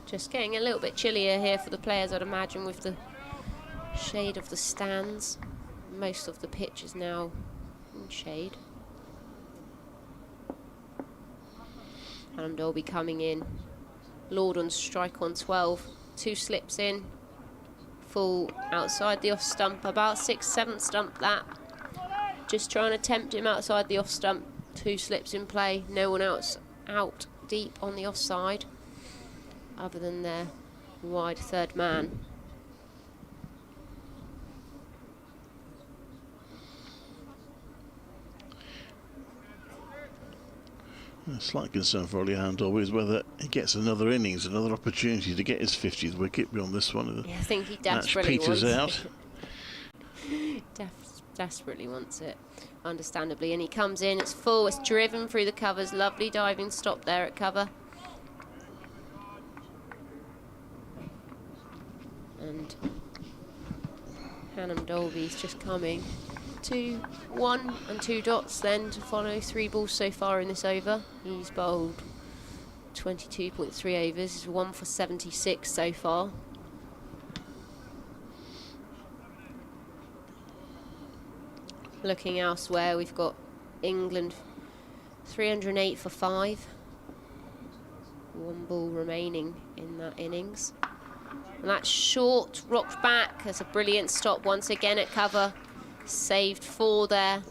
Just getting a little bit chillier here for the players, I'd imagine, with the shade of the stands. Most of the pitch is now in shade. And Dolby coming in. Lord on strike on 12. 2 slips in. Full outside the off stump. About 6th, 7th stump that. Just trying to tempt him outside the off stump. 2 slips in play. No one else out deep on the offside, other than their wide 3rd man. A slight concern for Ollie Handel is whether he gets another innings, another opportunity to get his 50th wicket beyond this one. Yeah, I think he desperately peters wants out. it. Desperately wants it, understandably. And he comes in, it's full, it's driven through the covers. Lovely diving stop there at cover. And Hannam Dolby's just coming. 2, 1 and 2 dots then to follow. 3 balls so far in this over. He's bowled 22.3 overs. He's 1 for 76 so far. Looking elsewhere, we've got England 308 for 5. 1 ball remaining in that innings. And that's short, rocked back. That's a brilliant stop once again at cover. Saved 4 there.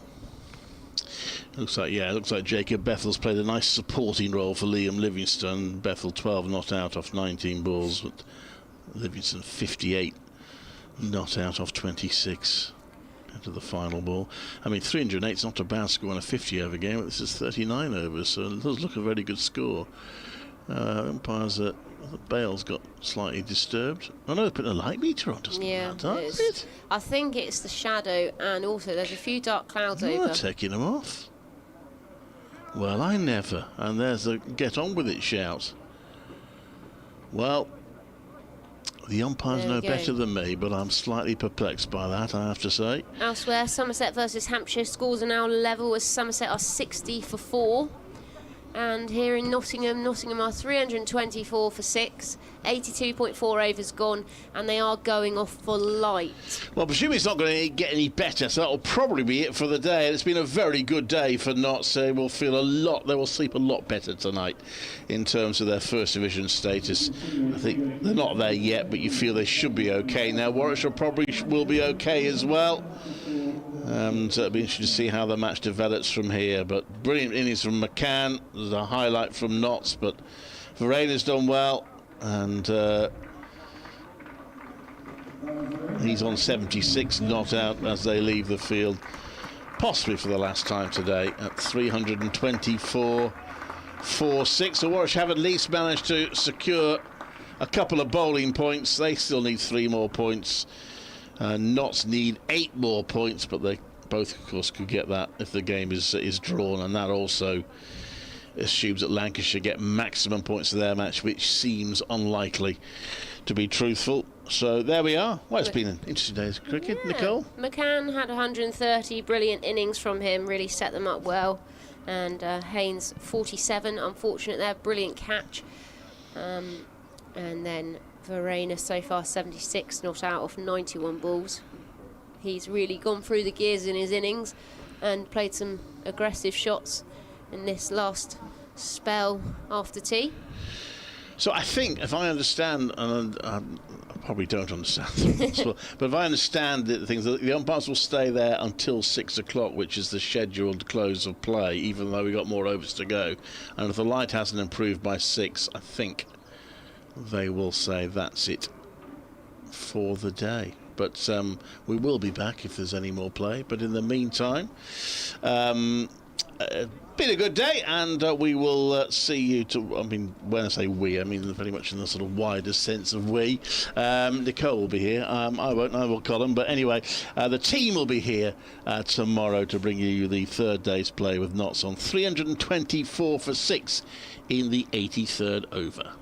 Looks like Jacob Bethel's played a nice supporting role for Liam Livingstone. Bethel 12 not out off 19 balls, but Livingstone 58 not out off 26 into the final ball. I mean, 308 is not a bad score in a 50 over game, but this is 39 overs, so it does look a very good score. Umpires Bale's got slightly disturbed. I know they put a light meter on, doesn't it? I think it's the shadow, and also there's a few dark clouds over. They're taking them off. Well, I never. And there's a get on with it shout. Well, the umpires know better than me, but I'm slightly perplexed by that, I have to say. Elsewhere, Somerset versus Hampshire. Scores are now level as Somerset are 60 for 4. And here in Nottingham are 324 for 6, 82.4 overs gone, and they are going off for light. Well, presumably it's not going to get any better, so that'll probably be it for the day. It's been a very good day for Notts. They will sleep a lot better tonight in terms of their First Division status. I think they're not there yet, but you feel they should be okay. Now, Warwickshire probably will be okay as well. And it'll be interesting to see how the match develops from here. But brilliant innings from McCann. There's a highlight from Notts, but Varena's done well, and he's on 76, not out as they leave the field, possibly for the last time today, at 324 for 6. So Warwickshire have at least managed to secure a couple of bowling points. They still need 3 more points. Notts need 8 more points, but they both, of course, could get that if the game is drawn, and that also assumes that Lancashire get maximum points of their match, which seems unlikely, to be truthful. So there we are. Well, it's been an interesting day's cricket, Nicole. McCann had 130, brilliant innings from him, really set them up well. And Haynes 47, unfortunate there, brilliant catch. And then Varena so far 76, not out off 91 balls. He's really gone through the gears in his innings and played some aggressive shots in this last spell after tea. So I think, if I understand, and I probably don't understand the rules, but if I understand the things, the umpires will stay there until 6 o'clock, which is the scheduled close of play, even though we've got more overs to go. And if the light hasn't improved by 6, I think they will say that's it for the day. But we will be back if there's any more play. But in the meantime, been a good day, and we will see you I mean, when I say we, I mean very much in the sort of wider sense of we. Nicole will be here. I will Colin. But anyway, the team will be here tomorrow to bring you the third day's play with Notts on 324 for 6 in the 83rd over.